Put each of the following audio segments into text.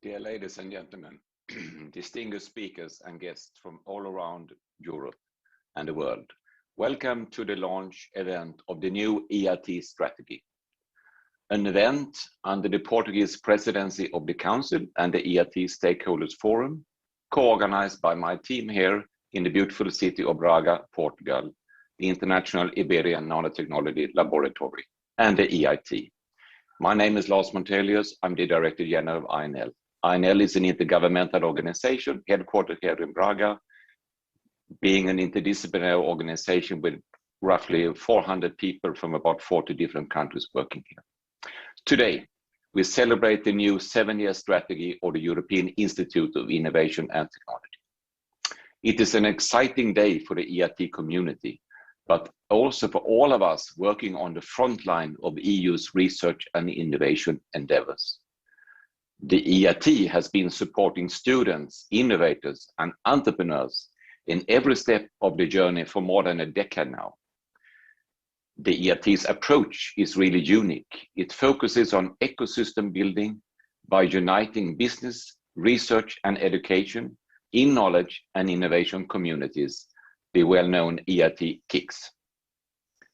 Dear ladies and gentlemen, distinguished speakers and guests from all around Europe and the world, welcome to the launch event of the new EIT Strategy, an event under the Portuguese presidency of the Council and the EIT Stakeholders Forum, co-organized by my team here in the beautiful city of Braga, Portugal, the International Iberian Nanotechnology Laboratory, and the EIT. My name is Lars Montelius. I'm the Director General of INL. INL is an intergovernmental organization headquartered here in Braga, being an interdisciplinary organization with roughly 400 people from about 40 different countries working here. Today, we celebrate the new 7-year strategy of the European Institute of Innovation and Technology. It is an exciting day for the EIT community, but also for all of us working on the front line of EU's research and innovation endeavors. The EIT has been supporting students, innovators, and entrepreneurs in every step of the journey for more than a decade now. The EIT's approach is really unique. It focuses on ecosystem building by uniting business, research, and education in knowledge and innovation communities, the well-known EIT KICs.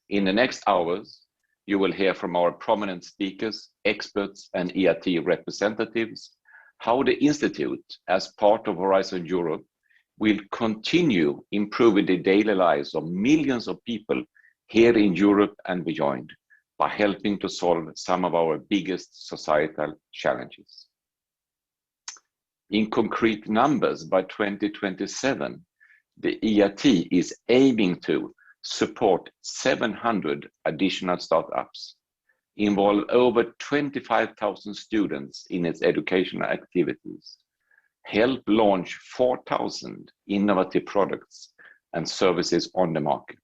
In the next hours, you will hear from our prominent speakers, experts, and EIT representatives how the Institute, as part of Horizon Europe, will continue improving the daily lives of millions of people here in Europe and beyond by helping to solve some of our biggest societal challenges. In concrete numbers, by 2027, the EIT is aiming to support 700 additional startups, involve over 25,000 students in its educational activities, help launch 4,000 innovative products and services on the market,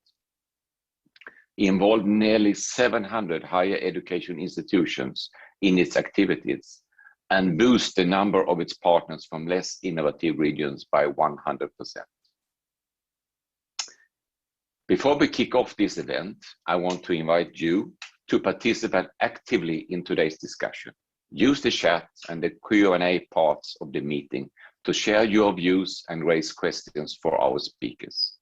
involve nearly 700 higher education institutions in its activities, and boost the number of its partners from less innovative regions by 100%. Before we kick off this event, I want to invite you to participate actively in today's discussion. Use the chat and the Q&A parts of the meeting to share your views and raise questions for our speakers.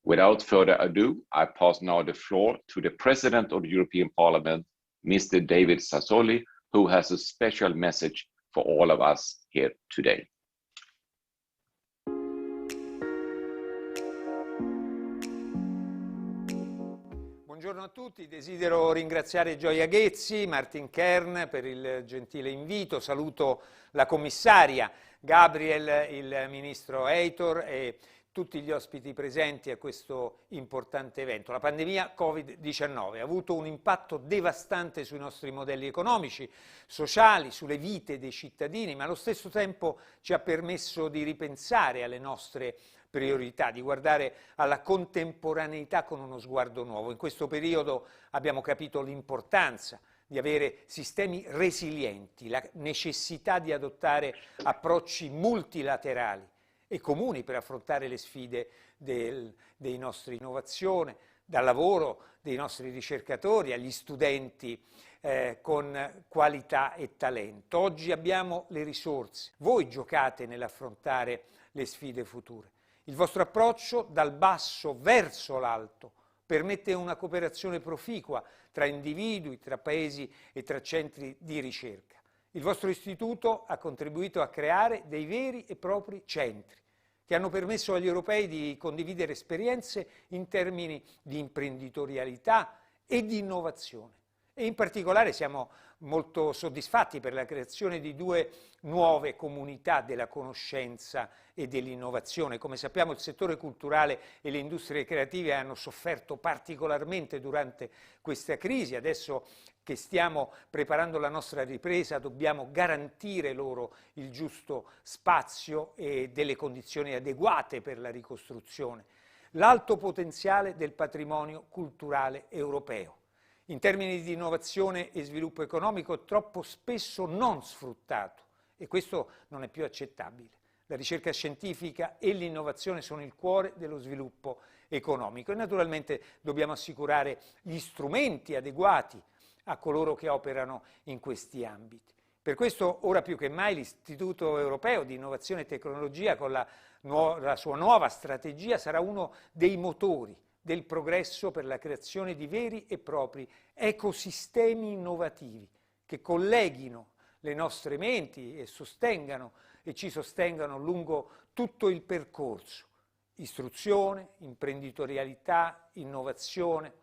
Without further ado, I pass now the floor to the President of the European Parliament, Mr. David Sassoli, who has a special message for all of us here today. Buongiorno a tutti, desidero ringraziare Gioia Ghezzi, Martin Kern per il gentile invito, saluto la commissaria, Gabriel, il ministro Heitor e tutti gli ospiti presenti a questo importante evento. La pandemia Covid-19 ha avuto un impatto devastante sui nostri modelli economici, sociali, sulle vite dei cittadini, ma allo stesso tempo ci ha permesso di ripensare alle nostre priorità, di guardare alla contemporaneità con uno sguardo nuovo. In questo periodo abbiamo capito l'importanza di avere sistemi resilienti, la necessità di adottare approcci multilaterali e comuni per affrontare le sfide dei nostri innovazione, dal lavoro dei nostri ricercatori agli studenti con qualità e talento. Oggi abbiamo le risorse, voi giocate nell'affrontare le sfide future. Il vostro approccio dal basso verso l'alto permette una cooperazione proficua tra individui, tra paesi e tra centri di ricerca. Il vostro istituto ha contribuito a creare dei veri e propri centri che hanno permesso agli europei di condividere esperienze in termini di imprenditorialità e di innovazione. E in particolare siamo molto soddisfatti per la creazione di 2 nuove comunità della conoscenza e dell'innovazione. Come sappiamo, il settore culturale e le industrie creative hanno sofferto particolarmente durante questa crisi. Adesso che stiamo preparando la nostra ripresa, dobbiamo garantire loro il giusto spazio e delle condizioni adeguate per la ricostruzione. L'alto potenziale del patrimonio culturale europeo. In termini di innovazione e sviluppo economico è troppo spesso non sfruttato e questo non è più accettabile. La ricerca scientifica e l'innovazione sono il cuore dello sviluppo economico e naturalmente dobbiamo assicurare gli strumenti adeguati a coloro che operano in questi ambiti. Per questo, ora più che mai, l'Istituto Europeo di Innovazione e Tecnologia, con la sua nuova strategia, sarà uno dei motori del progresso per la creazione di veri e propri ecosistemi innovativi che colleghino le nostre menti e ci sostengano lungo tutto il percorso. Istruzione, imprenditorialità, innovazione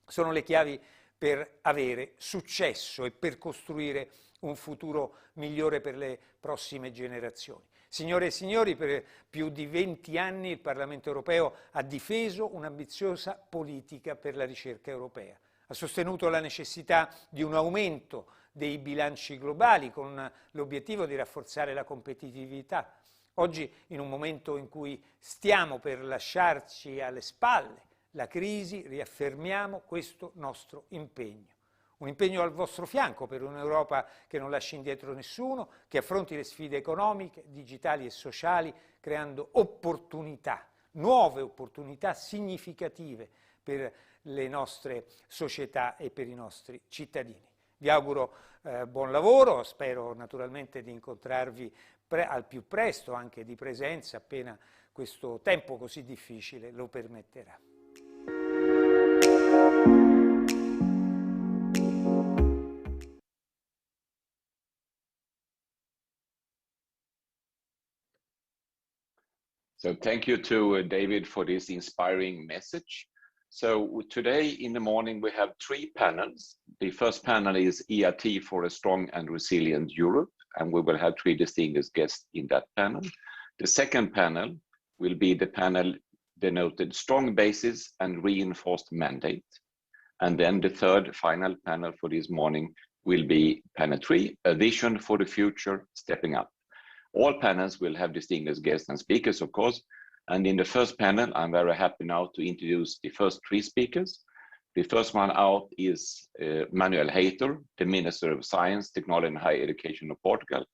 sono le chiavi per avere successo e per costruire un futuro migliore per le prossime generazioni. Signore e signori, per più di 20 anni il Parlamento europeo ha difeso un'ambiziosa politica per la ricerca europea. Ha sostenuto la necessità di un aumento dei bilanci globali con l'obiettivo di rafforzare la competitività. Oggi, in un momento in cui stiamo per lasciarci alle spalle la crisi, riaffermiamo questo nostro impegno. Un impegno al vostro fianco per un'Europa che non lasci indietro nessuno, che affronti le sfide economiche, digitali e sociali, creando opportunità, nuove opportunità significative per le nostre società e per i nostri cittadini. Vi auguro buon lavoro, spero naturalmente di incontrarvi al più presto, anche di presenza, appena questo tempo così difficile lo permetterà. So thank you to David for this inspiring message. So today in the morning we have 3 panels. The first panel is EIT for a strong and resilient Europe, and we will have 3 distinguished guests in that panel. The second panel will be the panel denoted strong basis and reinforced mandate. And then the third final panel for this morning will be panel 3, a vision for the future, stepping up. All panels will have distinguished guests and speakers, of course. And in the first panel, I'm very happy now to introduce the first 3 speakers. The first one out is Manuel Hayter, the Minister of Science, Technology and Higher Education of Portugal.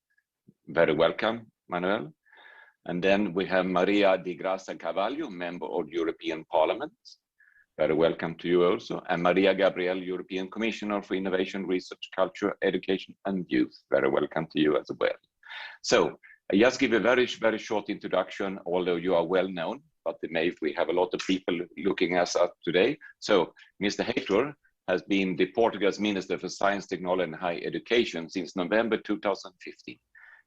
Very welcome, Manuel. And then we have Maria de Graça Carvalho, Member of the European Parliament. Very welcome to you also. And Maria Gabriel, European Commissioner for Innovation, Research, Culture, Education and Youth. Very welcome to you as well. So I just give a very, very short introduction, although you are well known, but we have a lot of people looking at us today. So Mr. Hayter has been the Portugal's Minister for Science, Technology and Higher Education since November 2015.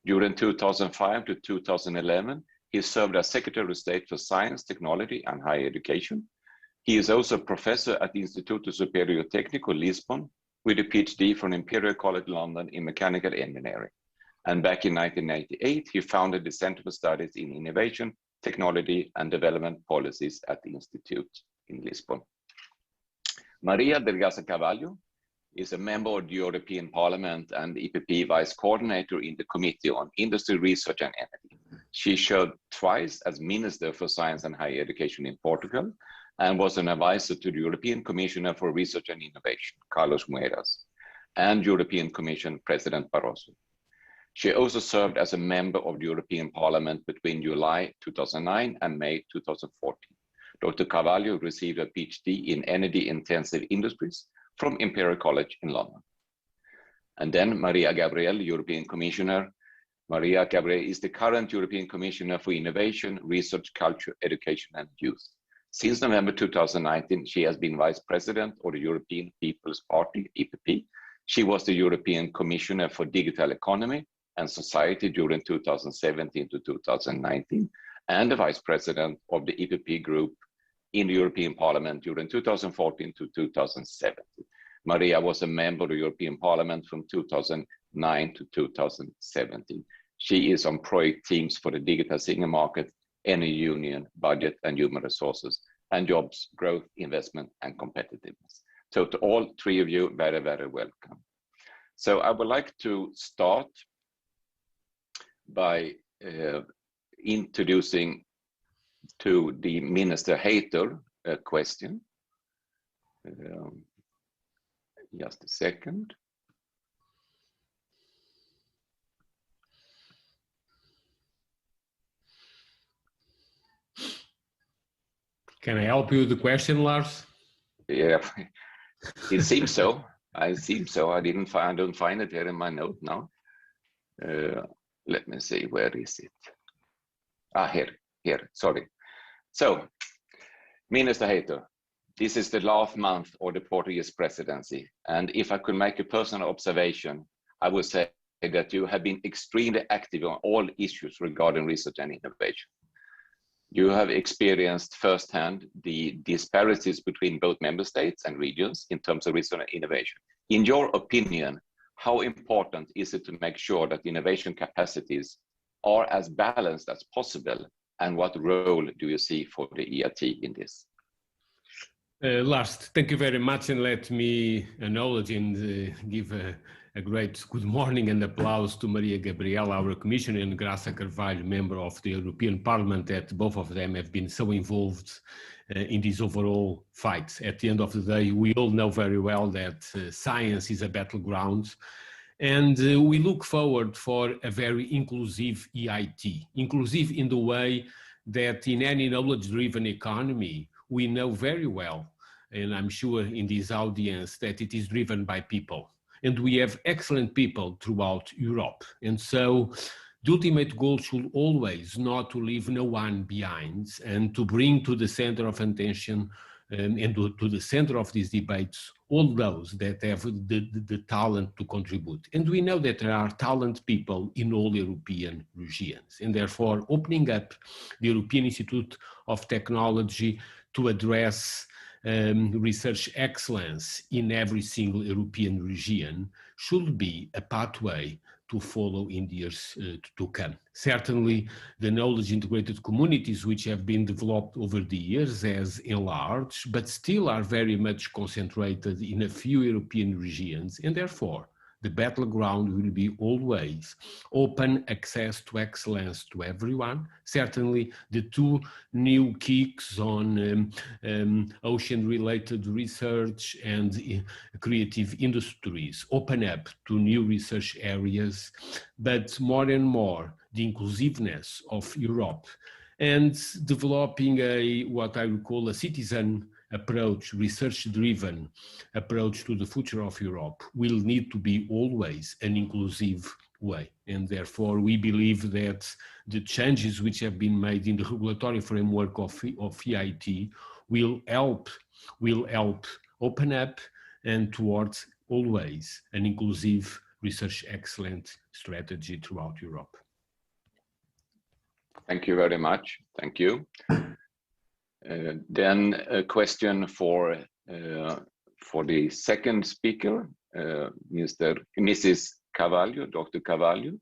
During 2005 to 2011, he served as Secretary of State for Science, Technology and Higher Education. He is also a professor at the Instituto Superior Técnico, Lisbon, with a PhD from Imperial College London in Mechanical Engineering. And back in 1998, he founded the Center for Studies in Innovation, Technology and Development Policies at the Institute in Lisbon. Maria de Graça Carvalho is a member of the European Parliament and EPP Vice Coordinator in the Committee on Industry, Research and Energy. She served twice as Minister for Science and Higher Education in Portugal and was an advisor to the European Commissioner for Research and Innovation, Carlos Moedas, and European Commission President Barroso. She also served as a member of the European Parliament between July 2009 and May 2014. Dr. Carvalho received a PhD in energy-intensive industries from Imperial College in London. And then Maria Gabriel, European Commissioner. Maria Gabriel is the current European Commissioner for Innovation, Research, Culture, Education and Youth. Since November 2019, she has been Vice President of the European People's Party, EPP. She was the European Commissioner for Digital Economy and Society during 2017 to 2019, and the Vice President of the EPP Group in the European Parliament during 2014 to 2017. Maria was a member of the European Parliament from 2009 to 2017. She is on project teams for the digital single market, energy union, budget and human resources, and jobs, growth, investment, and competitiveness. So to all 3 of you, very, very welcome. So I would like to start by introducing to the Minister Hayter a question. Just a second. Can I help you with the question, Lars? Yeah, it seems so. I don't find it here in my note now. Let me see, where is it? Here, sorry. So, Minister Hayter, this is the last month of the Portuguese presidency, and if I could make a personal observation, I would say that you have been extremely active on all issues regarding research and innovation. You have experienced firsthand the disparities between both member states and regions in terms of research and innovation. In your opinion, how important is it to make sure that innovation capacities are as balanced as possible, and what role do you see for the EIT in this? Lars, thank you very much, and let me acknowledge and give a great good morning and applause to Maria Gabriel, our Commissioner, and Graça Carvalho, member of the European Parliament, that both of them have been so involved in this overall fight. At the end of the day, we all know very well that science is a battleground, and we look forward for a very inclusive EIT, inclusive in the way that in any knowledge-driven economy, we know very well, and I'm sure in this audience, that it is driven by people. And we have excellent people throughout Europe. And so the ultimate goal should always not to leave no one behind, and to bring to the center of attention and to the center of these debates all those that have the talent to contribute. And we know that there are talented people in all European regions, and therefore opening up the European Institute of Technology to address research excellence in every single European region should be a pathway to follow in the years to come. Certainly, the knowledge integrated communities which have been developed over the years has enlarged, but still are very much concentrated in a few European regions, and therefore the battleground will be always open access to excellence to everyone. Certainly, the two new kicks on ocean-related research and creative industries open up to new research areas, but more and more the inclusiveness of Europe and developing what I would call a citizen approach, research-driven approach to the future of Europe will need to be always an inclusive way. And therefore, we believe that the changes which have been made in the regulatory framework of EIT will help open up and towards always an inclusive research excellence strategy throughout Europe. Thank you very much. Thank you. Then a question for the second speaker, Mrs. Carvalho, Dr. Carvalho.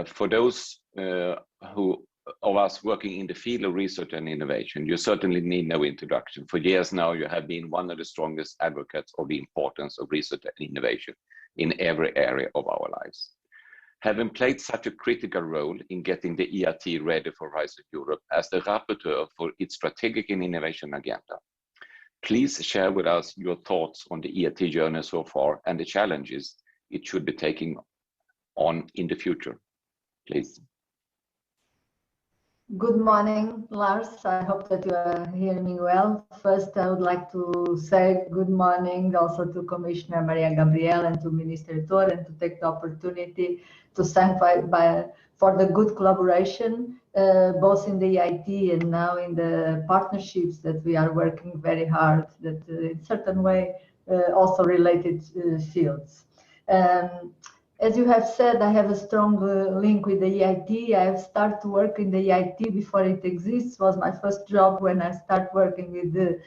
For those of us working in the field of research and innovation, you certainly need no introduction. For years now, you have been one of the strongest advocates of the importance of research and innovation in every area of our lives. Having played such a critical role in getting the EIT ready for Rise of Europe as the rapporteur for its strategic and innovation agenda, please share with us your thoughts on the EIT journey so far and the challenges it should be taking on in the future, please. Good morning, Lars. I hope that you are hearing me well. First, I would like to say good morning also to Commissioner Maria Gabriel and to Minister Tor, and to take the opportunity to thank for the good collaboration, both in the EIT and now in the partnerships that we are working very hard, that in certain way also related fields. As you have said, I have a strong link with the EIT. I have started to work in the EIT before it exists. It was my first job when I started working with the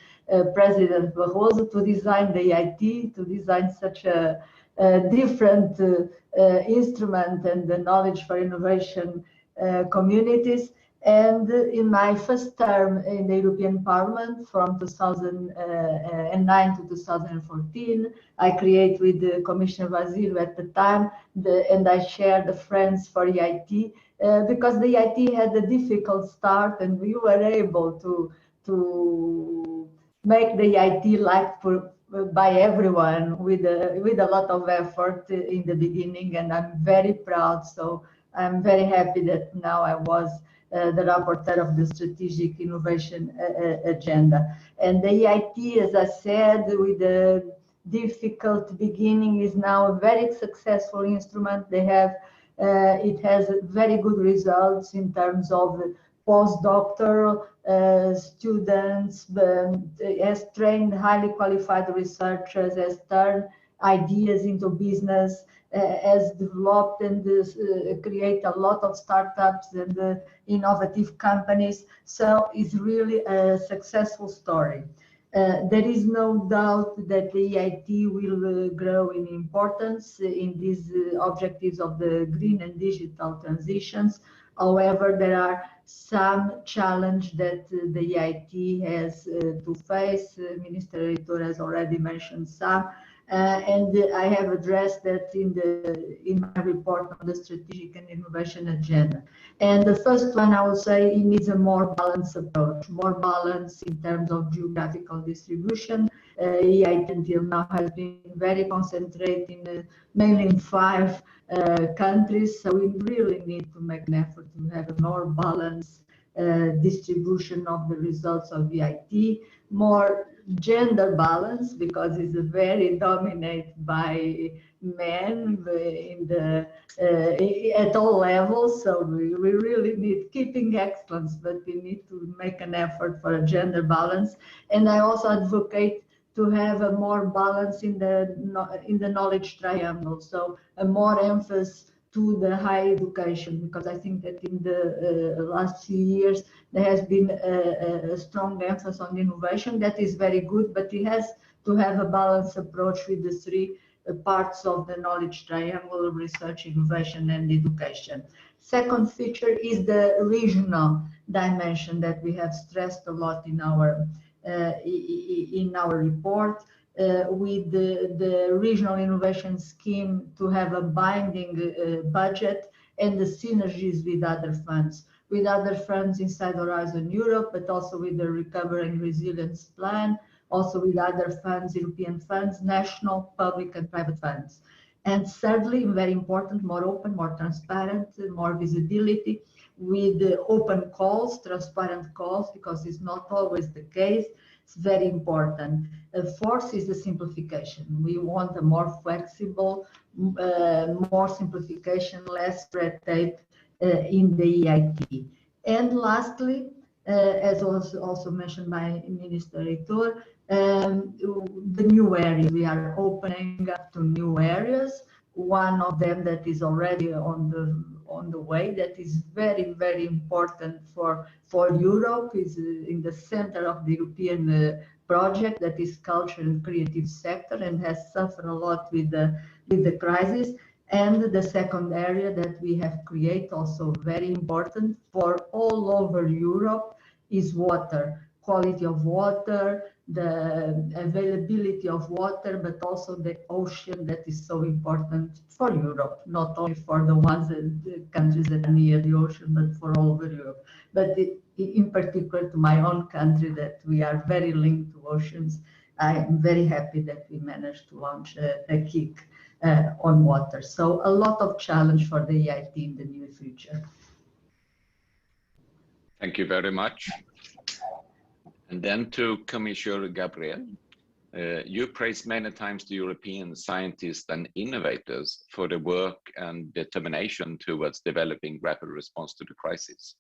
President Barroso to design the EIT, to design such a different instrument and the knowledge for innovation communities. And in my first term in the European Parliament from 2009 to 2014, I created with Commissioner Vasilou at the time, and I shared the Friends for EIT, because the EIT had a difficult start, and we were able to make the EIT liked by everyone with a lot of effort in the beginning, and I'm very proud. So I'm very happy that now I was the rapporteur of the strategic innovation agenda. And the EIT, as I said, with the difficult beginning, is now a very successful instrument. They have It has very good results in terms of postdoctoral students, has trained highly qualified researchers, has turned ideas into business, has developed and create a lot of startups and innovative companies. So it's really a successful story. There is no doubt that the EIT will grow in importance in these objectives of the green and digital transitions. However, there are some challenges that the EIT has to face. Minister Reitor has already mentioned some. And I have addressed that in my report on the strategic and innovation agenda. And the first one, I would say, it needs a more balanced approach, more balance in terms of geographical distribution. EIT until now has been very concentrated mainly in 5 countries, so we really need to make an effort to have a more balanced distribution of the results of EIT, more gender balance, because it's very dominated by men in the at all levels. So we really need keeping excellence, but we need to make an effort for a gender balance. And I also advocate to have a more balance in the knowledge triangle, so a more emphasis to the higher education, because I think that in the last few years there has been a strong emphasis on innovation. That is very good, but it has to have a balanced approach with the 3 parts of the knowledge triangle: research, innovation, and education. Second feature is the regional dimension that we have stressed a lot in our report. With the regional innovation scheme to have a binding budget and the synergies with other funds inside Horizon Europe, but also with the Recovery and Resilience Plan, also with other funds, European funds, national, public and private funds. And thirdly, very important, more open, more transparent, more visibility with open calls, transparent calls, because it's not always the case. It's very important. Fourth is the simplification. We want a more flexible, more simplification, less red tape in the EIT. And lastly, as also mentioned by Minister Reitor, the new areas. We are opening up to new areas. One of them that is already on the way, that is very, very important for Europe, is in the center of the European project, that is culture and creative sector, and has suffered a lot with the crisis. And the second area that we have created, also very important for all over Europe, is water, quality of water, the availability of water, but also the ocean, that is so important for Europe, not only for the countries that are near the ocean, but for all over Europe. But in particular to my own country, that we are very linked to oceans. I am very happy that we managed to launch a kick on water. So a lot of challenge for the EIT in the near future. Thank you very much. And then to Commissioner Gabriel, you praised many times the European scientists and innovators for the work and determination towards developing rapid response to the crisis.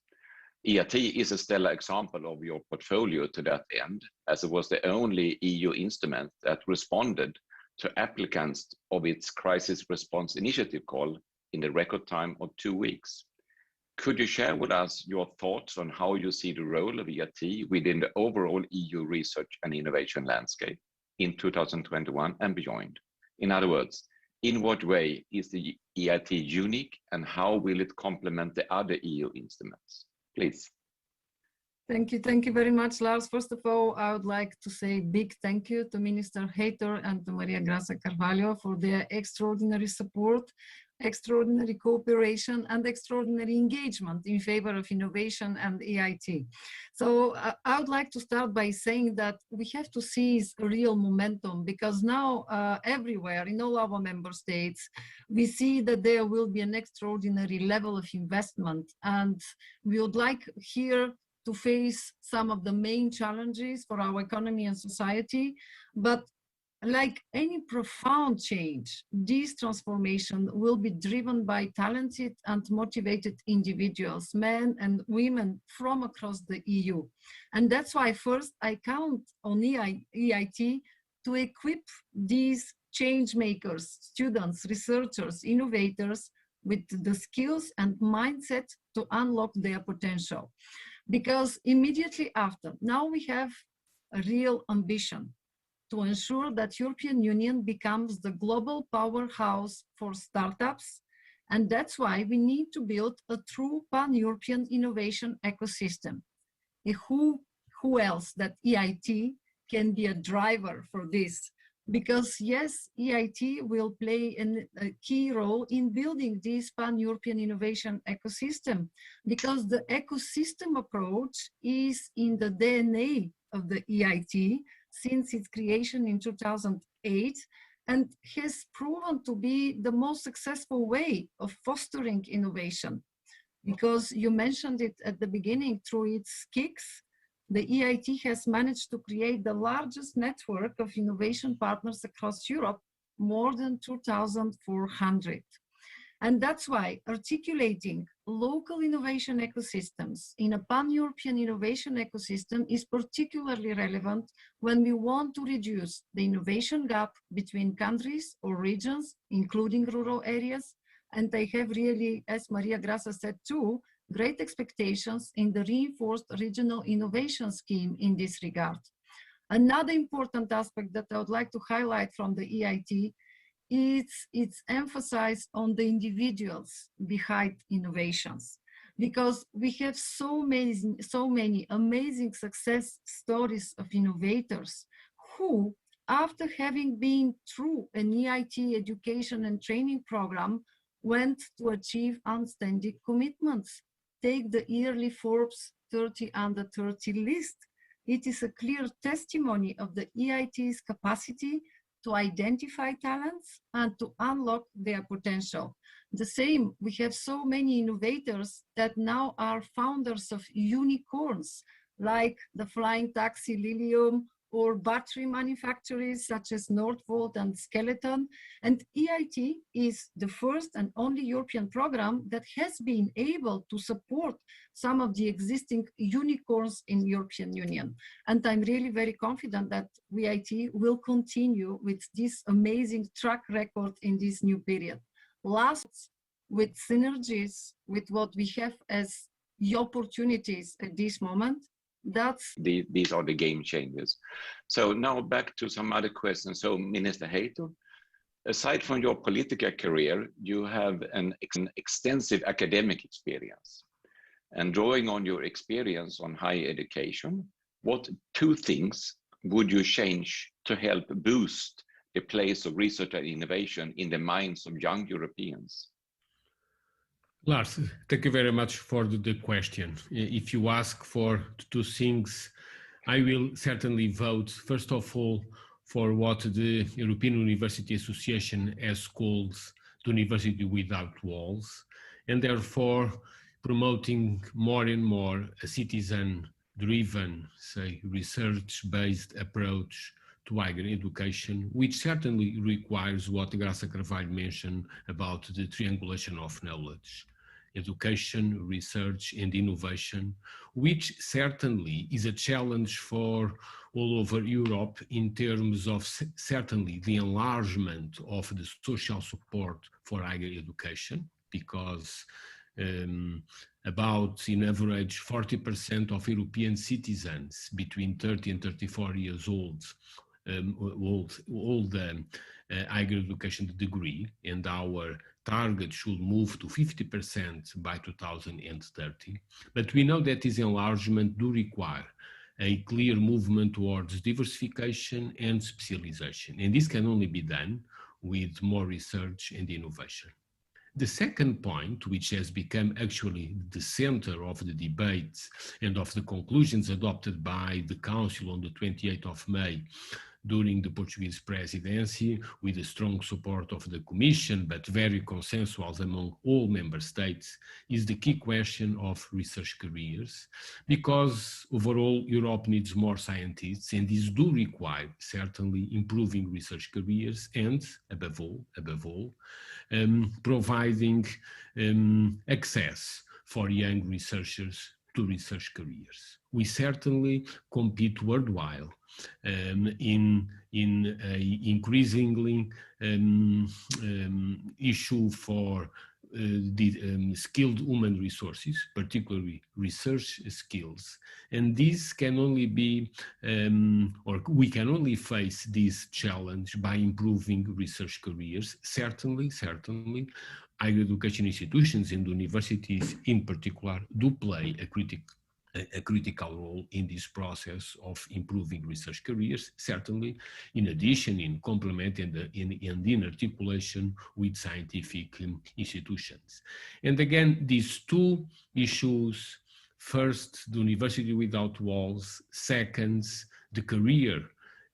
EIT is a stellar example of your portfolio to that end, as it was the only EU instrument that responded to applicants of its crisis response initiative call in the record time of 2 weeks. Could you share with us your thoughts on how you see the role of EIT within the overall EU research and innovation landscape in 2021 and beyond? In other words, in what way is the EIT unique, and how will it complement the other EU instruments? Please. Thank you very much, Lars. First of all, I would like to say big thank you to Minister Reitor and to Maria Graça Carvalho for their extraordinary support, extraordinary cooperation, and extraordinary engagement in favor of innovation and EIT. So I would like to start by saying that we have to seize a real momentum, because now everywhere in all our member states, we see that there will be an extraordinary level of investment, and we would like here to face some of the main challenges for our economy and society, but like any profound change, this transformation will be driven by talented and motivated individuals, men and women from across the EU. And that's why first I count on EIT to equip these change makers, students, researchers, innovators with the skills and mindset to unlock their potential. Because immediately after, now we have a real ambition to ensure that European Union becomes the global powerhouse for startups. And that's why we need to build a true pan-European innovation ecosystem. Who else that EIT can be a driver for this? Because yes, EIT will play a key role in building this pan-European innovation ecosystem, because the ecosystem approach is in the DNA of the EIT since its creation in 2008, and has proven to be the most successful way of fostering innovation. Because you mentioned it at the beginning, through its KICs, the EIT has managed to create the largest network of innovation partners across Europe, more than 2,400. And that's why articulating local innovation ecosystems in a pan-European innovation ecosystem is particularly relevant when we want to reduce the innovation gap between countries or regions, including rural areas. And I have really, as Maria Grasa said too, great expectations in the reinforced regional innovation scheme in this regard. Another important aspect that I would like to highlight from the EIT is its emphasis on the individuals behind innovations, because we have so many amazing success stories of innovators who, after having been through an EIT education and training program, went to achieve outstanding commitments. Take the yearly Forbes 30 under 30 list. It is a clear testimony of the EIT's capacity to identify talents and to unlock their potential. The same, we have so many innovators that now are founders of unicorns, like the flying taxi Lilium, or battery manufacturers such as Northvolt and Skeleton. And EIT is the first and only European program that has been able to support some of the existing unicorns in European Union. And I'm really very confident that EIT will continue with this amazing track record in this new period. Last, with synergies with what we have as the opportunities at this moment, these are the game changers. So now back to some other questions. So Minister Hayter, aside from your political career, you have an extensive academic experience. And drawing on your experience on higher education, what two things would you change to help boost the place of research and innovation in the minds of young Europeans? Lars, thank you very much for the question. If you ask for two things, I will certainly vote, first of all, for what the European University Association has called the University Without Walls, and therefore promoting more and more a citizen-driven, say, research-based approach to higher education, which certainly requires what Graça Carvalho mentioned about the triangulation of knowledge, education, research, and innovation, which certainly is a challenge for all over Europe in terms of certainly the enlargement of the social support for higher education, because about, in average, 40% of European citizens between 30 and 34 years old higher education degree, and our target should move to 50% by 2030. But we know that this enlargement do require a clear movement towards diversification and specialization, and this can only be done with more research and innovation. The second point, which has become actually the center of the debates and of the conclusions adopted by the Council on the 28th of May, during the Portuguese presidency, with the strong support of the Commission, but very consensual among all member states, is the key question of research careers, because overall Europe needs more scientists, and these do require certainly improving research careers and, above all, providing access for young researchers to research careers. We certainly compete worldwide in a increasingly issue for the skilled human resources, particularly research skills. And this can only be, or we can only face this challenge by improving research careers. Certainly, higher education institutions and universities in particular do play a critical role in this process of improving research careers, certainly in addition, in complement and in articulation with scientific institutions. And again, these two issues, first, the university without walls, second, the career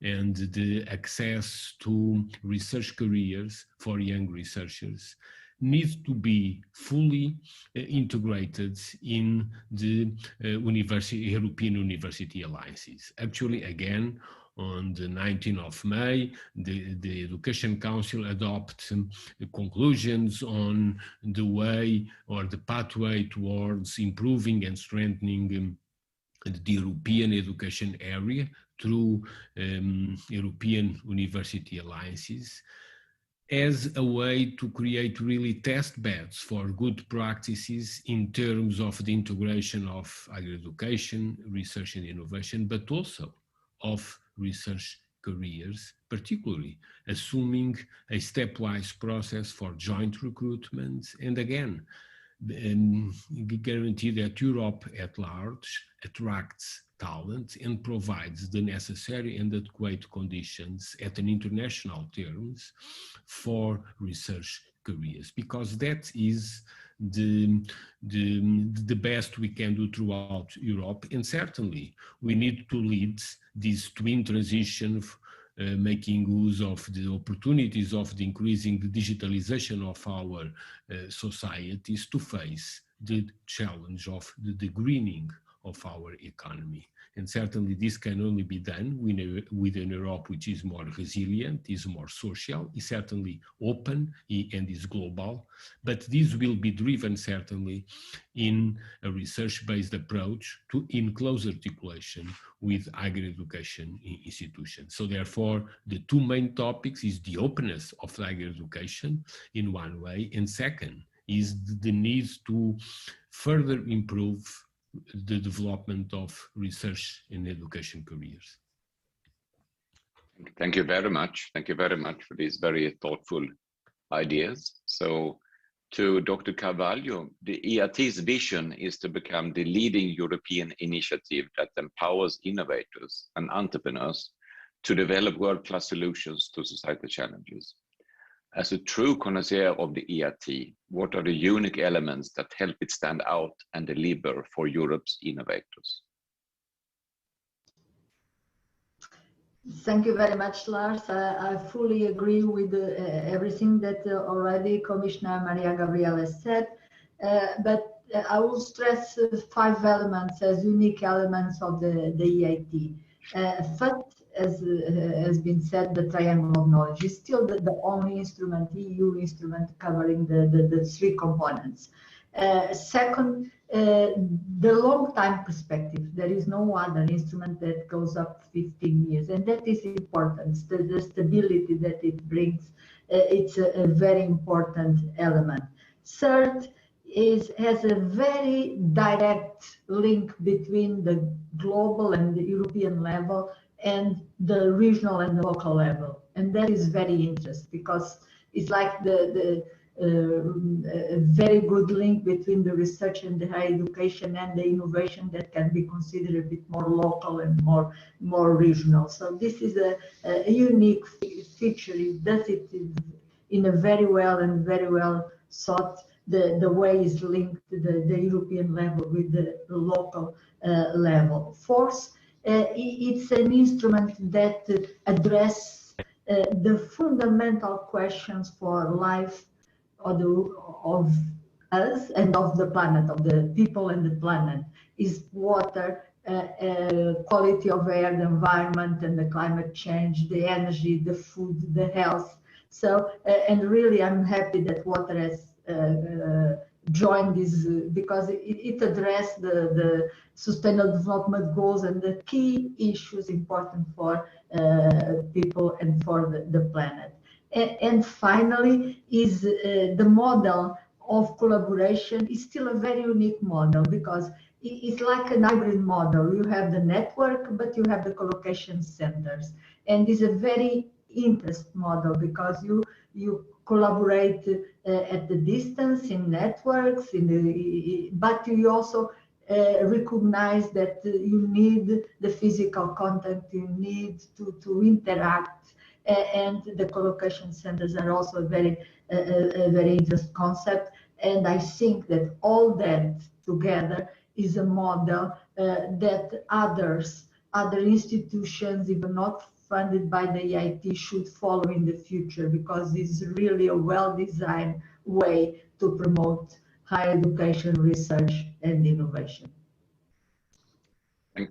and the access to research careers for young researchers, needs to be fully integrated in the European University Alliances. Actually, again, on the 19th of May, the Education Council adopted conclusions on the way or the pathway towards improving and strengthening the European education area through European University Alliances, as a way to create really test beds for good practices in terms of the integration of higher education, research and innovation, but also of research careers, particularly assuming a stepwise process for joint recruitment, and again, guarantee that Europe at large attracts talent and provides the necessary and adequate conditions at an international terms for research careers, because that is the best we can do throughout Europe. And certainly we need to lead this twin transition, making use of the opportunities of the increasing digitalization of our societies to face the challenge of the greening of our economy. And certainly this can only be done within Europe, which is more resilient, is more social, is certainly open and is global. But this will be driven certainly in a research-based approach in close articulation with higher education institutions. So therefore, the two main topics is the openness of higher education in one way, and second is the need to further improve the development of research and education careers. Thank you very much. Thank you very much for these very thoughtful ideas. So to Dr. Carvalho, the EIT's vision is to become the leading European initiative that empowers innovators and entrepreneurs to develop world-class solutions to societal challenges. As a true connoisseur of the EIT, what are the unique elements that help it stand out and deliver for Europe's innovators? Thank you very much, Lars. I fully agree with everything that already Commissioner Maria Gabriel has said, but I will stress 5 elements as unique elements of the EIT. First, as has been said, the triangle of knowledge is still the only instrument, EU instrument, covering the 3 components. Second, the long time perspective. There is no other instrument that goes up 15 years, and that is important. The stability that it brings, it's a very important element. Third, has a very direct link between the global and the European level and the regional and the local level. And that is very interesting, because it's like a very good link between the research and the higher education and the innovation that can be considered a bit more local and more regional. So this is a unique feature. It does it in a very well thought. The way is linked to the European level with the local level. Fourth, It's an instrument that addresses the fundamental questions for life of us and of the planet, of the people and the planet, is water, quality of air, the environment and the climate change, the energy, the food, the health. So, and really I'm happy that water has joined this because it addressed the sustainable development goals and the key issues important for people and for the planet. And finally, is the model of collaboration is still a very unique model because it's like an hybrid model. You have the network, but you have the collocation centers. And it's a very interest model because you collaborate at the distance in networks, but you also recognize that you need the physical contact, you need to interact, and the collocation centers are also a very interesting concept. And I think that all that together is a model that other institutions, even not funded by the EIT, should follow in the future, because it's really a well-designed way to promote higher education, research, and innovation.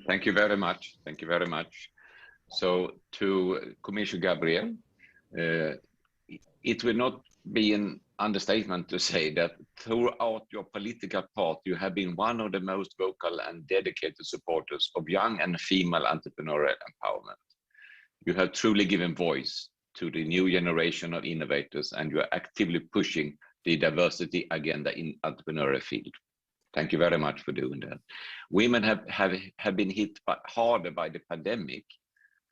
Thank you very much. Thank you very much. So to Commissioner Gabriel, it will not be an understatement to say that throughout your political path, you have been one of the most vocal and dedicated supporters of young and female entrepreneurial empowerment. You have truly given voice to the new generation of innovators, and you are actively pushing the diversity agenda in entrepreneurial field. Thank you very much for doing that. Women have been hit harder by the pandemic,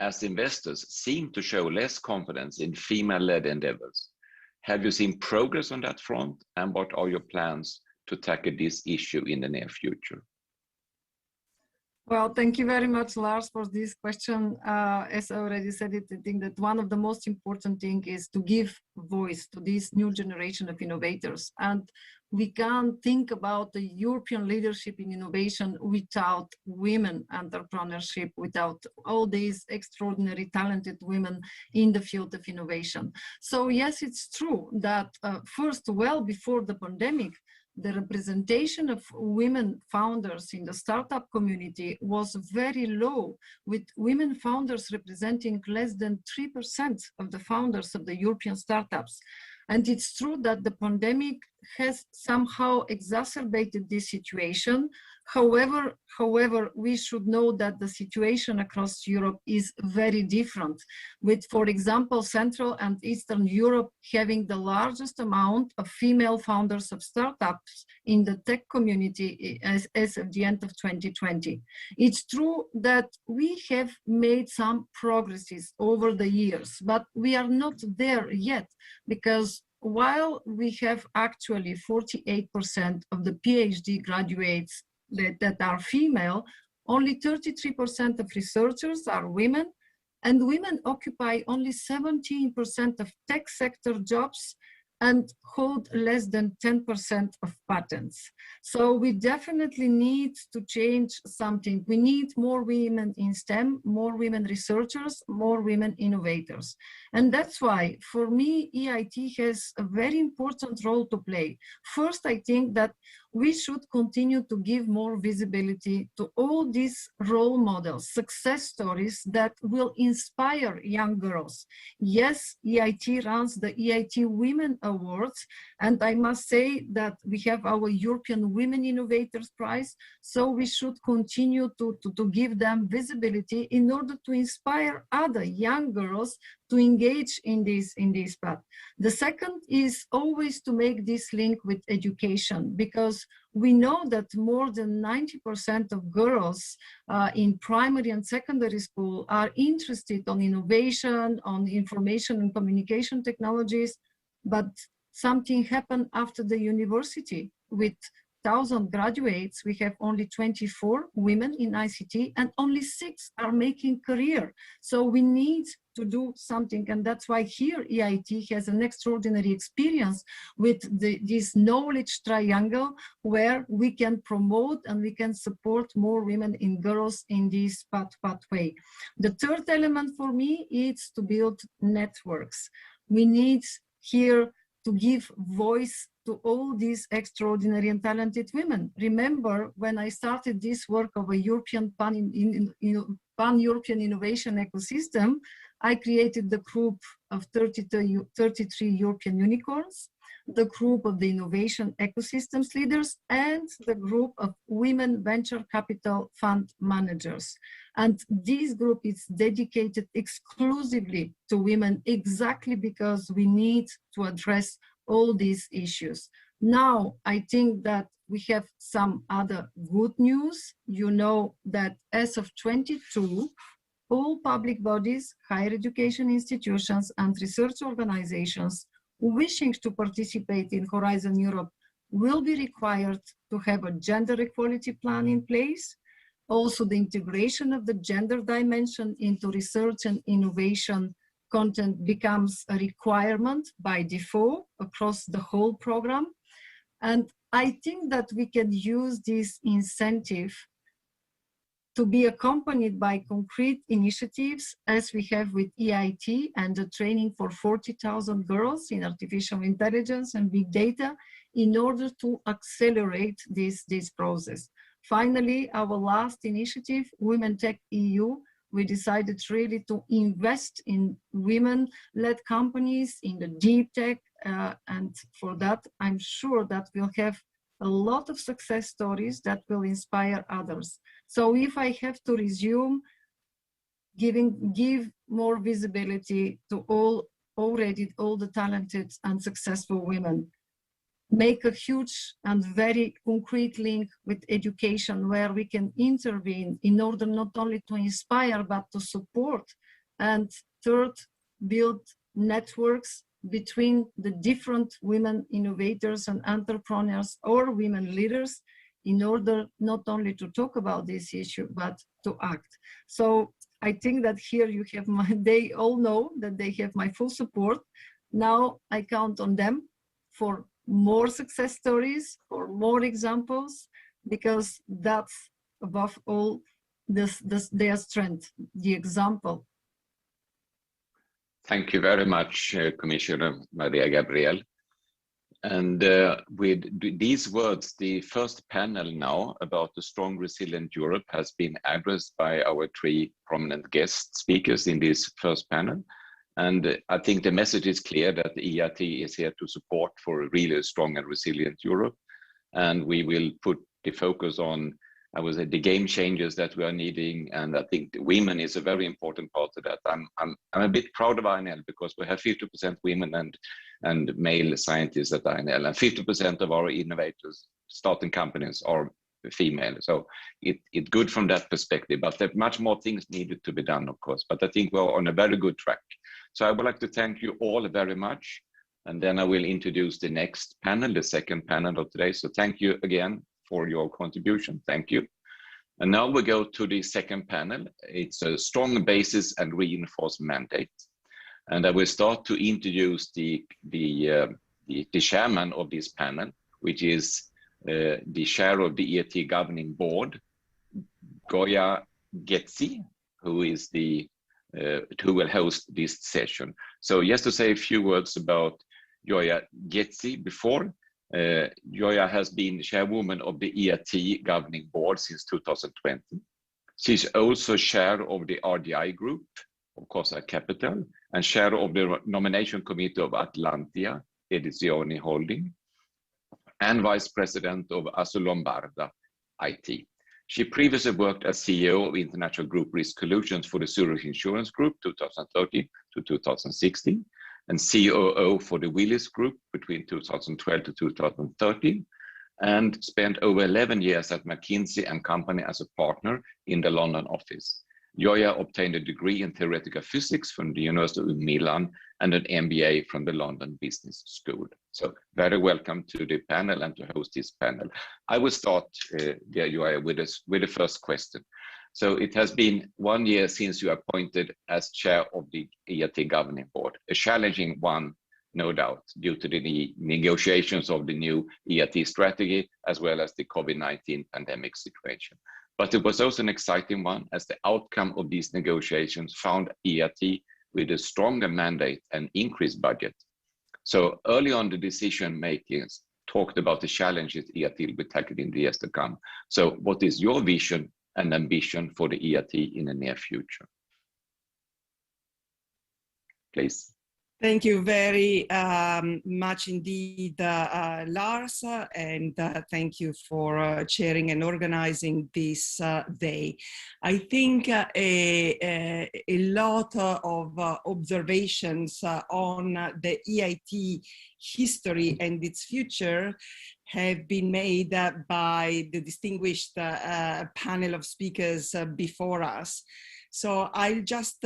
as investors seem to show less confidence in female-led endeavors. Have you seen progress on that front, and what are your plans to tackle this issue in the near future? Well, thank you very much, Lars, for this question. As I already said it, I think that one of the most important things is to give voice to this new generation of innovators. And we can't think about the European leadership in innovation without women entrepreneurship, without all these extraordinary talented women in the field of innovation. So yes, it's true that first, well before the pandemic, the representation of women founders in the startup community was very low, with women founders representing less than 3% of the founders of the European startups. And it's true that the pandemic has somehow exacerbated this situation. However, we should know that the situation across Europe is very different, with, for example, Central and Eastern Europe having the largest amount of female founders of startups in the tech community as of the end of 2020. It's true that we have made some progresses over the years, but we are not there yet, because while we have actually 48% of the PhD graduates that are female, only 33% of researchers are women, and women occupy only 17% of tech sector jobs and hold less than 10% of patents. So we definitely need to change something. We need more women in STEM, more women researchers, more women innovators. And that's why, for me, EIT has a very important role to play. First, I think that we should continue to give more visibility to all these role models, success stories that will inspire young girls. Yes, EIT runs the EIT Women Awards, and I must say that we have our European Women Innovators Prize, so we should continue to give them visibility in order to inspire other young girls to engage in this path. The second is always to make this link with education, because we know that more than 90% of girls in primary and secondary school are interested on innovation, on information and communication technologies, but something happened after the university with 1,000 graduates, we have only 24 women in ICT and only 6 are making career. So we need to do something, and that's why here EIT has an extraordinary experience with this knowledge triangle where we can promote and we can support more women and girls in this pathway. The third element for me is to build networks. We need here to give voice to all these extraordinary and talented women. Remember, when I started this work of a European pan-European innovation ecosystem, I created the group of 33 European unicorns, the group of the innovation ecosystems leaders, and the group of women venture capital fund managers. And this group is dedicated exclusively to women, exactly because we need to address all these issues. Now, I think that we have some other good news. You know that as of 22, all public bodies, higher education institutions, and research organizations wishing to participate in Horizon Europe will be required to have a gender equality plan in place. Also, the integration of the gender dimension into research and innovation content becomes a requirement by default across the whole program. And I think that we can use this incentive to be accompanied by concrete initiatives, as we have with EIT and the training for 40,000 girls in artificial intelligence and big data, in order to accelerate this process. Finally, our last initiative, Women Tech EU, we decided really to invest in women-led companies in the deep tech, and for that, I'm sure that we'll have a lot of success stories that will inspire others. So if I have to resume, give more visibility to all the talented and successful women, make a huge and very concrete link with education where we can intervene in order not only to inspire, but to support. And third, build networks between the different women innovators and entrepreneurs or women leaders in order not only to talk about this issue, but to act. So I think that here you have they all know that they have my full support. Now I count on them for more success stories, for more examples, because that's above all their strength, the example. Thank you very much, Commissioner Maria Gabriel. And with these words, the first panel now about the strong, resilient Europe has been addressed by our 3 prominent guest speakers in this first panel. And I think the message is clear that the EIT is here to support for a really strong and resilient Europe. And we will put the focus on, I would say, the game changers that we are needing. And I think women is a very important part of that. I'm a bit proud of INL because we have 50% women and male scientists at INL, and 50% of our innovators starting companies are female. So it's good from that perspective, but there are much more things needed to be done, of course. But I think we're on a very good track. So I would like to thank you all very much. And then I will introduce the next panel, the second panel of today. So thank you again for your contribution. Thank you. And now we go to the second panel. It's a strong basis and reinforced mandate. And I will start to introduce the chairman of this panel, which is the chair of the EIT governing board, Goya Getzi, who is who will host this session. So just to say a few words about Goya Getzi before. Goya has been chairwoman of the EIT governing board since 2020. She's also chair of the RDI group, of course, at Capital, and chair of the nomination committee of Atlantia Edizioni Holding, and vice president of Asolombarda IT. She previously worked as CEO of International Group Risk Solutions for the Zurich Insurance Group 2013 to 2016, and COO for the Willis Group between 2012 to 2013, and spent over 11 years at McKinsey & Company as a partner in the London office. Gioia obtained a degree in theoretical physics from the University of Milan and an MBA from the London Business School. So very welcome to the panel and to host this panel. I will start, dear Gioia, with the first question. So it has been 1 year since you are appointed as chair of the EIT Governing Board, a challenging one, no doubt, due to the negotiations of the new EIT strategy, as well as the COVID-19 pandemic situation. But it was also an exciting one, as the outcome of these negotiations found EIT with a stronger mandate and increased budget. So early on, the decision makers talked about the challenges EIT will be tackled in the years to come. So what is your vision and ambition for the EIT in the near future? Please. Thank you very much indeed, Lars, and thank you for chairing and organizing this day. I think a lot of observations on the EIT history and its future have been made by the distinguished panel of speakers before us. So I'll just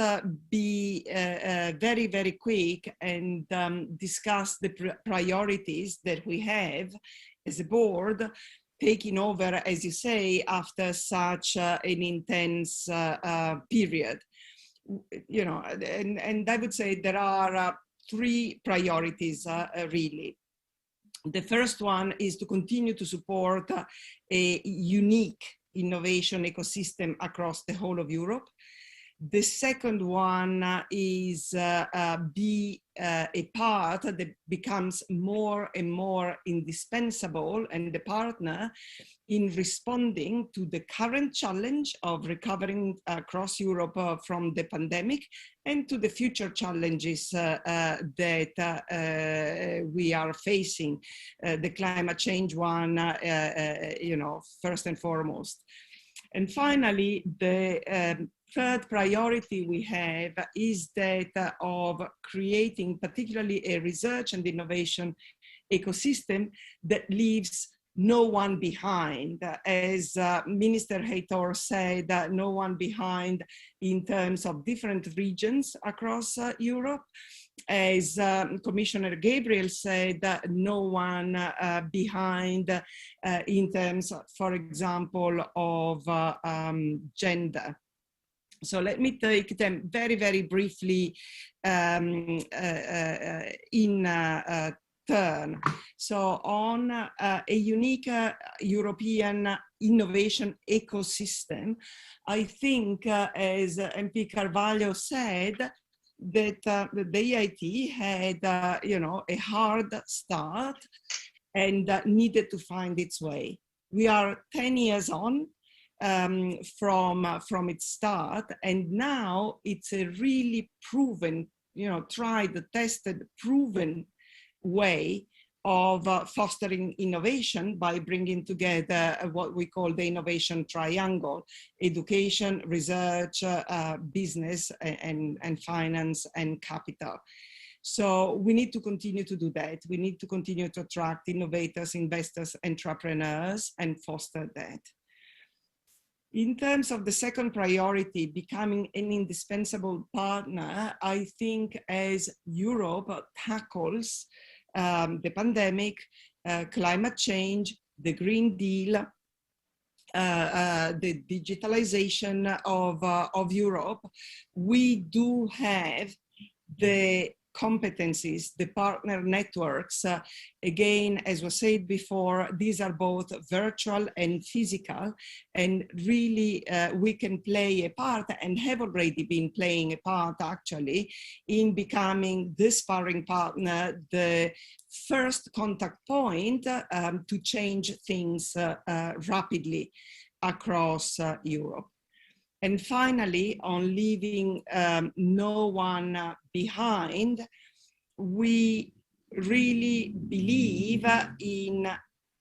be very, very quick and discuss the priorities that we have as a board, taking over, as you say, after such an intense period. You know, and I would say there are three priorities, really. The first one is to continue to support a unique innovation ecosystem across the whole of Europe. The second one is be a part that becomes more and more indispensable and the partner in responding to the current challenge of recovering across Europe from the pandemic and to the future challenges that we are facing, the climate change one, you know, first and foremost. And finally, the third priority we have is that of creating particularly a research and innovation ecosystem that leaves no one behind. As Minister Heitor said, no one behind in terms of different regions across Europe. As Commissioner Gabriel said, no one behind in terms, for example, of gender. So let me take them very, very briefly in turn. So on a unique European innovation ecosystem, I think, as MP Carvalho said, that the EIT had, you know, a hard start and needed to find its way. We are 10 years on from its start, and now it's a really proven, you know, tried, tested, proven way of fostering innovation by bringing together what we call the innovation triangle: education, research, business, and finance and capital. So we need to continue to do that. We need to continue to attract innovators, investors, entrepreneurs, and foster that. In terms of the second priority, becoming an indispensable partner, I think as Europe tackles the pandemic, climate change, the Green Deal, the digitalization of Europe, we do have the competencies, the partner networks. Again, as was said before, these are both virtual and physical, and really we can play a part and have already been playing a part actually in becoming the sparring partner, the first contact point to change things rapidly across Europe. And finally, on leaving no one behind, we really believe in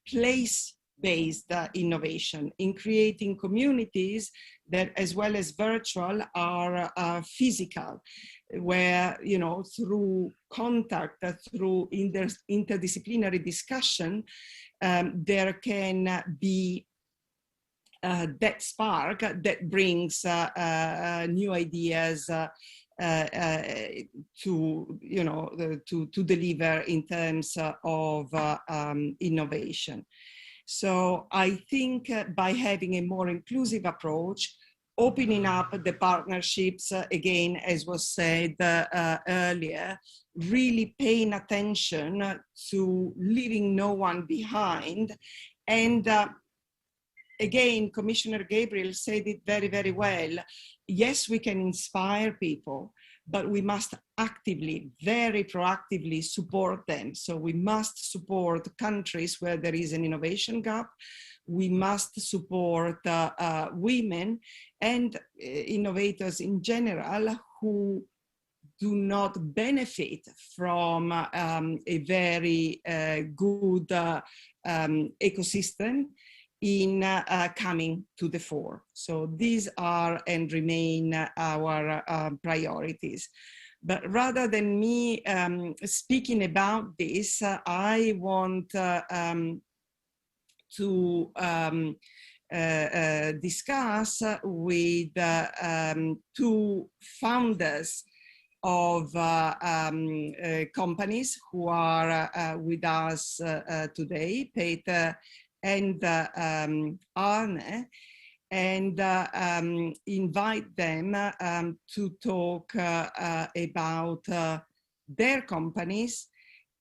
place-based innovation, in creating communities that, as well as virtual, are physical, where, you know, through contact, through interdisciplinary discussion, there can be that spark that brings new ideas to deliver in terms of innovation. So I think by having a more inclusive approach, opening up the partnerships, again, as was said earlier, really paying attention to leaving no one behind. And again, Commissioner Gabriel said it very, very well. Yes, we can inspire people, but we must actively, very proactively support them. So we must support countries where there is an innovation gap. We must support women and innovators in general who do not benefit from a very good ecosystem in coming to the fore. So these are and remain our priorities. But rather than me speaking about this, I want to discuss with two founders of companies who are with us today, Peter and Arne, and invite them to talk about their companies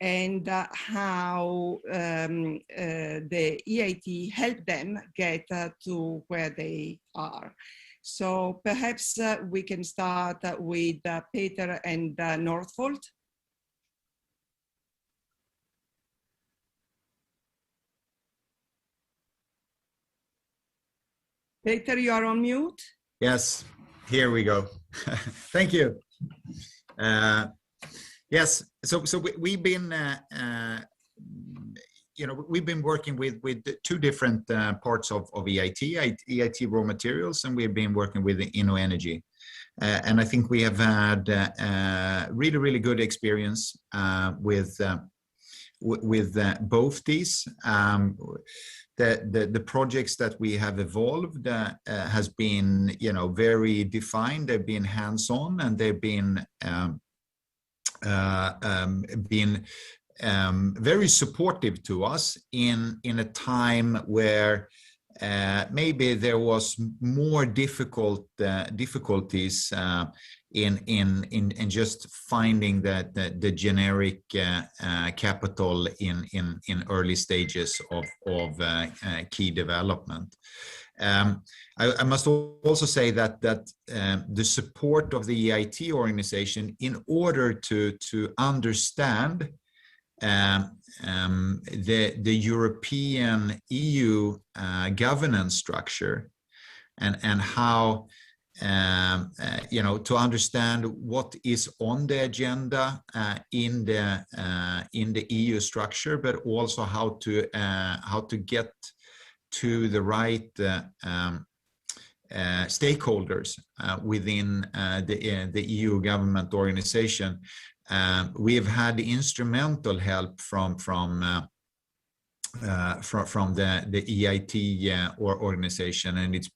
and how the EIT helped them get to where they are. So perhaps we can start with Peter and Northvolt. Peter, you are on mute. Yes, here we go. Thank you. Yes, so we've been we've been working with two different parts of EIT, EIT raw materials, and we've been working with InnoEnergy. And I think we have had really good experience with both these. The projects that we have evolved has been very defined. They've been hands-on, and they've been very supportive to us in a time where maybe there was more difficulties in just finding the generic capital in early stages of key development. I must also say that the support of the EIT organization in order to understand the European EU governance structure and how to understand what is on the agenda in the EU structure, but also how to get to the right stakeholders within the EU government organization. We have had instrumental help from the EIT organization, and it's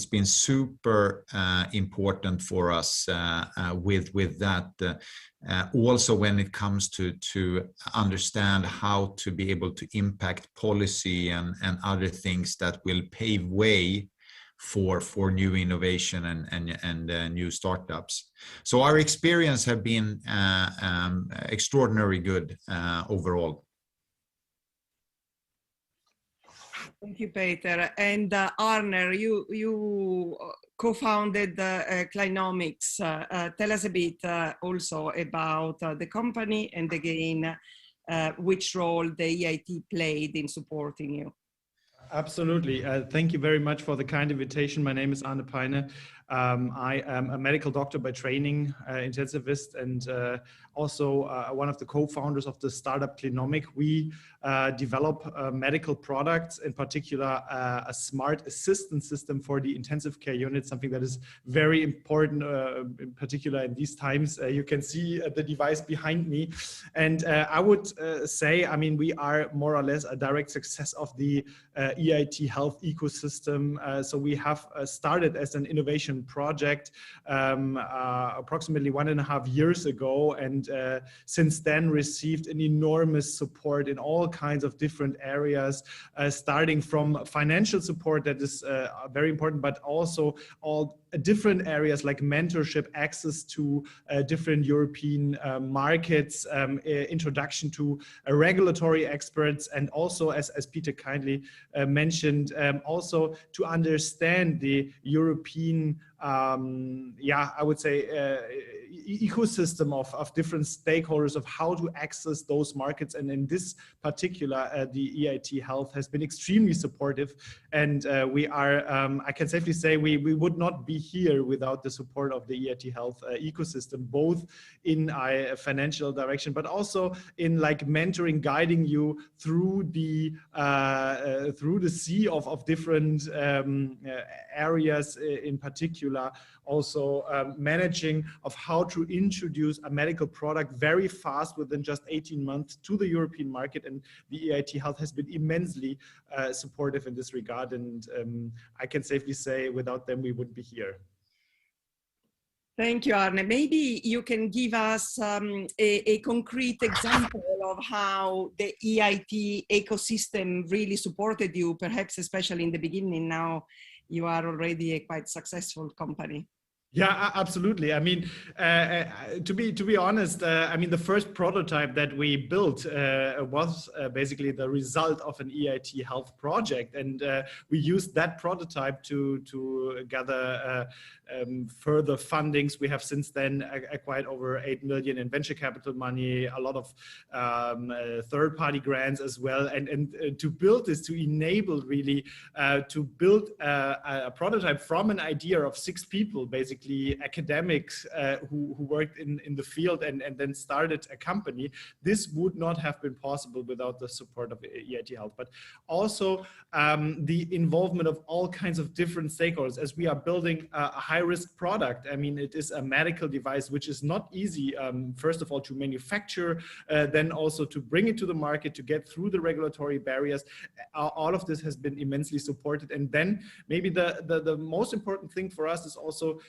been super important for us with that. Also, when it comes to understand how to be able to impact policy and other things that will pave way for new innovation and new startups. So our experience have been extraordinarily good overall. Thank you, Peter. And Arne, you co-founded Clinomics. Tell us a bit also about the company and again, which role the EIT played in supporting you. Absolutely. Thank you very much for the kind invitation. My name is Arne Peine. I am a medical doctor by training, intensivist, and also one of the co-founders of the startup Clinomic. We develop medical products, in particular a smart assistant system for the intensive care unit, something that is very important, in particular in these times. You can see the device behind me. And I would say, I mean, we are more or less a direct success of the EIT health ecosystem. So we have started as an innovation project approximately 1.5 years ago, and since then received an enormous support in all kinds of different areas, starting from financial support that is very important, but also all different areas like mentorship, access to different European markets, introduction to regulatory experts, and also, as Peter kindly mentioned, also to understand the European, I would say, ecosystem of different stakeholders of how to access those markets. And in this particular, the EIT Health has been extremely supportive, and we are, I can safely say, we would not be here without the support of the EIT Health ecosystem, both in a financial direction, but also in like mentoring, guiding you through the sea of different areas, in particular, also managing of how to introduce a medical product very fast within just 18 months to the European market. And the EIT Health has been immensely supportive in this regard. And I can safely say without them, we wouldn't be here. Thank you, Arne. Maybe you can give us a concrete example of how the EIT ecosystem really supported you, perhaps especially in the beginning. Now you are already a quite successful company. Yeah, absolutely. I mean, to be honest, I mean, the first prototype that we built was basically the result of an EIT Health project, and we used that prototype to gather further fundings. We have since then acquired over 8 million in venture capital money, a lot of third-party grants as well, and to build this, to enable really to build a prototype from an idea of 6 people, basically academics who worked in the field and then started a company. This would not have been possible without the support of EIT Health, but also the involvement of all kinds of different stakeholders as we are building a high-risk product. I mean, it is a medical device, which is not easy, first of all, to manufacture, then also to bring it to the market, to get through the regulatory barriers. All of this has been immensely supported. And then maybe the most important thing for us is also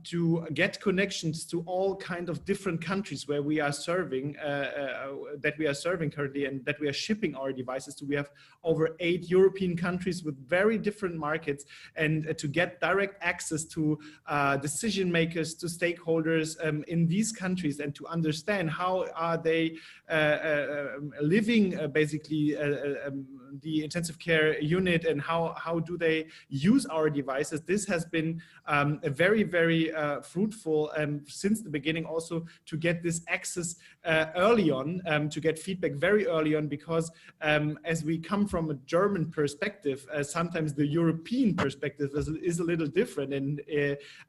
to get connections to all kind of different countries where we are serving, that we are serving currently, and that we are shipping our devices to. We have over 8 European countries with very different markets, and to get direct access to decision makers, to stakeholders in these countries, and to understand how are they living basically the intensive care unit, and how do they use our devices. This has been a very fruitful since the beginning, also to get this access early on, to get feedback very early on, because as we come from a German perspective, sometimes the European perspective is a little different. And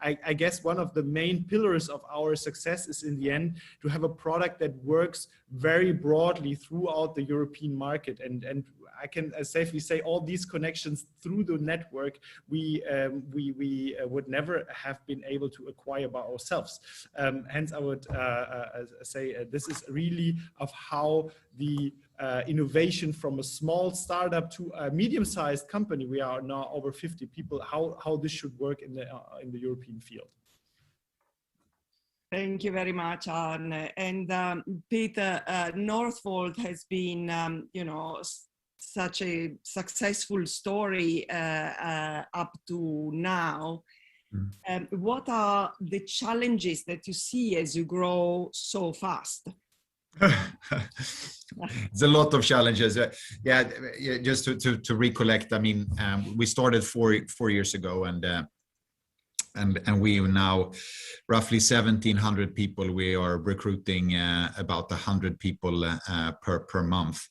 I guess one of the main pillars of our success is in the end to have a product that works very broadly throughout the European market. And I can safely say all these connections through the network we would never have been able to acquire by ourselves. Hence, I would say this is really of how the innovation from a small startup to a medium-sized company, we are now over 50 people, how this should work in the European field. Thank you very much, Arne. And Peter, Northvolt has been, you know, such a successful story up to now. What are the challenges that you see as you grow so fast? It's a lot of challenges. Yeah, just to recollect, I mean, we started four years ago, and we are now roughly 1,700 people. We are recruiting about 100 people per month,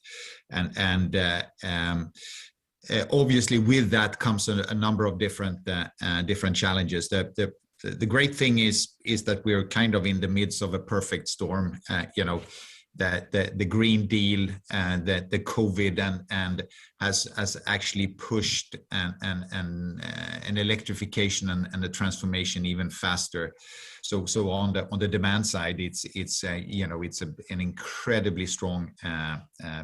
and obviously with that comes a number of different challenges. The the great thing is that we're kind of in the midst of a perfect storm. The Green Deal, the COVID, and has actually pushed an electrification and the transformation even faster. So on the demand side, it's an incredibly strong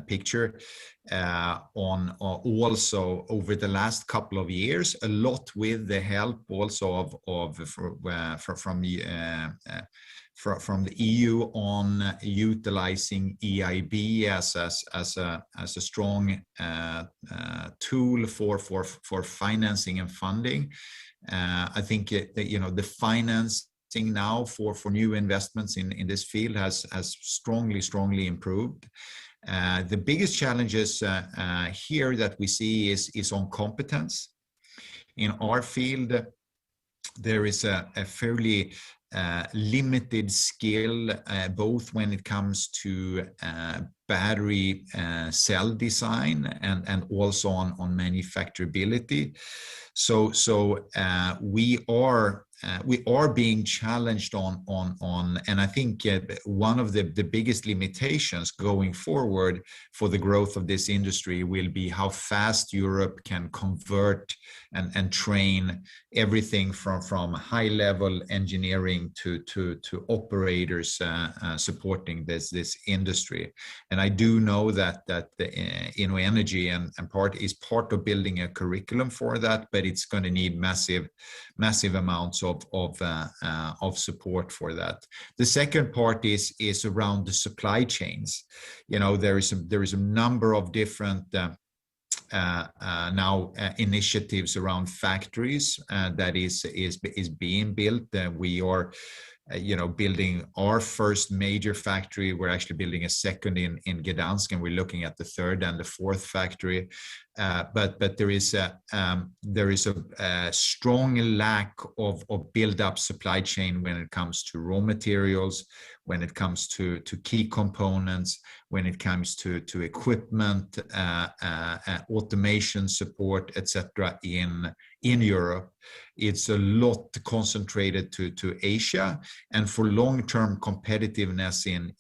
picture. On also over the last couple of years, a lot with the help also from the EU on utilizing EIB as a strong tool for financing and funding. I think the financing now for new investments in this field has strongly improved. The biggest challenges here that we see is on competence. In our field, there is a fairly limited skill, both when it comes to battery cell design and also on manufacturability. So we are being challenged on, and I think one of the biggest limitations going forward for the growth of this industry will be how fast Europe can convert and train everything from high level engineering to operators supporting this industry. And I do know that InnoEnergy and is part of building a curriculum for that, but it's going to need massive amounts of support for that. The second part is around the supply chains. There is a number of different initiatives around factories that is being built. We are building our first major factory. We're actually building a second in Gdansk, and we're looking at the third and the fourth factory. But there is a strong lack of build-up supply chain when it comes to raw materials, when it comes to key components, when it comes to equipment, automation support, etc. in Europe. It's a lot concentrated to Asia, and for long-term competitiveness in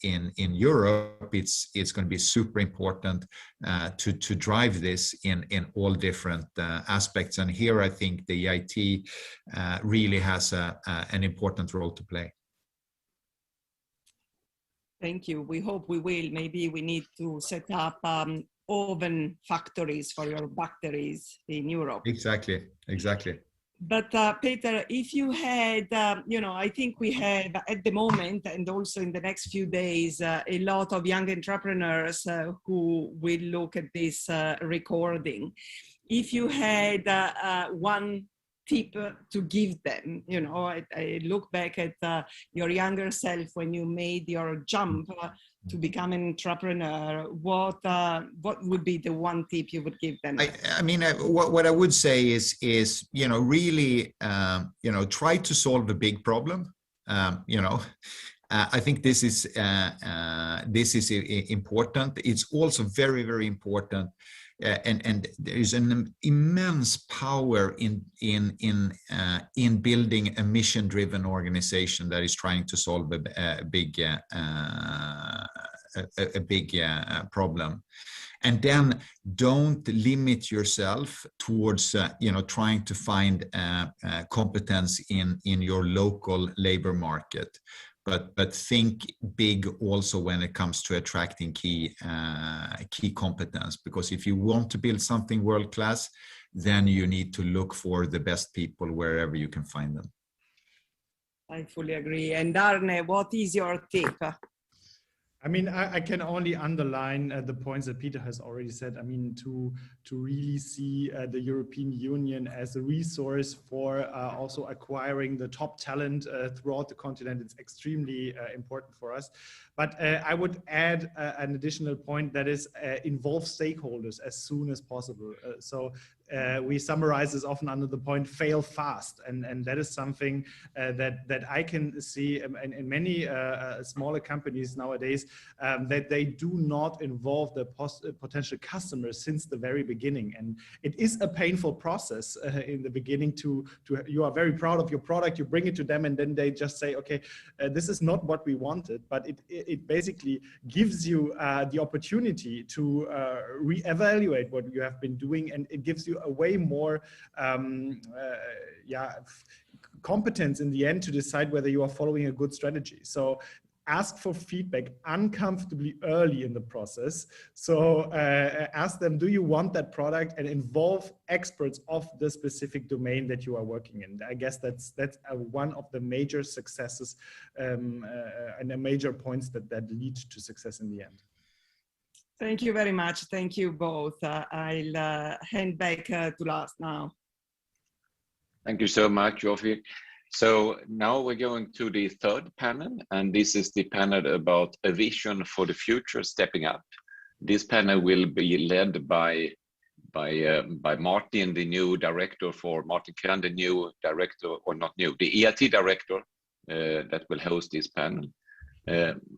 Europe, it's going to be super important to drive this in all different aspects. And here I think the EIT really has an important role to play. Thank you. We hope we will. Maybe we need to set up oven factories for your batteries in Europe. Exactly. But Peter, if you had, I think we have at the moment and also in the next few days, a lot of young entrepreneurs who will look at this recording. If you had one tip to give them, I look back at your younger self when you made your jump to become an entrepreneur. What would be the one tip you would give them? I mean, what I would say is really try to solve a big problem. I think this is important. It's also very, very important. And there is an immense power in building a mission-driven organization that is trying to solve a big problem. And then don't limit yourself towards trying to find competence in your local labor market. But think big also when it comes to attracting key competence, because if you want to build something world class, then you need to look for the best people wherever you can find them. I fully agree. And Arne, what is your tip? I mean, I can only underline the points that Peter has already said. I mean, to really see the European Union as a resource for also acquiring the top talent throughout the continent, it's extremely important for us. But I would add an additional point, that is involve stakeholders as soon as possible. So we summarize this often under the point fail fast, and that is something that I can see in many smaller companies nowadays, that they do not involve the potential customers since the very beginning, and it is a painful process in the beginning. You are very proud of your product, you bring it to them, and then they just say, okay, this is not what we wanted, but it basically gives you the opportunity to reevaluate what you have been doing, and it gives you a way more competence in the end to decide whether you are following a good strategy. So ask for feedback uncomfortably early in the process. So ask them, do you want that product, and involve experts of the specific domain that you are working in. I guess that's one of the major successes and the major points that lead to success in the end. Thank you very much. Thank you both. I'll hand back to Lars now. Thank you so much, Jofi. So now we're going to the third panel, and this is the panel about a vision for the future, stepping up. This panel will be led by Martin, the new director Martin Kern, the new director, or not new, the EIT director that will host this panel.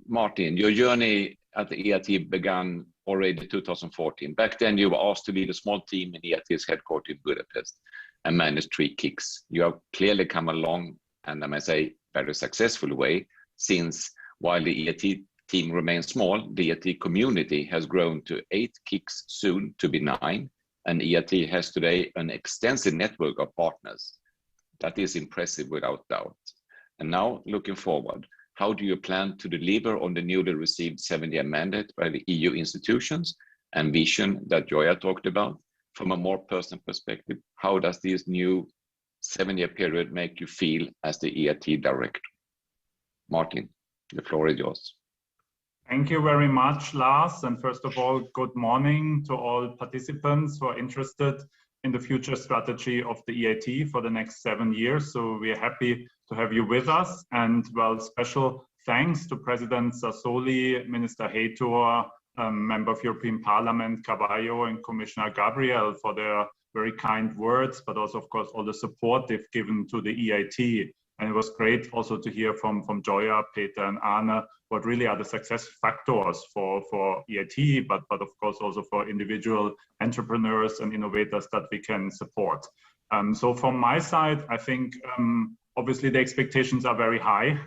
Martin, your journey at the EIT began already 2014. Back then, you were asked to lead a small team in EIT's headquarters in Budapest and manage 3 KICs. You have clearly come along, and I may say, very successful way, since while the EIT team remains small, the EIT community has grown to 8 KICs, soon to be 9, and EIT has today an extensive network of partners. That is impressive without doubt. And now, looking forward, how do you plan to deliver on the newly received 7-year mandate by the EU institutions and vision that Joya talked about? From a more personal perspective, how does this new 7-year period make you feel as the EIT director? Martin, the floor is yours. Thank you very much, Lars. And first of all, good morning to all participants who are interested in the future strategy of the EIT for the next 7 years. So we are happy to have you with us. And well, special thanks to President Sassoli, Minister Heitor, Member of European Parliament Carvalho, and Commissioner Gabriel for their very kind words, but also, of course, all the support they've given to the EIT. And it was great also to hear from Joya, Peter, and Arne what really are the success factors for EIT, but of course also for individual entrepreneurs and innovators that we can support. So from my side, I think obviously the expectations are very high,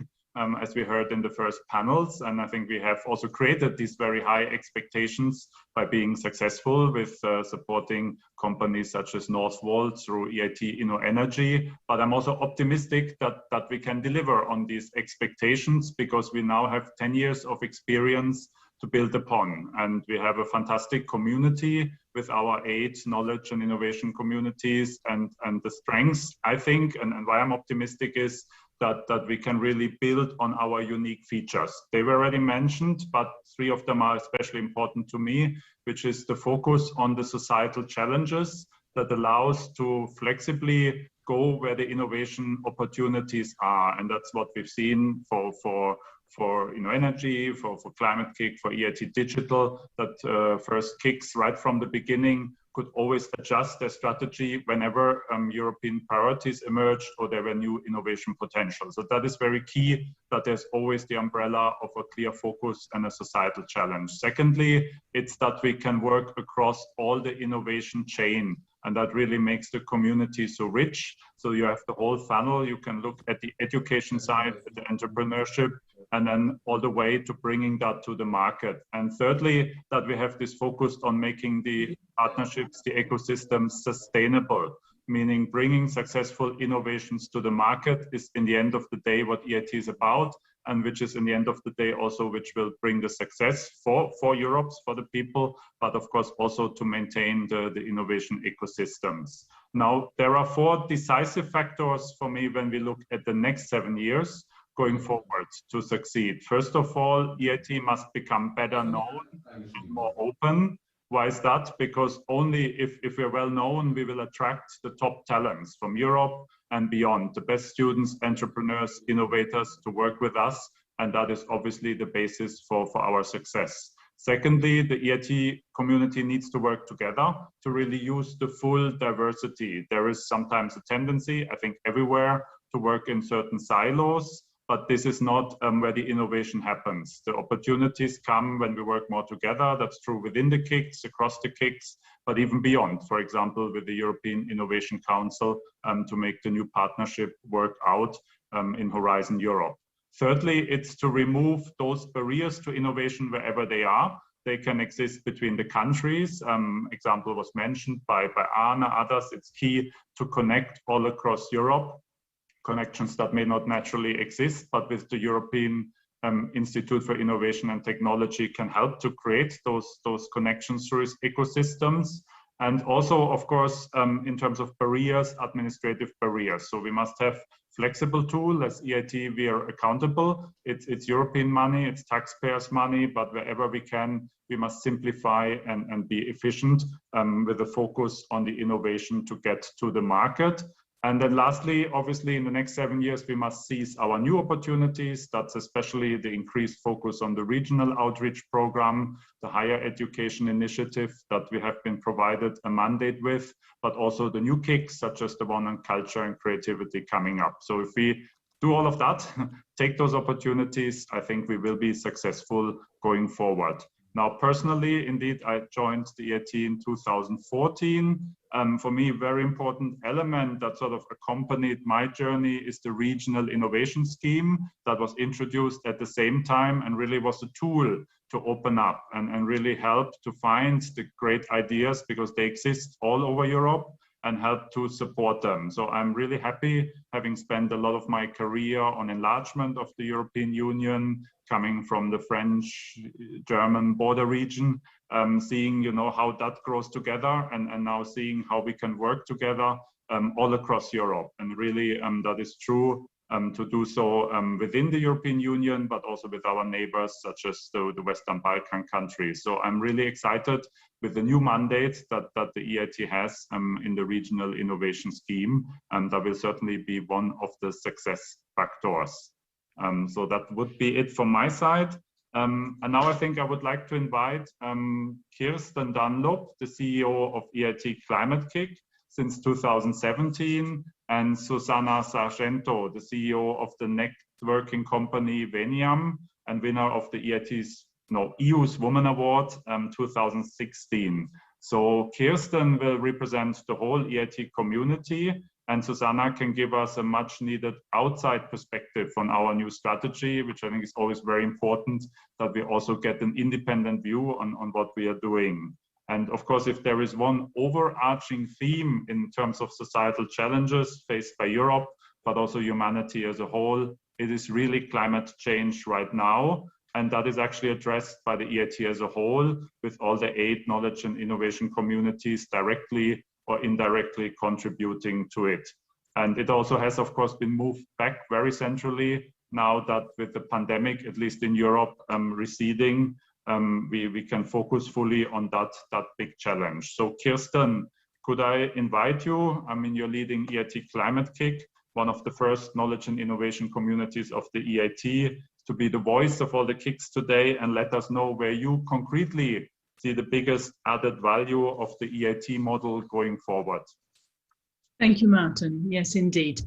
as we heard in the first panels. And I think we have also created these very high expectations by being successful with supporting companies such as Northvolt through EIT InnoEnergy. But I'm also optimistic that we can deliver on these expectations, because we now have 10 years of experience to build upon. And we have a fantastic community with our 8 knowledge and innovation communities, and the strengths, I think, and why I'm optimistic is that we can really build on our unique features. They were already mentioned, but 3 of them are especially important to me, which is the focus on the societal challenges that allows to flexibly go where the innovation opportunities are. And that's what we've seen for InnoEnergy, for Climate Kick, for EIT Digital, that first KICs right from the beginning could always adjust their strategy whenever European priorities emerged or there were new innovation potential. So that is very key, that there's always the umbrella of a clear focus and a societal challenge. Secondly, it's that we can work across all the innovation chain, and that really makes the community so rich. So you have the whole funnel. You can look at the education side, the entrepreneurship, and then all the way to bringing that to the market. And thirdly, that we have this focus on making the partnerships, the ecosystems sustainable, meaning bringing successful innovations to the market is in the end of the day what EIT is about, and which is in the end of the day also which will bring the success for Europe, for the people, but of course also to maintain the innovation ecosystems. Now, there are 4 decisive factors for me when we look at the next 7 years going forward to succeed. First of all, EIT must become better known and more open. Why is that? Because only if we're well known, we will attract the top talents from Europe and beyond, the best students, entrepreneurs, innovators to work with us and that is obviously the basis for our success. Secondly, the EIT community needs to work together to really use the full diversity. There is sometimes a tendency, I think everywhere, to work in certain silos, but this is not where the innovation happens. The opportunities come when we work more together. That's true within the KICs, across the KICs, but even beyond, for example, with the European Innovation Council to make the new partnership work out in Horizon Europe. Thirdly, it's to remove those barriers to innovation wherever they are. They can exist between the countries. Example was mentioned by Anna, others. It's key to connect all across Europe, connections that may not naturally exist, but with the European Institute for Innovation and Technology can help to create those connections through ecosystems. And also, of course, in terms of barriers, administrative barriers. So we must have flexible tool. As EIT, we are accountable. It's European money, it's taxpayers' money, but wherever we can, we must simplify and be efficient with a focus on the innovation to get to the market. And then lastly, obviously, in the next 7 years, we must seize our new opportunities. That's especially the increased focus on the regional outreach program, the higher education initiative that we have been provided a mandate with, but also the new KICs, such as the one on culture and creativity coming up. So if we do all of that, take those opportunities, I think we will be successful going forward. Now, personally, indeed, I joined the EIT in 2014. For me, a very important element that sort of accompanied my journey is the regional innovation scheme that was introduced at the same time and really was a tool to open up and really help to find the great ideas because they exist all over Europe and help to support them. So I'm really happy, having spent a lot of my career on enlargement of the European Union, coming from the French-German border region, seeing how that grows together and now seeing how we can work together all across Europe. And really that is true to do so within the European Union, but also with our neighbors, such as the Western Balkan countries. So I'm really excited with the new mandate that the EIT has in the regional innovation scheme, and that will certainly be one of the success factors. So that would be it from my side. And now I think I would like to invite Kirsten Dunlop, the CEO of EIT Climate KIC since 2017, and Susanna Sargento, the CEO of the networking company Veniam and winner of the EU's Woman Award 2016. So Kirsten will represent the whole EIT community, and Susanna can give us a much needed outside perspective on our new strategy, which I think is always very important, that we also get an independent view on what we are doing. And of course, if there is one overarching theme in terms of societal challenges faced by Europe, but also humanity as a whole, it is really climate change right now. And that is actually addressed by the EIT as a whole, with all the 8 knowledge and innovation communities directly or indirectly contributing to it. And it also has, of course, been moved back very centrally now that with the pandemic, at least in Europe, receding, we can focus fully on that big challenge. So Kirsten, could I invite you? I mean, you're leading EIT Climate KIC, one of the first knowledge and innovation communities of the EIT, to be the voice of all the KICs today and let us know where you concretely see the biggest added value of the EIT model going forward. Thank you, Martin. Yes, indeed.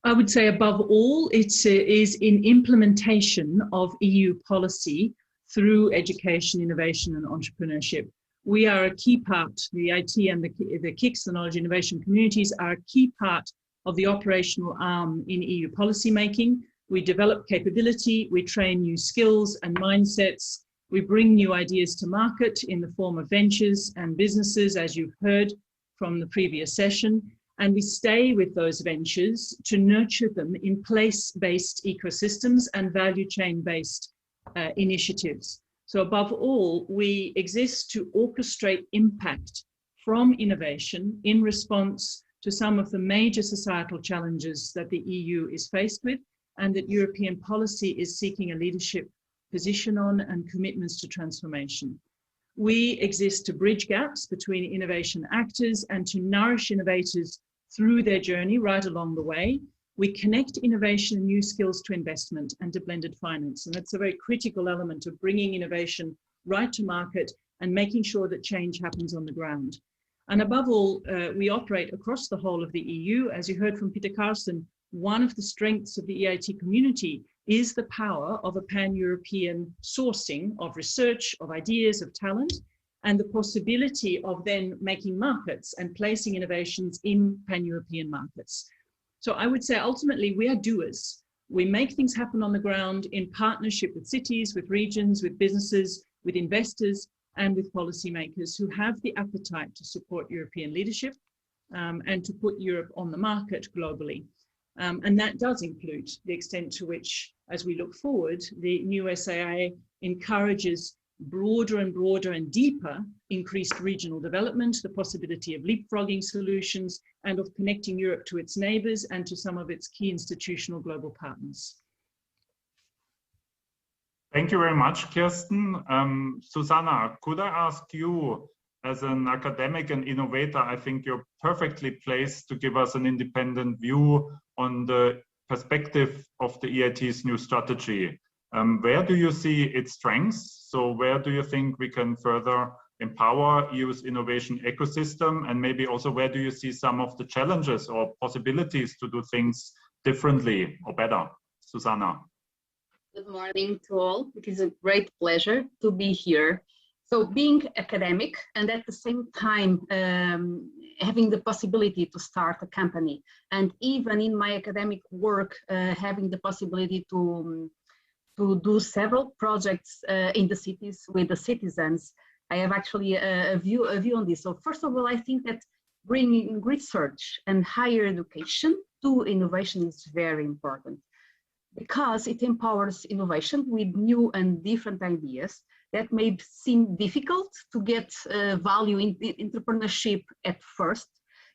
I would say above all, it is in implementation of EU policy through education, innovation and entrepreneurship. We are a key part, the EIT and the KICs, the knowledge innovation communities, are a key part of the operational arm in EU policy making. We develop capability, we train new skills and mindsets, we bring new ideas to market in the form of ventures and businesses, as you've heard from the previous session, and we stay with those ventures to nurture them in place-based ecosystems and value chain-based initiatives. So above all, we exist to orchestrate impact from innovation in response to some of the major societal challenges that the EU is faced with and that European policy is seeking a leadership position on and commitments to transformation. We exist to bridge gaps between innovation actors and to nourish innovators through their journey right along the way. we connect innovation and new skills to investment and to blended finance. And that's a very critical element of bringing innovation right to market and making sure that change happens on the ground. And above all, we operate across the whole of the EU. As you heard from Peter Carsten, one of the strengths of the EIT community is the power of a pan-European sourcing of research, of ideas, of talent, and the possibility of then making markets and placing innovations in pan-European markets. So I would say ultimately we are doers. We make things happen on the ground in partnership with cities, with regions, with businesses, with investors, and with policymakers who have the appetite to support European leadership and to put Europe on the market globally. And that does include the extent to which, as we look forward, the new SAA encourages broader and broader and deeper increased regional development, the possibility of leapfrogging solutions, and of connecting Europe to its neighbors and to some of its key institutional global partners. Thank you very much, Kirsten. Susanna, could I ask you, as an academic and innovator, I think you're perfectly placed to give us an independent view on the perspective of the EIT's new strategy. Where do you see its strengths? So where do you think we can further empower EU's innovation ecosystem? And maybe also where do you see some of the challenges or possibilities to do things differently or better? Susanna. Good morning to all. It is a great pleasure to be here. So being academic and at the same time having the possibility to start a company, and even in my academic work having the possibility to do several projects in the cities with the citizens, I have actually a view on this. So first of all, I think that bringing research and higher education to innovation is very important, because it empowers innovation with new and different ideas that may seem difficult to get value in entrepreneurship at first,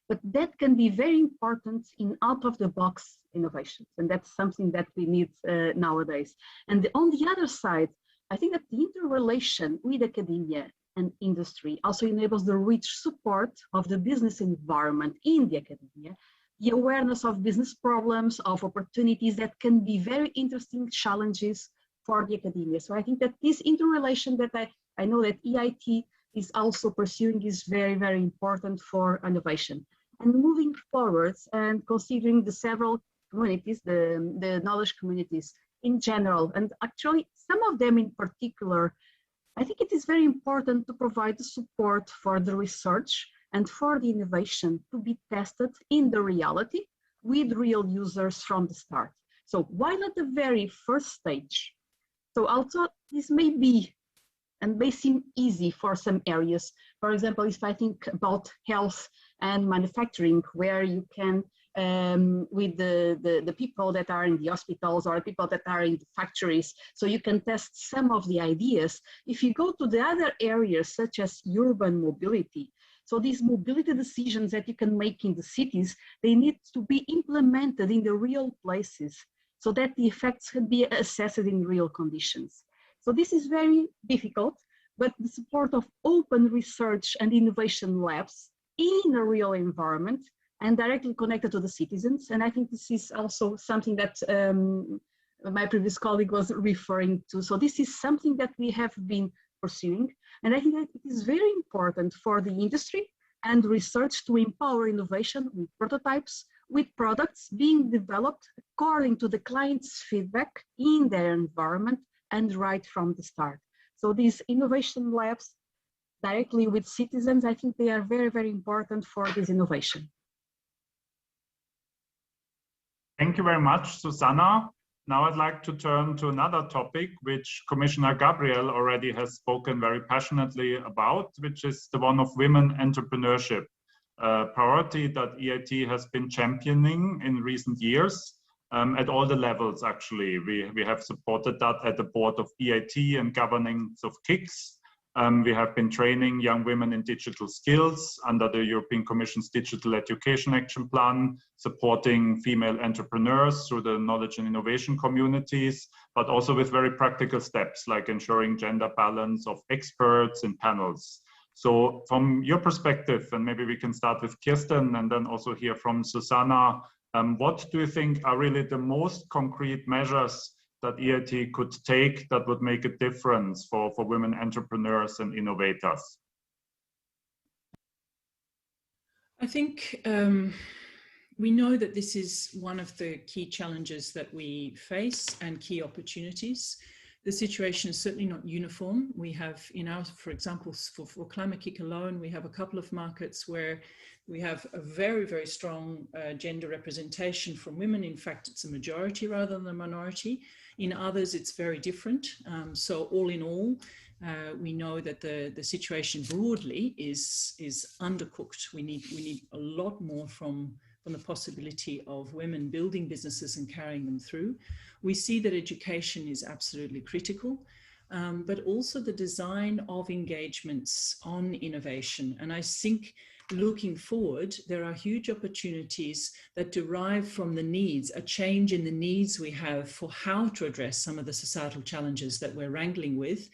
but that can be very important in out-of-the-box innovations. And that's something that we need nowadays. And on the other side, I think that the interrelation with academia and industry also enables the rich support of the business environment in the academia, the awareness of business problems, of opportunities that can be very interesting challenges for the academia. So I think that this interrelation that I know that EIT is also pursuing is very, very important for innovation. And moving forward and considering the several communities, the knowledge communities in general, and actually some of them in particular, I think it is very important to provide the support for the research and for the innovation to be tested in the reality with real users from the start. So why not the very first stage? So also this may be and may seem easy for some areas. For example, if I think about health and manufacturing, where you can, with the people that are in the hospitals or people that are in the factories, so you can test some of the ideas. If you go to the other areas, such as urban mobility, so these mobility decisions that you can make in the cities, they need to be implemented in the real places, so that the effects can be assessed in real conditions. So this is very difficult, but the support of open research and innovation labs in a real environment and directly connected to the citizens. And I think this is also something that my previous colleague was referring to. So this is something that we have been pursuing. And I think that it is very important for the industry and research to empower innovation with prototypes, with products being developed according to the client's feedback in their environment and right from the start. So these innovation labs directly with citizens, I think they are very, very important for this innovation. Thank you very much, Susanna. Now I'd like to turn to another topic which Commissioner Gabriel already has spoken very passionately about, which is the one of women entrepreneurship. A priority that EIT has been championing in recent years at all the levels, actually. We have supported that at the board of EIT and governance of KICS. We have been training young women in digital skills under the European Commission's Digital Education Action Plan, supporting female entrepreneurs through the knowledge and innovation communities, but also with very practical steps like ensuring gender balance of experts in panels. So from your perspective, and maybe we can start with Kirsten and then also hear from Susanna, What do you think are really the most concrete measures that EIT could take that would make a difference for women entrepreneurs and innovators? I think we know that this is one of the key challenges that we face and key opportunities. The situation is certainly not uniform. We have for example, for Climate Kick alone, we have a couple of markets where we have a very, very strong gender representation from women. In fact, it's a majority rather than a minority. In others, it's very different. So all in all, we know that the situation broadly is undercooked. We need a lot more from the possibility of women building businesses and carrying them through. We see that education is absolutely critical, but also the design of engagements on innovation. And I think looking forward, there are huge opportunities that derive from the needs, a change in the needs we have for how to address some of the societal challenges that we're wrangling with,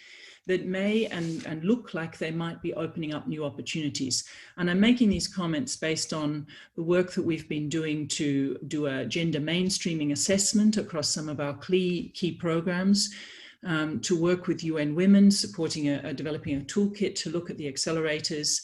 that may and look like they might be opening up new opportunities. And I'm making these comments based on the work that we've been doing to do a gender mainstreaming assessment across some of our key programs, to work with UN Women, supporting developing a toolkit to look at the accelerators,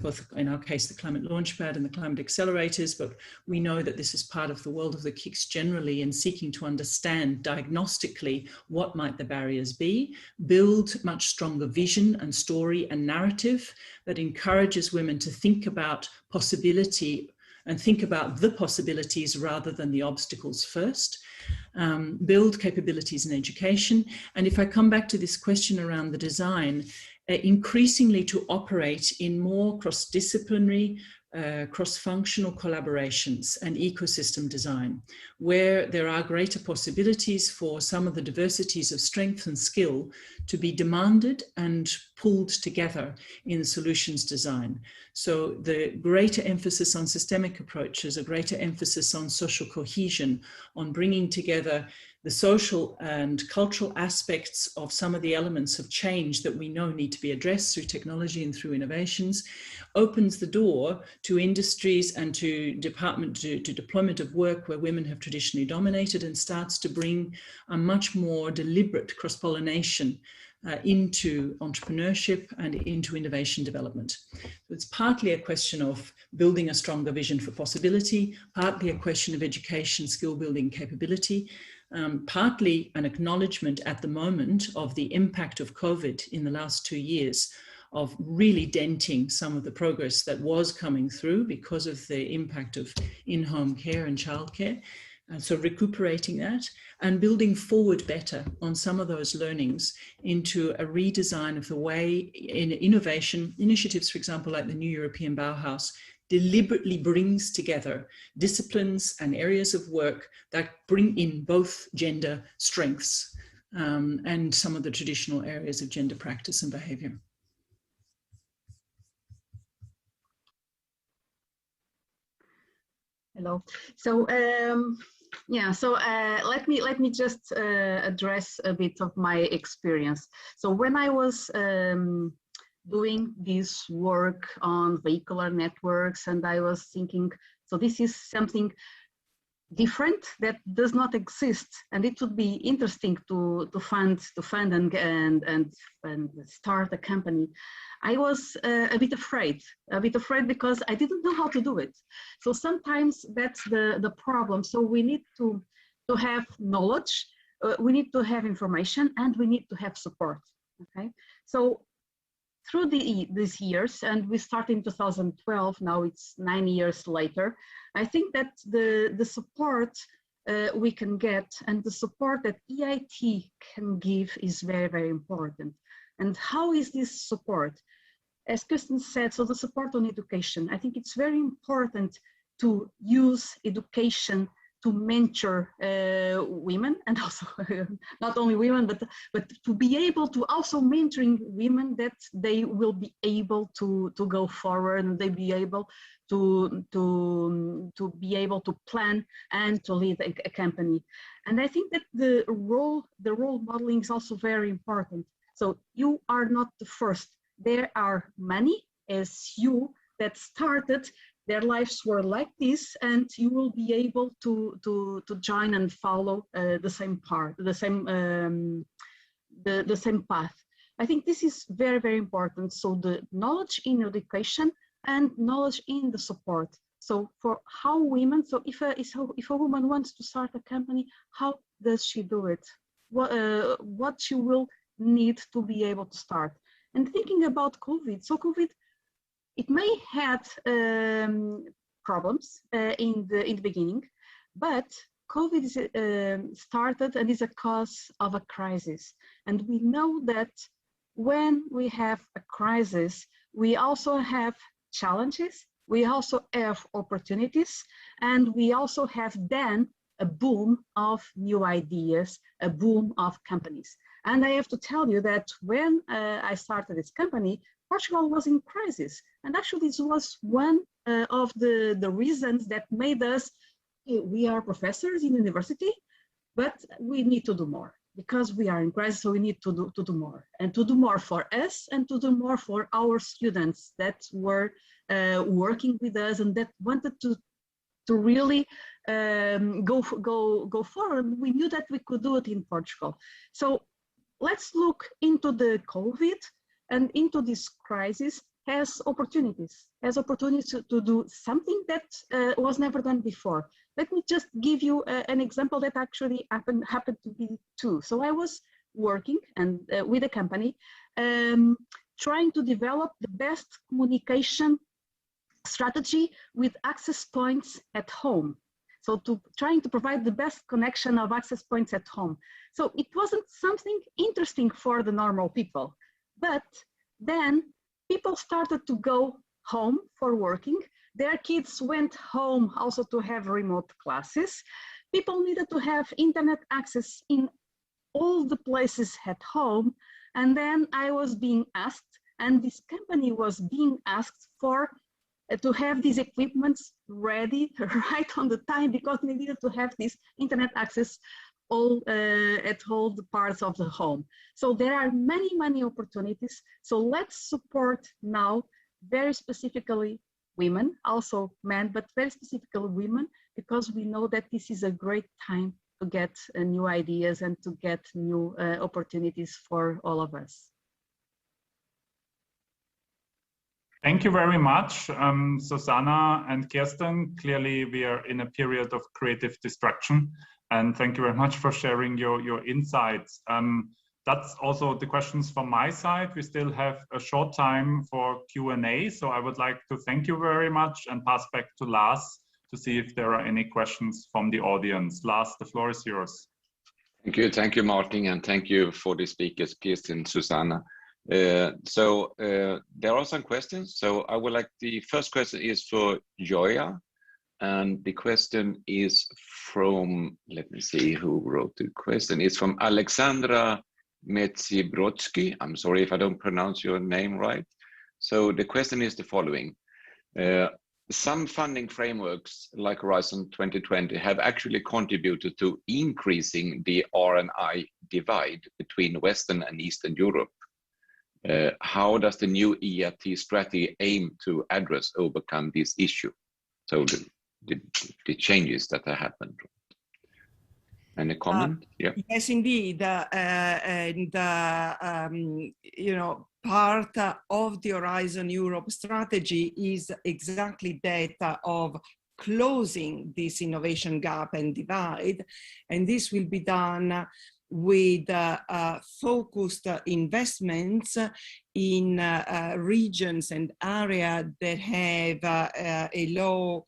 both in our case, the Climate Launchpad and the Climate Accelerators, but we know that this is part of the world of the KICs generally, and seeking to understand diagnostically what might the barriers be, build much stronger vision and story and narrative that encourages women to think about possibility and think about the possibilities rather than the obstacles first. Build capabilities in education. And if I come back to this question around the design, increasingly to operate in more cross-disciplinary, cross-functional collaborations and ecosystem design, where there are greater possibilities for some of the diversities of strength and skill to be demanded and pulled together in solutions design. So the greater emphasis on systemic approaches, a greater emphasis on social cohesion, on bringing together the social and cultural aspects of some of the elements of change that we know need to be addressed through technology and through innovations, opens the door to industries and to deployment of work where women have traditionally dominated, and starts to bring a much more deliberate cross-pollination into entrepreneurship and into innovation development. So it's partly a question of building a stronger vision for possibility, partly a question of education, skill building capability, partly an acknowledgement at the moment of the impact of COVID in the last 2 years, of really denting some of the progress that was coming through because of the impact of in-home care and childcare. And so recuperating that and building forward better on some of those learnings into a redesign of the way in innovation initiatives, for example, like the New European Bauhaus, deliberately brings together disciplines and areas of work that bring in both gender strengths and some of the traditional areas of gender practice and behavior. Hello. So let me just address a bit of my experience. So when I was doing this work on vehicular networks, and I was thinking, so this is something different that does not exist, and it would be interesting to fund and start a company. I was a bit afraid because I didn't know how to do it. So sometimes that's the problem. So we need to have knowledge, we need to have information, and we need to have support. Okay, so through these years, and we started in 2012, now it's 9 years later, I think that the support we can get and the support that EIT can give is very, very important. And how is this support? As Kirsten said, so the support on education, I think it's very important to use education to mentor women, and also not only women, but to be able to also mentoring women that they will be able to go forward, and they be able to be able to plan and to lead a company. And I think that the role modeling is also very important. So you are not the first. There are many as you that started their lives were like this, and you will be able to join and follow the same part, the same path. I think this is very, very important. So the knowledge in education and knowledge in the support. So for how women, so if a woman wants to start a company, how does she do it? What she will need to be able to start. And thinking about COVID, so COVID, it may had problems in the beginning, but COVID is, started and is a cause of a crisis. And we know that when we have a crisis, we also have challenges, we also have opportunities, and we also have then a boom of new ideas, a boom of companies. And I have to tell you that when I started this company, Portugal was in crisis. And actually this was one of the reasons that made us, we are professors in university, but we need to do more because we are in crisis, so we need to do more. And to do more for us and to do more for our students that were working with us and that wanted to really go forward. We knew that we could do it in Portugal. So let's look into the COVID and into this crisis as opportunities to do something that was never done before. Let me just give you an example that actually happened to be too. So I was working and with a company trying to develop the best communication strategy with access points at home. So trying to provide the best connection of access points at home. So it wasn't something interesting for the normal people, but then people started to go home for working. Their kids went home also to have remote classes. People needed to have internet access in all the places at home. And then I was being asked, and this company was being asked for to have these equipments ready right on the time because they needed to have this internet access all at all the parts of the home. So there are many, many opportunities. So let's support now very specifically women, also men, but very specifically women, because we know that this is a great time to get new ideas and to get new opportunities for all of us. Thank you very much, Susanna and Kirsten. Clearly, we are in a period of creative destruction. And thank you very much for sharing your insights. That's also the questions from my side. We still have a short time for Q&A. So I would like to thank you very much and pass back to Lars to see if there are any questions from the audience. Lars, the floor is yours. Thank you, Martin, and thank you for the speakers, Kirsten and Susanna. There are some questions. So I would like, the first question is for Joya. And the question is from, let me see who wrote the question. It's from Alexandra Metsibrodsky. I'm sorry if I don't pronounce your name right. So the question is the following. Some funding frameworks like Horizon 2020 have actually contributed to increasing the R&I divide between Western and Eastern Europe. How does the new EIT strategy aim to overcome this issue? So the changes that have happened. Any comment? Yeah. Yes, indeed. You know, part of the Horizon Europe strategy is exactly that of closing this innovation gap and divide. And this will be done with focused investments in regions and areas that have a low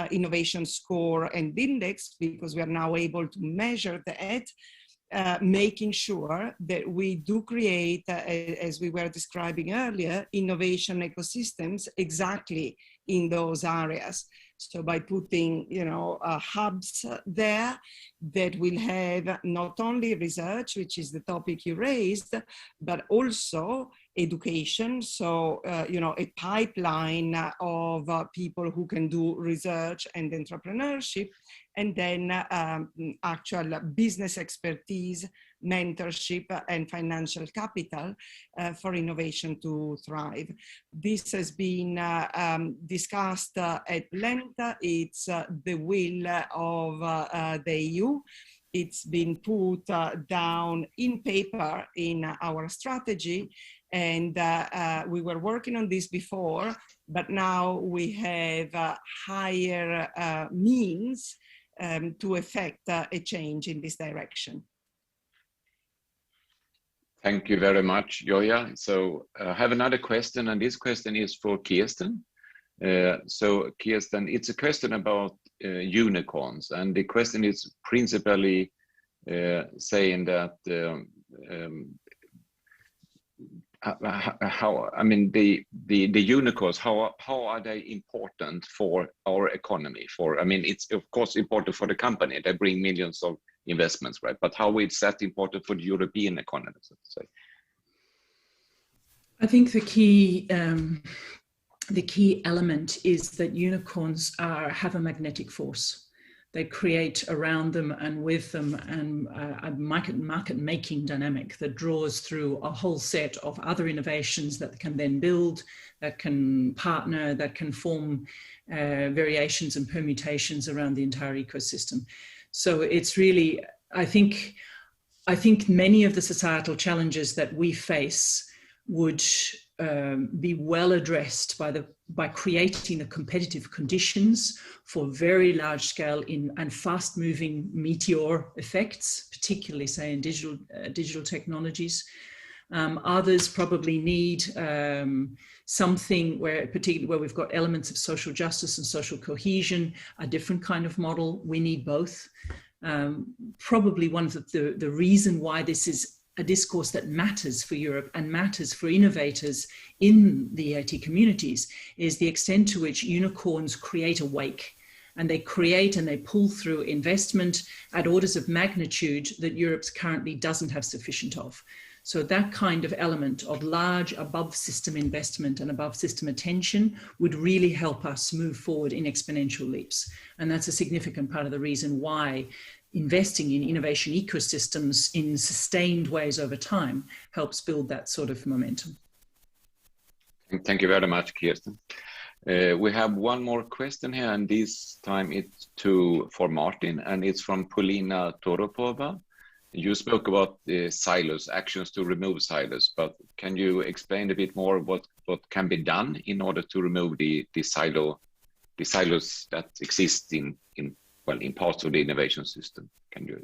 innovation score and index, because we are now able to measure that, making sure that we do create, as we were describing earlier, innovation ecosystems exactly in those areas. So by putting, you know, hubs there that will have not only research, which is the topic you raised, but also education. So, you know, a pipeline of people who can do research and entrepreneurship, and then actual business expertise mentorship, and financial capital for innovation to thrive. This has been discussed at length. It's the will of the EU. It's been put down in paper in our strategy, and we were working on this before, but now we have higher means to effect a change in this direction. Thank you very much, Joya. So I have another question, and this question is for Kirsten. So Kirsten, it's a question about unicorns, and the question is principally saying that how, I mean, the unicorns, how are they important for our economy? For, I mean, it's of course important for the company, they bring millions of investments, right? But how is that important for the European economy, so to say? I think the key element is that unicorns have a magnetic force. They create around them and with them a market-making dynamic that draws through a whole set of other innovations that can then build, that can partner, that can form variations and permutations around the entire ecosystem. So it's really, I think many of the societal challenges that we face would be well addressed by creating the competitive conditions for very large scale and fast moving meteor effects, particularly say in digital technologies. Others probably need something particularly where we've got elements of social justice and social cohesion, a different kind of model. We need both. Probably one of the reason why this is a discourse that matters for Europe and matters for innovators in the EIT communities is the extent to which unicorns create a wake, and they create and they pull through investment at orders of magnitude that Europe currently doesn't have sufficient of. So that kind of element of large above system investment and above system attention would really help us move forward in exponential leaps. And that's a significant part of the reason why investing in innovation ecosystems in sustained ways over time helps build that sort of momentum. Thank you very much, Kirsten. We have one more question here, and this time it's for Martin, and it's from Polina Toropova. You spoke about the silos, actions to remove silos, but can you explain a bit more what can be done in order to remove the silos that exist in parts of the innovation system? Can you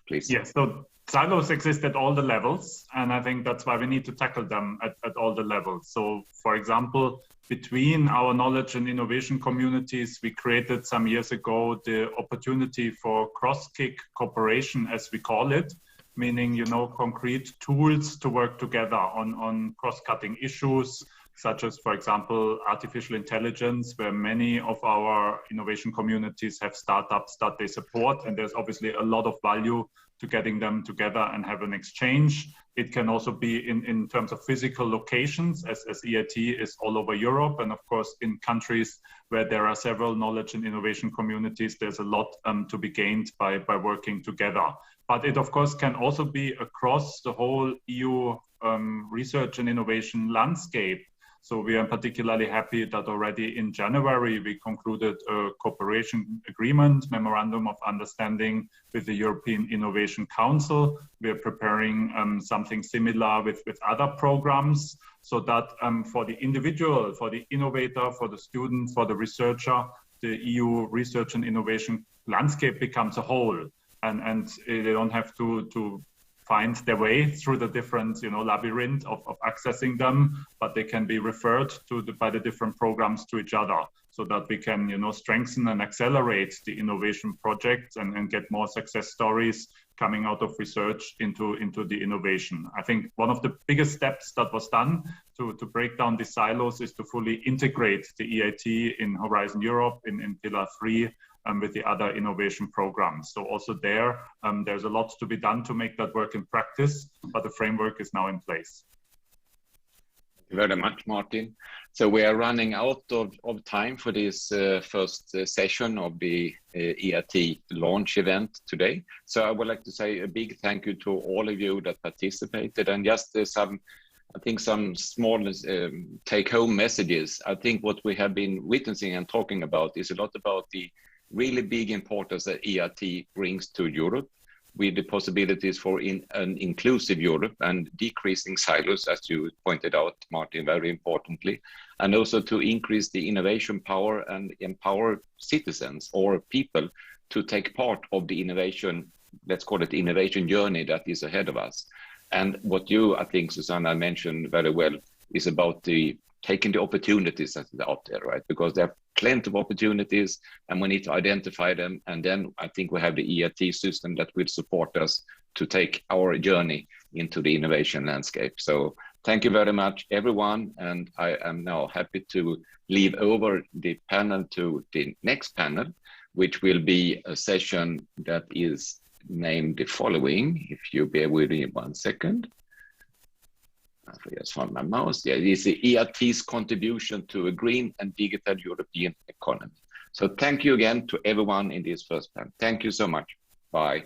please? Yes, so silos exist at all the levels, and I think that's why we need to tackle them at all the levels. So, for example, between our knowledge and innovation communities, we created some years ago the opportunity for cross-kick cooperation, as we call it, meaning, concrete tools to work together on cross-cutting issues, such as, for example, artificial intelligence, where many of our innovation communities have startups that they support, and there's obviously a lot of value to getting them together and have an exchange. It can also be in terms of physical locations, as EIT is all over Europe, and of course in countries where there are several knowledge and innovation communities, there's a lot to be gained by working together. But it of course can also be across the whole EU research and innovation landscape. So we are particularly happy that already in January, we concluded a cooperation agreement, memorandum of understanding with the European Innovation Council. We are preparing something similar with other programs, so that for the individual, for the innovator, for the student, for the researcher, the EU research and innovation landscape becomes a whole. And they don't have to find their way through the different, labyrinth of accessing them, but they can be referred to by the different programs to each other, so that we can, strengthen and accelerate the innovation projects and get more success stories coming out of research into the innovation. I think one of the biggest steps that was done to break down the silos is to fully integrate the EIT in Horizon Europe, in Pillar 3, with the other innovation programs. So also there's a lot to be done to make that work in practice, but the framework is now in place. Thank you very much, Martin. So we are running out of time for this first session of the EIT launch event today. So I would like to say a big thank you to all of you that participated, and just some small take-home messages. I think what we have been witnessing and talking about is a lot about the really big importance that EIT brings to Europe, with the possibilities for an inclusive Europe and decreasing silos, as you pointed out, Martin, very importantly, and also to increase the innovation power and empower citizens or people to take part of the innovation, let's call it the innovation journey that is ahead of us. And what you, I think, Susanna, mentioned very well is about taking the opportunities that are out there, right? Because there are plenty of opportunities and we need to identify them. And then I think we have the EIT system that will support us to take our journey into the innovation landscape. So thank you very much, everyone. And I am now happy to leave over the panel to the next panel, which will be a session that is named the following. If you bear with me 1 second. I just found my mouse. Yeah, it is the EIT's contribution to a green and digital European economy. So thank you again to everyone in this first panel. Thank you so much. Bye.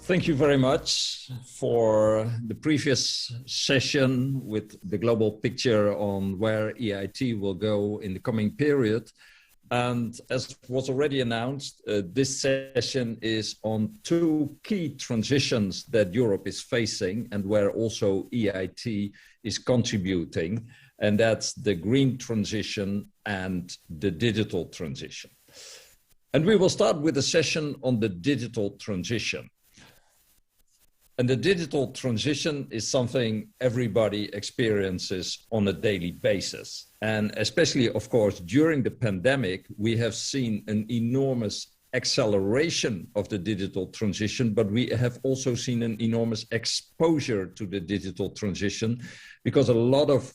Thank you very much for the previous session with the global picture on where EIT will go in the coming period. And as was already announced, this session is on 2 key transitions that Europe is facing and where also EIT is contributing, and that's the green transition and the digital transition. And we will start with a session on the digital transition. And the digital transition is something everybody experiences on a daily basis. And especially, of course, during the pandemic, we have seen an enormous acceleration of the digital transition, but we have also seen an enormous exposure to the digital transition because a lot of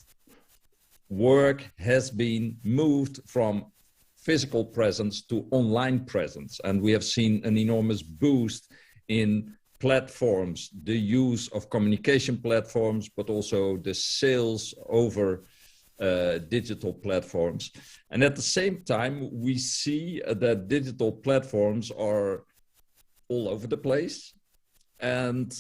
work has been moved from physical presence to online presence. And we have seen an enormous boost in platforms, the use of communication platforms, but also the sales over digital platforms. And at the same time, we see that digital platforms are all over the place and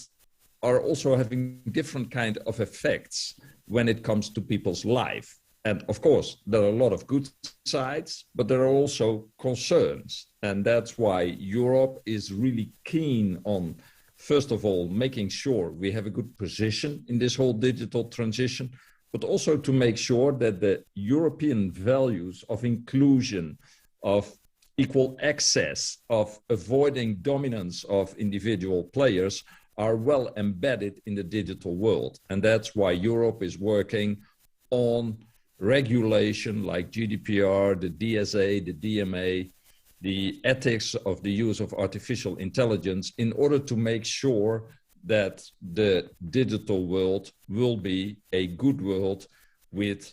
are also having different kind of effects when it comes to people's life. And of course, there are a lot of good sides, but there are also concerns. And that's why Europe is really keen on, first of all, making sure we have a good position in this whole digital transition, but also to make sure that the European values of inclusion, of equal access, of avoiding dominance of individual players are well embedded in the digital world. And that's why Europe is working on regulation like GDPR, the DSA, the DMA, the ethics of the use of artificial intelligence in order to make sure that the digital world will be a good world with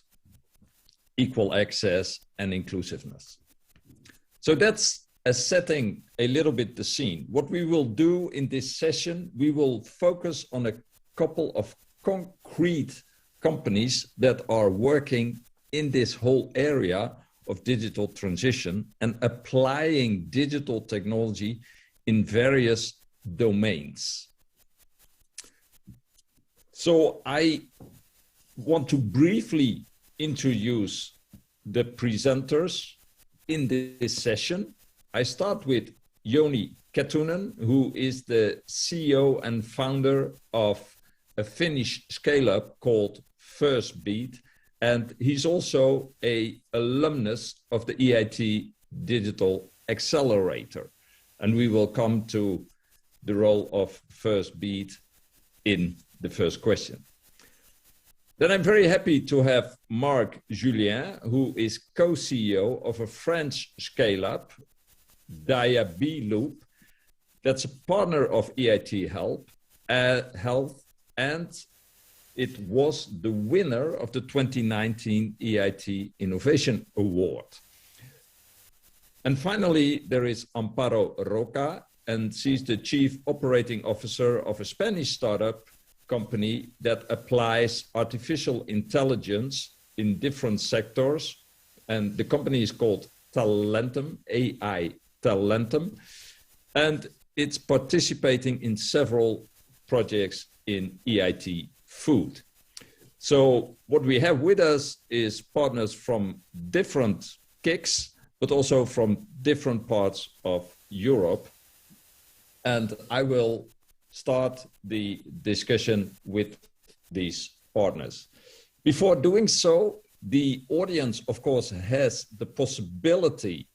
equal access and inclusiveness. So that's setting a little bit the scene. What we will do in this session, we will focus on a couple of concrete companies that are working in this whole area of digital transition and applying digital technology in various domains. So I want to briefly introduce the presenters in this session. I start with Joni Kettunen, who is the CEO and founder of a Finnish scale-up called Firstbeat. And he's also an alumnus of the EIT Digital Accelerator. And we will come to the role of Firstbeat in the first question. Then I'm very happy to have Marc Julien, who is co-CEO of a French scale-up, Diabeloop, that's a partner of EIT Health, and it was the winner of the 2019 EIT Innovation Award. And finally, there is Amparo Roca, and she's the Chief Operating Officer of a Spanish startup company that applies artificial intelligence in different sectors. And the company is called Talentum, AI Talentum, and it's participating in several projects in EIT Food. So what we have with us is partners from different KICs, but also from different parts of Europe. And I will start the discussion with these partners. Before doing so, the audience, of course, has the possibility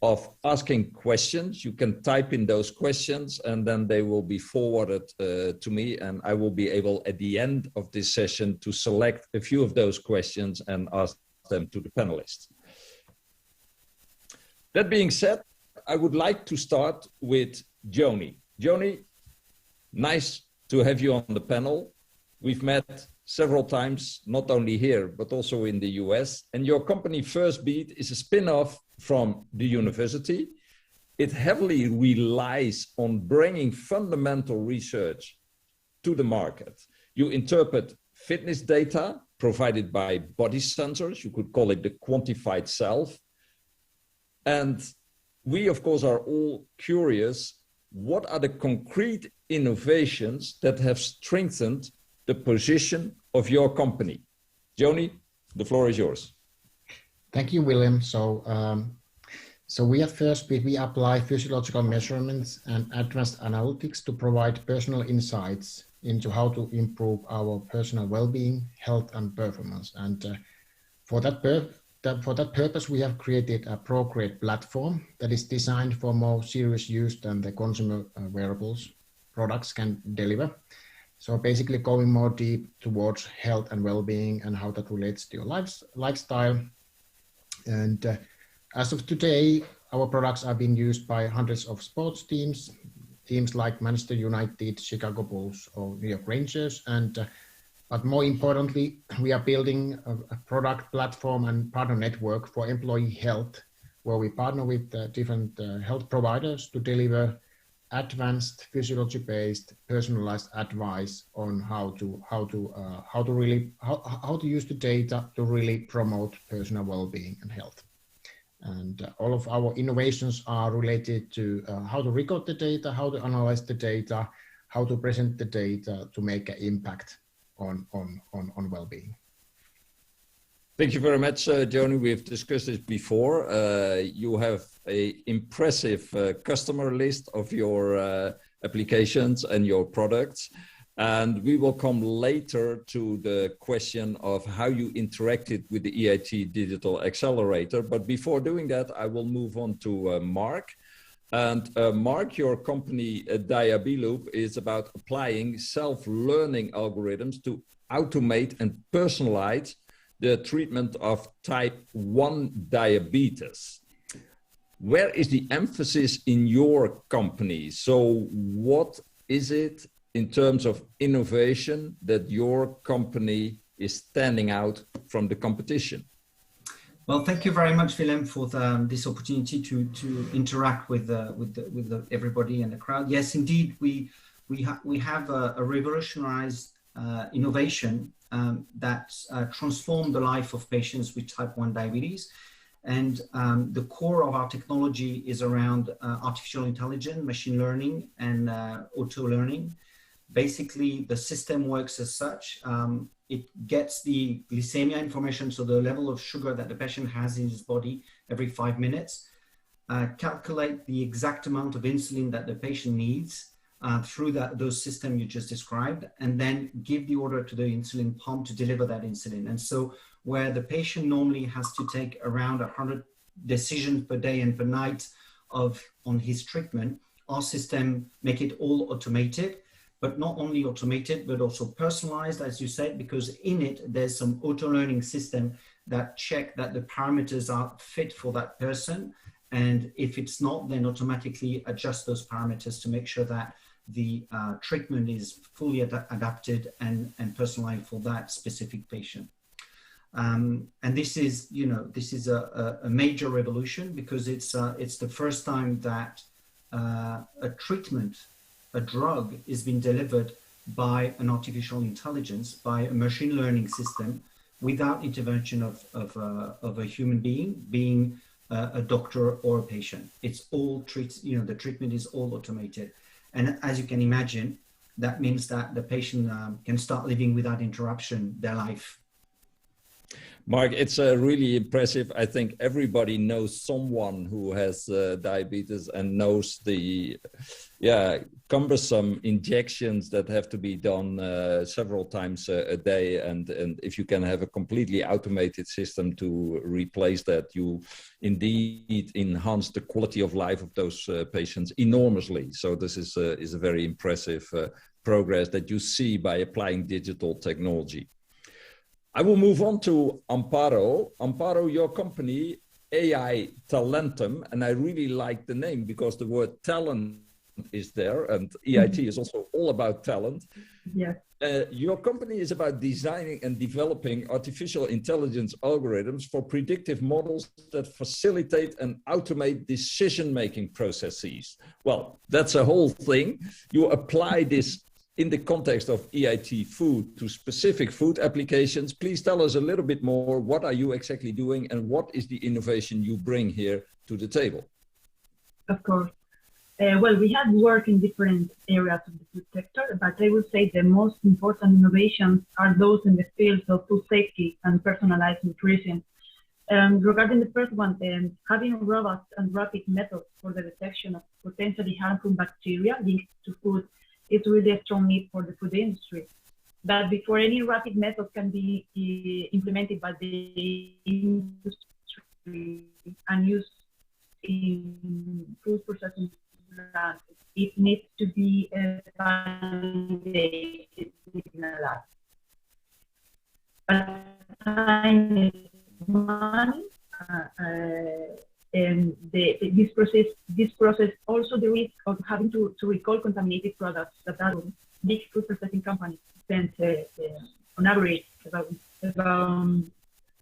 of asking questions. You can type in those questions and then they will be forwarded to me, and I will be able at the end of this session to select a few of those questions and ask them to the panelists. That being said, I would like to start with Joni. Joni, nice to have you on the panel. We've met several times, not only here, but also in the US. And your company, Firstbeat, is a spin-off from the university. It heavily relies on bringing fundamental research to the market. You interpret fitness data provided by body sensors. You could call it the quantified self. And we, of course, are all curious, what are the concrete innovations that have strengthened the position of your company? Joni, the floor is yours. Thank you, Willem. So we at Firstbeat, we apply physiological measurements and advanced analytics to provide personal insights into how to improve our personal well-being, health, and performance. And for that purpose, we have created a Procreate platform that is designed for more serious use than the consumer wearables products can deliver. So basically going more deep towards health and well-being and how that relates to your lifestyle. And as of today, our products are being used by hundreds of sports teams like Manchester United, Chicago Bulls, or New York Rangers. And but more importantly, we are building a product platform and partner network for employee health, where we partner with different health providers to deliver advanced physiology-based personalized advice on how to use the data to really promote personal well-being and health. And all of our innovations are related to how to record the data, how to analyze the data, how to present the data to make an impact on well-being. Thank you very much, Joni. We've discussed this before. You have an impressive customer list of your applications and your products. And we will come later to the question of how you interacted with the EIT Digital Accelerator. But before doing that, I will move on to Marc. And Marc, your company Diabeloop is about applying self-learning algorithms to automate and personalize the treatment of type 1 diabetes. Where is the emphasis in your company? So what is it in terms of innovation that your company is standing out from the competition? Well, thank you very much, Willem, for this opportunity to interact with everybody in the crowd. Yes, indeed, we have a revolutionized innovation that transformed the life of patients with type 1 diabetes. And the core of our technology is around artificial intelligence, machine learning, and auto learning. Basically, the system works as such. It gets the glycemia information, so the level of sugar that the patient has in his body every 5 minutes, calculate the exact amount of insulin that the patient needs through those systems you just described, and then give the order to the insulin pump to deliver that insulin. And so where the patient normally has to take around 100 decisions per day and per night on his treatment, our system make it all automated. but not only automated, but also personalized, as you said, because in it, there's some auto-learning system that check that the parameters are fit for that person. And if it's not, then automatically adjust those parameters to make sure that the treatment is fully adapted and personalized for that specific patient. And this is, this is a major revolution, because it's the first time that a treatment, a drug, is being delivered by an artificial intelligence, by a machine learning system, without intervention of a human being a doctor or a patient. It's all the treatment is all automated. And as you can imagine, that means that the patient can start living without interruption their life. Mark, it's really impressive. I think everybody knows someone who has diabetes and knows the cumbersome injections that have to be done several times a day. And if you can have a completely automated system to replace that, you indeed enhance the quality of life of those patients enormously. So this is a very impressive progress that you see by applying digital technology. I will move on to Amparo. Amparo, your company, AI Talentum, and I really like the name because the word talent is there, and EIT is also all about talent. Yeah. Your company is about designing and developing artificial intelligence algorithms for predictive models that facilitate and automate decision-making processes. Well, that's a whole thing. You apply this in the context of EIT food to specific food applications. Please tell us a little bit more. What are you exactly doing, and what is the innovation you bring here to the table? Of course. Well, we have worked in different areas of the food sector, but I would say the most important innovations are those in the fields of food safety and personalized nutrition. Regarding the first one, having robust and rapid methods for the detection of potentially harmful bacteria linked to food is really a strong need for the food industry. But before any rapid method can be implemented by the industry and used in food processing plants, it needs to be validated in a lab. But time is money, and this process also the risk of having to recall contaminated products that are big food processing companies spend on average about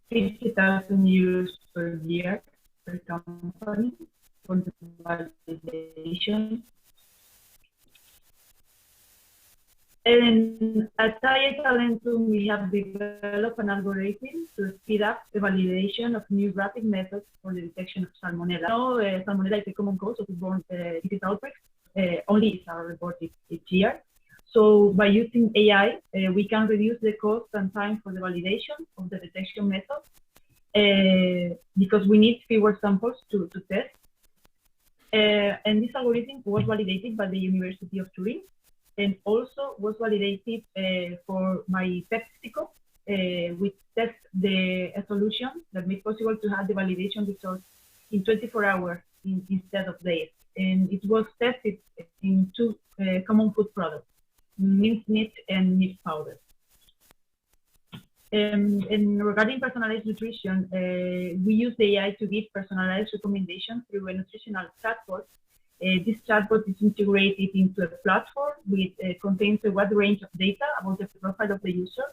50,000 euros per year per company for the validation. And at EIT Talentum, we have developed an algorithm to speed up the validation of new rapid methods for the detection of salmonella. Salmonella is a common cause of foodborne disease outbreaks. Only it's reported each year. So by using AI, we can reduce the cost and time for the validation of the detection method because we need fewer samples to test. And this algorithm was validated by the University of Turin, and also was validated for my PepsiCo, which tests a solution that made possible to have the validation results in 24 hours instead of days. And it was tested in two common food products, minced meat and meat powder. And regarding personalized nutrition, we use the AI to give personalized recommendations through a nutritional chatbot. This chatbot is integrated into a platform which contains a wide range of data about the profile of the user,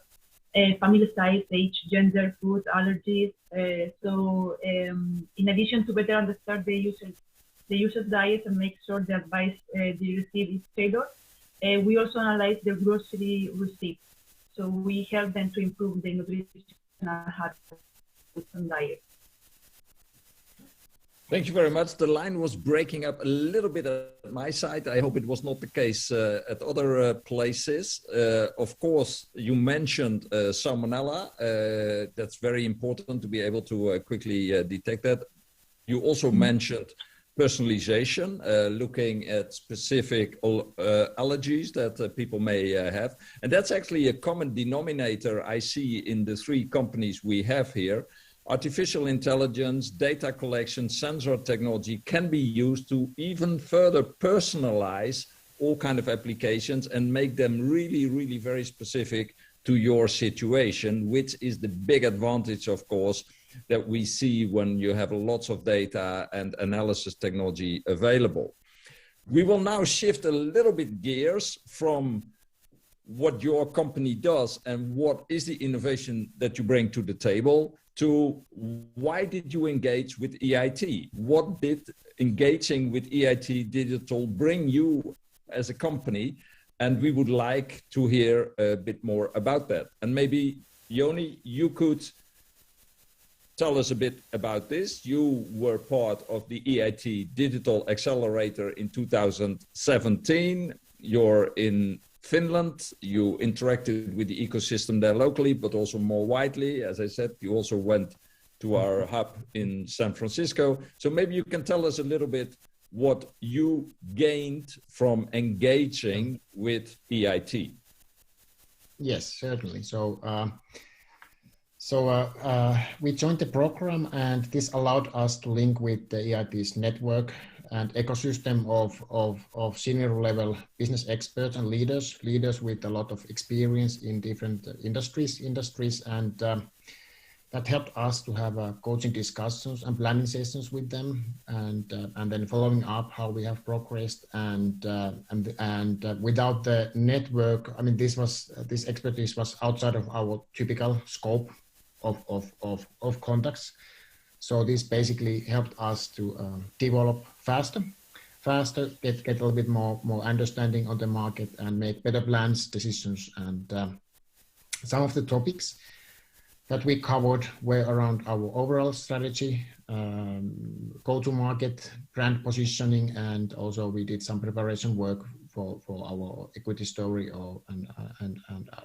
family size, age, gender, food, allergies. In addition to better understand the user's diet and make sure the advice they receive is tailored, we also analyze their grocery receipts. So we help them to improve the nutritional habits and diet. Thank you very much. The line was breaking up a little bit at my side. I hope it was not the case at other places. Of course, you mentioned salmonella. That's very important to be able to quickly detect that. You also mentioned personalization, looking at specific allergies that people may have. And that's actually a common denominator I see in the three companies we have here. Artificial intelligence, data collection, sensor technology can be used to even further personalize all kind of applications and make them really, really very specific to your situation, which is the big advantage, of course, that we see when you have lots of data and analysis technology available. We will now shift a little bit gears from what your company does and what is the innovation that you bring to the table to why did you engage with EIT? What did engaging with EIT Digital bring you as a company? And we would like to hear a bit more about that. And maybe, Joni, you could tell us a bit about this. You were part of the EIT Digital Accelerator in 2017. You're in Finland. You interacted with the ecosystem there locally, but also more widely. As I said, you also went to our hub in San Francisco. So maybe you can tell us a little bit what you gained from engaging with EIT. Yes, certainly. So we joined the program, and this allowed us to link with the EIT's network and ecosystem of senior level business experts and leaders with a lot of experience in different industries, and that helped us to have coaching discussions and planning sessions with them, and then following up how we have progressed. And without the network, I mean, this expertise was outside of our typical scope of contacts. So this basically helped us to develop faster, get a little bit more understanding on the market and make better plans, decisions. And some of the topics that we covered were around our overall strategy, go-to-market, brand positioning, and also we did some preparation work for our equity story and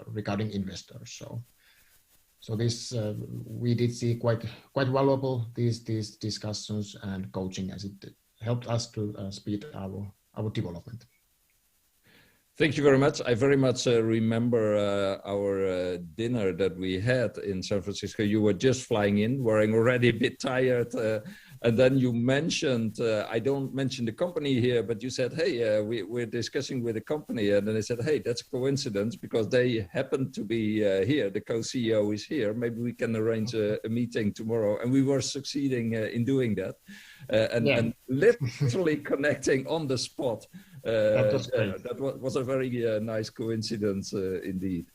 regarding investors. So this we did see quite valuable these discussions and coaching, as it helped us to speed our development. Thank you very much. I very much remember our dinner that we had in San Francisco. You were just flying in, wearing already a bit tired. And then you mentioned, I don't mention the company here, but you said, hey, we're discussing with a company. And then I said, hey, that's a coincidence because they happen to be here. The co-CEO is here. Maybe we can arrange a meeting tomorrow. And we were succeeding in doing that and literally connecting on the spot. That was a very nice coincidence indeed.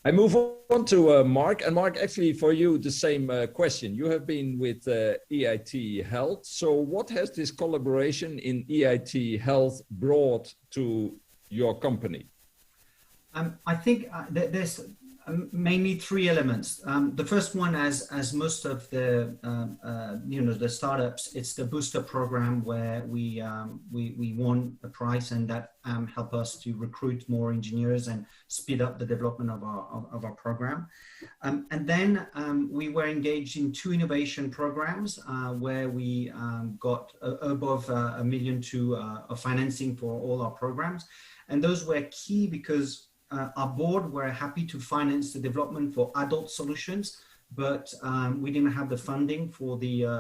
I move on to Mark. And Mark, actually for you, the same question. You have been with EIT Health. So what has this collaboration in EIT Health brought to your company? I think there's mainly three elements. The first one, as most of the the startups, it's the booster program where we won a prize, and that helped us to recruit more engineers and speed up the development of our program. And then we were engaged in two innovation programs where we got above $1 million of financing for all our programs, and those were key because our board were happy to finance the development for adult solutions, but we didn't have the funding for the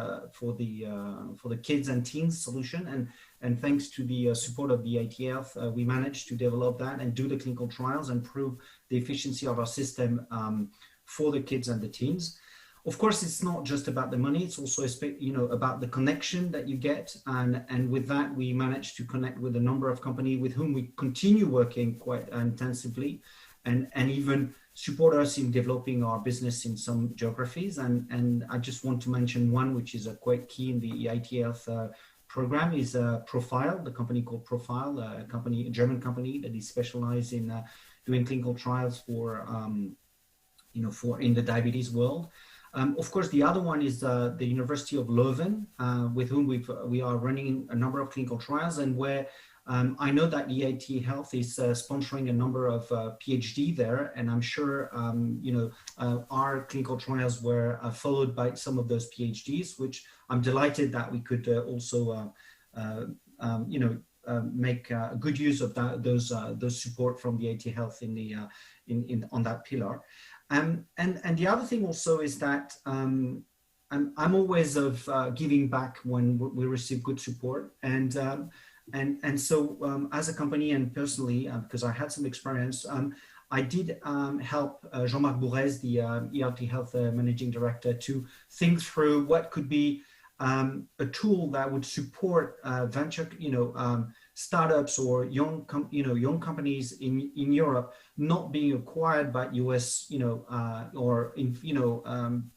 kids and teens solution. And thanks to the support of the EIT Health, we managed to develop that and do the clinical trials and prove the efficiency of our system for the kids and the teens. Of course, it's not just about the money, it's also about the connection that you get. And with that, we managed to connect with a number of companies with whom we continue working quite intensively and even support us in developing our business in some geographies. And I just want to mention one, which is quite key in the EIT Health program, is Profile, the company called Profile, a German company that is specialized in doing clinical trials for in the diabetes world. Of course, the other one is the University of Leuven, with whom we are running a number of clinical trials, and where I know that EIT Health is sponsoring a number of PhD there, and I'm sure our clinical trials were followed by some of those PhDs, which I'm delighted that we could also make good use of those support from the EIT Health on that pillar. And the other thing also is that I'm always of giving back when we receive good support. And And so as a company and personally, because I had some experience, I did help Jean-Marc Bourrez, the EIT Health Managing Director, to think through what could be a tool that would support venture, startups or young companies in Europe not being acquired by US,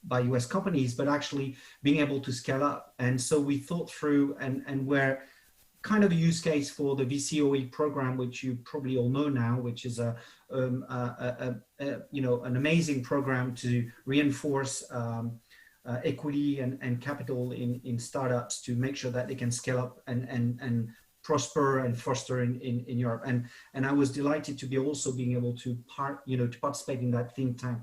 by US companies, but actually being able to scale up. And so we thought through and where kind of a use case for the VCOE program, which you probably all know now, which is an amazing program to reinforce equity and capital in startups to make sure that they can scale up and prosper and foster in Europe. And I was delighted to be also being able to participate in that think tank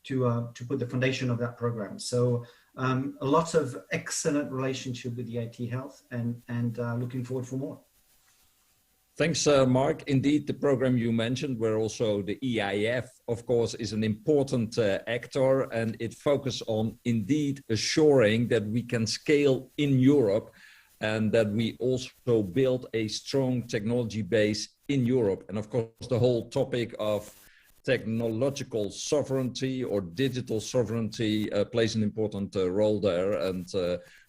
to put the foundation of that program. So a lot of excellent relationship with EIT Health and looking forward for more. Thanks, Mark. Indeed, the program you mentioned, where also the EIF, of course, is an important actor, and it focuses on indeed assuring that we can scale in Europe and that we also build a strong technology base in Europe. And of course, the whole topic of technological sovereignty or digital sovereignty plays an important role there. And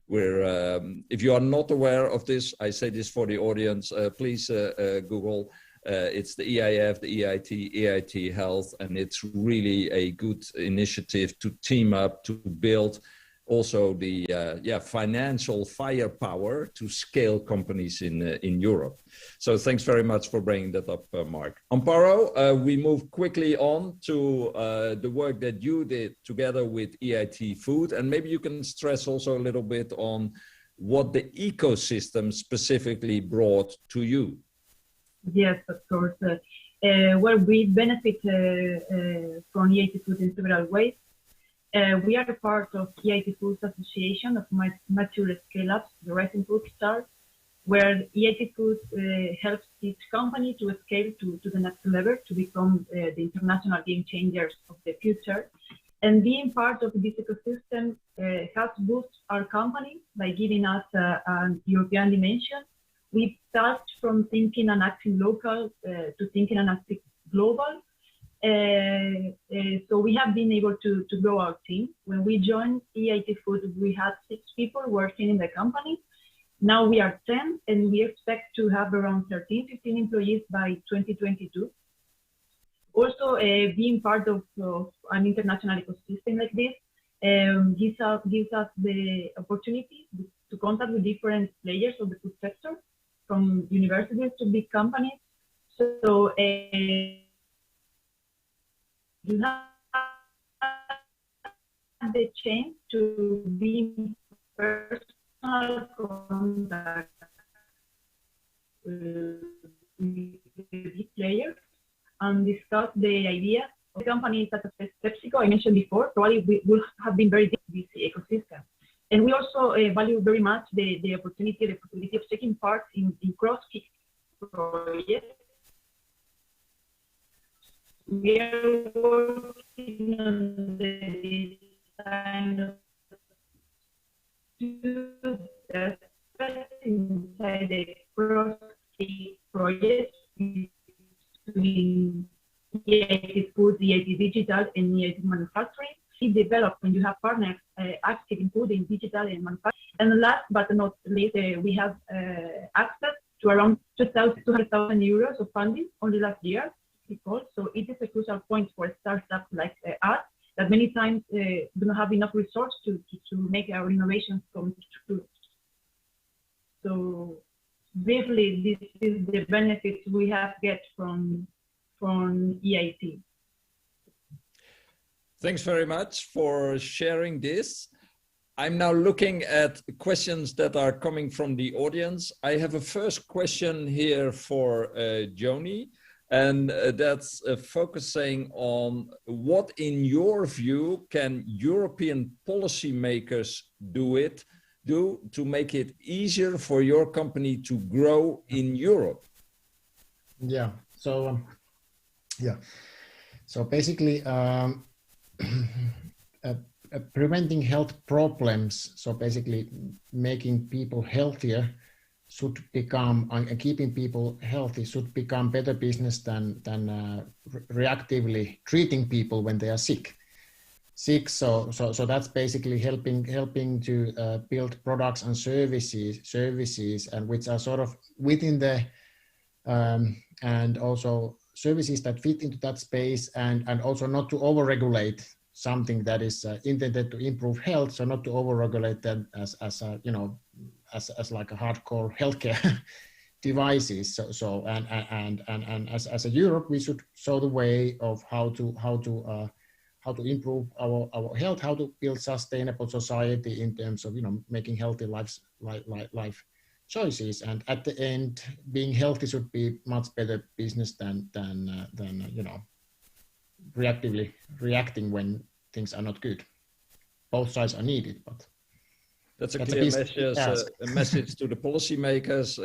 if you are not aware of this, I say this for the audience, please Google. It's the EIF, the EIT, EIT Health, and it's really a good initiative to team up to build also the financial firepower to scale companies in Europe. So thanks very much for bringing that up, Mark. Amparo, we move quickly on to the work that you did together with EIT Food, and maybe you can stress also a little bit on what the ecosystem specifically brought to you. Yes, of course. Well, we benefit from EIT Food in several ways. We are a part of EIT Foods Association of Mature Scale-Ups, the Rising Food Stars, where EIT Foods helps each company to scale to the next level, to become the international game changers of the future. And being part of this ecosystem helps boost our company by giving us a European dimension. We start from thinking and acting local to thinking and acting global. So we have been able to grow our team. When we joined EIT Food, we had 6 people working in the company. Now we are 10, and we expect to have around 13, 15 employees by 2022. Also, being part of an international ecosystem like this gives us the opportunity to contact with different players of the food sector, from universities to big companies. So you have the chance to be in personal contact with big players and discuss the idea of companies such as PepsiCo I mentioned before. Probably we will have been very deep in this ecosystem. And we also value very much the possibility of taking part in cross-kick projects. We are working on the design of inside the cross-kick project between EIT Food, EIT Digital, and EIT Manufacturing. We develop when you have partners active in food, in digital, and manufacturing. And last but not least, we have access to around 200,000 euros of funding only last year. So it is a crucial point for a startup like us that many times do not have enough resources to make our innovations come true. So briefly, this is the benefits we have get from EIT. Thanks very much for sharing this. I'm now looking at questions that are coming from the audience. I have a first question here for Joni. And that's focusing on what, in your view, can European policymakers do to make it easier for your company to grow in Europe? Yeah. So so basically, preventing health problems. So basically, making people healthier should become, and keeping people healthy should become better business than reactively treating people when they are sick. So that's basically helping to build products and services, and which are sort of within the and also services that fit into that space, and also not to overregulate something that is intended to improve health. So not to overregulate them as like a hardcore healthcare devices. So as a Europe, we should show the way of how to improve our health, how to build sustainable society in terms of making healthy life choices. And at the end, being healthy should be much better business than reactively reacting when things are not good. Both sides are needed, but that's a clear message to the policymakers.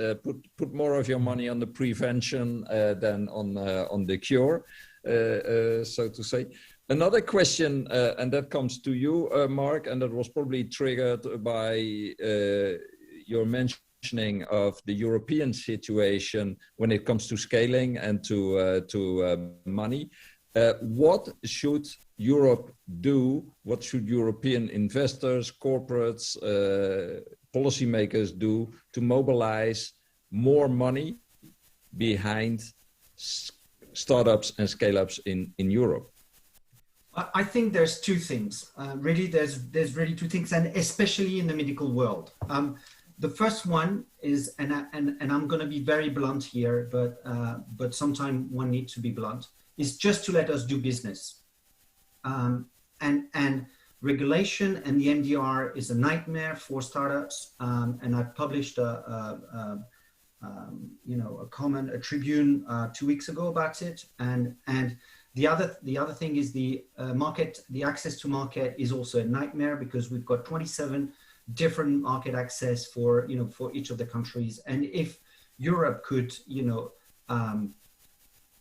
Put more of your money on the prevention than on the cure, so to say. Another question, and that comes to you, Mark, and that was probably triggered by your mentioning of the European situation when it comes to scaling and to money. What should Europe do? What should European investors, corporates, policymakers do to mobilize more money behind startups and scale-ups in Europe? I think there's two things. Really, there's really two things, and especially in the medical world. The first one is, and I'm going to be very blunt here, but sometimes one needs to be blunt, is just to let us do business. And regulation and the MDR is a nightmare for startups. And I published a Tribune 2 weeks ago about it. And the other thing is the access to market is also a nightmare, because we've got 27 different market access for each of the countries. And if Europe could,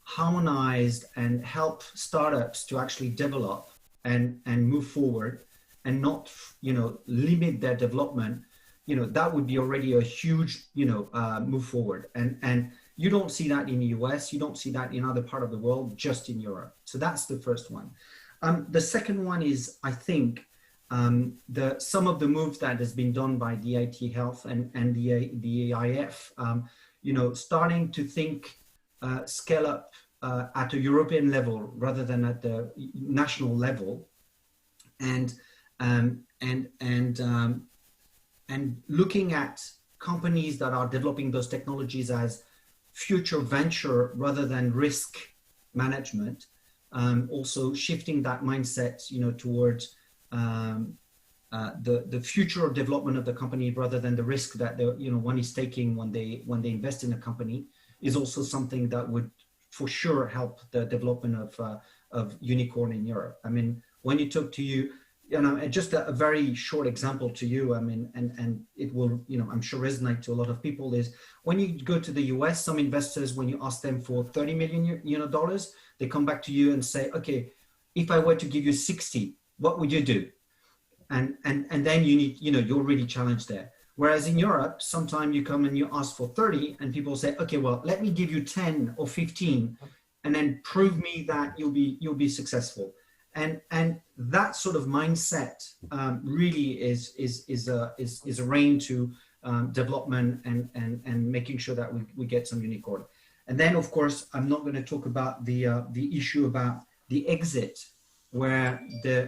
harmonize and help startups to actually develop and move forward and not, limit their development, that would be already a huge, move forward. And you don't see that in the US, you don't see that in other part of the world, just in Europe. So that's the first one. The second one is, I think, some of the moves that has been done by the EIT Health and the EIF, starting to think scale up at a European level rather than at the national level, and looking at companies that are developing those technologies as future venture rather than risk management. Also shifting that mindset, towards the future development of the company rather than the risk that one is taking when they invest in a company, is also something that would for sure help the development of unicorn in Europe. I mean, when you talk to just a very short example to you, I mean, and it will, I'm sure resonate to a lot of people, is when you go to the US, some investors, when you ask them for $30 million, they come back to you and say, okay, if I were to give you 60, what would you do? And then you need, you're really challenged there. Whereas in Europe, sometimes you come and you ask for 30 and people say, okay, well, let me give you 10 or 15 and then prove me that you'll be successful. And that sort of mindset really is a rein to development and making sure that we get some unicorn. And then, of course, I'm not going to talk about the issue about the exit, where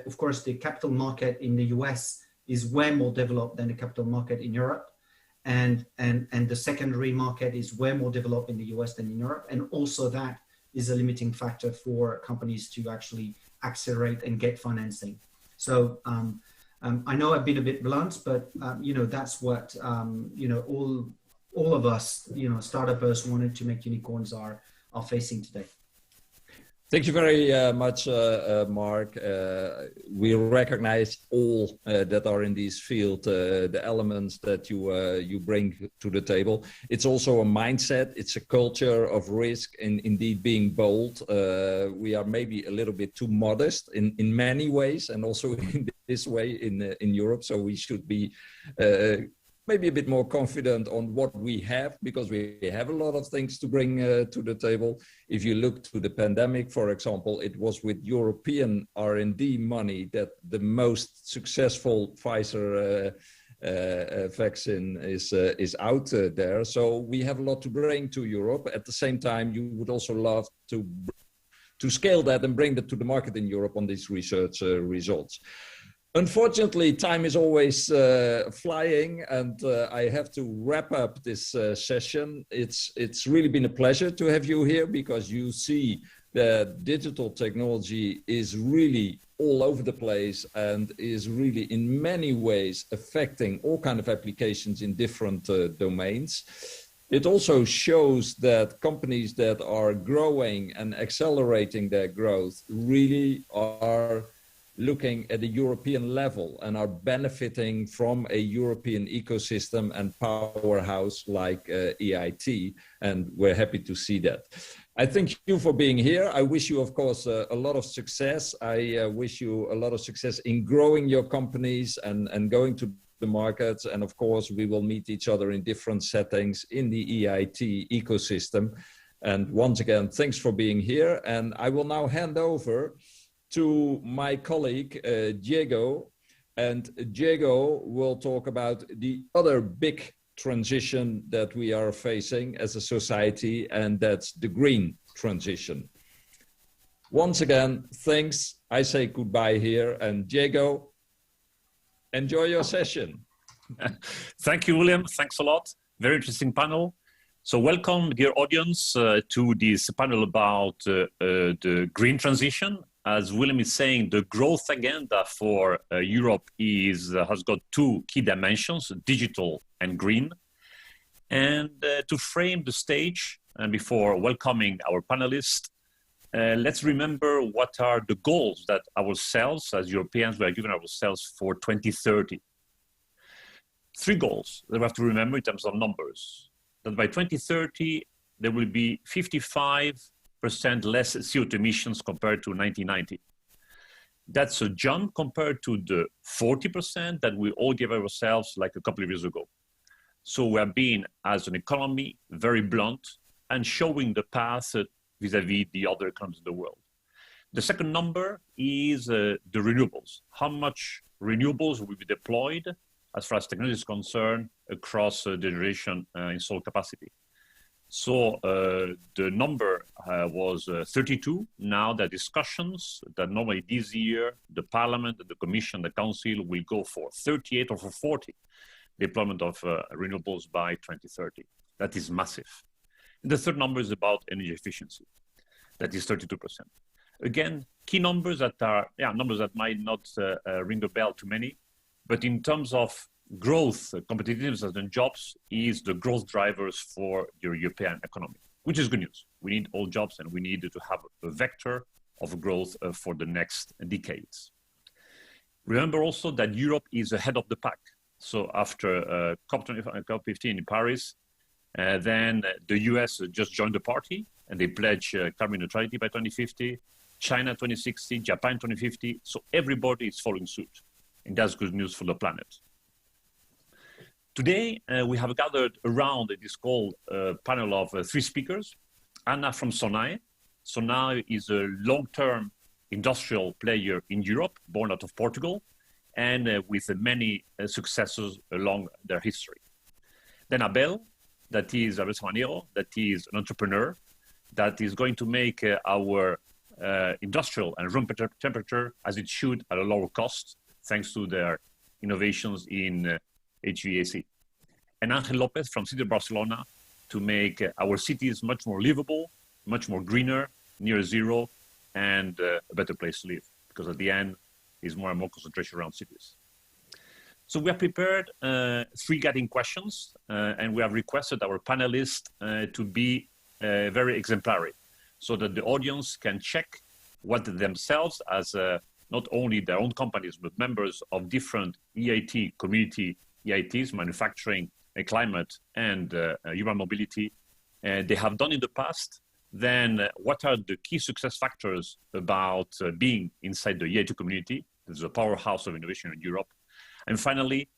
of course the capital market in the US is way more developed than the capital market in Europe, and the secondary market is way more developed in the US than in Europe, and also that is a limiting factor for companies to actually accelerate and get financing. So I know I've been a bit blunt, but that's what all of us, startups wanted to make unicorns are facing today. Thank you very much, Mark. We recognize all that are in this field, the elements that you bring to the table. It's also a mindset. It's a culture of risk and indeed being bold. We are maybe a little bit too modest in many ways, and also in this way in Europe. So we should be maybe a bit more confident on what we have, because we have a lot of things to bring to the table. If you look to the pandemic, for example, it was with European R&D money that the most successful Pfizer vaccine is out there. So we have a lot to bring to Europe. At the same time, you would also love to scale that and bring that to the market in Europe on these research results. Unfortunately, time is always flying, and I have to wrap up this session. It's really been a pleasure to have you here, because you see that digital technology is really all over the place and is really in many ways affecting all kinds of applications in different domains. It also shows that companies that are growing and accelerating their growth really are looking at a European level and are benefiting from a European ecosystem and powerhouse like EIT, and we're happy to see that. I thank you for being here. I wish you, of course, a lot of success. I wish you a lot of success in growing your companies and going to the markets. And of course, we will meet each other in different settings in the EIT ecosystem. And once again, thanks for being here. And I will now hand over to my colleague, Diego, and Diego will talk about the other big transition that we are facing as a society, and that's the green transition. Once again, thanks. I say goodbye here, and Diego, enjoy your session. Thank you, William. Thanks a lot. Very interesting panel. So welcome, dear audience, to this panel about the green transition. As William is saying, the growth agenda for Europe has got two key dimensions, digital and green. And to frame the stage, and before welcoming our panelists, let's remember what are the goals that ourselves, as Europeans, we are giving ourselves for 2030. 3 goals that we have to remember in terms of numbers. That by 2030, there will be 55% less CO2 emissions compared to 1990. That's a jump compared to the 40% that we all gave ourselves like a couple of years ago. So we are being, as an economy, very blunt and showing the path vis-a-vis the other economies of the world. The second number is the renewables. How much renewables will be deployed as far as technology is concerned across generation installed capacity. So the number was 32. Now the discussions that normally this year, the Parliament, the Commission, the Council will go for 38 or for 40 deployment of renewables by 2030. That is massive. And the third number is about energy efficiency. That is 32%. Again, key numbers that are, numbers that might not ring a bell to many, but in terms of growth, competitiveness and jobs is the growth drivers for the European economy, which is good news. We need all jobs and we need to have a vector of growth for the next decades. Remember also that Europe is ahead of the pack. So after COP15 in Paris, then the US just joined the party and they pledge carbon neutrality by 2050, China 2060, Japan 2050. So everybody is following suit. And that's good news for the planet. Today, we have gathered around this called panel of 3 speakers. Anna from Sonai. Sonai is a long-term industrial player in Europe, born out of Portugal, and with many successes along their history. Then Abel, that is Abel Samanero, that is an entrepreneur, that is going to make our industrial and room temperature as it should at a lower cost, thanks to their innovations in HVAC. And Angel Lopez from City of Barcelona to make our cities much more livable, much more greener, near zero, and a better place to live. Because at the end, is more and more concentration around cities. So we have prepared 3 guiding questions, and we have requested our panelists to be very exemplary, so that the audience can check what themselves, as not only their own companies, but members of different EIT community EITs, manufacturing, climate, and urban mobility, they have done in the past. Then what are the key success factors about being inside the EIT community? This is a powerhouse of innovation in Europe. And finally,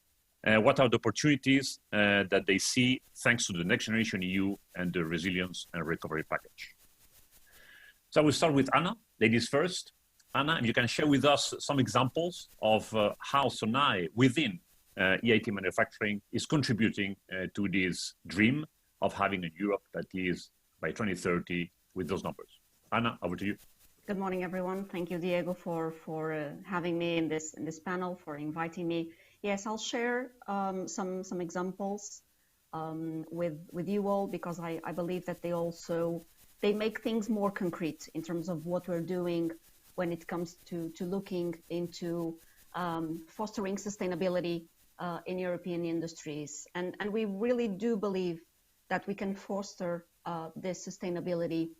what are the opportunities that they see thanks to the Next Generation EU and the Resilience and Recovery Package. So we'll start with Anna, ladies first. Anna, if you can share with us some examples of how Sonai within EIT manufacturing is contributing to this dream of having a Europe that is by 2030 with those numbers. Anna, over to you. Good morning, everyone. Thank you, Diego, for having me in this panel, for inviting me. Yes, I'll share some examples with you all, because I believe that they make things more concrete in terms of what we're doing when it comes to looking into fostering sustainability in European industries. And we really do believe that we can foster this sustainability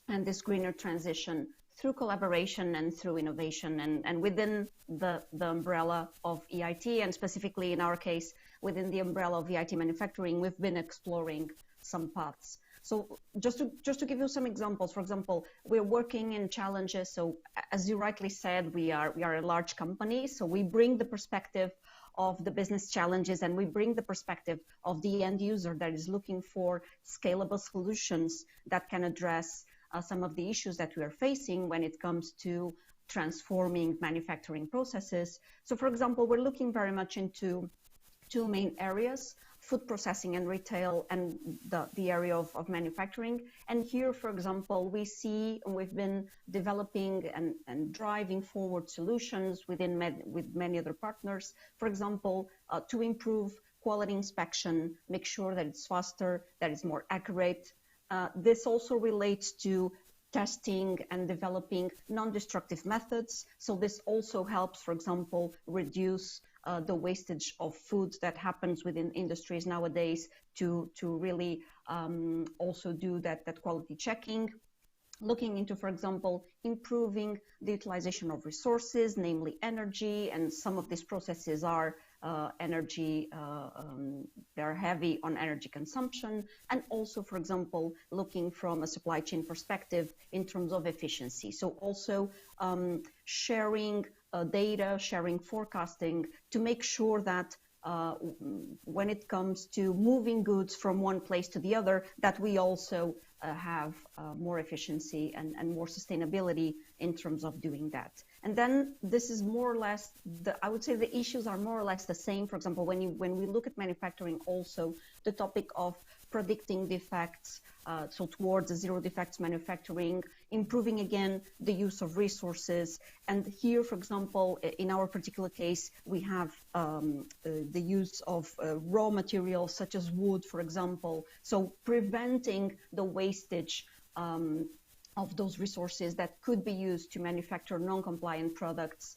and this greener transition through collaboration and through innovation, and within the umbrella of EIT, and specifically in our case, within the umbrella of EIT manufacturing, we've been exploring some paths. So just to give you some examples, for example, we're working in challenges. So as you rightly said, we are a large company, so we bring the perspective of the business challenges, and we bring the perspective of the end user that is looking for scalable solutions that can address some of the issues that we are facing when it comes to transforming manufacturing processes. So for example, we're looking very much into two main areas: food processing and retail, and the area of manufacturing. And here, for example, we've been developing and driving forward solutions with many other partners, for example, to improve quality inspection, make sure that it's faster, that it's more accurate. This also relates to testing and developing non-destructive methods. So this also helps, for example, reduce the wastage of food that happens within industries nowadays, to really also do that quality checking. Looking into, for example, improving the utilization of resources, namely energy, and some of these processes are they're heavy on energy consumption, and also, for example, looking from a supply chain perspective in terms of efficiency. So also sharing data, sharing forecasting, to make sure that when it comes to moving goods from one place to the other, that we also have more efficiency and more sustainability in terms of doing that. And then this is more or less, I would say the issues are more or less the same. For example, when we look at manufacturing, also the topic of predicting defects, so towards a zero defects manufacturing, improving again the use of resources. And here, for example, in our particular case, we have the use of raw materials such as wood, for example, so preventing the wastage of those resources that could be used to manufacture non-compliant products.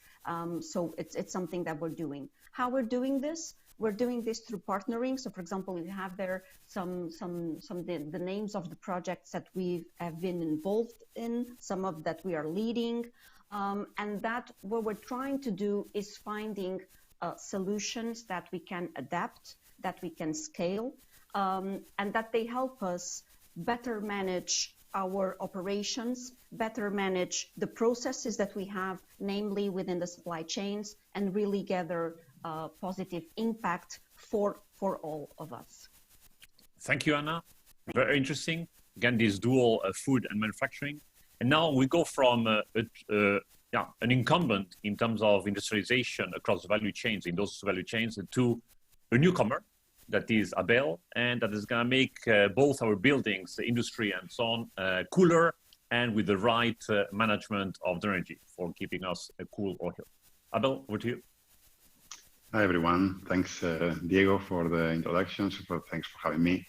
So it's something that we're doing. How we're doing this? We're doing this through partnering. So for example, we have there the names of the projects that we have been involved in, some of that we are leading. And that what we're trying to do is finding solutions that we can adapt, that we can scale, and that they help us better manage our operations, better manage the processes that we have, namely within the supply chains, and really gather positive impact for all of us. Thank you, Anna. Very interesting. Again, this dual food and manufacturing. And now we go from an incumbent in terms of industrialization across value chains, in those value chains, to a newcomer that is Abel, and that is going to make both our buildings, the industry and so on, cooler, and with the right management of the energy for keeping us cool or hot. Abel, over to you. Hi, everyone. Thanks, Diego, for the introduction. Thanks for having me.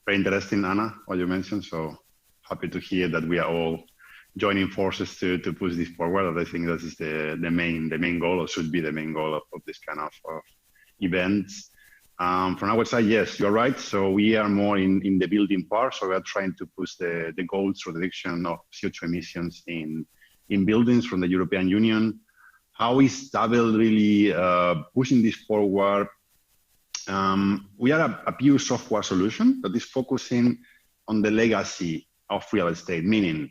Very interesting, Anna, what you mentioned. So happy to hear that we are all joining forces to push this forward. I think that is the main goal, or should be the main goal of this kind of events. From our side, yes, you're right. So we are more in the building part. So we are trying to push the goals for the reduction of CO2 emissions in buildings from the European Union. How is Abel really pushing this forward? We are a pure software solution that is focusing on the legacy of real estate, meaning,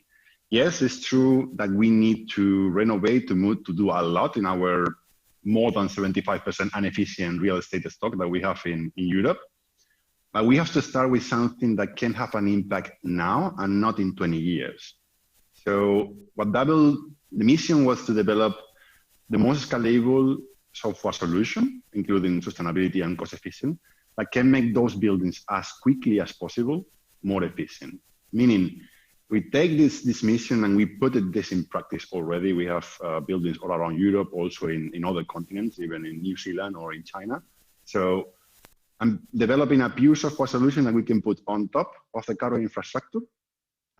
yes, it's true that we need to renovate, to do a lot in our more than 75% inefficient real estate stock that we have in Europe. But we have to start with something that can have an impact now and not in 20 years. So the mission was to develop the most scalable software solution, including sustainability and cost efficient, that can make those buildings as quickly as possible more efficient. Meaning, we take this mission and we put this in practice already. We have buildings all around Europe, also in other continents, even in New Zealand or in China. So I'm developing a pure software solution that we can put on top of the current infrastructure.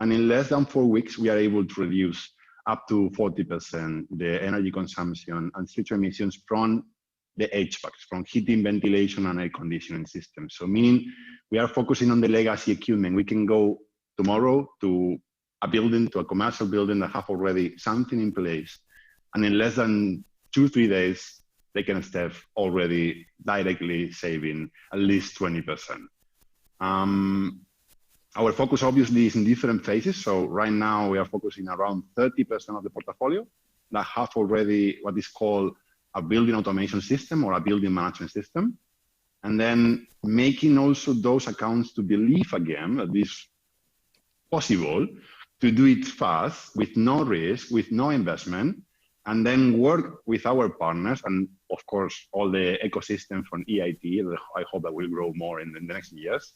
And in less than 4 weeks, we are able to reduce up to 40% the energy consumption and CO2 emissions from the HVACs, from heating, ventilation, and air conditioning systems. So meaning we are focusing on the legacy equipment. We can go tomorrow to a building, to a commercial building that have already something in place. And in less than 2-3 days, they can start already directly saving at least 20%. Our focus obviously is in different phases. So right now we are focusing around 30% of the portfolio that have already what is called a building automation system or a building management system. And then making also those accounts to believe again that this possible to do it fast with no risk, with no investment, and then work with our partners and of course all the ecosystem from EIT. I hope that will grow more in the next years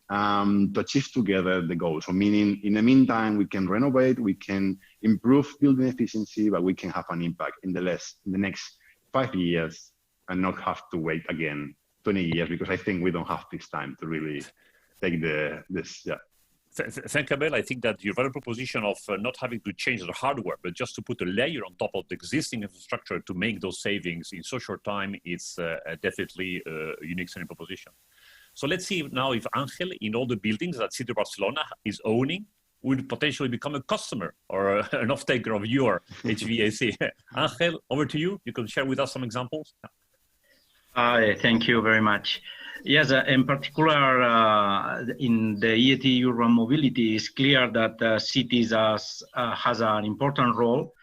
to achieve together the goal. So meaning in the meantime, we can renovate, we can improve building efficiency, but we can have an impact in the next 5 years and not have to wait again 20 years, because I think we don't have this time to really take this. Thank you, Abel. I think that your value proposition of not having to change the hardware, but just to put a layer on top of the existing infrastructure to make those savings in so short time, it's definitely a unique selling proposition. So let's see now if Angel, in all the buildings that City of Barcelona is owning, will potentially become a customer or an off-taker of your HVAC. Angel, over to you. You can share with us some examples. Thank you very much. Yes, in particular, in the EIT urban mobility, it's clear that cities has an important role.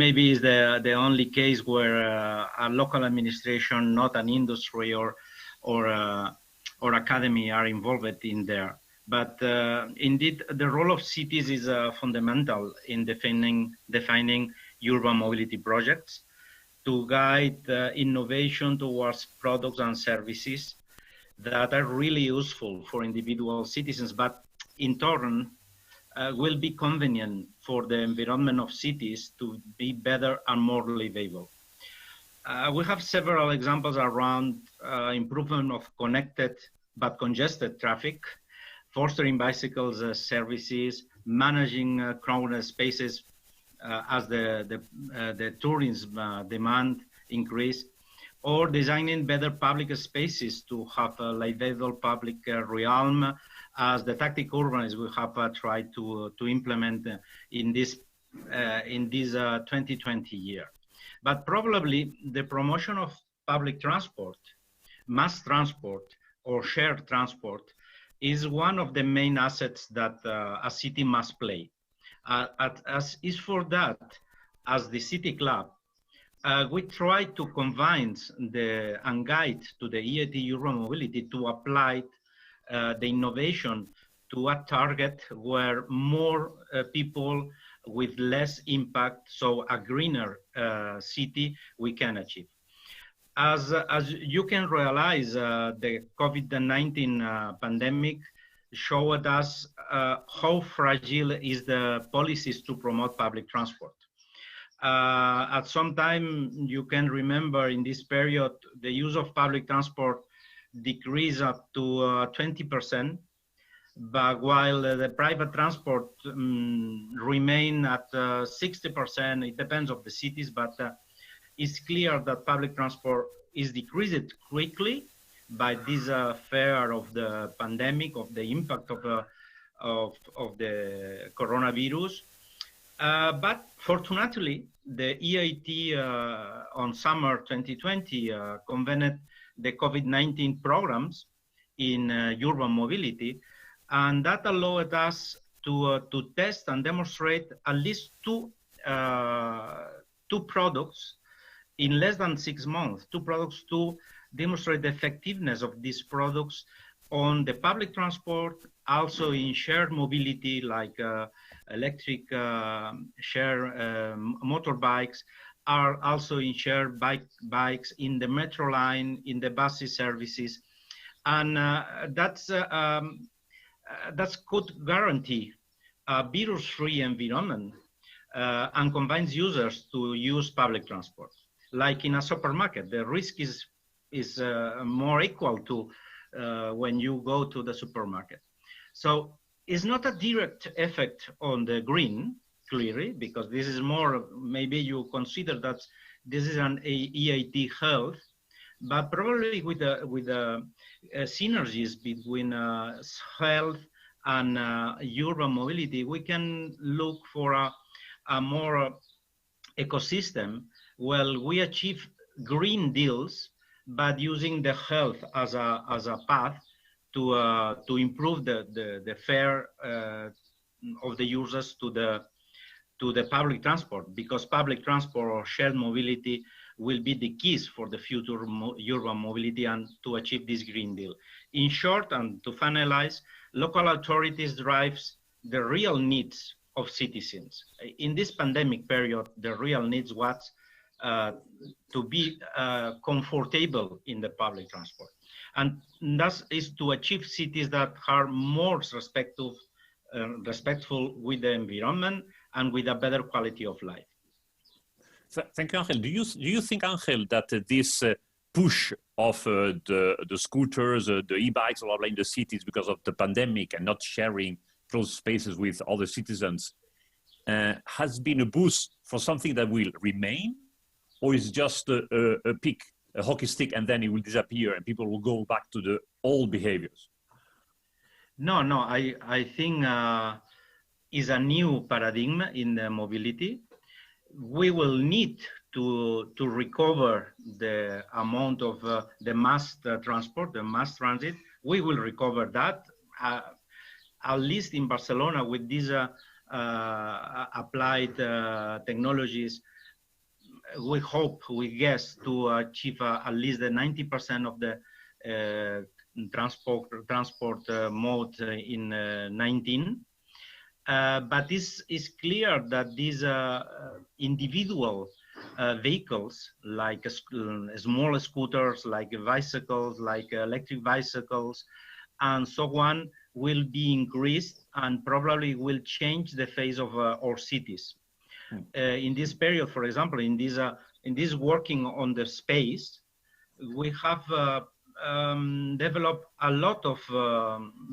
Maybe it's the only case where a local administration, not an industry or academy, are involved in there. But indeed, the role of cities is fundamental in defining urban mobility projects to guide innovation towards products and services that are really useful for individual citizens, but in turn will be convenient for the environment of cities to be better and more livable. We have several examples around improvement of connected but congested traffic, fostering bicycles services, managing crowded spaces as the tourism demand increase, or designing better public spaces to have a livable public realm, as the tactic urbanism we have tried to implement in this 2020 year. But probably the promotion of public transport, mass transport, or shared transport is one of the main assets that a city must play. As is for that, as the City Club, we try to convince and guide to the EIT urban mobility to apply the innovation to a target where more people with less impact, so a greener city, we can achieve. As you can realize, the COVID-19 pandemic showed us how fragile is the policies to promote public transport. At some time, you can remember in this period, the use of public transport decreased up to 20%, but while the private transport remain at 60%, it depends on the cities, but it's clear that public transport is decreased quickly by this fear of the pandemic, of the impact of the coronavirus. But fortunately, the EIT on summer 2020 convened the COVID-19 programs in urban mobility, and that allowed us to test and demonstrate at least two two products in less than 6 months, two products to demonstrate the effectiveness of these products on the public transport, also in shared mobility like electric share motorbikes, are also in shared bikes in the metro line, in the buses services. And that could guarantee a virus-free environment and convince users to use public transport. Like in a supermarket, the risk is more equal to when you go to the supermarket. So it's not a direct effect on the green, clearly, because this is more, maybe you consider that this is an EIT health, but probably with the synergies between health and urban mobility, we can look for a more ecosystem where we achieve green deals, but using the health as a path to improve the fare of the users to the public transport, because public transport or shared mobility will be the keys for the future urban mobility and to achieve this Green Deal. In short, and to finalize, local authorities drives the real needs of citizens. In this pandemic period, the real needs was to be comfortable in the public transport. And that is to achieve cities that are more respectful with the environment and with a better quality of life. Thank you, Angel. Do you think, Angel, that this push of the scooters, the e-bikes, all in the cities because of the pandemic and not sharing close spaces with other citizens has been a boost for something that will remain, or is just a peak, a hockey stick, and then it will disappear and people will go back to the old behaviors? No, I think is a new paradigm in the mobility. We will need to recover the amount of the mass transport, the mass transit. We will recover that, at least in Barcelona with these applied technologies. We hope, we guess, to achieve at least the 90% of the transport mode in 19. But this is clear that these individual vehicles, like small scooters, like bicycles, like electric bicycles, and so on, will be increased and probably will change the face of our cities. In this period, for example, in this working on the space, we have developed a lot of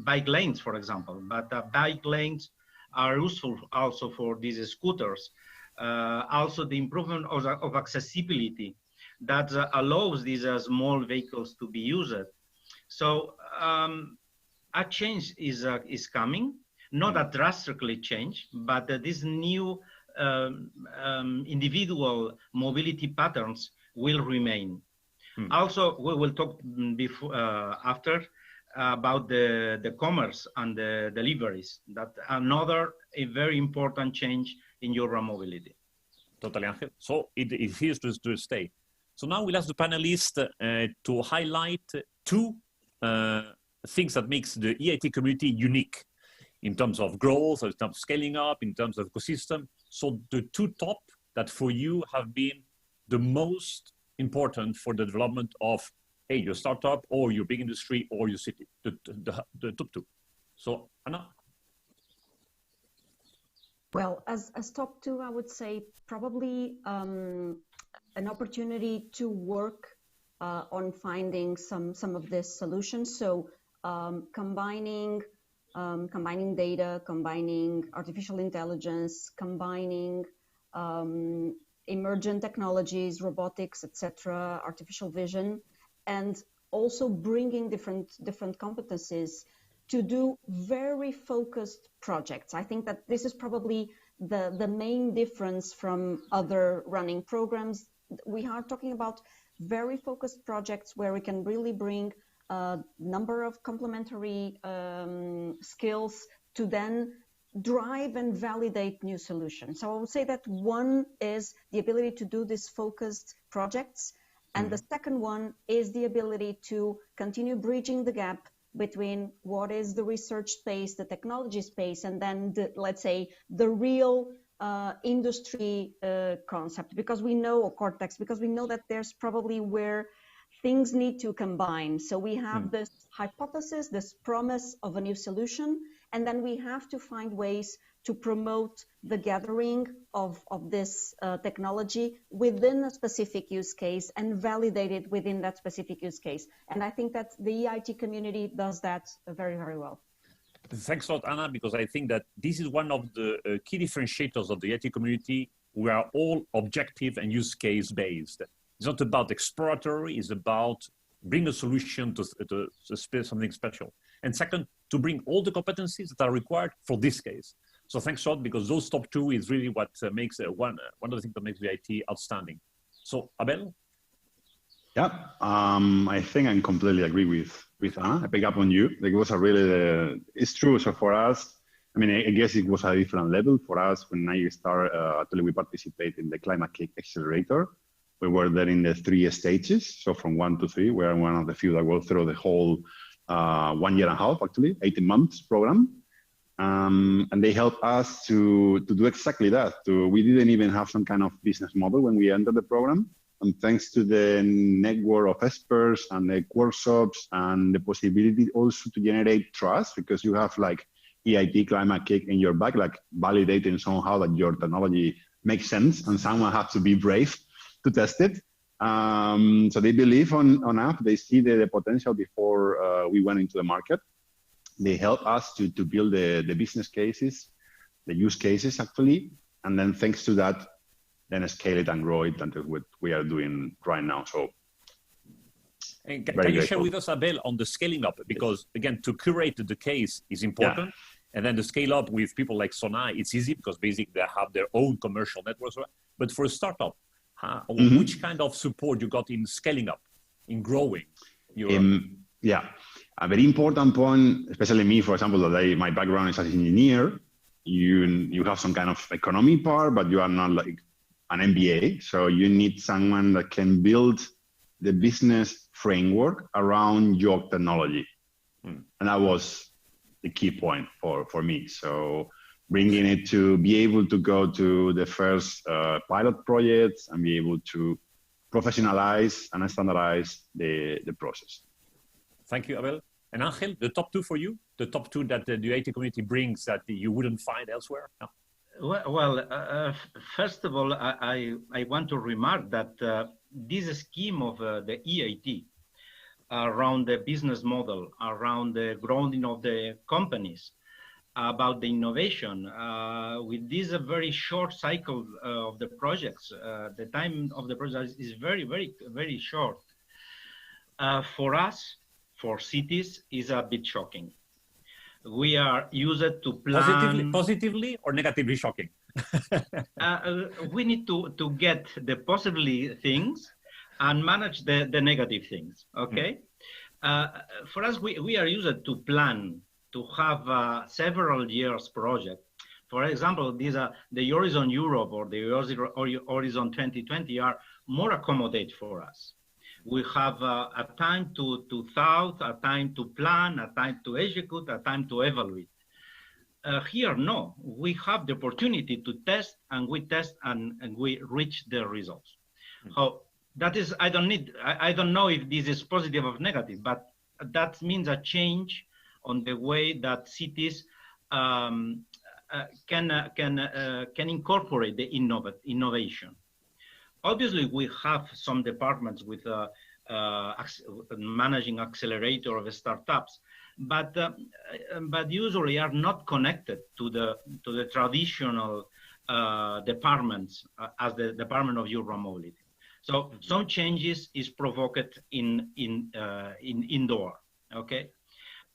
bike lanes, for example, but bike lanes are useful also for these scooters. Also the improvement of accessibility that allows these small vehicles to be used. So a change is coming, not a drastically change, but this new individual mobility patterns will remain. Also, we will talk after about the commerce and the deliveries. That another a very important change in urban mobility. Totally, Angel. So it is here to stay. So now we'll ask the panelists to highlight two things that makes the EIT community unique in terms of growth, in terms of scaling up, in terms of ecosystem. So the two top that for you have been the most important for the development of your startup or your big industry or your city, the top two. So Anna? Well, as top two, I would say probably an opportunity to work on finding some of these solutions. So combining data, combining artificial intelligence, combining emergent technologies, robotics, etc., artificial vision, and also bringing different competencies to do very focused projects. I think that this is probably the main difference from other running programs. We are talking about very focused projects where we can really bring a number of complementary skills to then drive and validate new solutions. So I would say that one is the ability to do these focused projects. And the second one is the ability to continue bridging the gap between what is the research space, the technology space, and then let's say the real industry concept, because we know, or cortex, because we know that there's probably where things need to combine. So we have this hypothesis, this promise of a new solution, and then we have to find ways to promote the gathering of this technology within a specific use case and validate it within that specific use case. And I think that the EIT community does that very, very well. Thanks a lot, Anna, because I think that this is one of the key differentiators of the EIT community. We are all objective and use case based. It's not about exploratory, it's about bring a solution to something special. And second, to bring all the competencies that are required for this case. So thanks a lot, because those top two is really what makes one of the things that makes the EIT outstanding. So Abel? Yeah, I think I completely agree with Anna. I pick up on you. It was a really, it's true. So for us, I mean, I guess it was a different level for us when I started. Actually, we participate in the Climate Cake Accelerator. We were there in the 3 stages. So from 1 to 3, we are one of the few that go through the whole 1 year and a half, actually, 18 months program. And they helped us to do exactly that. We didn't even have some kind of business model when we entered the program. And thanks to the network of experts and the workshops and the possibility also to generate trust, because you have like EIT Climate Cake in your back, like validating somehow that your technology makes sense, and someone has to be brave to test it. So they believe on us, they see the potential before we went into the market. They help us to build the business cases, the use cases actually, and then thanks to that, then scale it and grow it until what we are doing right now. So, and can you share with us, Abel, on the scaling up? Because again, to curate the case is important. Yeah. And then the scale up with people like Sonai, it's easy because basically they have their own commercial networks. But for a startup, which kind of support you got in scaling up, in growing? Yeah, a very important point, especially me, for example, that my background is as an engineer. You have some kind of economy part, but you are not like an MBA. So you need someone that can build the business framework around your technology. And that was the key point for me. So bringing it to be able to go to the first pilot projects and be able to professionalize and standardize the process. Thank you, Abel. And Angel, the top two for you? The top two that the EIT community brings that you wouldn't find elsewhere? No. Well, first of all, I want to remark that this scheme of the EIT around the business model, around the grounding of the companies, about the innovation, with this very short cycle of the projects, the time of the project is very, very, very short. For us, for cities, is a bit shocking. We are used to plan... Positively or negatively shocking? We need to get the positively things and manage the negative things, okay? For us, we are used to plan, to have several years project. For example, these are the Horizon Europe or the Horizon 2020 are more accommodate for us. We have a time to thought, a time to plan, a time to execute, a time to evaluate. Here, no, we have the opportunity to test, and we test and we reach the results. So that is, I don't know if this is positive or negative, but that means a change on the way that cities can incorporate the innovation. Obviously, we have some departments with managing accelerator of startups, but usually are not connected to the traditional departments as the Department of Urban Mobility. So some changes is provoked in indoor. Okay.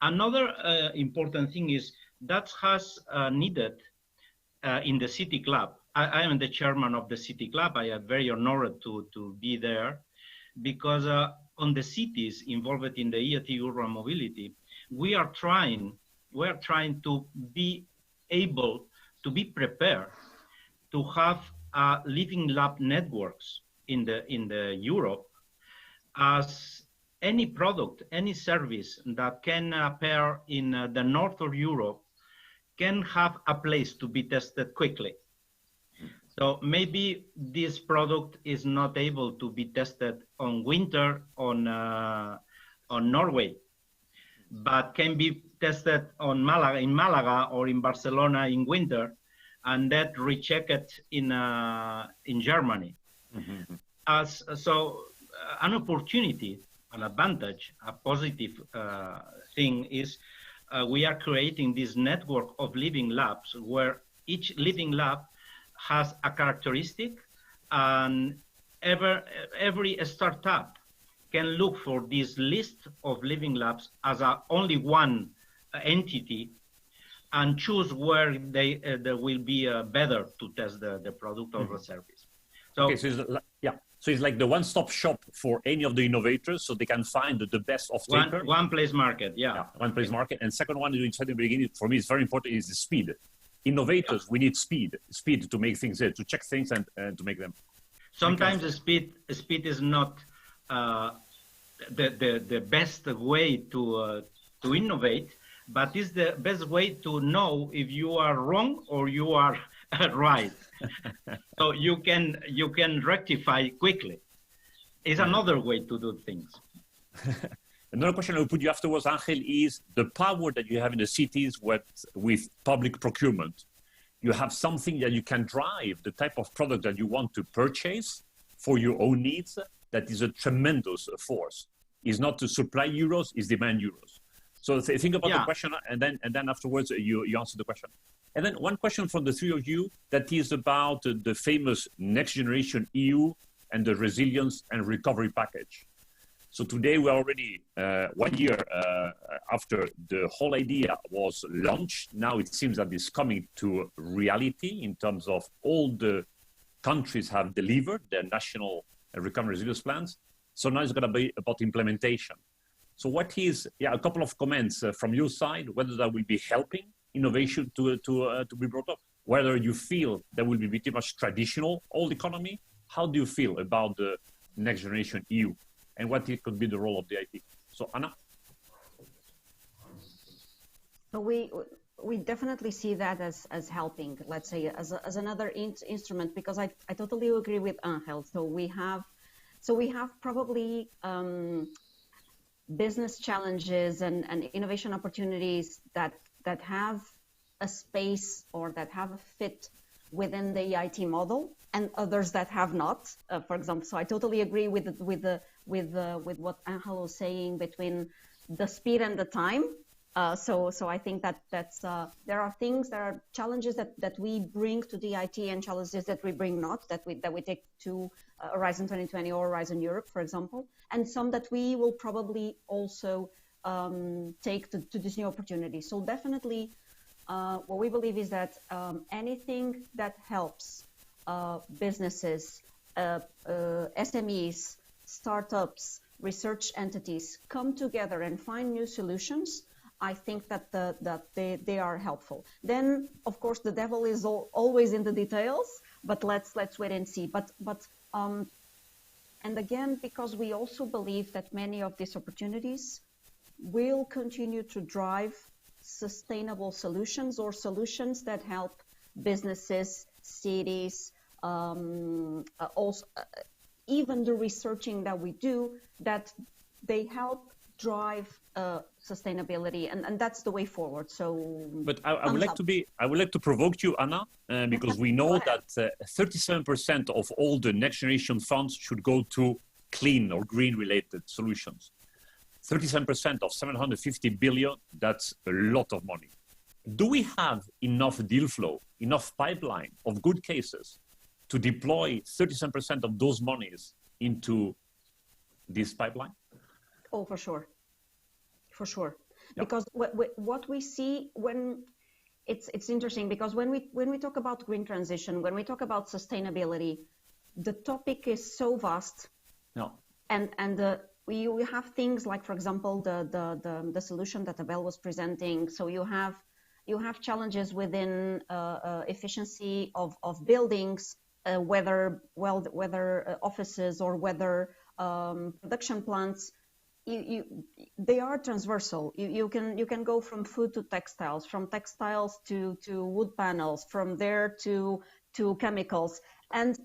Another important thing is that has needed in the City Club. I am the chairman of the City Club. I am very honored to be there because on the cities involved in the EIT urban mobility, we are trying to be able to be prepared to have living lab networks in the Europe, as any product, any service that can appear in the north of Europe can have a place to be tested quickly. So maybe this product is not able to be tested on winter on Norway, but can be tested on Malaga, in Malaga or in Barcelona in winter, and that rechecked in Germany. So an opportunity, an advantage, a positive thing is we are creating this network of living labs where each living lab has a characteristic, and every startup can look for this list of living labs as only one entity and choose where they will be better to test the product or the service. So, okay, so it's like the one-stop shop for any of the innovators, so they can find the best off-taker. One place market, one place market. And second one, you said in the beginning, for me, it's very important, is the speed. Innovators, we need speed to make things, to check things and to make them. Sometimes the speed is not the best way to innovate, but it's the best way to know if you are wrong or you are right. So you can rectify quickly. It's another way to do things. Another question I will put you afterwards, Angel, is the power that you have in the cities with public procurement. You have something that you can drive the type of product that you want to purchase for your own needs. That is a tremendous force. It's not to supply euros, it's demand euros. So think about the question, and then afterwards you answer the question. And then one question from the three of you that is about the famous Next Generation EU and the Resilience and Recovery Package. So today we're already 1 year after the whole idea was launched. Now it seems that it's coming to reality in terms of all the countries have delivered their national recovery and resilience plans. So now it's going to be about implementation. So what is, a couple of comments from your side, whether that will be helping innovation to be brought up, whether you feel that will be pretty much traditional old economy. How do you feel about the Next Generation EU and what it could be the role of the EIT? So Anna? So we definitely see that as helping, let's say, as another instrument, because I totally agree with Angel. So we have probably business challenges and innovation opportunities that have a space or that have a fit within the EIT model, and others that have not. For example, so I totally agree with what Angel was saying between the speed and the time. So I think that's there are challenges that we bring to the EIT and challenges that we bring not, that we take to Horizon 2020 or Horizon Europe, for example, and some that we will probably also take to this new opportunity. So definitely what we believe is that anything that helps businesses, SMEs, startups, research entities come together and find new solutions, I think that they are helpful. Then, of course, the devil is always in the details, but let's wait and see. And again, because we also believe that many of these opportunities will continue to drive sustainable solutions or solutions that help businesses, cities, also even the researching that we do, that they help drive sustainability, and that's the way forward. So, but I would like to provoke you, Anna, because we know that 37% of all the next generation funds should go to clean or green related solutions. 37% of 750 billion, that's a lot of money. Do we have enough deal flow, enough pipeline of good cases to deploy 37% of those monies into this pipeline? Oh, for sure. For sure. Yep. Because what we see when it's interesting, because when we talk about green transition, when we talk about sustainability, the topic is so vast. No. And we have things like, for example, the solution that Abel was presenting. So you have You have challenges within efficiency of buildings, whether offices or whether production plants. They are transversal. You can go from food to textiles, from textiles to wood panels, from there to chemicals, and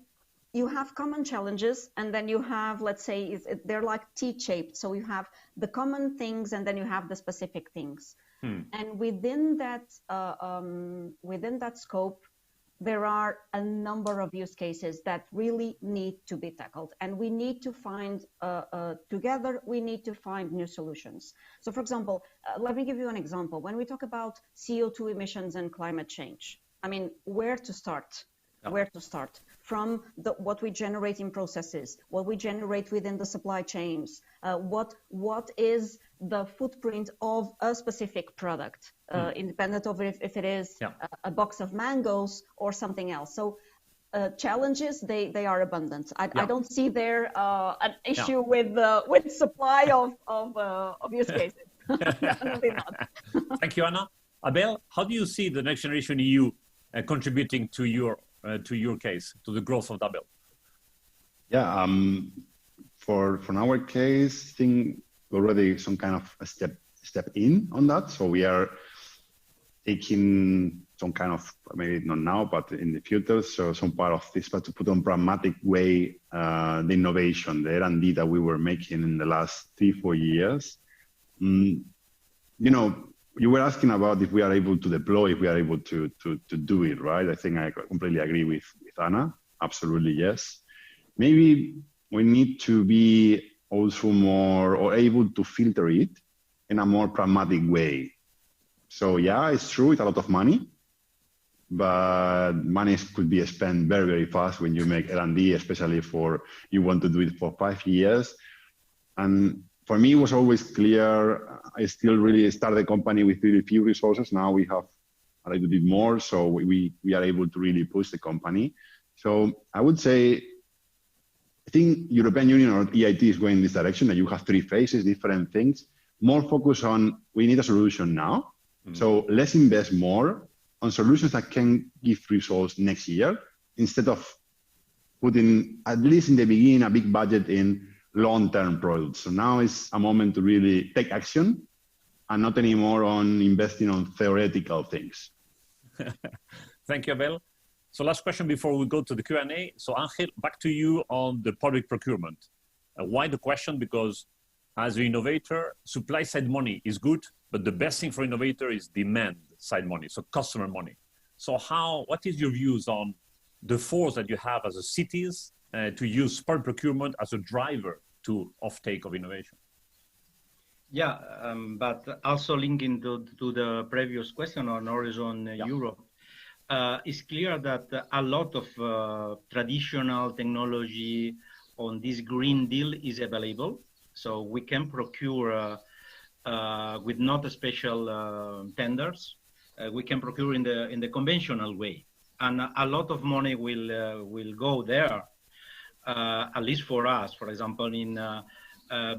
you have common challenges, and then you have, let's say, they're like T-shaped. So you have the common things, and then you have the specific things. And within that scope, there are a number of use cases that really need to be tackled, and we need to find together. We need to find new solutions. So, for example, let me give you an example. When we talk about CO2 emissions and climate change, I mean, where to start? Where to start? From what we generate in processes, what we generate within the supply chains, what is the footprint of a specific product, independent of if it is a box of mangoes or something else. So challenges, they are abundant. I don't see there an issue with supply of use cases. Definitely not. Thank you, Anna. Abel, how do you see the Next Generation EU contributing to your case, to the growth of Abel? Yeah, for our case, I think already some kind of a step in on that. So we are taking some kind of, maybe not now, but in the future, so some part of this, but to put on pragmatic way the innovation, the R&D that we were making in the last 3-4 years. You know, you were asking about if we are able to deploy, if we are able to do it, right? I think I completely agree with Anna. Absolutely, yes. Maybe we need to be also more or able to filter it in a more pragmatic way. So yeah, it's true, it's a lot of money, but money could be spent very, very fast when you make R&D, especially for you want to do it for 5 years. And for me, it was always clear, I still really started the company with really few resources. Now we have a little bit more, so we are able to really push the company. So I would say, I think European Union or EIT is going in this direction, that you have 3 phases, different things, more focus on, we need a solution now. So let's invest more on solutions that can give results next year, instead of putting, at least in the beginning, a big budget in long-term products. So now is a moment to really take action and not anymore on investing on theoretical things. Thank you, Abel. So last question before we go to the Q&A. So Angel, back to you on the public procurement. Why the question? Because as an innovator, supply side money is good, but the best thing for innovator is demand side money, so customer money. So what is your views on the force that you have as a cities to use public procurement as a driver to offtake of innovation? Yeah, but also linking to the previous question on Horizon Europe, it's clear that a lot of traditional technology on this Green Deal is available. So we can procure with not a special tenders. We can procure in the conventional way, and a lot of money will go there. At least for us, for example, in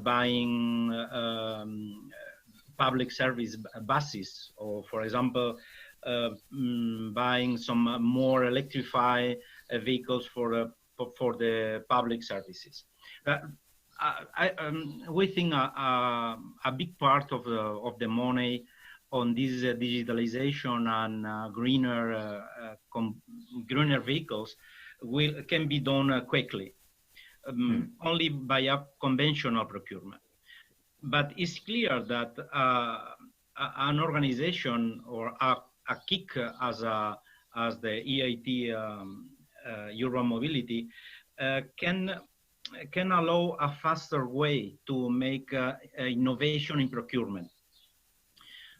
buying public service buses, or for example, buying some more electrified vehicles for the public services. We think a big part of the money on this digitalization and greener vehicles can be done quickly, only by a conventional procurement. But it's clear that an organization or a KIC as the EIT Urban Mobility can allow a faster way to make innovation in procurement.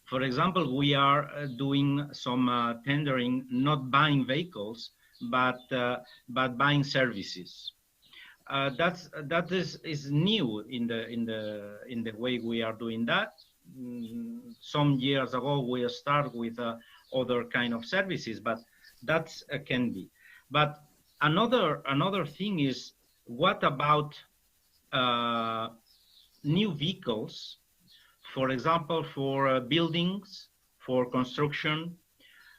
For example, we are doing some tendering, not buying vehicles, but buying services. That is new in the way we are doing that. Some years ago, we started with other kind of services, but that can be. But another thing is, what about new vehicles? For example, for buildings, for construction.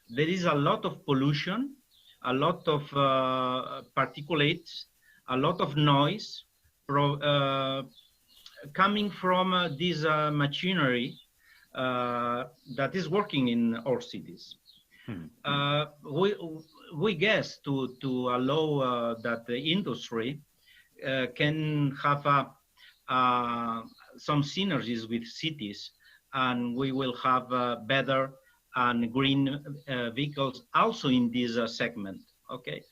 There is a lot of pollution, a lot of particulates, a lot of noise coming from this machinery that is working in our cities. We guess to allow that the industry can have some synergies with cities, and we will have better and green vehicles also in this segment. Okay.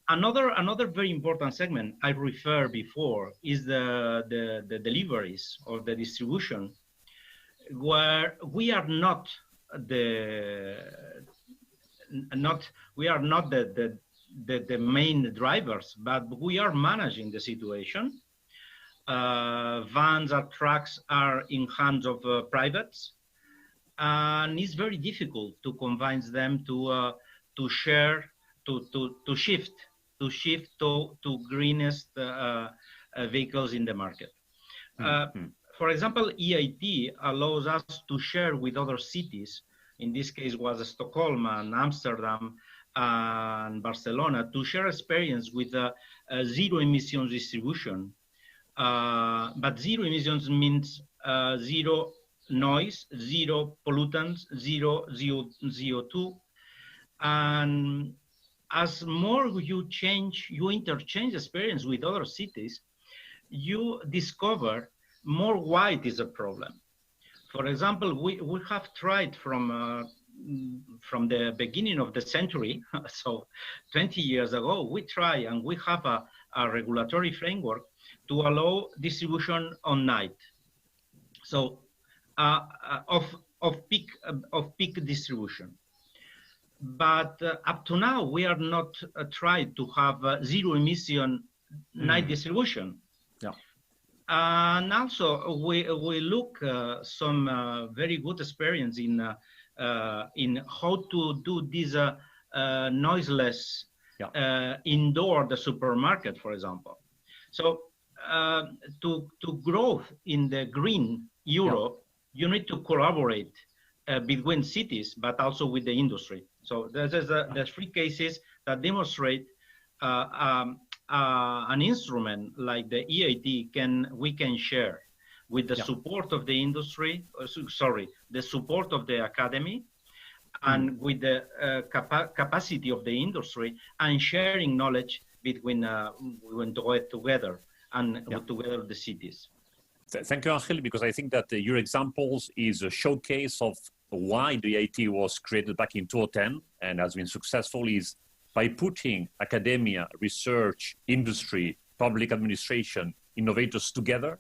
Another very important segment I referred before is the deliveries or the distribution, where we are not the main drivers, but we are managing the situation. Vans or trucks are in hands of privates, and it's very difficult to convince them to share, to shift to greenest vehicles in the market. For example, EIT allows us to share with other cities. In this case was Stockholm and Amsterdam and Barcelona, to share experience with zero emissions distribution. But zero emissions means zero noise, zero pollutants, zero CO2. And as more you interchange experience with other cities, you discover more why it is a problem. For example, we have tried from the beginning of the century, so 20 years ago, we try and we have a regulatory framework to allow distribution on night. So of peak distribution. But up to now, we are not tried to have zero emission night distribution. Yeah. And also, we look some very good experience in how to do this noiseless indoor the supermarket, for example. So to grow in the green Europe, you need to collaborate between cities, but also with the industry. So there's the three cases that demonstrate an instrument like the EIT we can share with the support of the industry, the support of the academy, and with the capacity of the industry, and sharing knowledge between together and together the cities. Thank you, Angel, because I think that your examples is a showcase of why the EIT was created back in 2010 and has been successful is by putting academia, research, industry, public administration, innovators together,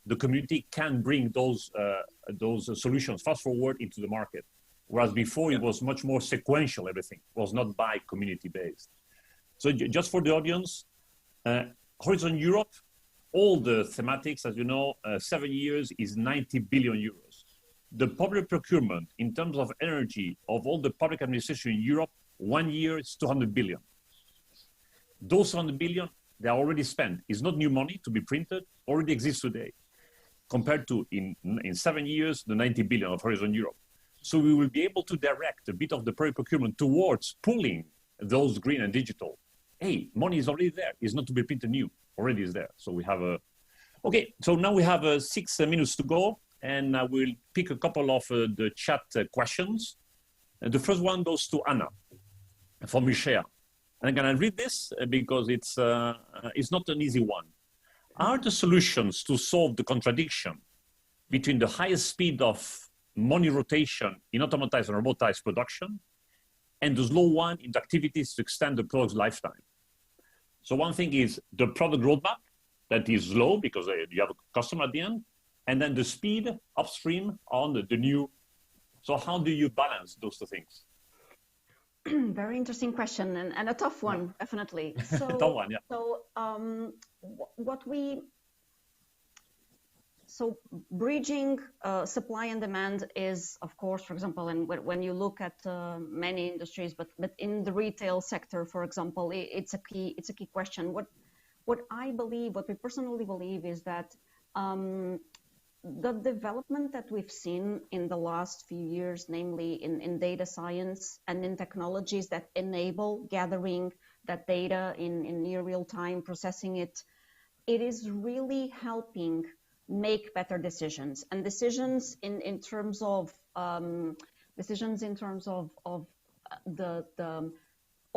the community can bring those solutions fast forward into the market. Whereas before it was much more sequential, everything was not by community based. So just for the audience, Horizon Europe, all the thematics, as you know, 7 years is 90 billion euros. The public procurement in terms of energy of all the public administration in Europe, 1 year is 200 billion. Those 200 billion, they are already spent. It's not new money to be printed, already exists today, compared to in 7 years, the 90 billion of Horizon Europe. So we will be able to direct a bit of the public procurement towards pulling those green and digital. Hey, money is already there. It's not to be printed new, already is there. So we have okay, so now we have 6 minutes to go, and I will pick a couple of the chat questions. And the first one goes to Anna from Michelle. And I'm gonna read this because it's not an easy one. Are the solutions to solve the contradiction between the highest speed of money rotation in automatized and robotized production and the slow one in the activities to extend the product's lifetime? So one thing is the product roadmap that is slow because you have a customer at the end, and then the speed upstream on the new. So how do you balance those two things? Very interesting question and a tough one, definitely. So, tough one, yeah. So bridging supply and demand is, of course, for example, and when you look at many industries, but in the retail sector, for example, it's a key question. What we personally believe is that the development that we've seen in the last few years, namely in data science and in technologies that enable gathering that data in near real time, processing it, it is really helping make better decisions, and decisions in terms of all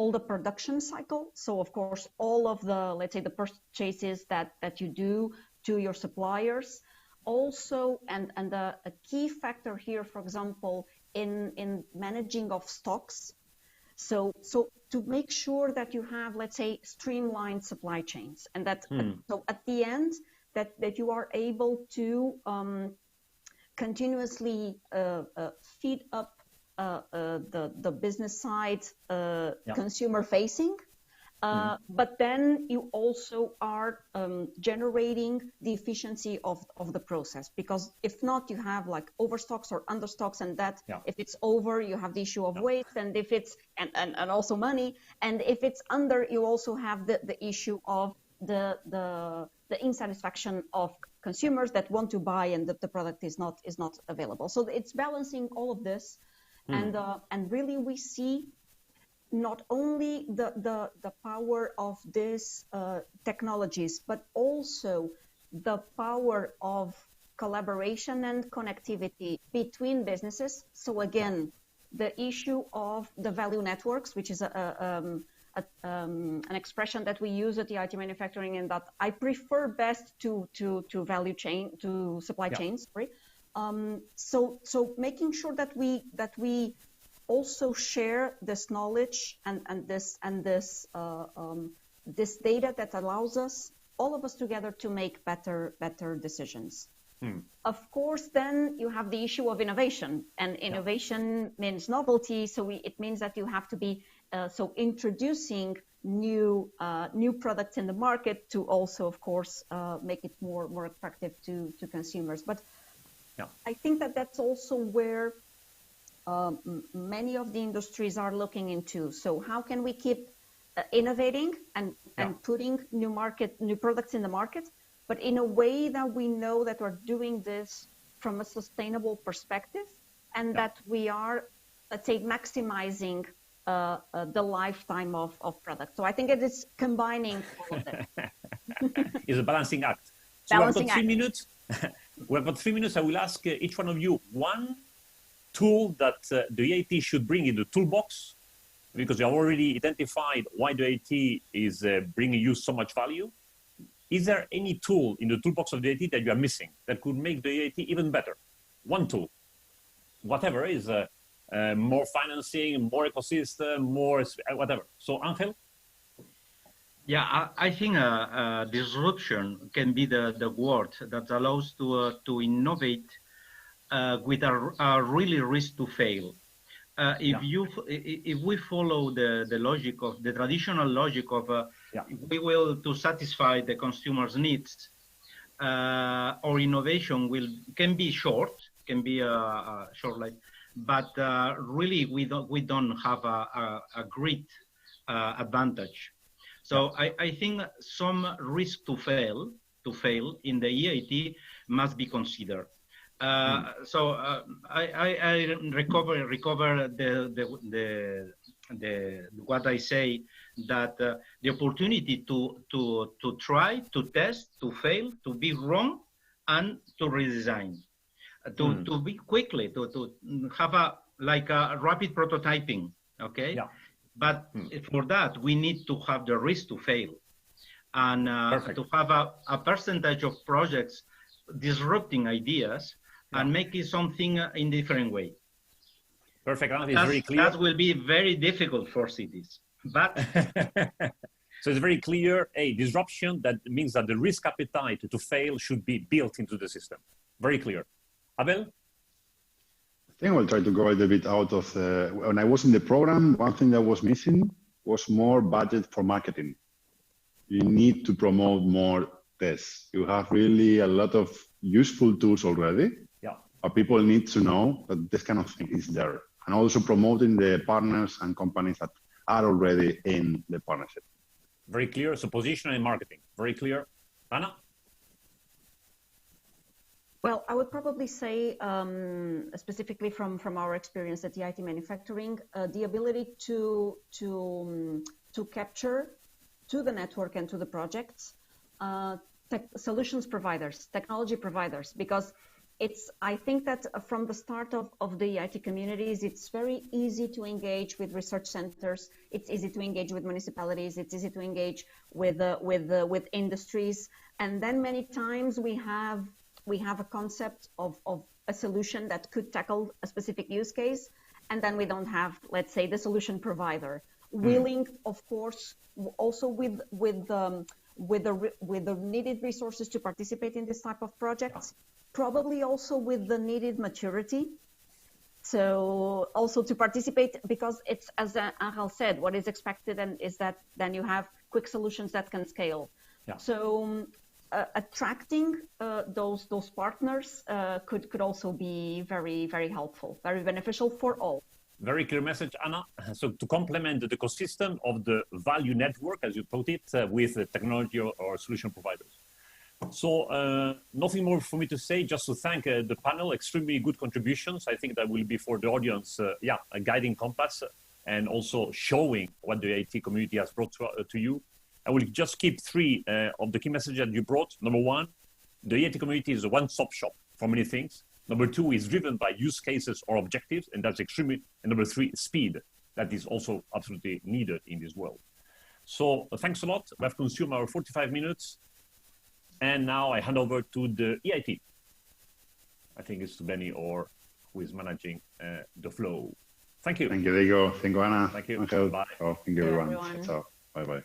the production cycle. So of course, all of the, let's say, the purchases that you do to your suppliers. Also, and a key factor here, for example, in managing of stocks. So to make sure that you have, let's say, streamlined supply chains, and that so at the end that you are able to continuously feed up the business side, consumer facing, but then you also are generating the efficiency of the process, because if not, you have like overstocks or understocks, and that if it's over, you have the issue of waste, and if it's and also money, and if it's under, you also have the issue of the insatisfaction of consumers that want to buy and the product is not available. So it's balancing all of this, and really we see not only the power of these technologies, but also the power of collaboration and connectivity between businesses. So again, the issue of the value networks, which is an expression that we use at the EIT Manufacturing, and that I prefer best to value chain, to supply chains. Right? So making sure that we also share this knowledge and this data that allows us, all of us together, to make better decisions. Of course, then you have the issue of innovation, and innovation means novelty. So it means that you have to be introducing new products in the market to also, of course, make it more attractive to consumers. But I think that's also where many of the industries are looking into. So how can we keep innovating and putting new products in the market, but in a way that we know that we're doing this from a sustainable perspective, and that we are, let's say, maximizing the lifetime of products. So I think it is combining all of that. It's a balancing act. So we've got 3 minutes. We've got 3 minutes. I will ask each one of you one tool that the EIT should bring in the toolbox, because you have already identified why the EIT is bringing you so much value. Is there any tool in the toolbox of the EIT that you are missing that could make the EIT even better? One tool, whatever is more financing, more ecosystem, more whatever. So Angel? Yeah, I think disruption can be the word that allows to innovate with a really risk to fail. If we follow the logic of the traditional logic of we will to satisfy the consumer's needs, or innovation can be short, can be a short life, but really we don't have a great advantage. So I think some risk to fail in the EIT must be considered. So I recover the what I say, that the opportunity to try, to test, to fail, to be wrong, and to redesign, to be quickly, to have a rapid prototyping. Okay. Yeah. But for that, we need to have the risk to fail, and to have a percentage of projects disrupting ideas and making something in different way. Perfect. It's very clear. That will be very difficult for cities, but so it's very clear. A disruption that means that the risk appetite to fail should be built into the system. Very clear. Abel? I think I will try to go a little bit out of when I was in the program, one thing that was missing was more budget for marketing. You need to promote more tests. You have really a lot of useful tools already, but people need to know that this kind of thing is there. And also promoting the partners and companies that are already in the partnership. Very clear. So position and marketing. Very clear. Anna? Well, I would probably say, specifically from our experience at EIT Manufacturing, the ability to capture to the network and to the projects solutions providers, technology providers, because I think that from the start of the EIT communities, it's very easy to engage with research centers. It's easy to engage with municipalities. It's easy to engage with industries, and then many times we have a concept of a solution that could tackle a specific use case, and then we don't have, let's say, the solution provider willing, of course, also with the needed resources to participate in this type of projects, probably also with the needed maturity. So also to participate, because it's, as Angel said, what is expected and is that then you have quick solutions that can scale. Yeah. So attracting those partners could also be very, very helpful, very beneficial for all. Very clear message, Anna. So to complement the ecosystem of the value network, as you put it, with technology or solution providers. So nothing more for me to say, just to thank the panel, extremely good contributions. I think that will be for the audience, a guiding compass and also showing what the IT community has brought to you. I will just keep three of the key messages that you brought. Number one, the EIT community is a one-stop shop for many things. Number two is driven by use cases or objectives, and that's extremely, and number three, speed. That is also absolutely needed in this world. So thanks a lot. We have consumed our 45 minutes. And now I hand over to the EIT. I think it's to Benny or who is managing the flow. Thank you. Thank you, Diego. Thank you, Anna. Thank you. Angel. Bye. Oh, thank you, everyone. Ciao. Bye-bye.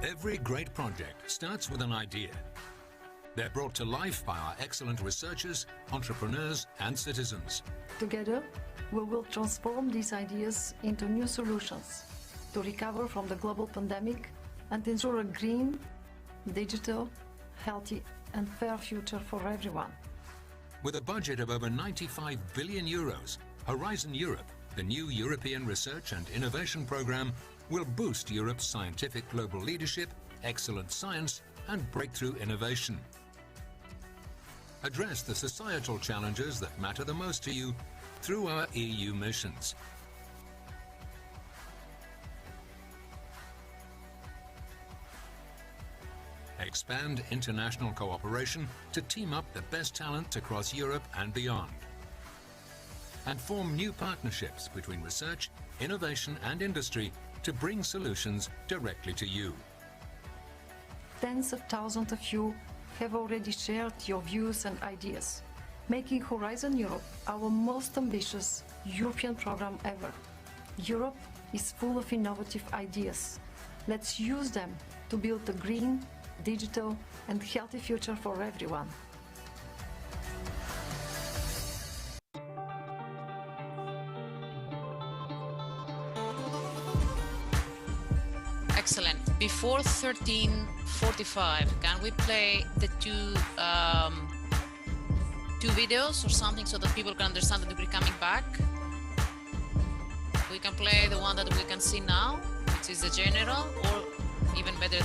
Every great project starts with an idea. They're brought to life by our excellent researchers, entrepreneurs, and citizens. Together, we will transform these ideas into new solutions to recover from the global pandemic and ensure a green, digital, healthy, and fair future for everyone. With a budget of over 95 billion euros, Horizon Europe, the new European Research and Innovation Programme, will boost Europe's scientific global leadership, excellent science, and breakthrough innovation. Address the societal challenges that matter the most to you through our EU missions. Expand international cooperation to team up the best talent across Europe and beyond. And form new partnerships between research, innovation, and industry to bring solutions directly to you. Tens of thousands of you have already shared your views and ideas, making Horizon Europe our most ambitious European program ever. Europe is full of innovative ideas. Let's use them to build a green, digital, and healthy future for everyone. Excellent. Before 13:45, can we play the two videos or something so that people can understand that we're coming back? We can play the one that we can see now, which is the general, or even better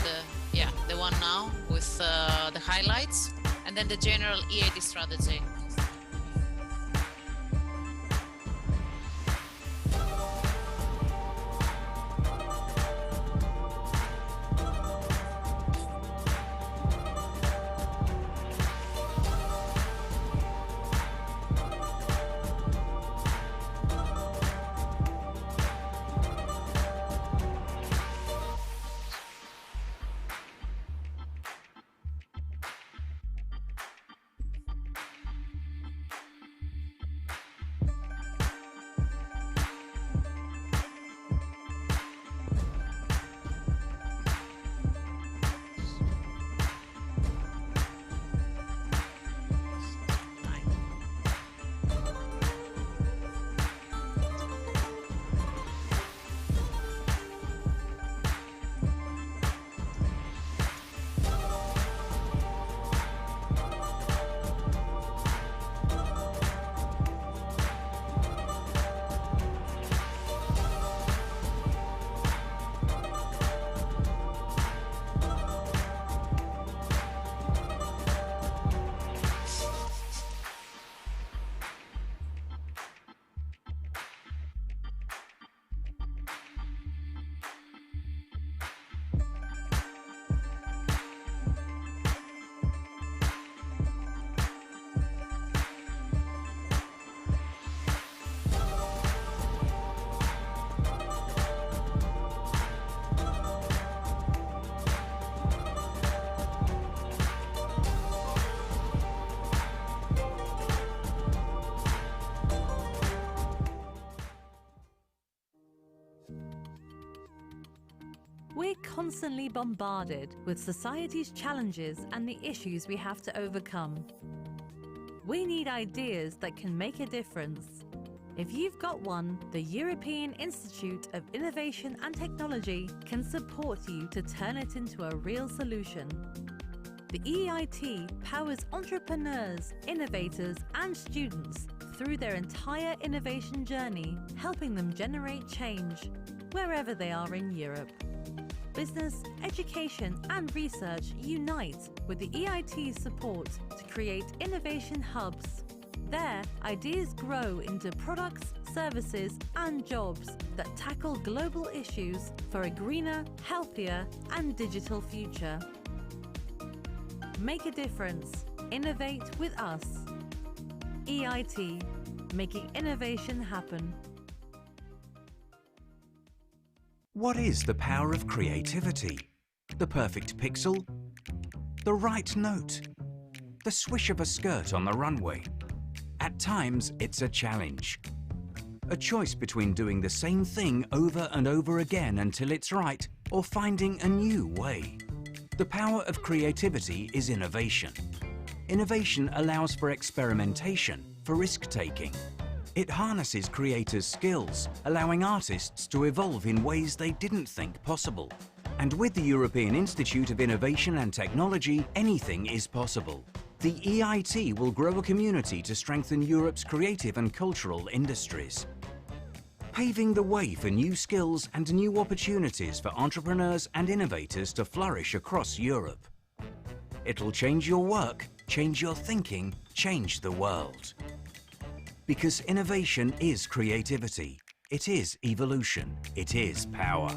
the one now with the highlights, and then the general EIT strategy. We're constantly bombarded with society's challenges and the issues we have to overcome. We need ideas that can make a difference. If you've got one, the European Institute of Innovation and Technology can support you to turn it into a real solution. The EIT powers entrepreneurs, innovators, and students through their entire innovation journey, helping them generate change wherever they are in Europe. Business, education, and research unite with the EIT's support to create innovation hubs. There, ideas grow into products, services, and jobs that tackle global issues for a greener, healthier, and digital future. Make a difference. Innovate with us. EIT, making innovation happen. What is the power of creativity? The perfect pixel? The right note? The swish of a skirt on the runway? At times, it's a challenge. A choice between doing the same thing over and over again until it's right, or finding a new way. The power of creativity is innovation. Innovation allows for experimentation, for risk-taking. It harnesses creators' skills, allowing artists to evolve in ways they didn't think possible. And with the European Institute of Innovation and Technology, anything is possible. The EIT will grow a community to strengthen Europe's creative and cultural industries, paving the way for new skills and new opportunities for entrepreneurs and innovators to flourish across Europe. It'll change your work, change your thinking, change the world. Because innovation is creativity, it is evolution, it is power.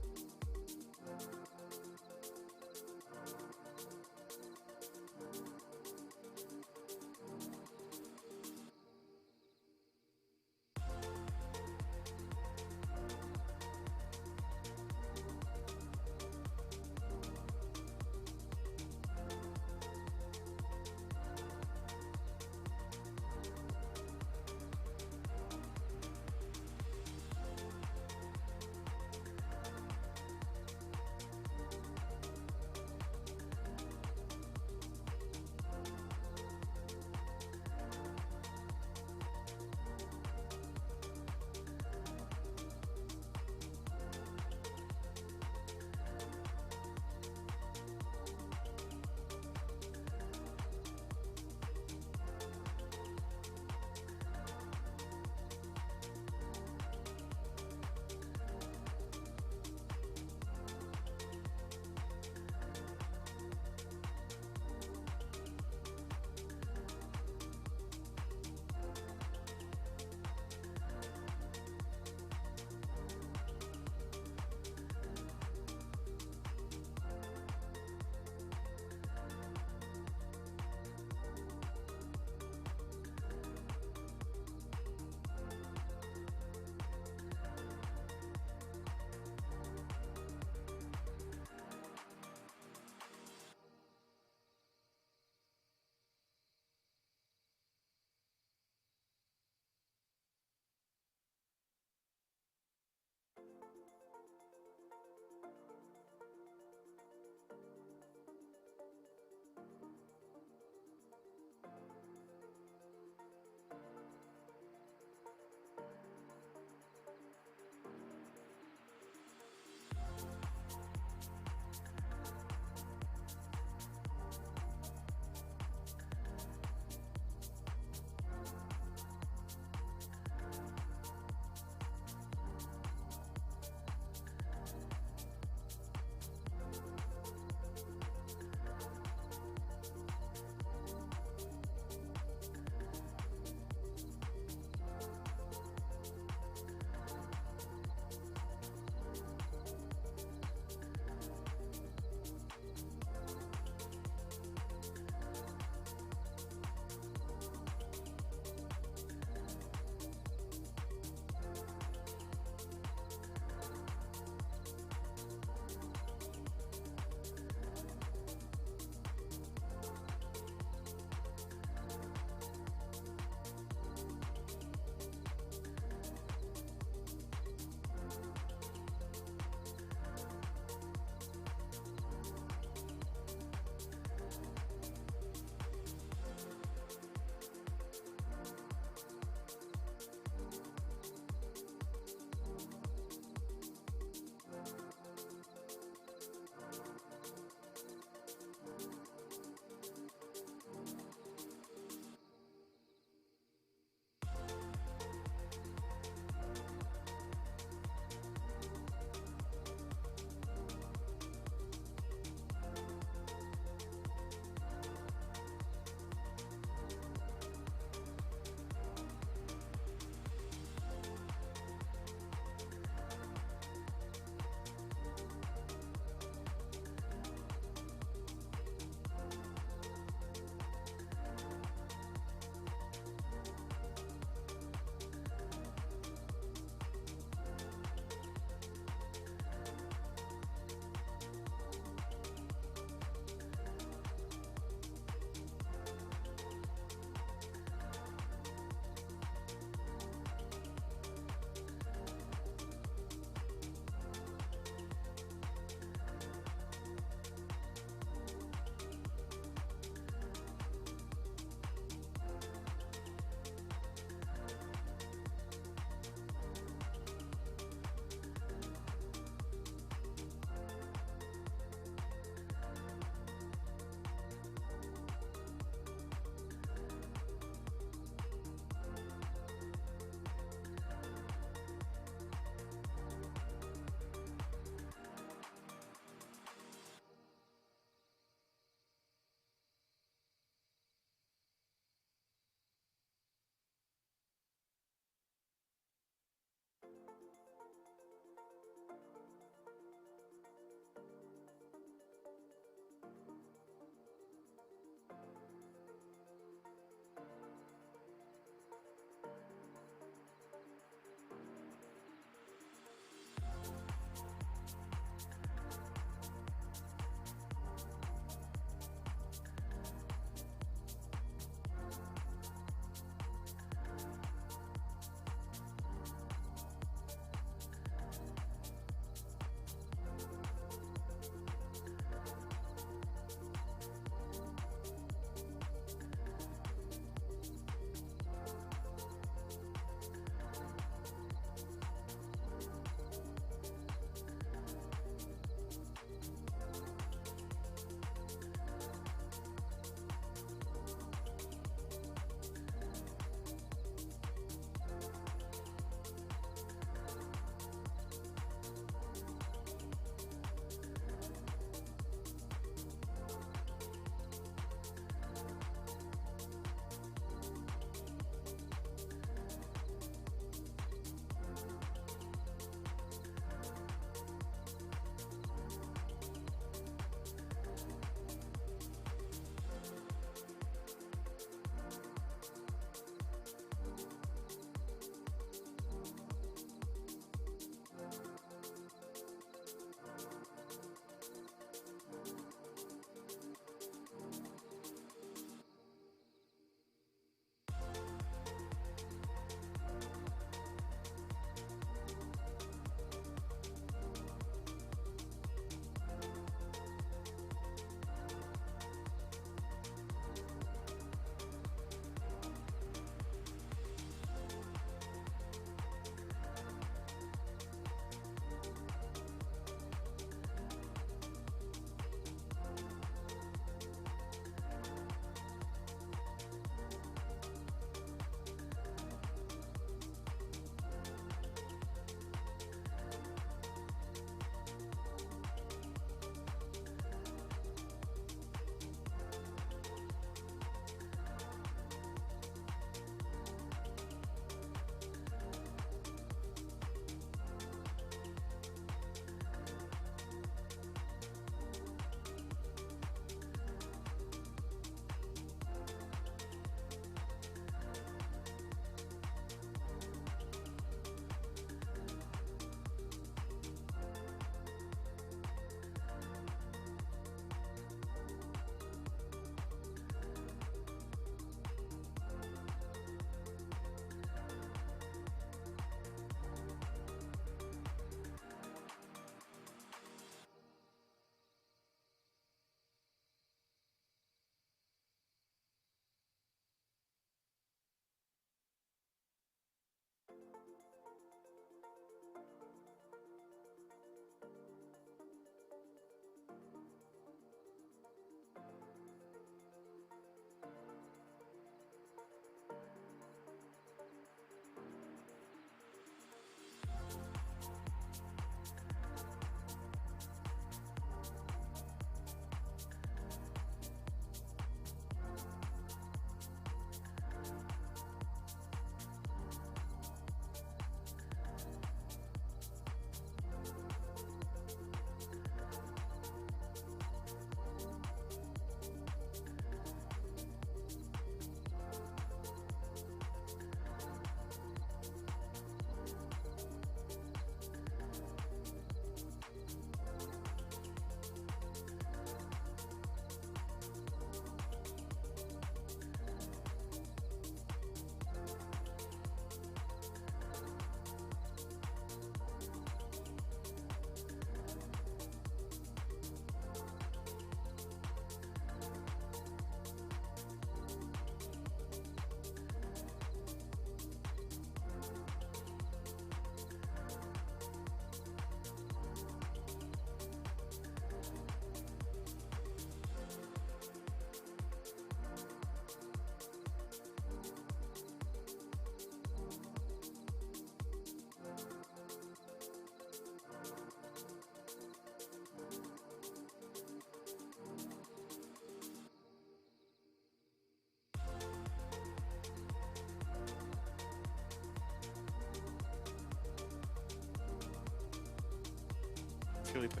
Felipe.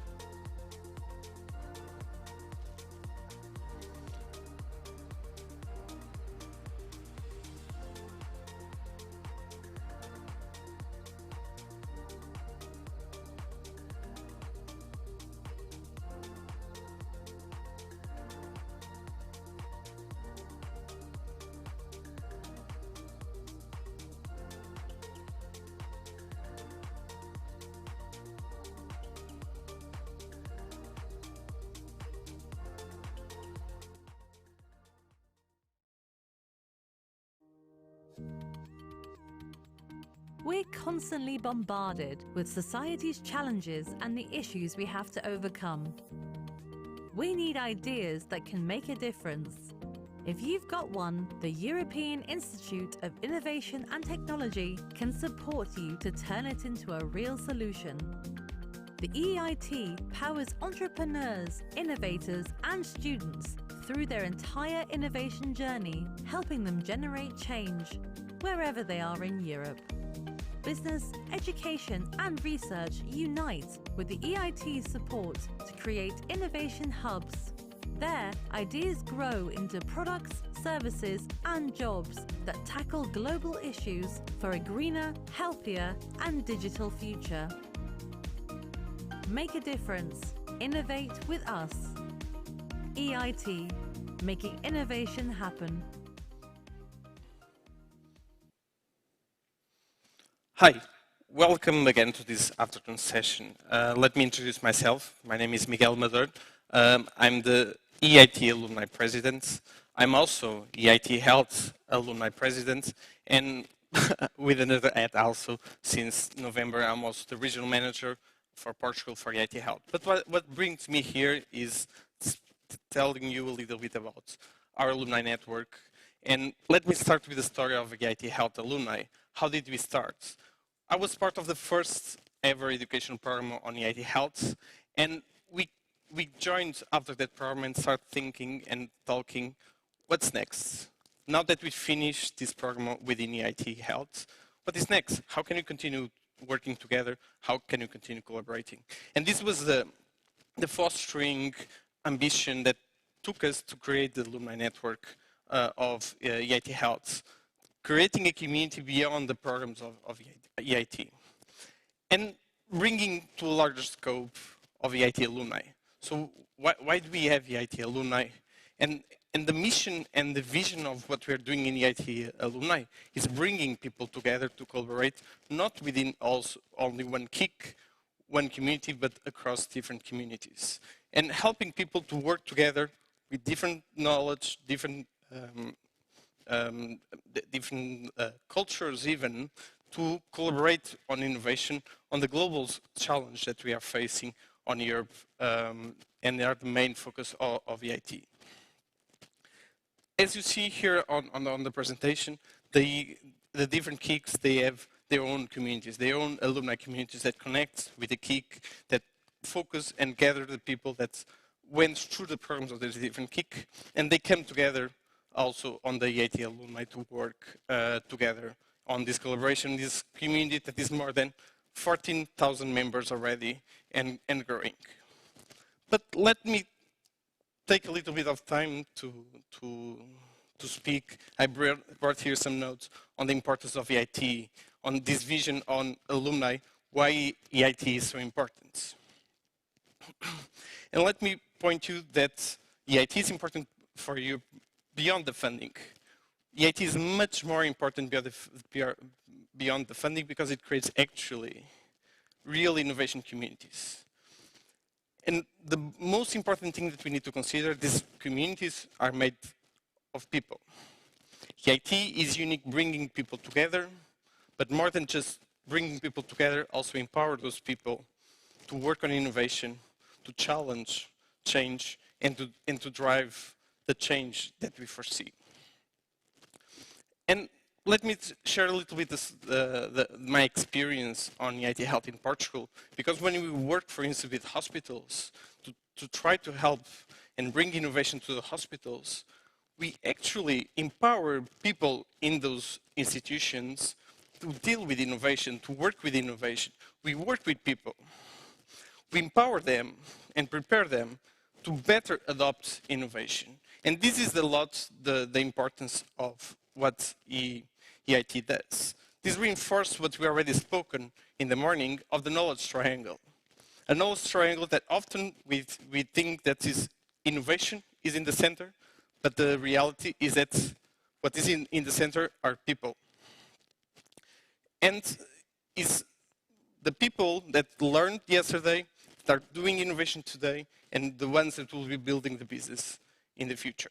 We're constantly bombarded with society's challenges and the issues we have to overcome. We need ideas that can make a difference. If you've got one, the European Institute of Innovation and Technology can support you to turn it into a real solution. The EIT powers entrepreneurs, innovators, and students through their entire innovation journey, helping them generate change wherever they are in Europe. Business, education, and research unite with the EIT's support to create innovation hubs. There, ideas grow into products, services, and jobs that tackle global issues for a greener, healthier, and digital future. Make a difference. Innovate with us. EIT, making innovation happen. Hi, welcome again to this afternoon session. Let me introduce myself. My name is Miguel Mador. I'm the EIT Alumni President. I'm also EIT Health Alumni President, and with another hat also, since November I'm also the Regional Manager for Portugal for EIT Health. But what brings me here is telling you a little bit about our alumni network. And let me start with the story of EIT Health alumni. How did we start? I was part of the first ever education program on EIT Health, and we joined after that program and started thinking and talking, what's next? Now that we finished this program within EIT Health, what is next? How can we continue working together? How can we continue collaborating? And this was the fostering ambition that took us to create the alumni network of EIT Health, creating a community beyond the programs of EIT, and bringing to a larger scope of EIT alumni. So why do we have EIT alumni? And the mission and the vision of what we're doing in EIT alumni is bringing people together to collaborate, not within only one KIC, one community, but across different communities. And helping people to work together with different knowledge, different cultures even, to collaborate on innovation on the global challenge that we are facing on Europe, and they are the main focus of EIT. As you see here on the presentation, the different KICs, they have their own communities, their own alumni communities that connect with the KIC, that focus and gather the people that went through the programs of the different KIC, and they come together also on the EIT alumni to work together on this collaboration, this community that is more than 14,000 members already and growing. But let me take a little bit of time to speak. I brought here some notes on the importance of EIT, on this vision on alumni, why EIT is so important. And let me point you that EIT is important for you beyond the funding. EIT is much more important beyond the funding because it creates actually real innovation communities. And the most important thing that we need to consider, these communities are made of people. EIT is unique, bringing people together, but more than just bringing people together, also empower those people to work on innovation, to challenge change, and to drive the change that we foresee. And let me share a little bit my experience on EIT Health in Portugal, because when we work, for instance, with hospitals to try to help and bring innovation to the hospitals, we actually empower people in those institutions to deal with innovation, to work with innovation. We work with people. We empower them and prepare them to better adopt innovation. And this is the importance of what EIT does. This reinforces what we already spoken in the morning of the knowledge triangle. A knowledge triangle that often we think that is innovation is in the center, but the reality is that what is in the center are people. And is the people that learned yesterday, start doing innovation today, and the ones that will be building the business in the future.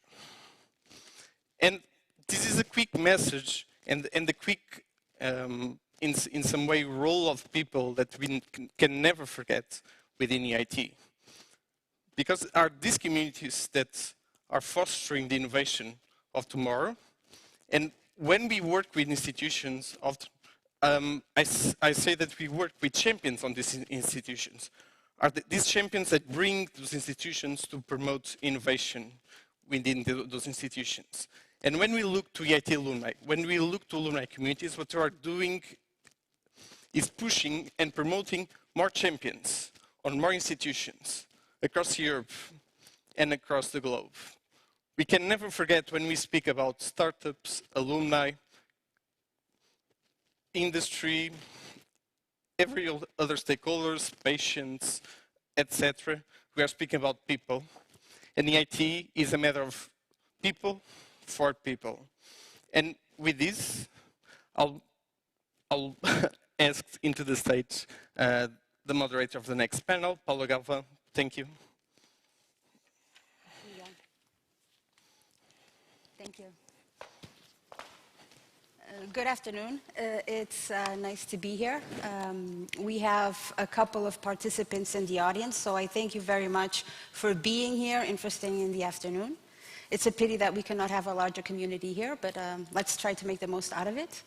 And this is a quick message and the quick, in some way, role of people that we can never forget within EIT. Because are these communities that are fostering the innovation of tomorrow. And when we work with institutions, I say that we work with champions on these institutions. Are these champions that bring those institutions to promote innovation within those institutions. And when we look to EIT alumni, when we look to alumni communities, what they are doing is pushing and promoting more champions on more institutions across Europe and across the globe. We can never forget when we speak about startups, alumni, industry, every other stakeholders, patients, etc. We are speaking about people. And EIT is a matter of people for people. And with this, I'll ask into the stage the moderator of the next panel, Paulo Galvão. Thank you. Thank you. Good afternoon. It's nice to be here. We have a couple of participants in the audience, so I thank you very much for being here and for staying in the afternoon. It's a pity that we cannot have a larger community here, but let's try to make the most out of it.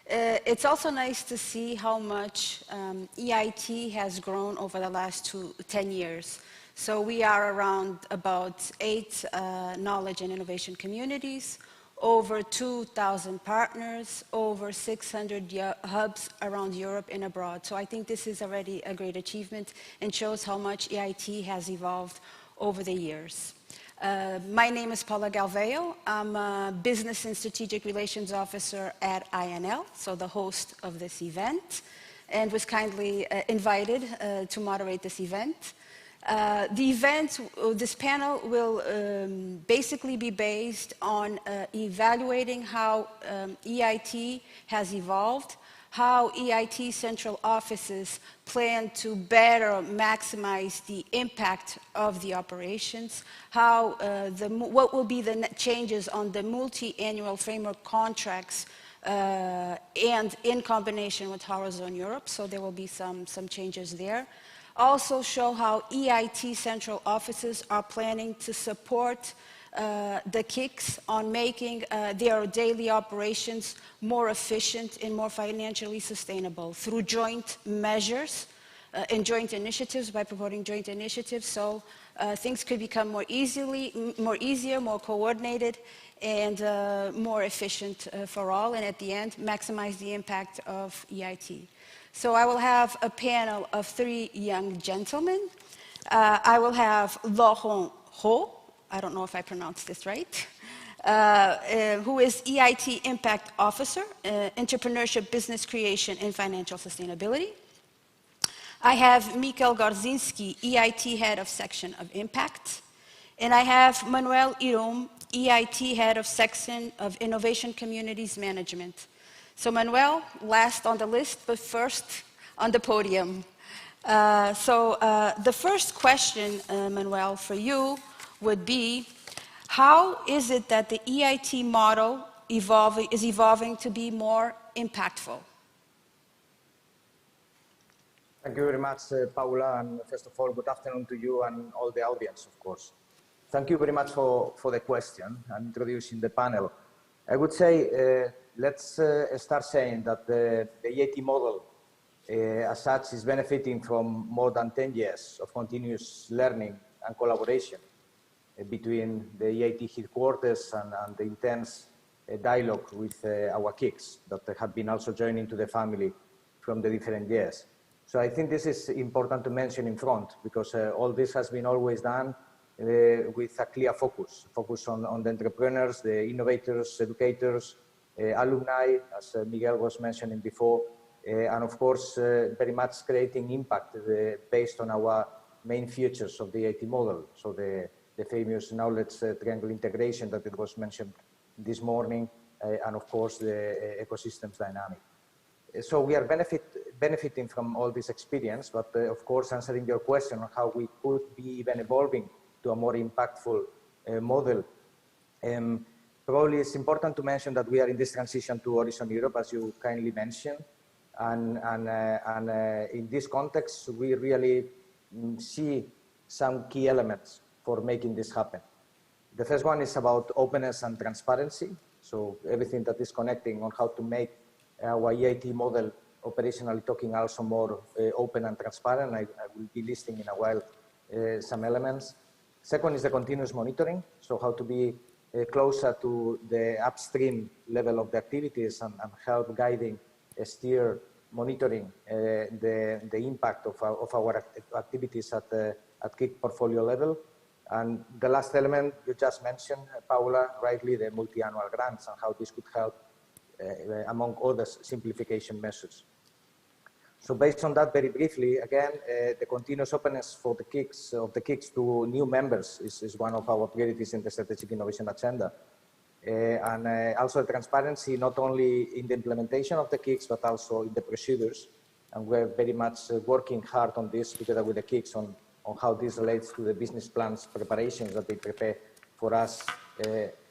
It's also nice to see how much EIT has grown over the last 10 years. So we are around about 8 knowledge and innovation communities, over 2,000 partners, over 600 hubs around Europe and abroad. So I think this is already a great achievement and shows how much EIT has evolved over the years. My name is Paula Galvão. I'm a Business and Strategic Relations Officer at INL, so the host of this event, and was kindly invited to moderate this event. The event, this panel will basically be based on evaluating how EIT has evolved, how EIT central offices plan to better maximize the impact of the operations, how what will be the changes on the multi-annual framework contracts and in combination with Horizon Europe, so there will be some changes there. Also show how EIT central offices are planning to support the KICs on making their daily operations more efficient and more financially sustainable through joint measures and joint initiatives, by promoting joint initiatives, so things could become more easier, more coordinated, and more efficient for all, and at the end, maximize the impact of EIT. So I will have a panel of 3 young gentlemen. I will have Laurent Ho, I don't know if I pronounced this right, who is EIT Impact Officer, Entrepreneurship, Business Creation, and Financial Sustainability. I have Mikel Gorzinski, EIT Head of Section of Impact. And I have Manuel Irom, EIT Head of Section of Innovation Communities Management. So Manuel, last on the list, but first on the podium. The first question, Manuel, for you would be, how is it that the EIT model is evolving to be more impactful? Thank you very much, Paula, and first of all, good afternoon to you and all the audience, of course. Thank you very much for the question and introducing the panel. I would say, let's start saying that the EIT model, as such, is benefiting from more than 10 years of continuous learning and collaboration between the EIT headquarters and the intense dialogue with our KICs that have been also joining to the family from the different years. So I think this is important to mention in front, because all this has been always done with a clear focus on the entrepreneurs, the innovators, educators, alumni, as Miguel was mentioning before, and of course, very much creating impact based on our main features of the EIT model. So the famous knowledge triangle integration that it was mentioned this morning, and of course, the ecosystems dynamic. So we are benefiting from all this experience, but of course, answering your question on how we could be even evolving to a more impactful model. Probably it's important to mention that we are in this transition to Horizon Europe, as you kindly mentioned. And in this context, we really see some key elements for making this happen. The first one is about openness and transparency. So everything that is connecting on how to make our EIT model operationally talking also more open and transparent. I will be listing in a while some elements. Second is the continuous monitoring. So how to be closer to the upstream level of the activities and help guiding, steer, monitoring the impact of our activities at KIC portfolio level. And the last element you just mentioned, Paula, rightly, the multi-annual grants and how this could help, among other simplification measures. So based on that, very briefly, again, the continuous openness for the KICs to new members is one of our priorities in the strategic innovation agenda. And also the transparency, not only in the implementation of the KICs, but also in the procedures. And we're very much working hard on this together with the KICs on how this relates to the business plans preparations that they prepare for us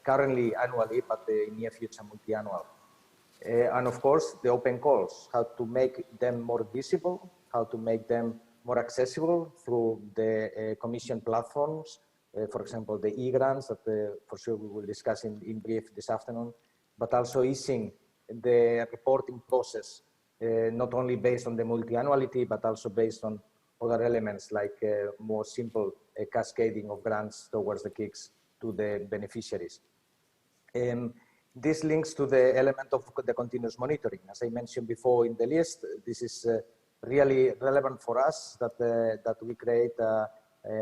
currently annually, but in near future multi-annual. And of course, the open calls, how to make them more visible, how to make them more accessible through the Commission platforms, for example, the e-grants that for sure we will discuss in brief this afternoon, but also easing the reporting process, not only based on the multi-annuality, but also based on other elements like more simple cascading of grants towards the KICs to the beneficiaries. This links to the element of the continuous monitoring. As I mentioned before in the list, this is really relevant for us that we create,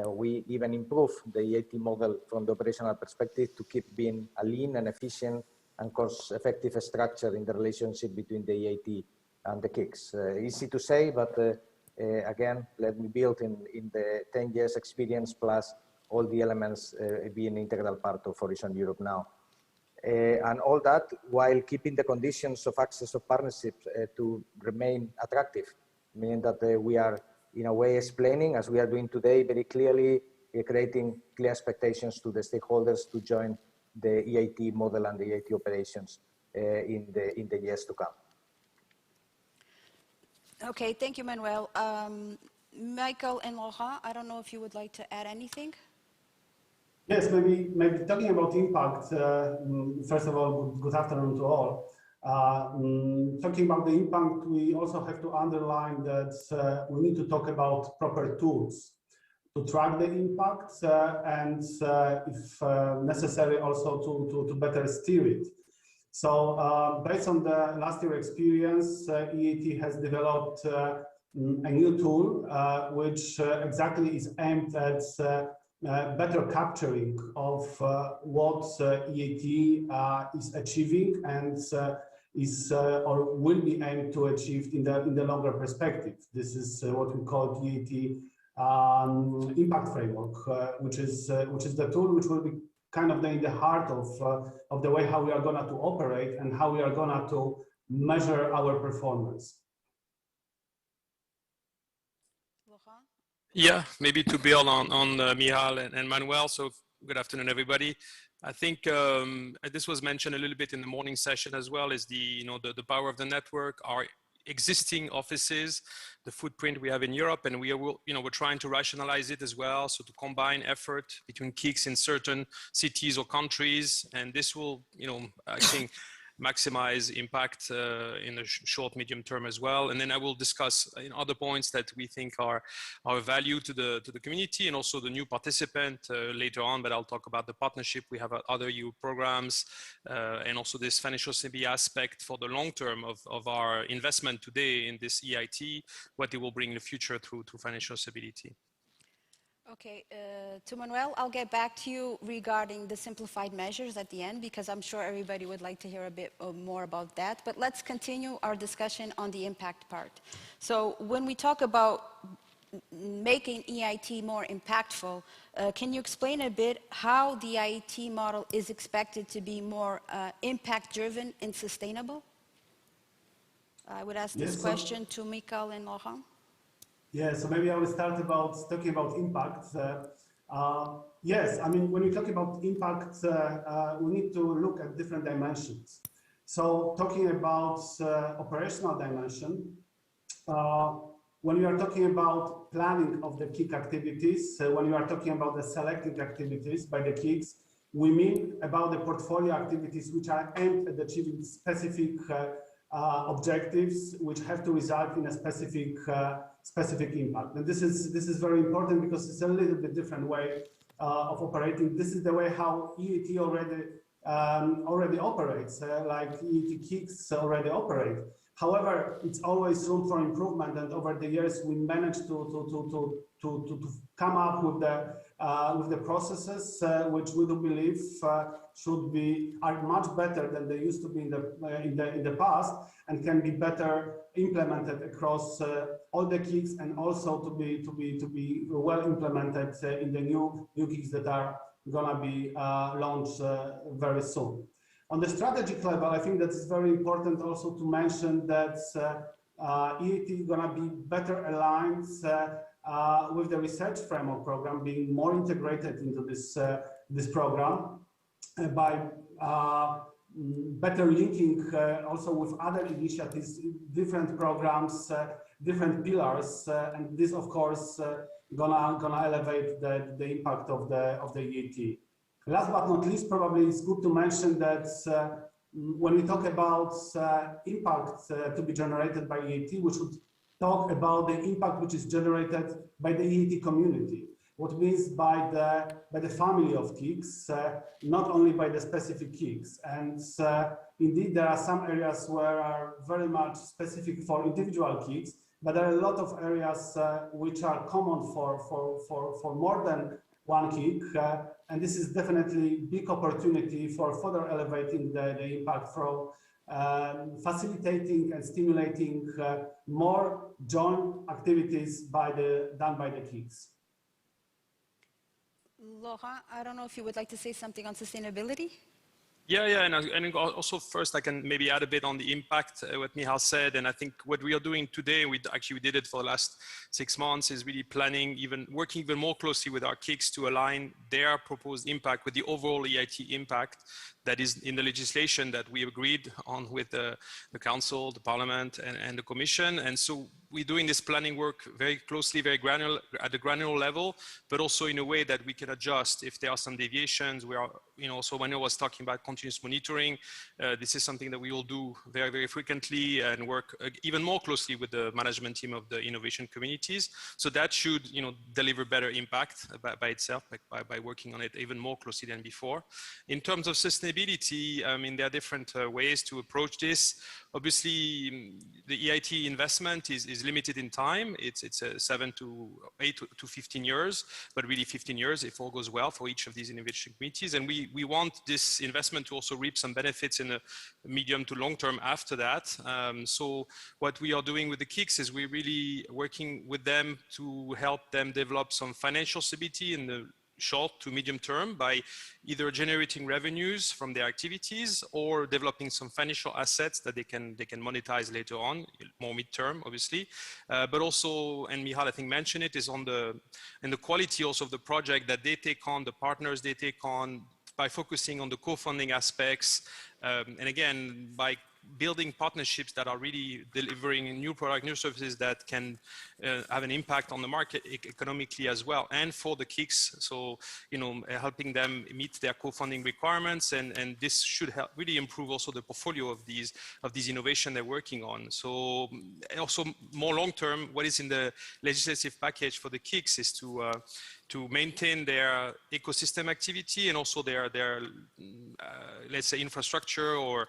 we even improve the EIT model from the operational perspective to keep being a lean and efficient and cost-effective structure in the relationship between the EIT and the KICs. Easy to say, but again, let me build in the 10 years experience plus all the elements being an integral part of Horizon Europe now. And all that while keeping the conditions of access of partnerships to remain attractive, meaning that we are in a way explaining, as we are doing today, very clearly creating clear expectations to the stakeholders to join the EIT model and the EIT operations in the years to come. Okay, thank you, Manuel. Michael and Laurent, I don't know if you would like to add anything. Yes, maybe talking about impact. First of all, good afternoon to all. Talking about the impact, we also have to underline that we need to talk about proper tools to track the impact and, if necessary, also to better steer it. So, based on the last year experience, EIT has developed a new tool which exactly is aimed at better capturing of what EIT is achieving and is or will be aimed to achieve in the longer perspective. This is what we call EIT impact framework, which is the tool which will be kind of in the heart of the way how we are going to operate and how we are going to measure our performance. Yeah, maybe to build on Michal and Manuel. So good afternoon, everybody. I think this was mentioned a little bit in the morning session as well, is the power of the network, our existing offices, the footprint we have in Europe, and we're trying to rationalize it as well. So to combine effort between KICs in certain cities or countries, and this will, I think, maximize impact in the short, medium term as well. And then I will discuss other points that we think are value to the community and also the new participant later on, but I'll talk about the partnership. We have other EU programs and also this financial stability aspect for the long term of our investment today in this EIT, what it will bring in the future through financial stability. Okay, to Manuel, I'll get back to you regarding the simplified measures at the end, because I'm sure everybody would like to hear a bit more about that. But let's continue our discussion on the impact part. So when we talk about making EIT more impactful, can you explain a bit how the EIT model is expected to be more impact-driven and sustainable? I would ask this question to Michael and Laurent. Yeah, so maybe I will start talking about impact. Yes, I mean, when we talk about impact, we need to look at different dimensions. So talking about operational dimension, when you are talking about planning of the KIC activities, when you are talking about the selecting activities by the KICs, we mean about the portfolio activities which are aimed at achieving specific objectives which have to result in a specific impact. And this is very important because it's a little bit different way of operating. This is the way how EIT already operates, like EIT KICs already operate. However, it's always room for improvement, and over the years we managed to come up with the processes which we do believe are much better than they used to be in the past, and can be better implemented across all the KICs, and also to be well implemented in the new KICs that are gonna be launched very soon. On the strategic level, I think that it's very important also to mention that EIT is going to be better aligned with the research framework program, being more integrated into this program by better linking also with other initiatives, different programs, different pillars, and this, of course, gonna elevate the impact of the EIT. Last but not least, probably it's good to mention that when we talk about impact to be generated by EIT, we should talk about the impact which is generated by the EIT community. What means by the family of KICs, not only by the specific KICs. And indeed, there are some areas where are very much specific for individual KICs, but there are a lot of areas which are common for more than one KIC, and this is definitely a big opportunity for further elevating the impact from facilitating and stimulating more joint activities done by the KICs. Laurent, I don't know if you would like to say something on sustainability? Yeah, and also first I can maybe add a bit on the impact, what Michal said, and I think what we are doing today, we did it for the last 6 months, is really planning, working even more closely with our KICs to align their proposed impact with the overall EIT impact that is in the legislation that we agreed on with the Council, the Parliament, and the Commission. And so we're doing this planning work very closely, very granular, at the granular level, but also in a way that we can adjust if there are some deviations. We are, also when I was talking about continuous monitoring, this is something that we will do very, very frequently and work even more closely with the management team of the innovation communities. So that should, deliver better impact by itself, by working on it even more closely than before. In terms of sustainability, I mean, there are different ways to approach this. Obviously, the EIT investment is limited in time. It's 7 to 8 to 15 years, but really 15 years if all goes well for each of these innovation committees. And we want this investment to also reap some benefits in the medium to long term after that. So what we are doing with the KICs is we're really working with them to help them develop some financial stability in the short to medium term by either generating revenues from their activities or developing some financial assets that they can monetize later on, more midterm, obviously. But also, and Michal, I think mentioned it, is on the quality also of the project that they take on, the partners they take on, by focusing on the co-funding aspects, and again, by building partnerships that are really delivering new product, new services that can have an impact on the market economically as well, and for the KICs. So, helping them meet their co-funding requirements, and this should help really improve also the portfolio of these innovation they're working on. So, also more long-term, what is in the legislative package for the KICs is to maintain their ecosystem activity and also their let's say infrastructure or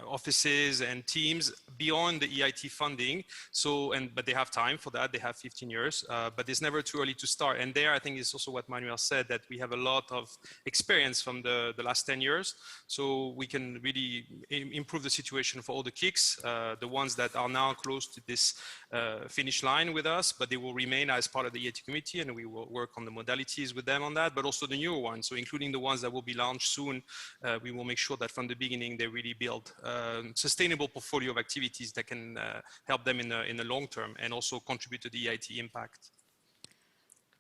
offices and teams beyond the EIT funding. So, but they have time for that. They have 15 years, but it's never too early to start. And there, I think it's also what Manuel said, that we have a lot of experience from the last 10 years. So we can really improve the situation for all the KICs, the ones that are now close to this finish line with us, but they will remain as part of the EIT committee, and we will work on the modalities with them on that, but also the newer ones. So including the ones that will be launched soon, we will make sure that from the beginning, they really build sustainable portfolio of activities that can help them in the long term and also contribute to the EIT impact.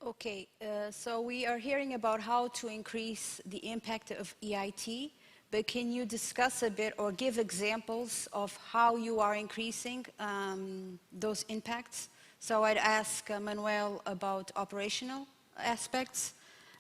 Okay, so we are hearing about how to increase the impact of EIT, but can you discuss a bit or give examples of how you are increasing those impacts? So I'd ask Manuel about operational aspects.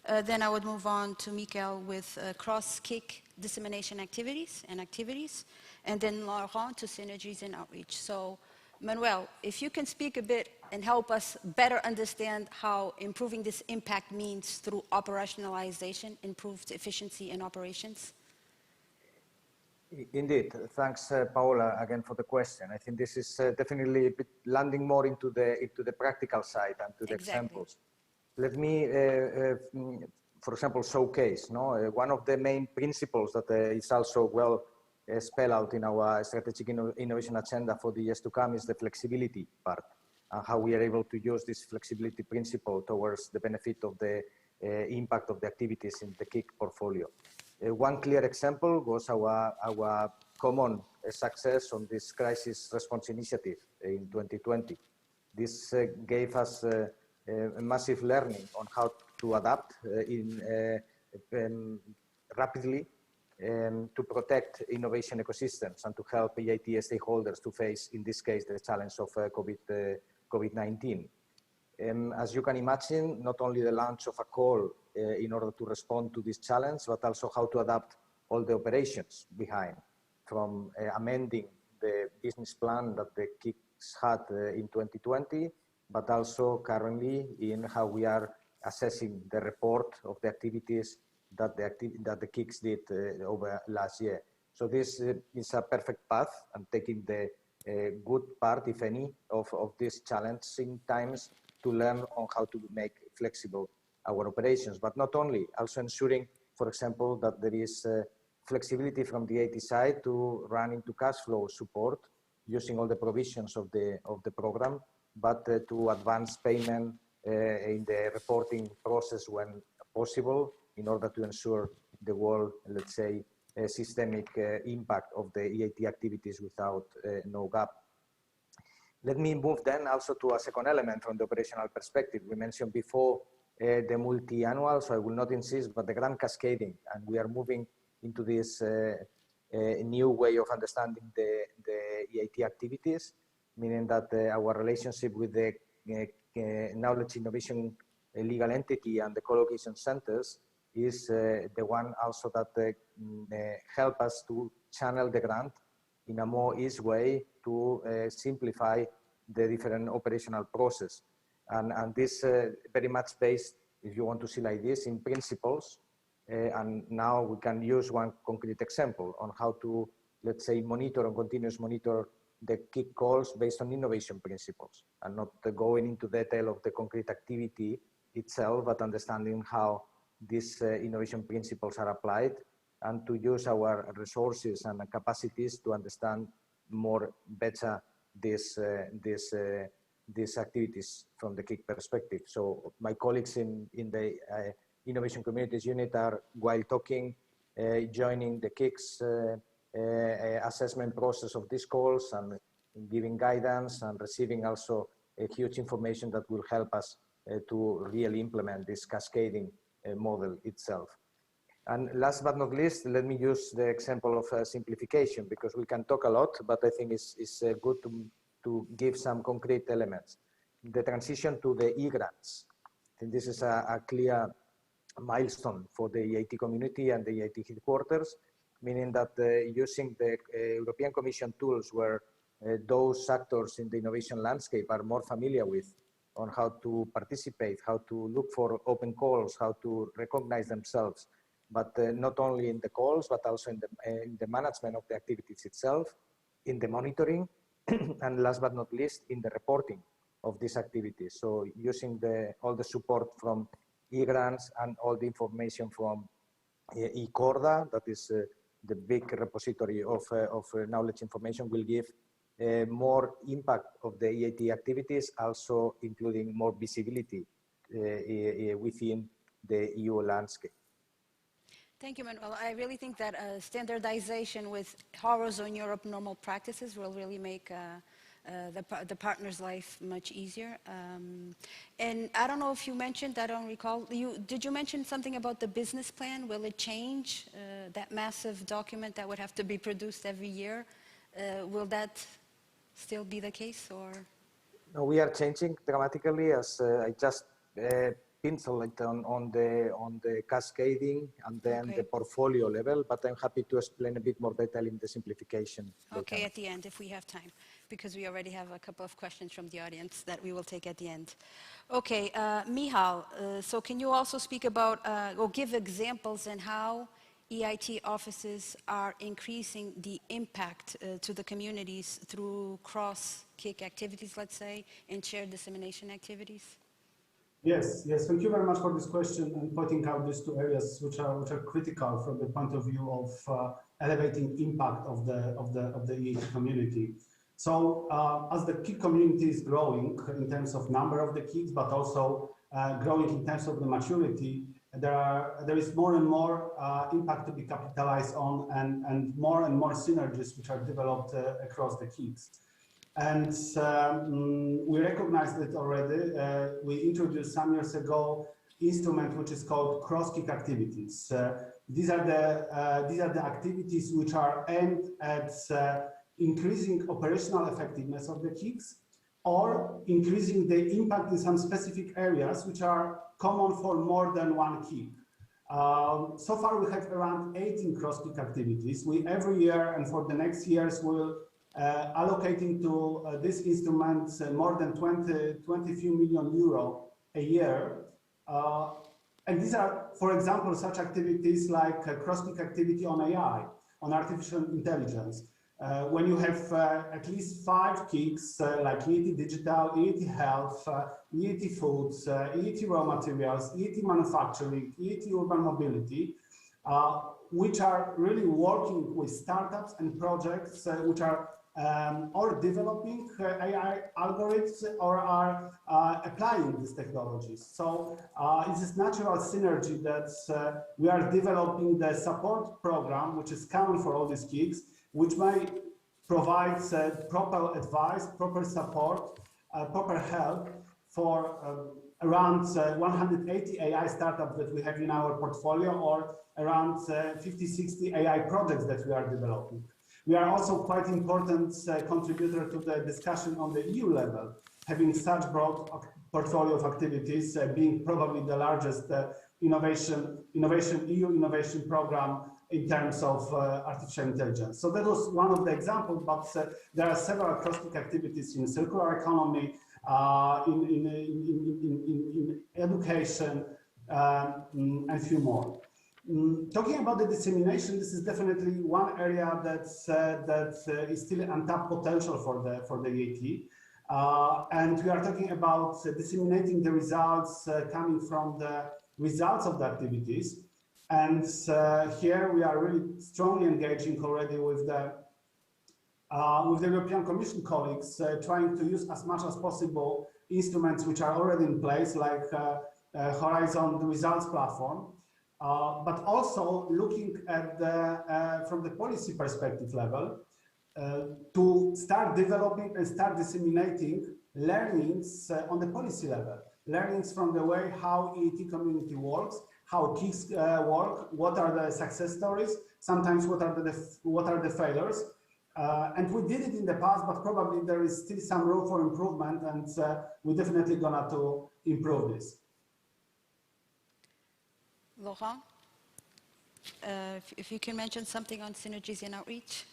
Then I would move on to Michael with cross-KIC dissemination activities, and then Laurent to synergies and outreach. So Manuel, if you can speak a bit and help us better understand how improving this impact means through operationalization, improved efficiency in operations. Indeed. Thanks, Paola, again for the question. I think this is definitely a bit landing more into the practical side and to the examples. Let me, for example, showcase. One of the main principles that is also well spelled out in our strategic innovation agenda for the years to come is the flexibility part, and how we are able to use this flexibility principle towards the benefit of the impact of the activities in the KIC portfolio. One clear example was our common success on this crisis response initiative in 2020. This gave us a massive learning on how to adapt rapidly to protect innovation ecosystems and to help EIT stakeholders to face, in this case, the challenge of COVID-19. As you can imagine, not only the launch of a call in order to respond to this challenge, but also how to adapt all the operations behind, from amending the business plan that the KICs had in 2020, but also currently in how we are assessing the report of the activities that the KICs did over last year. So this is a perfect path, and taking the good part, if any, of these challenging times to learn on how to make flexible our operations. But not only, also ensuring, for example, that there is flexibility from the EIT side to run into cash flow support using all the provisions of the program, but to advance payment in the reporting process when possible, in order to ensure the whole, let's say, systemic impact of the EIT activities without no gap. Let me move then also to a second element from the operational perspective. We mentioned before the multi-annual, so I will not insist, but the grand cascading, and we are moving into this new way of understanding the EIT activities, meaning that our relationship with the knowledge innovation legal entity and the co-location centers is the one also that help us to channel the grant in a more easy way to simplify the different operational process. And this very much based, if you want to see like this, in principles. And now we can use one concrete example on how to, let's say, monitor and continuous monitor the KIC calls based on innovation principles, and not going into detail of the concrete activity itself, but understanding how these innovation principles are applied, and to use our resources and capacities to understand more better these activities from the KIC perspective. So my colleagues in the Innovation Communities Unit are, while talking, joining the KIC's assessment process of these calls and giving guidance and receiving also a huge information that will help us to really implement this cascading model itself. And last but not least, let me use the example of simplification, because we can talk a lot, but I think it's good to give some concrete elements. The transition to the e-grants. I think this is a clear milestone for the EIT community and the EIT headquarters, meaning that using the European Commission tools where those actors in the innovation landscape are more familiar with, on how to participate, how to look for open calls, how to recognize themselves, but not only in the calls, but also in the management of the activities itself, in the monitoring, and last but not least, in the reporting of these activities. So using all the support from e-grants and all the information from eCorda, that is the big repository of knowledge information, will give more impact of the EIT activities, also including more visibility within the EU landscape. Thank you, Manuel. I really think that standardization with Horizon Europe normal practices will really make the partner's life much easier. And I don't know if you mentioned, I don't recall, did you mention something about the business plan? Will it change, that massive document that would have to be produced every year? Will that still be the case, or? No, we are changing dramatically, as I just penciled it on the cascading and then the portfolio level, but I'm happy to explain a bit more detail in the simplification. Okay, at the end, if we have time, because we already have a couple of questions from the audience that we will take at the end. Okay, Michal, so can you also speak about, or give examples in how EIT offices are increasing the impact to the communities through cross-kick activities, let's say, and shared dissemination activities? Yes, thank you very much for this question and pointing out these two areas which are critical from the point of view of elevating impact of the EIT community. So as the KIC community is growing in terms of number of the KICs, but also growing in terms of the maturity, there is more and more impact to be capitalized on, and more synergies which are developed across the KICs. And we recognized it already. We introduced some years ago instrument which is called cross-kick activities. These are the activities which are aimed at increasing operational effectiveness of the KICs, or increasing the impact in some specific areas which are common for more than one KIC. So far we have around 18 cross-kick activities. We every year, and for the next years, will allocating to this instrument more than 20 few million euro a year. And these are, for example, such activities like cross-kick activity on AI, on artificial intelligence. When you have at least 5 KICs like EIT Digital, EIT Health, EIT Foods, EIT Raw Materials, EIT Manufacturing, EIT Urban Mobility, which are really working with startups and projects which are or developing AI algorithms or are applying these technologies. So it's this natural synergy that we are developing the support program, which is common for all these KICs, which might provide proper advice, proper support, proper help for around 180 AI startups that we have in our portfolio, or around 50-60 AI projects that we are developing. We are also quite important contributor to the discussion on the EU level, having such broad portfolio of activities, being probably the largest EU innovation program in terms of artificial intelligence. So that was one of the examples, but there are several cross-kick activities in circular economy, in education, and a few more. Talking about the dissemination, this is definitely one area that is still untapped potential for the EIT. And we are talking about disseminating the results coming from the results of the activities. And here we are really strongly engaging already with the European Commission colleagues, trying to use as much as possible instruments which are already in place, like Horizon, the results platform, but also looking at from the policy perspective level, to start developing and start disseminating learnings on the policy level, learnings from the way how EIT community works, how KICs work, what are the success stories, sometimes what are the failures. And we did it in the past, but probably there is still some room for improvement, and we're definitely gonna to improve this. Laurent, if you can mention something on synergies and outreach.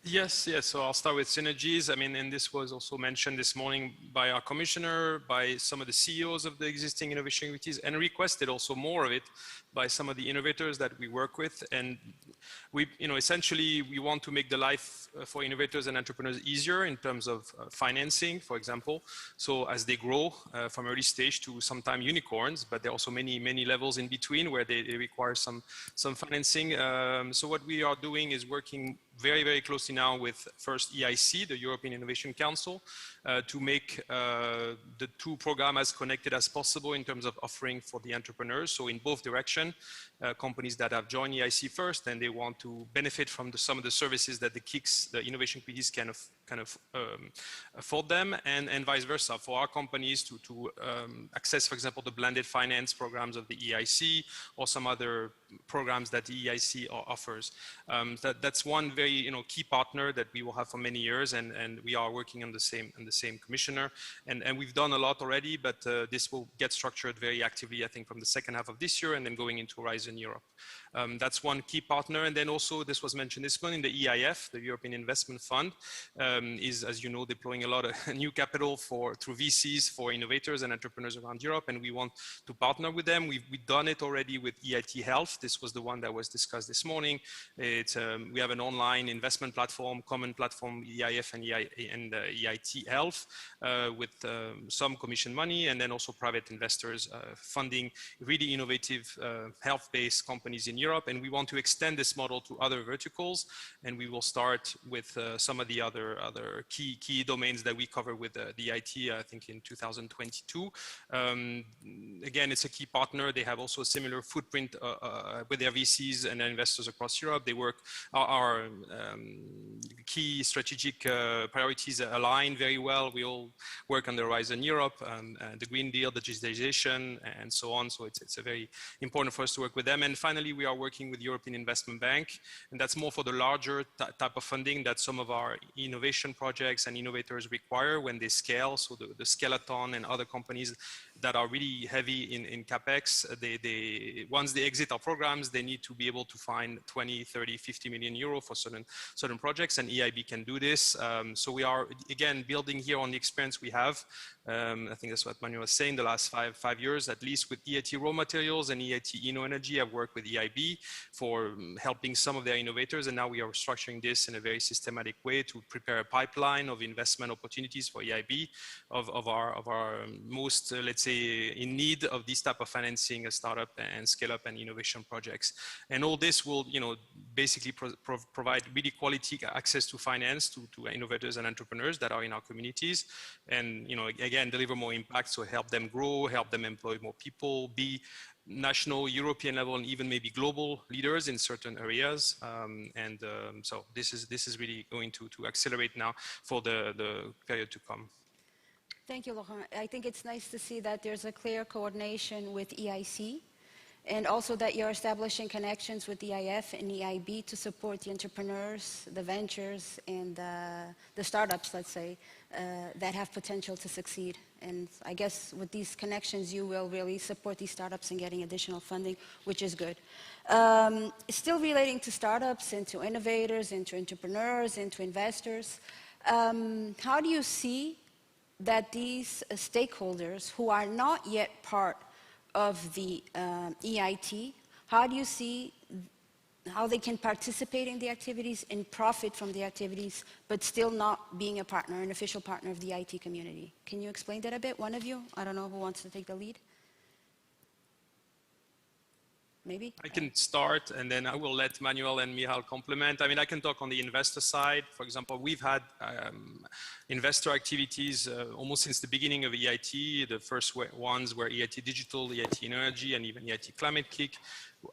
Yes, yes. So I'll start with synergies. I mean, and this was also mentioned this morning by our commissioner, by some of the CEOs of the existing innovation committees, and requested also more of it by some of the innovators that we work with. And we, essentially, we want to make the life for innovators and entrepreneurs easier in terms of financing, for example. So as they grow from early stage to sometime unicorns, but there are also many levels in between where they require some financing. So what we are doing is working very closely now with first EIC, the European Innovation Council, to make the two programs as connected as possible in terms of offering for the entrepreneurs. So in both directions, companies that have joined EIC first and they want to benefit from some of the services that the KICs, the innovation committees, can afford them, and vice versa for our companies to access, for example, the blended finance programs of the EIC or some other programs that the EIC offers. That's one very key partner that we will have for many years, and we are working on the same commissioner, and we've done a lot already, but this will get structured very actively, I think, from the second half of this year and then going into Horizon Europe. That's one key partner. And then also, this was mentioned this morning, the EIF, the European Investment Fund, is, as you know, deploying a lot of new capital through VCs for innovators and entrepreneurs around Europe, and we want to partner with them. We've done it already with EIT Health. This was the one that was discussed this morning. We have an online investment platform, common platform, EIF and EIT Health, with some commission money, and then also private investors funding really innovative health-based companies in Europe. And we want to extend this model to other verticals, and we will start with some of the other key domains that we cover with the EIT, I think, in 2022. Again, it's a key partner. They have also a similar footprint with their VCs and their investors across Europe. They work, our key strategic priorities align very well. We all work on the Horizon Europe, the Green Deal, digitization, and so on. So it's a very important for us to work with them. And finally, we are working with the European Investment Bank, and that's more for the larger type of funding that some of our innovation projects and innovators require when they scale. So the Skeleton and other companies that are really heavy in CapEx, once they exit our programs, they need to be able to find 20, 30, 50 million euro for certain projects, and EIB can do this. So we are, again, building here on the experience we have. I think that's what Manuel was saying, the last five years, at least with EIT Raw Materials and EIT InnoEnergy. I've worked with EIB for helping some of their innovators, and now we are structuring this in a very systematic way to prepare a pipeline of investment opportunities for EIB of our most, let's say, in need of this type of financing, a startup and scale up and innovation projects. And all this will, basically provide really quality access to finance to innovators and entrepreneurs that are in our communities, and again, deliver more impact, so help them grow, help them employ more people, be national, European level, and even maybe global leaders in certain areas. So this is really going to accelerate now for the period to come. Thank you, Laurent. I think it's nice to see that there's a clear coordination with EIC, and also that you're establishing connections with EIF and EIB to support the entrepreneurs, the ventures, and the startups, let's say, that have potential to succeed. And I guess with these connections, you will really support these startups in getting additional funding, which is good. Still relating to startups, and to innovators, and to entrepreneurs, and to investors, how do you see that these stakeholders who are not yet part of the EIT, how do you see how they can participate in the activities and profit from the activities, but still not being a partner, an official partner of the IT community? Can you explain that a bit, one of you? I don't know who wants to take the lead. Maybe? I can start, and then I will let Manuel and Michal complement. I mean, I can talk on the investor side. For example, we've had investor activities almost since the beginning of EIT. The first ones were EIT Digital, EIT Energy, and even EIT Climate Kick.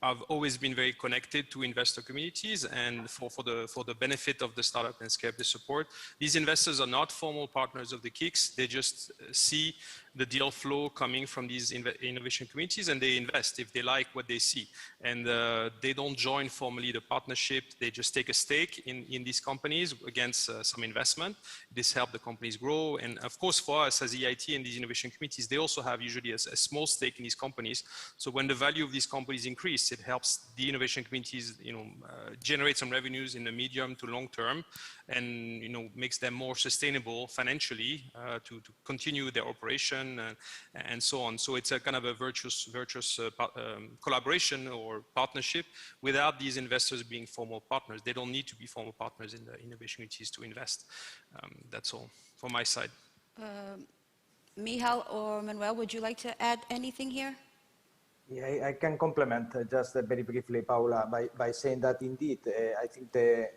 have always been very connected to investor communities, and for the benefit of the startup landscape they support. These investors are not formal partners of the KICs. They just see the deal flow coming from these innovation communities, and they invest if they like what they see. And they don't join formally the partnership. They just take a stake in these companies against some investment. This helps the companies grow. And of course, for us as EIT and these innovation communities, they also have usually a small stake in these companies. So when the value of these companies increase, it helps the innovation communities, generate some revenues in the medium to long term, and makes them more sustainable financially to continue their operation and so on. So it's a kind of a virtuous collaboration or partnership without these investors being formal partners. They don't need to be formal partners in the innovation communities to invest. That's all from my side. Michal or Manuel, would you like to add anything here? Yeah, I can complement just very briefly, Paula, by saying that indeed, I think the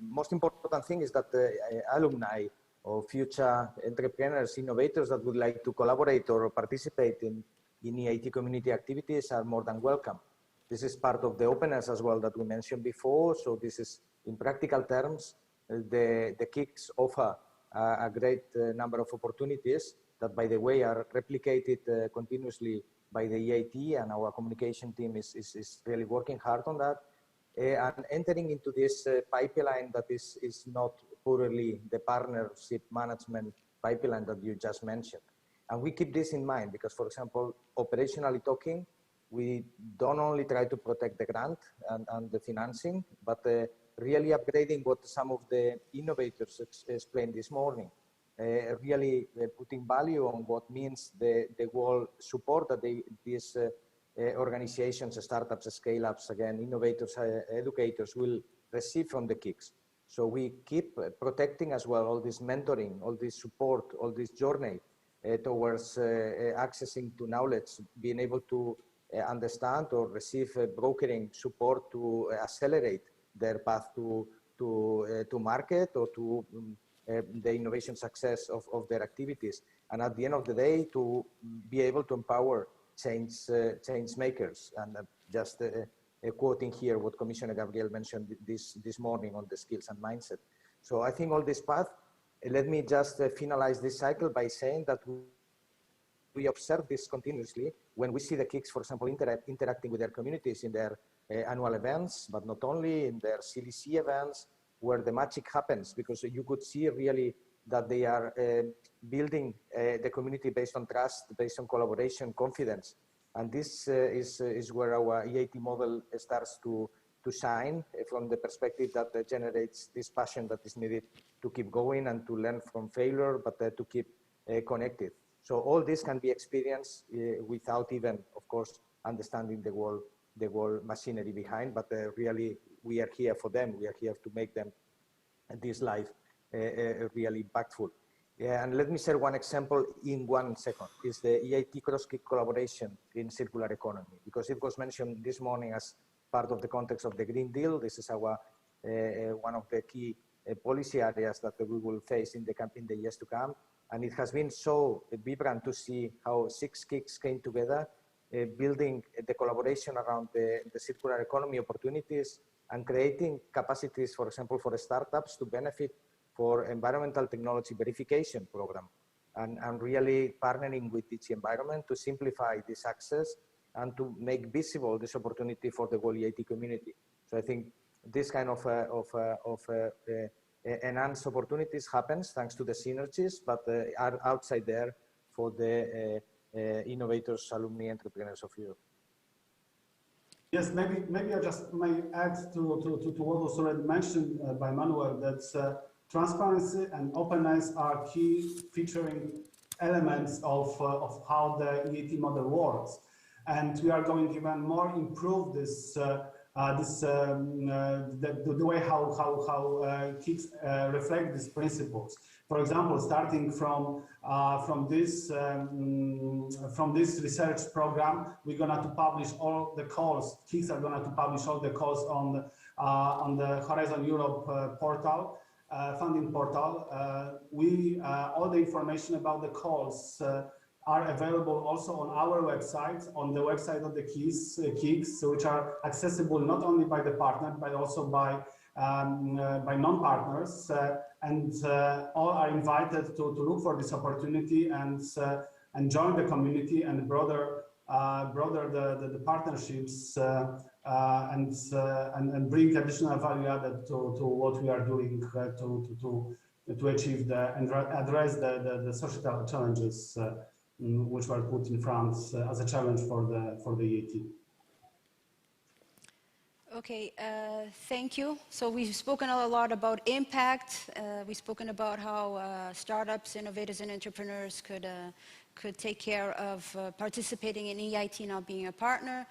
most important thing is that the alumni or future entrepreneurs, innovators that would like to collaborate or participate in EIT community activities are more than welcome. This is part of the openness as well that we mentioned before. So this is, in practical terms, the KICs offer a great number of opportunities that, by the way, are replicated continuously by the EIT, and our communication team is really working hard on that. And entering into this pipeline that is not purely the partnership management pipeline that you just mentioned. And we keep this in mind because, for example, operationally talking, we don't only try to protect the grant and the financing, but really upgrading what some of the innovators explained this morning. Really putting value on what means the whole support that these organizations, startups, scale-ups, again, innovators, educators will receive from the KICs. So we keep protecting as well all this mentoring, all this support, all this journey towards accessing to knowledge, being able to understand or receive brokering support to accelerate their path to market or to the innovation success of their activities. And at the end of the day, to be able to empower change makers. And just quoting here what Commissioner Gabriel mentioned this morning on the skills and mindset. So I think all this path, let me just finalize this cycle by saying that we observe this continuously when we see the KICs, for example, interacting with their communities in their annual events, but not only in their CLC events, where the magic happens, because you could see really that they are building the community based on trust, based on collaboration, confidence. And this is where our EIT model starts to shine from the perspective that generates this passion that is needed to keep going and to learn from failure, but to keep connected. So all this can be experienced without even, of course, understanding the whole machinery behind, but really we are here for them. We are here to make them this life really impactful. Yeah, and let me share one example in 1 second. Is the EIT cross-KIC collaboration in circular economy, because it was mentioned this morning as part of the context of the Green Deal. This is our one of the key policy areas that we will face in the years to come. And it has been so vibrant to see how 6 KICs came together, building the collaboration around the circular economy opportunities and creating capacities, for example, for startups to benefit for environmental technology verification program, and really partnering with each environment to simplify this access and to make visible this opportunity for the whole EIT community. So I think this kind of enhanced opportunities happens thanks to the synergies, but are outside there for the innovators, alumni, entrepreneurs of Europe. Yes, maybe I just may add to what was already mentioned by Manuel, that transparency and openness are key featuring elements of how the EIT model works. And we are going to even more improve this the way how KICs reflect these principles. For example, starting from this research program, we're going to publish all the calls. KICs are going to publish all the calls on the Horizon Europe portal, funding portal. All the information about the calls are available also on our website, on the website of the KICS, which are accessible not only by the partner, but also by non-partners. All are invited to look for this opportunity and join the community and broader the partnerships and bring additional value added to what we are doing to achieve and address the societal challenges which were put in front as a challenge for the EIT. Okay, thank you. So we've spoken a lot about impact. We've spoken about how startups, innovators, and entrepreneurs could take care of participating in EIT, not being a partner.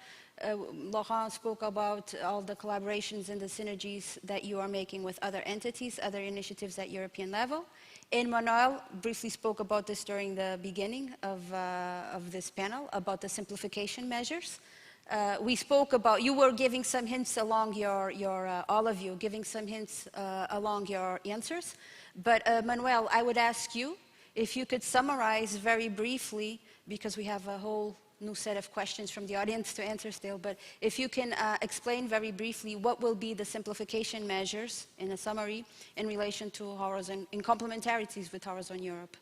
Laurent spoke about all the collaborations and the synergies that you are making with other entities, other initiatives at European level. Emmanuel briefly spoke about this during the beginning of this panel, about the simplification measures. We spoke about, you were giving some hints along all of you, giving some hints along your answers. But Manuel, I would ask you if you could summarize very briefly, because we have a whole new set of questions from the audience to answer still, but if you can explain very briefly what will be the simplification measures in a summary in relation to Horizon, in complementarities with Horizon Europe.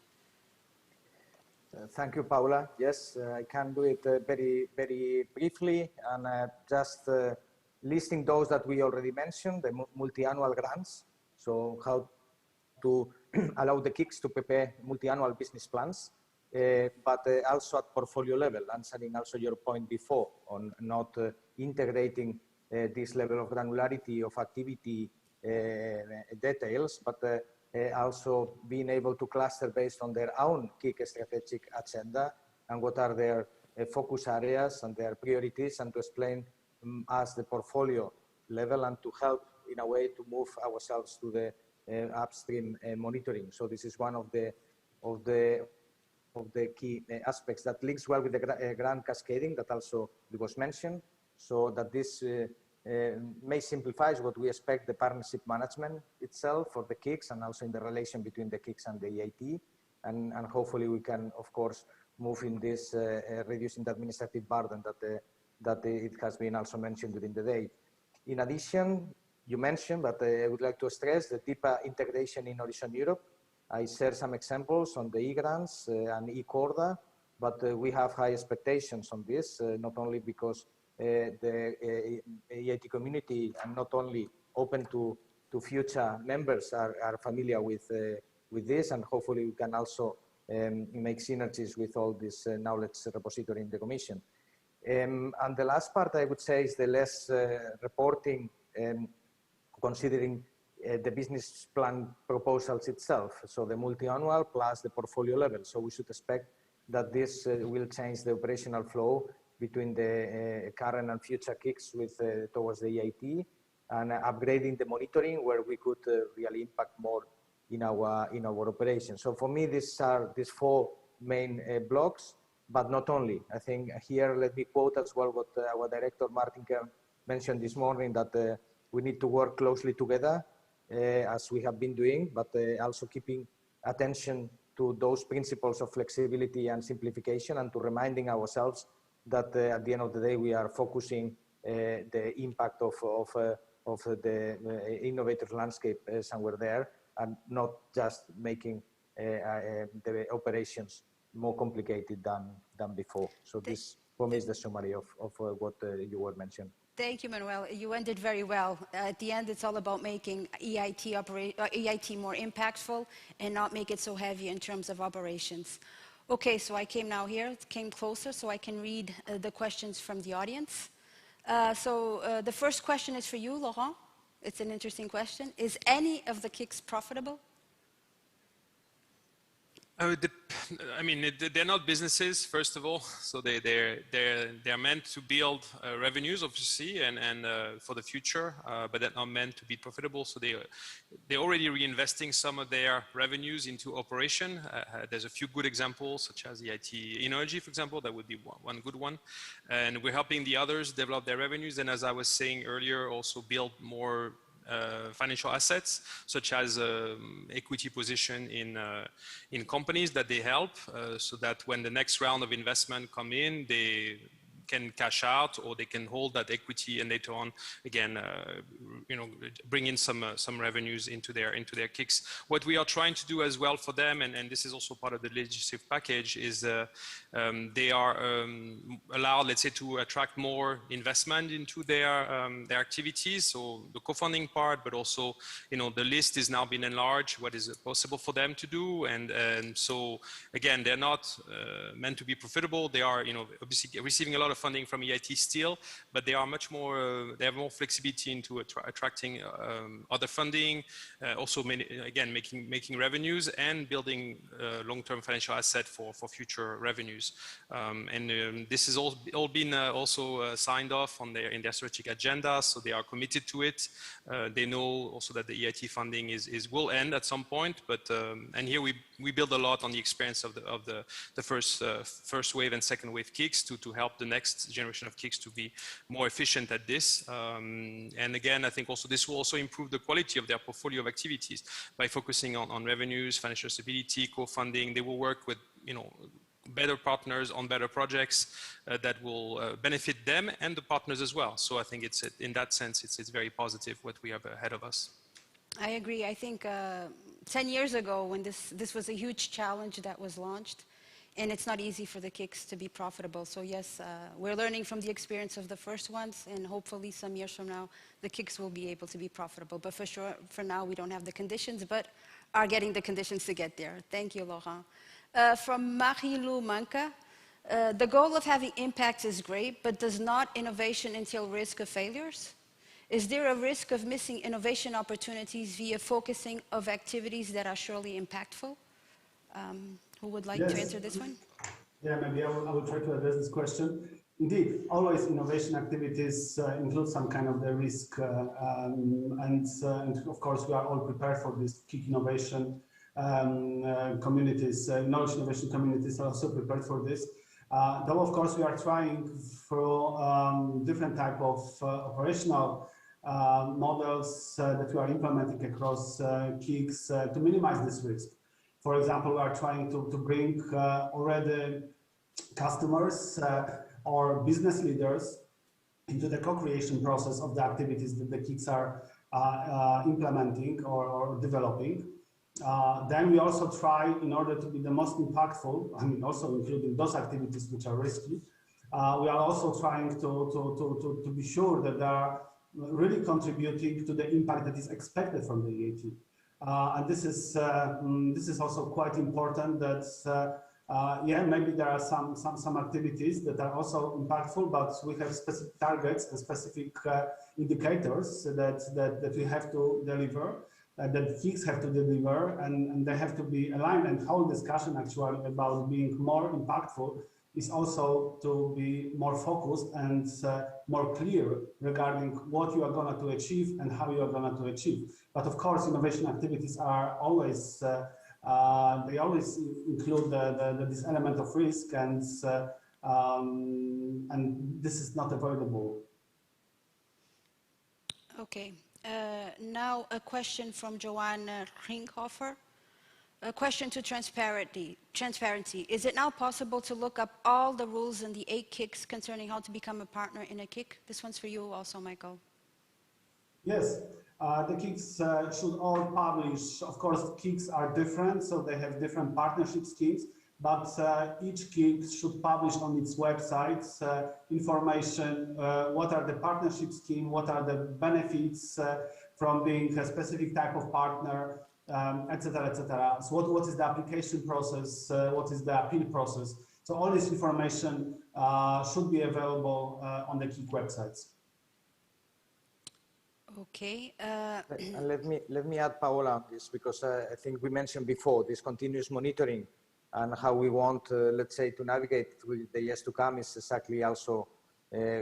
Thank you, Paula. Yes, I can do it very briefly, and just listing those that we already mentioned, the multi-annual grants, so how to allow the KICS to prepare multi-annual business plans, but also at portfolio level, answering also your point before on not integrating this level of granularity of activity details, but also being able to cluster based on their own KIC strategic agenda and what are their focus areas and their priorities, and to explain us the portfolio level and to help in a way to move ourselves to the upstream monitoring. So this is one of the key aspects that links well with the grant cascading that also was mentioned, so that this may simplify what we expect the partnership management itself for the KICS and also in the relation between the KICS and the EIT. And hopefully we can, of course, move in this reducing the administrative burden that it has been also mentioned during the day. In addition, you mentioned, but I would like to stress the deeper integration in Horizon Europe. I share some examples on the e-grants and e-Corda, but we have high expectations on this, not only because the EIT community and not only open to future members are familiar with this, and hopefully we can also make synergies with all this knowledge repository in the Commission. And the last part I would say is the less reporting, considering the business plan proposals itself, so the multi-annual plus the portfolio level. So we should expect that this will change the operational flow between the current and future KICS with towards the EIT, and upgrading the monitoring where we could really impact more in our operations. So for me, these are these four main blocks, but not only. I think here, let me quote as well what our director Martin Kern mentioned this morning, that we need to work closely together as we have been doing, but also keeping attention to those principles of flexibility and simplification, and to reminding ourselves that at the end of the day, we are focusing the impact of the innovator landscape somewhere there, and not just making the operations more complicated than before. So this, for me, is the summary of what you were mentioning. Thank you, Manuel. You ended very well. At the end, it's all about making EIT more impactful and not make it so heavy in terms of operations. Okay, so I came closer so I can read the questions from the audience. The first question is for you, Laurent. It's an interesting question. Is any of the KICS profitable? I mean, they're not businesses, first of all, so they're meant to build revenues, obviously, and for the future, but they're not meant to be profitable. So they're already reinvesting some of their revenues into operation. There's a few good examples, such as EIT Energy, for example. That would be one good one. And we're helping the others develop their revenues, and as I was saying earlier, also build more financial assets, such as equity position in companies that they help, so that when the next round of investment come in, they can cash out, or they can hold that equity and later on again bring in some revenues into their KICs. What we are trying to do as well for them, and this is also part of the legislative package, is they are allowed, let's say, to attract more investment into their activities. So the co-funding part, but also the list is now being enlarged, what is possible for them to do, and so again, they're not meant to be profitable. They are obviously receiving a lot of funding from EIT still, but they are much more, they have more flexibility into attracting other funding, also again making revenues and building long-term financial asset for future revenues. This has all been also signed off in their strategic agenda, so they are committed to it. They know also that the EIT funding will end at some point, but and here we build a lot on the experience of the first wave and second wave KICs to help the next generation of KICs to be more efficient at this. And again, I think also this will also improve the quality of their portfolio of activities by focusing on revenues, financial stability, co-funding. They will work with better partners on better projects that will benefit them and the partners as well. So I think it's in that sense it's very positive what we have ahead of us. I agree. I think 10 years ago, when this was a huge challenge that was launched, and it's not easy for the KICs to be profitable. So yes, we're learning from the experience of the first ones, and hopefully some years from now, the KICs will be able to be profitable. But for sure, for now, we don't have the conditions, but are getting the conditions to get there. Thank you, Laurent. From Marie-Lou Manka, the goal of having impact is great, but does not innovation entail risk of failures? Is there a risk of missing innovation opportunities via focusing of activities that are surely impactful? Who would like to answer this one? Yeah, maybe I will try to address this question. Indeed, always innovation activities include some kind of the risk, and of course we are all prepared for this KIC innovation communities. Knowledge innovation communities are also prepared for this. Though of course we are trying through different type of operational models that we are implementing across KICs to minimize this risk. For example, we are trying to bring already customers or business leaders into the co-creation process of the activities that the KICs are implementing or developing. Then we also try, in order to be the most impactful, I mean also including those activities which are risky, we are also trying to be sure that they are really contributing to the impact that is expected from the EIT. And this is also quite important that yeah, maybe there are some activities that are also impactful, but we have specific targets and specific indicators that we have to deliver, that KICs have to deliver, and they have to be aligned. And whole discussion actually about being more impactful is also to be more focused and more clear regarding what you are going to achieve and how you are going to achieve. But of course, innovation activities are always, they always include this element of risk, and this is not avoidable. Okay. Now a question from Joanne Krinkhofer. A question to transparency. Is it now possible to look up all the rules in the 8 KICs concerning how to become a partner in a KIC? This one's for you also, Michael. Yes, the KICs should all publish. Of course, KICs are different, so they have different partnership schemes, but each KIC should publish on its website information, what are the partnership scheme, what are the benefits from being a specific type of partner, etc., etc. So what is the application process? What is the appeal process? So all this information should be available on the KIC websites. Okay. And let me add, Paola, on this, because I think we mentioned before this continuous monitoring and how we want, let's say, to navigate through the years to come is exactly also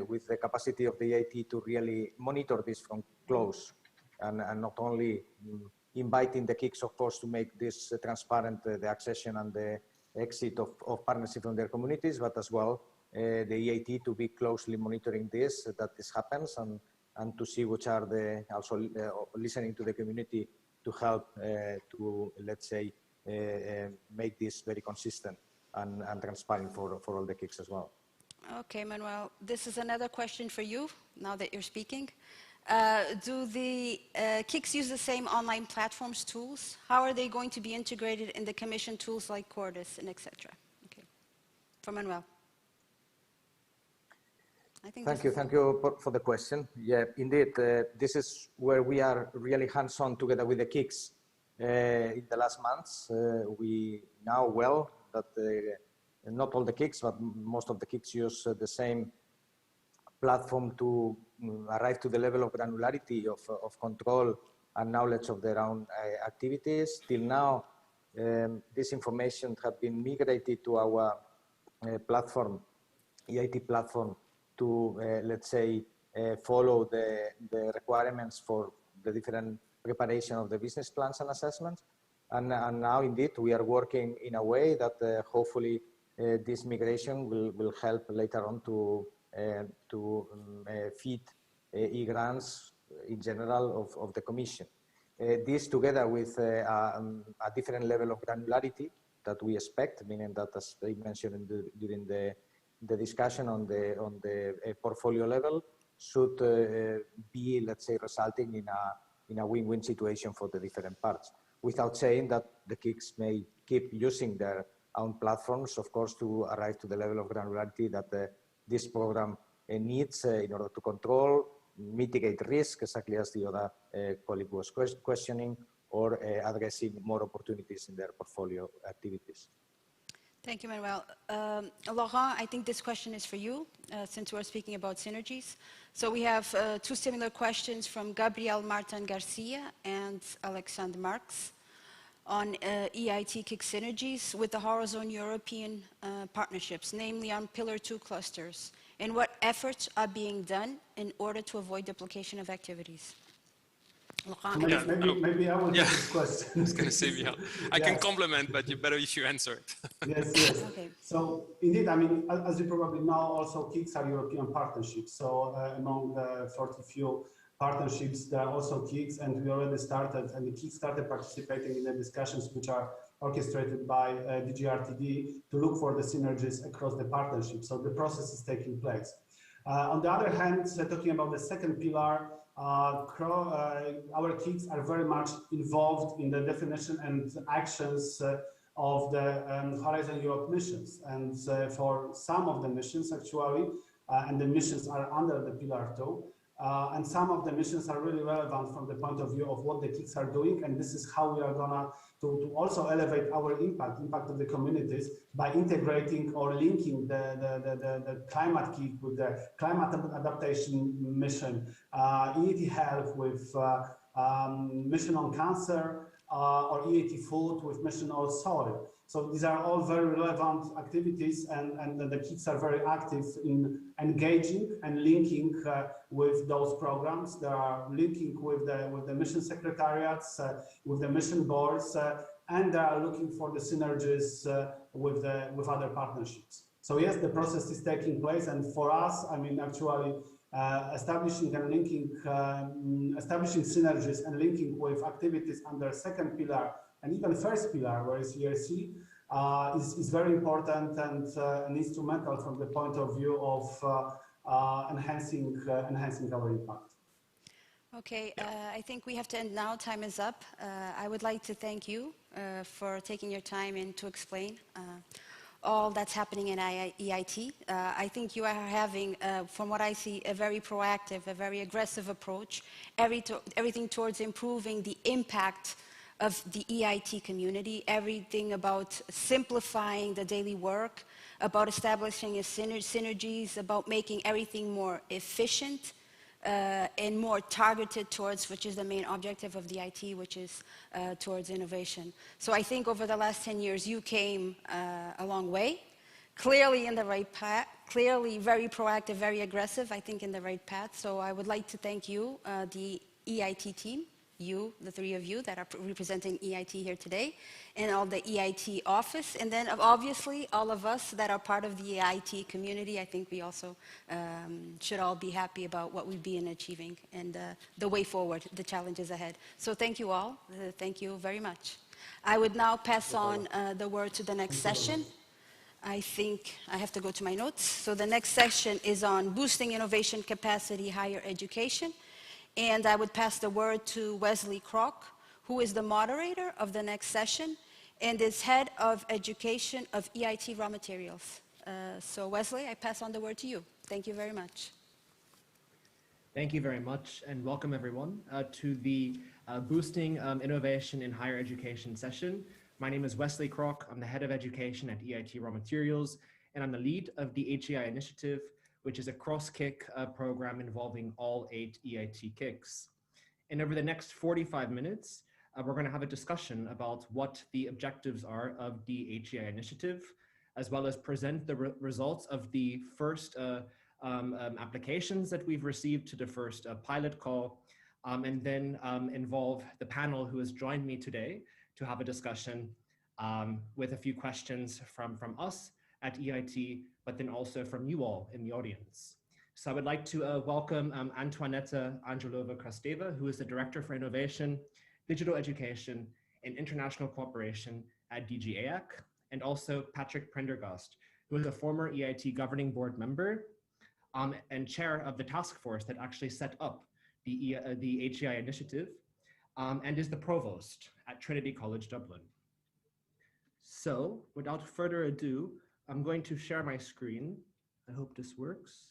with the capacity of the EIT to really monitor this from close, and not only inviting the KICs, of course, to make this transparent, the accession and the exit of partnership from their communities, but as well the EIT to be closely monitoring this, that this happens, and and to see which are the, also listening to the community to help to, let's say, make this very consistent and transparent for all the KICs as well. Okay, Manuel, this is another question for you, now that you're speaking. Do the KICs use the same online platforms tools? How are they going to be integrated in the Commission tools like Cordis and etc.? Okay, for Manuel. Thank you for the question. Yeah, indeed, this is where we are really hands-on together with the KICs. In the last months, we know well that not all the KICs, but most of the KICs use the same platform to arrive to the level of granularity of control and knowledge of their own activities. Till now, this information has been migrated to our platform, EIT platform, to, let's say, follow the requirements for the different preparation of the business plans and assessments. And now, indeed, we are working in a way that hopefully this migration will help later on to feed e-grants in general of the Commission. This together with a different level of granularity that we expect, meaning that, as I mentioned during the discussion on the portfolio level, should be, let's say, resulting in a win-win situation for the different parts, without saying that the KICs may keep using their own platforms, of course, to arrive to the level of granularity that this program needs in order to control, mitigate risk, exactly as the other colleague was questioning, or addressing more opportunities in their portfolio activities. Thank you, Manuel. Laurent, I think this question is for you, since we're speaking about synergies. So we have two similar questions from Gabriel Martin Garcia and Alexander Marx on EIT KIC synergies with the Horizon European partnerships, namely on Pillar 2 clusters, and what efforts are being done in order to avoid duplication of activities. Maybe I will take this question. I was going to say, yeah, I can complement, but better if you answer it. Yes. Okay. So indeed, I mean, as you probably know, also KICs are European partnerships. So among the 40 few partnerships, there are also KICs, and we already started, and the KICs started participating in the discussions which are orchestrated by DG RTD to look for the synergies across the partnership. So the process is taking place. On the other hand, talking about the second pillar, our KICs are very much involved in the definition and actions of the Horizon Europe missions. And for some of the missions, actually, and the missions are under the Pillar 2, and some of the missions are really relevant from the point of view of what the KICs are doing. And this is how we are gonna to also elevate our impact of the communities by integrating or linking the climate KIC with the climate adaptation mission, EIT Health with mission on cancer, or EIT Food with mission on soil. So these are all very relevant activities, and the KICs are very active in engaging and linking with those programs. They are linking with the mission secretariats, with the mission boards, and they are looking for the synergies with other partnerships. So yes, the process is taking place, and for us, I mean, actually, establishing and linking, establishing synergies and linking with activities under second pillar and even first pillar, where is ERC, is very important and instrumental from the point of view of enhancing our impact. Okay, I think we have to end now. Time is up. I would like to thank you for taking your time and to explain all that's happening in EIT. I think you are having, from what I see, a very proactive, a very aggressive approach, everything towards improving the impact of the EIT community, everything about simplifying the daily work, about establishing synergies, about making everything more efficient and more targeted towards, which is the main objective of the IT, which is towards innovation. So I think over the last 10 years, you came a long way, clearly in the right path, clearly very proactive, very aggressive, I think in the right path. So I would like to thank you, the EIT team, you, the three of you that are representing EIT here today, and all the EIT office, and then obviously all of us that are part of the EIT community. I think we also should all be happy about what we've been achieving and the way forward, the challenges ahead. So thank you all. Thank you very much. I would now pass on the word to the next session. I think I have to go to my notes. So the next session is on boosting innovation capacity, higher education. And I would pass the word to Wesley Kroc, who is the moderator of the next session and is head of education of EIT Raw Materials. So Wesley, I pass on the word to you. Thank you very much. Thank you very much, and welcome everyone to the Boosting Innovation in Higher Education session. My name is Wesley Kroc. I'm the head of education at EIT Raw Materials, and I'm the lead of the HEI initiative, which is a cross-KIC program involving all 8 EIT KICs. And over the next 45 minutes, we're going to have a discussion about what the objectives are of the HEI initiative, as well as present the results of the first applications that we've received to the first pilot call, and then involve the panel who has joined me today to have a discussion with a few questions from us at EIT, but then also from you all in the audience. So I would like to welcome Antoaneta Angelova-Krasteva, who is the Director for Innovation, Digital Education, and International Cooperation at DG EAC, and also Patrick Prendergast, who is a former EIT Governing Board member and chair of the task force that actually set up the HEI initiative, and is the provost at Trinity College Dublin. So without further ado, I'm going to share my screen. I hope this works.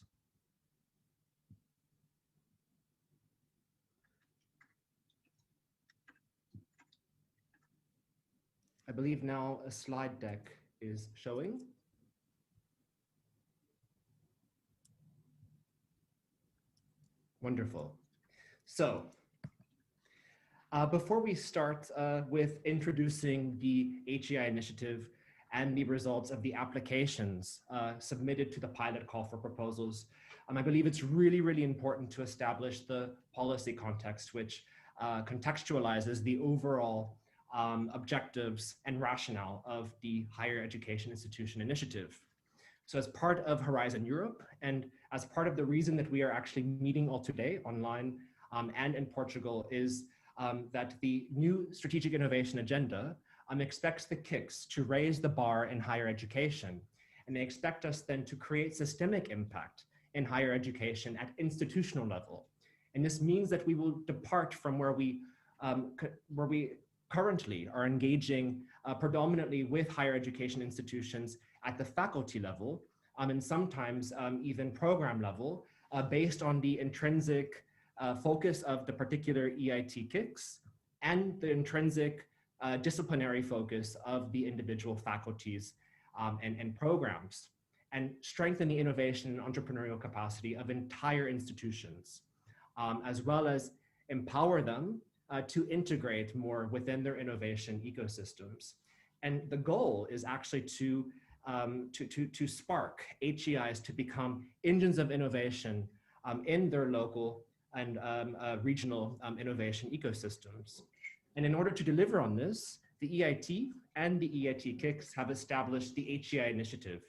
I believe now a slide deck is showing. Wonderful. So before we start with introducing the HEI initiative and the results of the applications submitted to the pilot call for proposals, I believe it's really, really important to establish the policy context, which contextualizes the overall objectives and rationale of the Higher Education Institution Initiative. So as part of Horizon Europe, and as part of the reason that we are actually meeting all today online and in Portugal, is that the new strategic innovation agenda expects the KICs to raise the bar in higher education. And they expect us then to create systemic impact in higher education at institutional level. And this means that we will depart from where we currently are engaging predominantly with higher education institutions at the faculty level, and sometimes even program level, based on the intrinsic focus of the particular EIT KICs and the intrinsic disciplinary focus of the individual faculties and programs, and strengthen the innovation and entrepreneurial capacity of entire institutions, as well as empower them to integrate more within their innovation ecosystems. And the goal is actually to spark HEIs to become engines of innovation in their local and regional innovation ecosystems. And in order to deliver on this, the EIT and the EIT KICs have established the HEI initiative,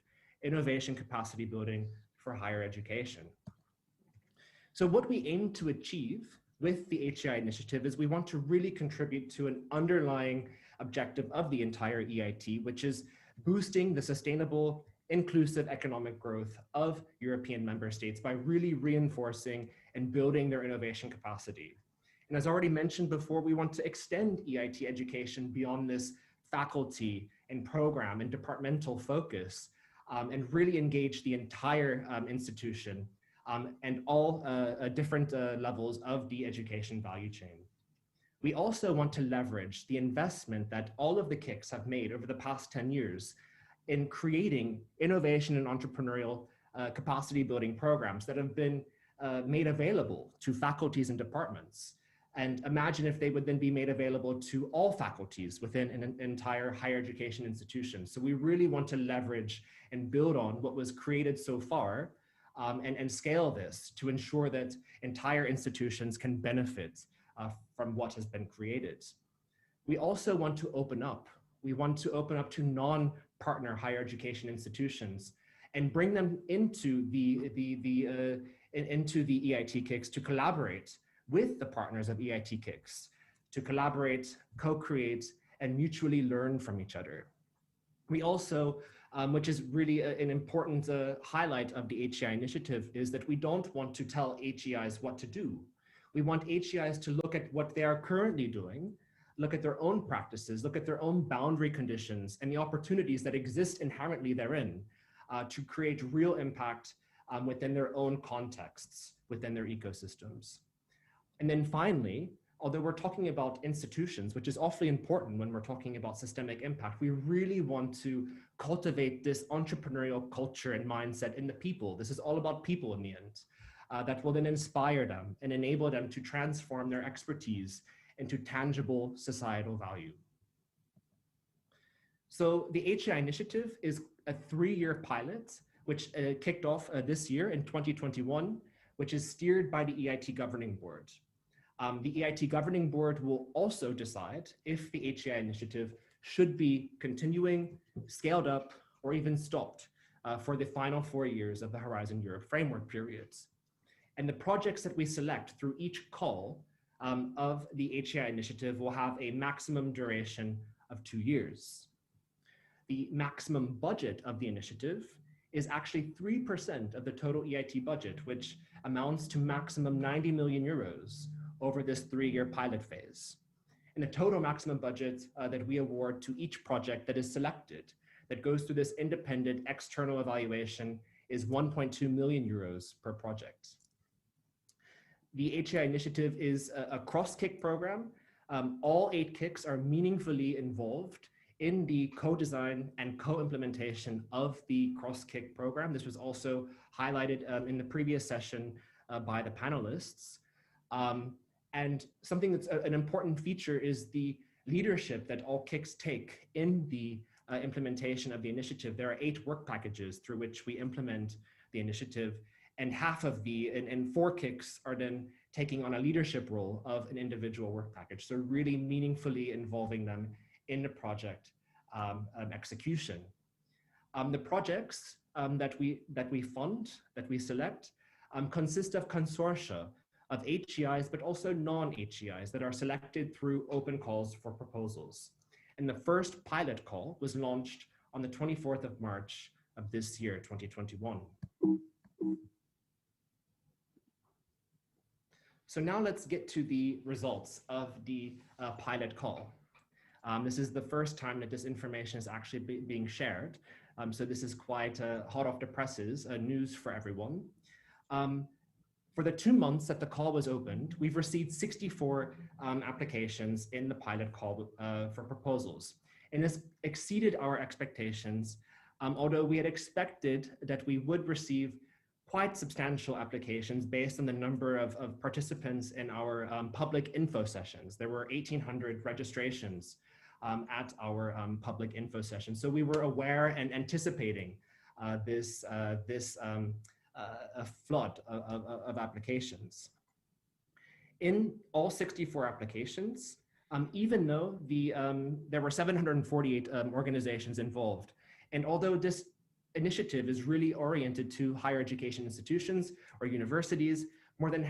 Innovation Capacity Building for Higher Education. So what we aim to achieve with the HEI initiative is we want to really contribute to an underlying objective of the entire EIT, which is boosting the sustainable, inclusive economic growth of European member states by really reinforcing and building their innovation capacity. And as already mentioned before, we want to extend EIT education beyond this faculty and program and departmental focus, and really engage the entire institution and all different levels of the education value chain. We also want to leverage the investment that all of the KICs have made over the past 10 years in creating innovation and entrepreneurial capacity building programs that have been made available to faculties and departments. And imagine if they would then be made available to all faculties within an entire higher education institution. So we really want to leverage and build on what was created so far, and scale this to ensure that entire institutions can benefit from what has been created. We also want to open up. We want to open up to non-partner higher education institutions and bring them into the EIT KICS to collaborate with the partners of EIT KICS, to collaborate, co-create, and mutually learn from each other. We also, which is really an important highlight of the HEI initiative, is that we don't want to tell HEIs what to do. We want HEIs to look at what they are currently doing, look at their own practices, look at their own boundary conditions and the opportunities that exist inherently therein to create real impact within their own contexts, within their ecosystems. And then finally, although we're talking about institutions, which is awfully important when we're talking about systemic impact, we really want to cultivate this entrepreneurial culture and mindset in the people. This is all about people in the end, that will then inspire them and enable them to transform their expertise into tangible societal value. So the HEI initiative is a 3-year pilot, which kicked off this year in 2021, which is steered by the EIT Governing Board. The EIT Governing Board will also decide if the HEI initiative should be continuing, scaled up, or even stopped for the final 4 years of the Horizon Europe framework periods. And the projects that we select through each call of the HEI initiative will have a maximum duration of 2 years. The maximum budget of the initiative is actually 3% of the total EIT budget, which amounts to maximum 90 million euros over this 3-year pilot phase. And the total maximum budget that we award to each project that is selected, that goes through this independent external evaluation, is 1.2 million euros per project. The HEI initiative is a cross-KIC program. All 8 KICs are meaningfully involved in the co-design and co-implementation of the cross-KIC program. This was also highlighted in the previous session by the panelists. And something that's an important feature is the leadership that all KICs take in the implementation of the initiative. There are 8 work packages through which we implement the initiative, and half of and 4 KICs are then taking on a leadership role of an individual work package. So really meaningfully involving them in the project execution. The projects that we fund, that we select, consist of consortia of HEIs, but also non-HEIs that are selected through open calls for proposals. And the first pilot call was launched on the 24th of March of this year, 2021. So now let's get to the results of the pilot call. This is the first time that this information is actually being shared. So this is quite hot off the presses, news for everyone. For the 2 months that the call was opened, we've received 64 applications in the pilot call for proposals. And this exceeded our expectations, although we had expected that we would receive quite substantial applications based on the number of participants in our public info sessions. There were 1,800 registrations at our public info session. So we were aware and anticipating this flood of applications. In all 64 applications, even though there were 748 organizations involved, and although this initiative is really oriented to higher education institutions or universities, more than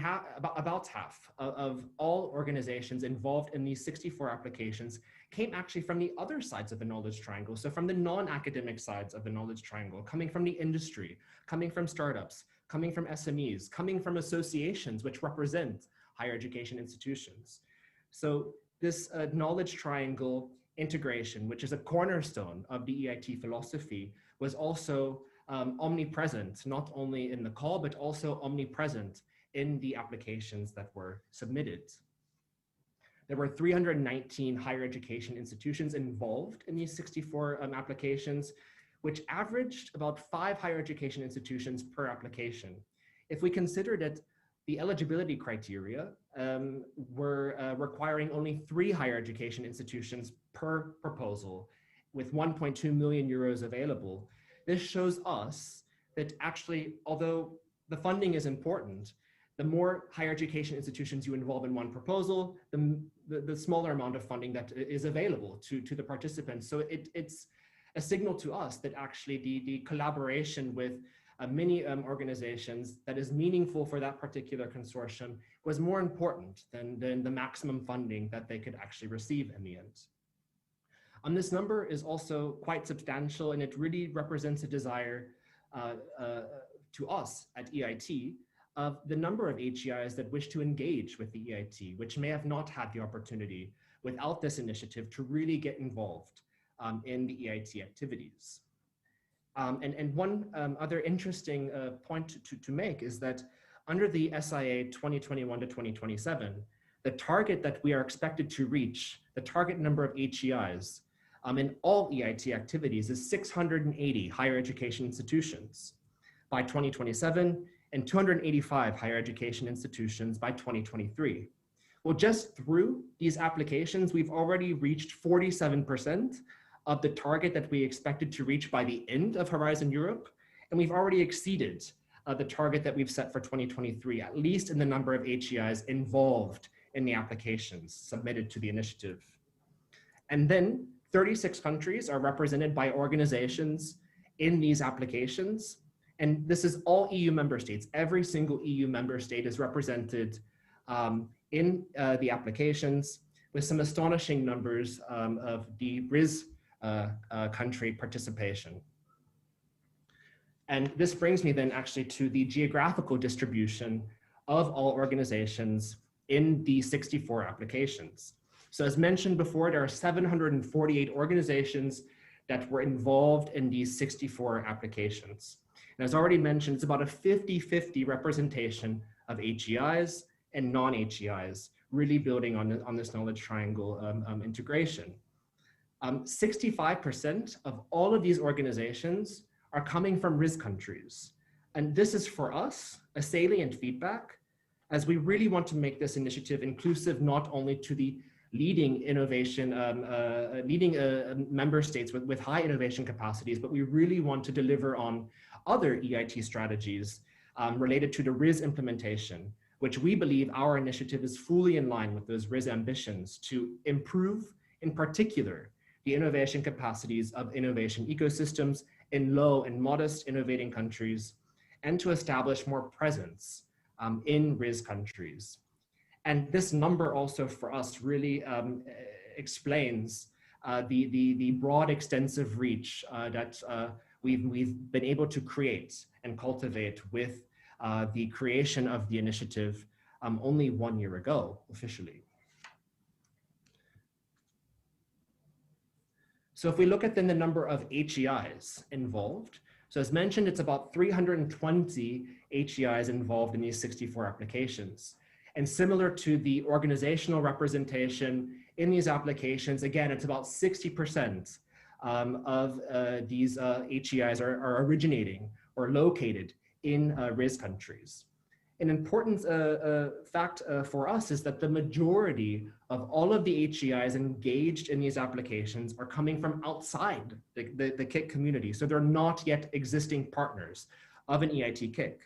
about half of all organizations involved in these 64 applications came actually from the other sides of the knowledge triangle. So from the non-academic sides of the knowledge triangle, coming from the industry, coming from startups, coming from SMEs, coming from associations which represent higher education institutions. So this knowledge triangle integration, which is a cornerstone of the EIT philosophy, was also omnipresent, not only in the call, but also omnipresent in the applications that were submitted. There were 319 higher education institutions involved in these 64 applications, which averaged about 5 higher education institutions per application. If we consider that the eligibility criteria were requiring only 3 higher education institutions per proposal, with 1.2 million euros available, this shows us that actually, although the funding is important, the more higher education institutions you involve in one proposal, the smaller amount of funding that is available to the participants. So it's a signal to us that actually the collaboration with many organizations that is meaningful for that particular consortium was more important than the maximum funding that they could actually receive in the end. This number is also quite substantial, and it really represents a desire to us at EIT of the number of HEIs that wish to engage with the EIT, which may have not had the opportunity without this initiative to really get involved in the EIT activities. And one other interesting point to make is that under the SIA 2021 to 2027, the target that we are expected to reach, the target number of HEIs in all EIT activities is 680 higher education institutions by 2027 and 285 higher education institutions by 2023. Well, just through these applications, we've already reached 47% of the target that we expected to reach by the end of Horizon Europe, and we've already exceeded the target that we've set for 2023, at least in the number of HEIs involved in the applications submitted to the initiative. And then 36 countries are represented by organizations in these applications, and this is all EU member states. Every single EU member state is represented in the applications, with some astonishing numbers of the RIS country participation. And this brings me then actually to the geographical distribution of all organizations in the 64 applications. So as mentioned before, there are 748 organizations that were involved in these 64 applications. And as already mentioned, it's about a 50-50 representation of HEIs and non-HEIs, really building on this knowledge triangle integration. 65% of all of these organizations are coming from RIS countries. And this is for us a salient feedback, as we really want to make this initiative inclusive not only to the leading innovation, member states with high innovation capacities, but we really want to deliver on other EIT strategies related to the RIS implementation, which we believe our initiative is fully in line with those RIS ambitions to improve, in particular, the innovation capacities of innovation ecosystems in low and modest innovating countries, and to establish more presence in RIS countries. And this number also for us really explains the broad extensive reach that we've been able to create and cultivate with the creation of the initiative only 1 year ago, officially. So if we look at then the number of HEIs involved, so as mentioned, it's about 320 HEIs involved in these 64 applications. And similar to the organizational representation in these applications, again, it's about 60% of these HEIs are originating or located in RIS countries. An important fact for us is that the majority of all of the HEIs engaged in these applications are coming from outside the KIC community. So they're not yet existing partners of an EIT KIC.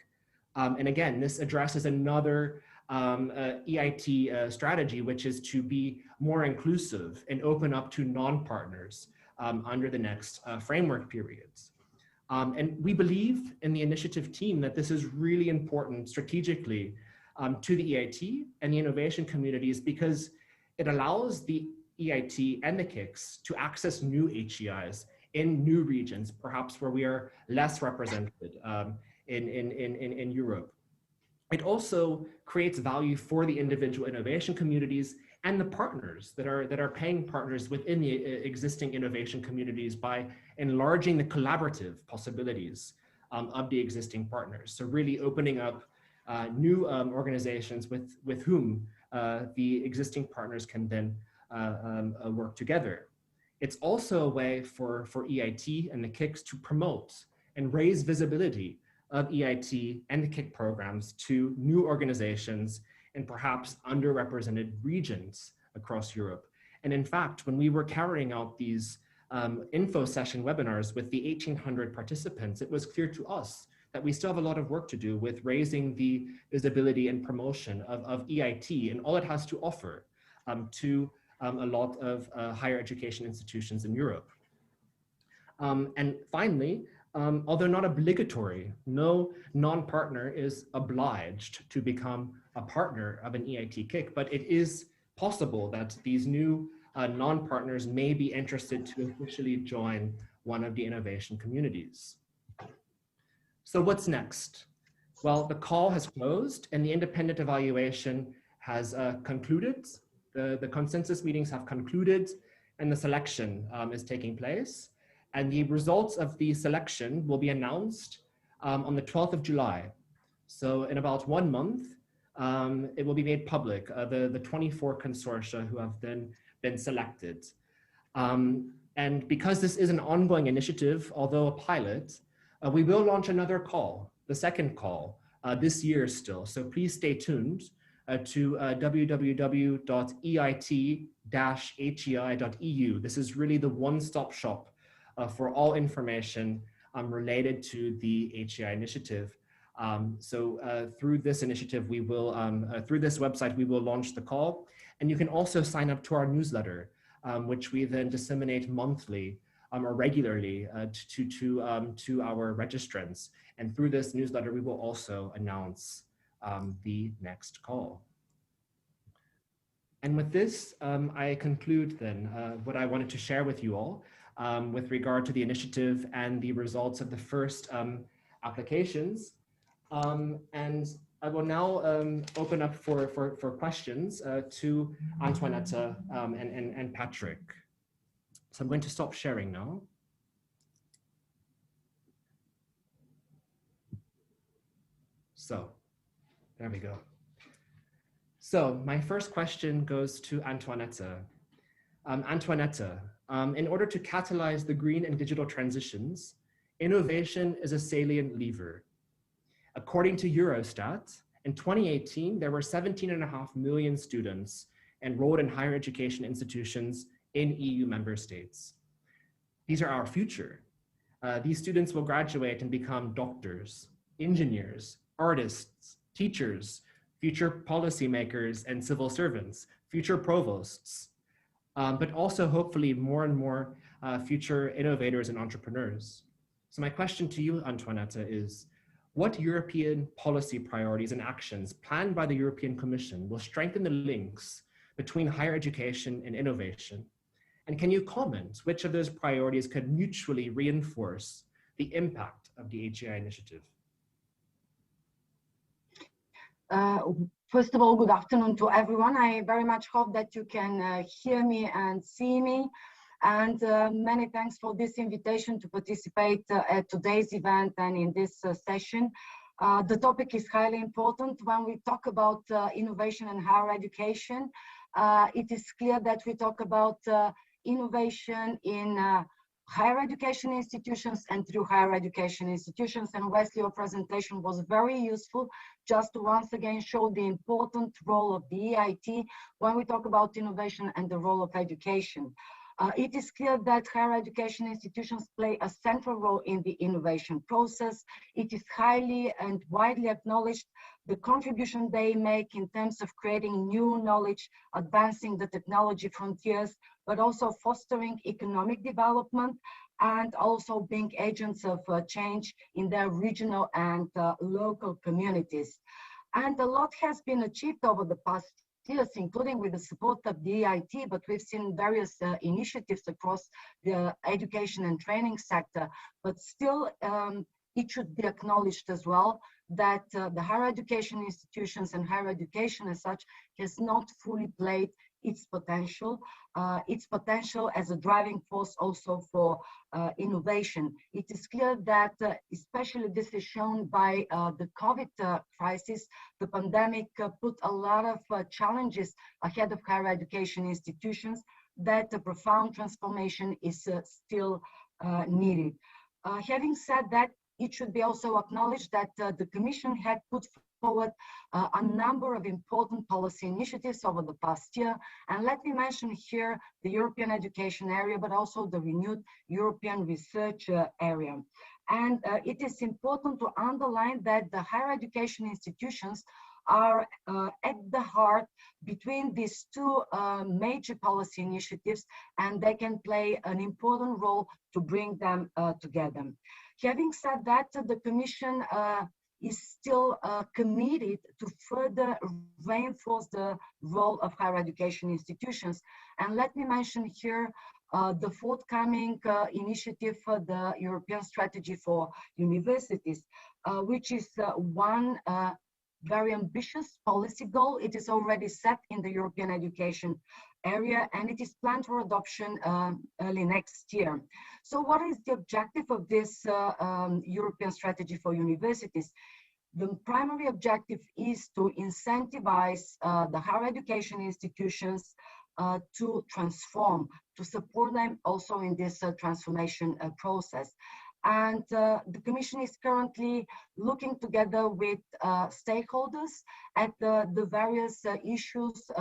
And again, this addresses another EIT strategy, which is to be more inclusive and open up to non-partners under the next framework periods. And we believe in the initiative team that this is really important strategically to the EIT and the innovation communities, because it allows the EIT and the KICs to access new HEIs in new regions, perhaps where we are less represented in Europe. It also creates value for the individual innovation communities and the partners that are paying partners within the existing innovation communities by enlarging the collaborative possibilities of the existing partners. So really opening up new organizations with whom the existing partners can then work together. It's also a way for EIT and the KICs to promote and raise visibility of EIT and the KIC programs to new organizations and perhaps underrepresented regions across Europe. And in fact, when we were carrying out these info session webinars with the 1,800 participants, it was clear to us that we still have a lot of work to do with raising the visibility and promotion of EIT and all it has to offer to a lot of higher education institutions in Europe. And finally, although not obligatory, no non-partner is obliged to become a partner of an EIT KIC, but it is possible that these new non-partners may be interested to officially join one of the innovation communities. So what's next? Well, the call has closed and the independent evaluation has concluded. The consensus meetings have concluded and the selection is taking place. And the results of the selection will be announced on the 12th of July. So in about 1 month, it will be made public, the 24 consortia who have then been selected. And because this is an ongoing initiative, although a pilot, we will launch another call, the second call, this year still. So please stay tuned to www.eit-hei.eu. This is really the one-stop shop for all information related to the HEI initiative. So through this initiative, we will, through this website, we will launch the call. And you can also sign up to our newsletter, which we then disseminate monthly or regularly to our registrants. And through this newsletter, we will also announce the next call. And with this, I conclude then what I wanted to share with you all with regard to the initiative and the results of the first applications. And I will now open up for questions to Antoinette and Patrick. So I'm going to stop sharing now. So there we go. So my first question goes to Antoinette. Antoinette, in order to catalyze the green and digital transitions, innovation is a salient lever. According to Eurostat, in 2018, there were 17.5 million students enrolled in higher education institutions in EU member states. These are our future. These students will graduate and become doctors, engineers, artists, teachers, future policymakers and civil servants, future provosts, but also hopefully more and more future innovators and entrepreneurs. So my question to you, Antoinette, is what European policy priorities and actions planned by the European Commission will strengthen the links between higher education and innovation? And can you comment which of those priorities could mutually reinforce the impact of the HEI initiative? First of all, good afternoon to everyone. I very much hope that you can hear me and see me. And many thanks for this invitation to participate at today's event and in this session. The topic is highly important. When we talk about innovation and higher education, it is clear that we talk about innovation in higher education institutions and through higher education institutions. And Wesley, your presentation was very useful just to once again show the important role of the EIT when we talk about innovation and the role of education. It is clear that higher education institutions play a central role in the innovation process. It is highly and widely acknowledged the contribution they make in terms of creating new knowledge, advancing the technology frontiers, but also fostering economic development and also being agents of change in their regional and local communities. And a lot has been achieved over the past years, including with the support of the EIT, but we've seen various initiatives across the education and training sector. But still, it should be acknowledged as well that the higher education institutions and higher education as such has not fully played its potential as a driving force also for innovation. It is clear that, especially this is shown by the COVID crisis, the pandemic put a lot of challenges ahead of higher education institutions, that a profound transformation is still needed. Having said that, it should be also acknowledged that the Commission had put forward a number of important policy initiatives over the past year. And let me mention here the European education area, but also the renewed European research area. And it is important to underline that the higher education institutions are at the heart between these two major policy initiatives, and they can play an important role to bring them together. Having said that, the Commission is still committed to further reinforce the role of higher education institutions. And let me mention here the forthcoming initiative for the European Strategy for Universities, which is one very ambitious policy goal. It is already set in the European education area, and it is planned for adoption early next year. So what is the objective of this European Strategy for Universities? The primary objective is to incentivize the higher education institutions to transform, to support them also in this transformation process. And the Commission is currently looking together with stakeholders at the various issues,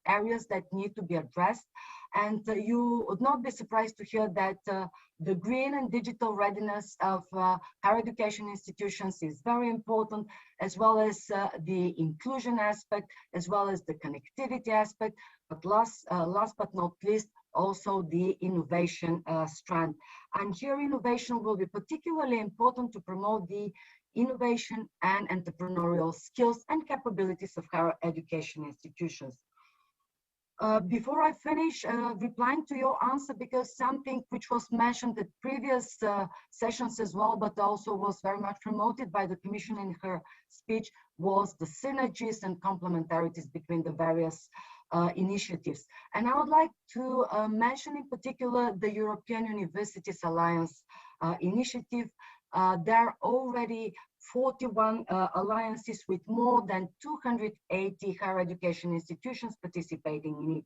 areas that need to be addressed. And you would not be surprised to hear that the green and digital readiness of higher education institutions is very important, as well as the inclusion aspect, as well as the connectivity aspect, but last but not least, also the innovation strand. And here innovation will be particularly important to promote the innovation and entrepreneurial skills and capabilities of higher education institutions. Before I finish replying to your answer, because something which was mentioned at previous sessions as well, but also was very much promoted by the Commission in her speech, was the synergies and complementarities between the various initiatives. And I would like to mention in particular the European Universities Alliance initiative. There are already 41 alliances with more than 280 higher education institutions participating in it.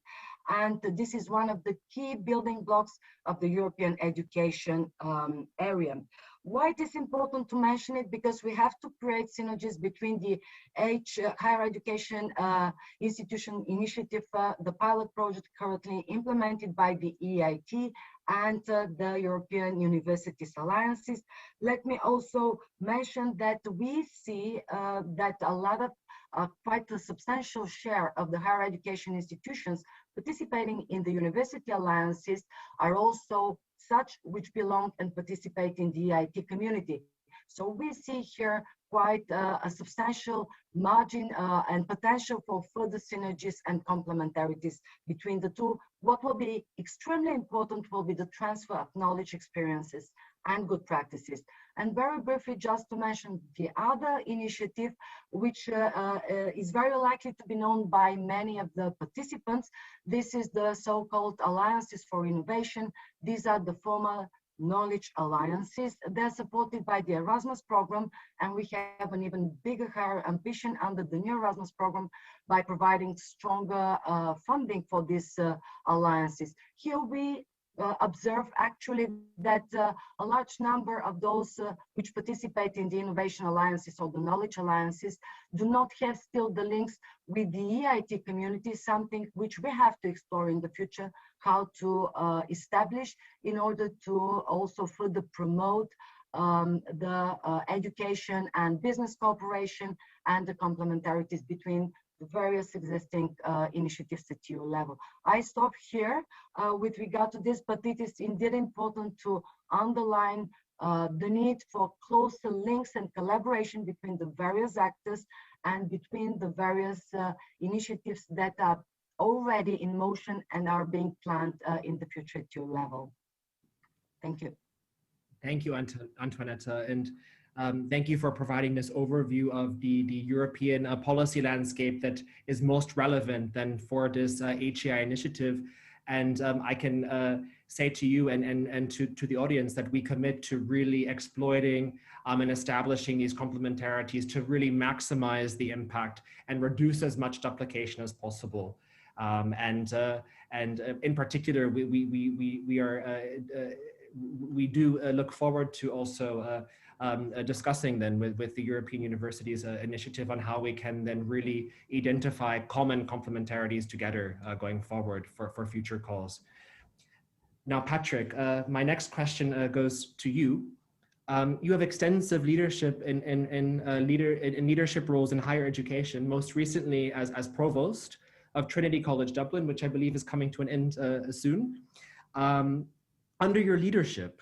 And this is one of the key building blocks of the European education area. Why it is important to mention it? Because we have to create synergies between the higher education institution initiative, the pilot project currently implemented by the EIT, and the European Universities Alliances. Let me also mention that we see that a lot of quite a substantial share of the higher education institutions participating in the university alliances are also such which belong and participate in the EIT community. So we see here quite a substantial margin and potential for further synergies and complementarities between the two. What will be extremely important will be the transfer of knowledge, experiences, and good practices. And very briefly, just to mention the other initiative, which is very likely to be known by many of the participants. This is the so-called Alliances for Innovation. These are the former knowledge alliances. They're supported by the Erasmus program, and we have an even bigger, higher ambition under the new Erasmus program by providing stronger funding for these alliances. Here we observe actually that a large number of those which participate in the innovation alliances or the knowledge alliances do not have still the links with the EIT community, something which we have to explore in the future, how to establish in order to also further promote the education and business cooperation and the complementarities between the various existing initiatives at EU level. I stop here with regard to this, but it is indeed important to underline the need for closer links and collaboration between the various actors and between the various initiatives that are already in motion and are being planned in the future at EU level. Thank you. Thank you, Antoinetta. And thank you for providing this overview of the European policy landscape that is most relevant then for this HEI initiative. And I can say to you and to the audience that we commit to really exploiting and establishing these complementarities to really maximize the impact and reduce as much duplication as possible. And in particular, we do look forward to also discussing then with the European Universities initiative on how we can then really identify common complementarities together going forward for future calls. Now, Patrick, my next question goes to you. You have extensive leadership in leadership roles in higher education, most recently as provost of Trinity College Dublin, which I believe is coming to an end soon. Under your leadership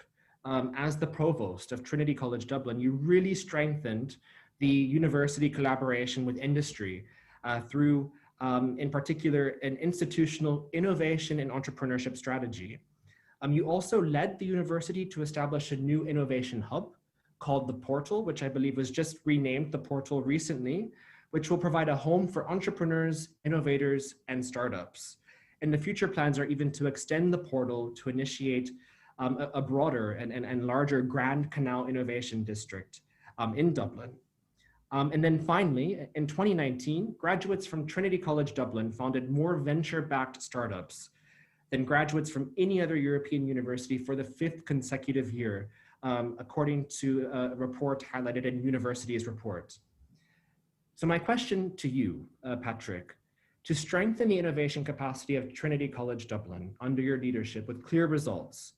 as the provost of Trinity College Dublin, you really strengthened the university collaboration with industry through, in particular, an institutional innovation and entrepreneurship strategy. You also led the university to establish a new innovation hub called The Portal, which I believe was just renamed The Portal recently, which will provide a home for entrepreneurs, innovators, and startups. And the future plans are even to extend the portal to initiate a broader and larger Grand Canal Innovation District in Dublin. And then finally, in 2019, graduates from Trinity College Dublin founded more venture-backed startups than graduates from any other European university for the 5th consecutive year, according to a report highlighted in University's report. So my question to you, Patrick, to strengthen the innovation capacity of Trinity College Dublin under your leadership with clear results,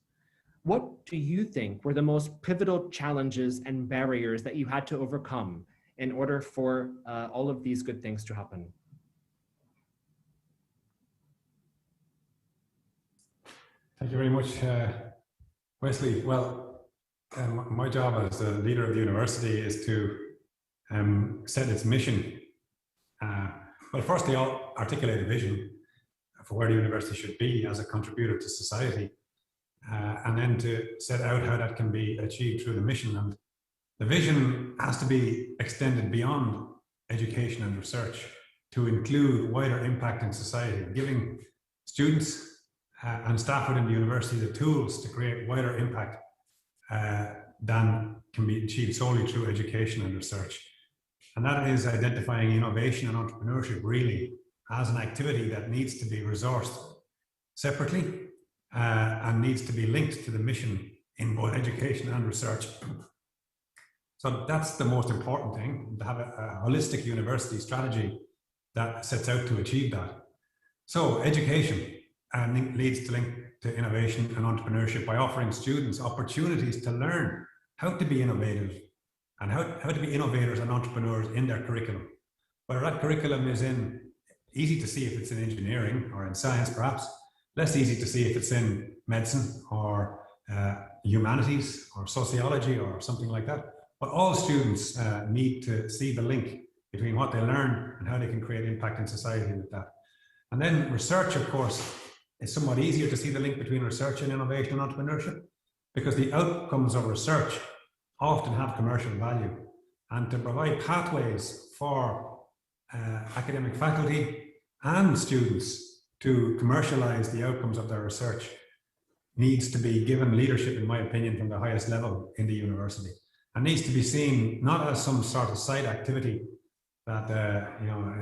what do you think were the most pivotal challenges and barriers that you had to overcome in order for all of these good things to happen? Thank you very much, Wesley. Well, my job as the leader of the university is to set its mission. Well, firstly, I'll articulate a vision for where the university should be as a contributor to society, and then to set out how that can be achieved through the mission. And the vision has to be extended beyond education and research to include wider impact in society, giving students and staff within the university the tools to create wider impact than can be achieved solely through education and research. And that is identifying innovation and entrepreneurship really as an activity that needs to be resourced separately and needs to be linked to the mission in both education and research. So that's the most important thing, to have a holistic university strategy that sets out to achieve that. So education leads to link to innovation and entrepreneurship by offering students opportunities to learn how to be innovative and how to be innovators and entrepreneurs in their curriculum. Whether that curriculum is easy to see if it's in engineering or in science perhaps, less easy to see if it's in medicine or humanities or sociology or something like that. But all students need to see the link between what they learn and how they can create impact in society with that. And then research, of course, is somewhat easier to see the link between research and innovation and entrepreneurship, because the outcomes of research often have commercial value. And to provide pathways for academic faculty and students to commercialize the outcomes of their research needs to be given leadership, in my opinion, from the highest level in the university. And needs to be seen not as some sort of side activity that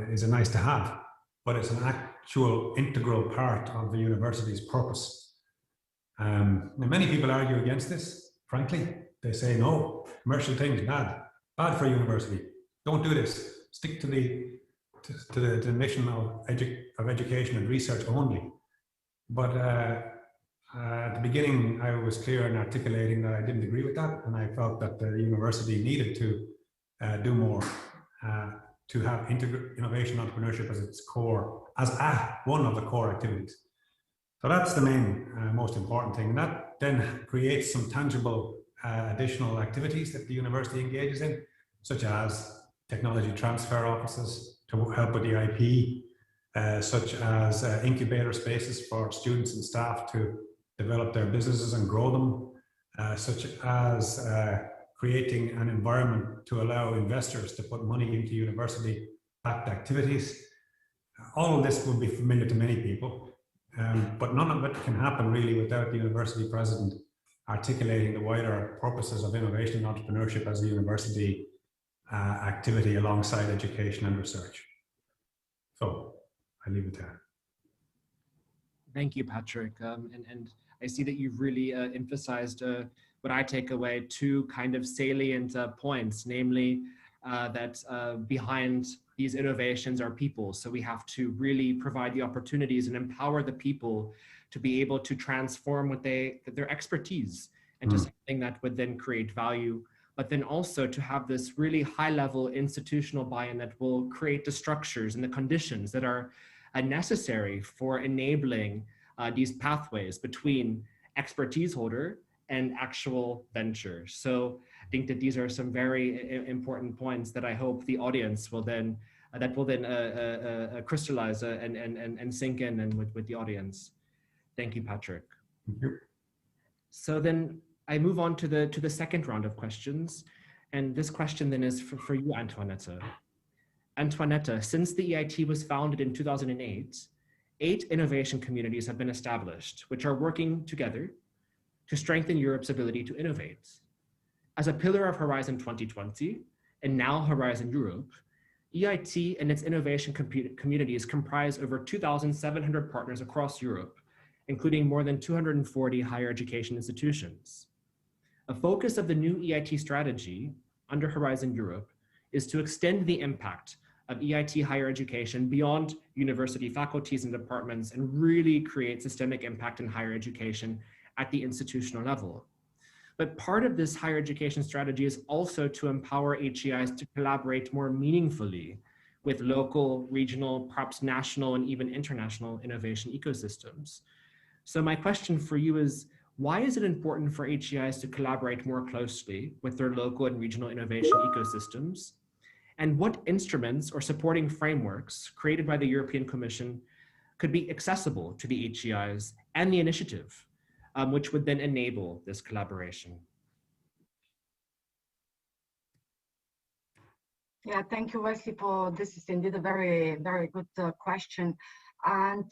is a nice to have, but it's an actual integral part of the university's purpose. Many people argue against this, frankly. They say, no, commercial things, bad for a university. Don't do this. Stick to the mission of education and research only. But at the beginning, I was clear in articulating that I didn't agree with that, and I felt that the university needed to do more to have innovation entrepreneurship as its core, as one of the core activities. So that's the main, most important thing. And that then creates some tangible additional activities that the university engages in, such as technology transfer offices to help with the IP, such as incubator spaces for students and staff to develop their businesses and grow them, such as creating an environment to allow investors to put money into university-backed activities. All of this will be familiar to many people, but none of it can happen really without the university president articulating the wider purposes of innovation and entrepreneurship as a university activity alongside education and research. So I leave it there. Thank you, Patrick. And I see that you've really emphasized what I take away, two kind of salient points, namely that behind these innovations are people. So we have to really provide the opportunities and empower the people to be able to transform their expertise into something that would then create value, but then also to have this really high-level institutional buy-in that will create the structures and the conditions that are necessary for enabling these pathways between expertise holder and actual venture. So I think that these are some very important points that I hope the audience will then crystallize and sink in and with the audience. Thank you, Patrick. Thank you. So then I move on to the second round of questions. And this question then is for you, Antoinette. Antoinette, since the EIT was founded in 2008, 8 innovation communities have been established, which are working together to strengthen Europe's ability to innovate. As a pillar of Horizon 2020, and now Horizon Europe, EIT and its innovation communities comprise over 2,700 partners across Europe, including more than 240 higher education institutions. A focus of the new EIT strategy under Horizon Europe is to extend the impact of EIT higher education beyond university faculties and departments and really create systemic impact in higher education at the institutional level. But part of this higher education strategy is also to empower HEIs to collaborate more meaningfully with local, regional, perhaps national, and even international innovation ecosystems. So my question for you is, why is it important for HEIs to collaborate more closely with their local and regional innovation ecosystems? And what instruments or supporting frameworks created by the European Commission could be accessible to the HEIs and the initiative, which would then enable this collaboration? Yeah, thank you, Wesley, for this. Is indeed a very, very good question. And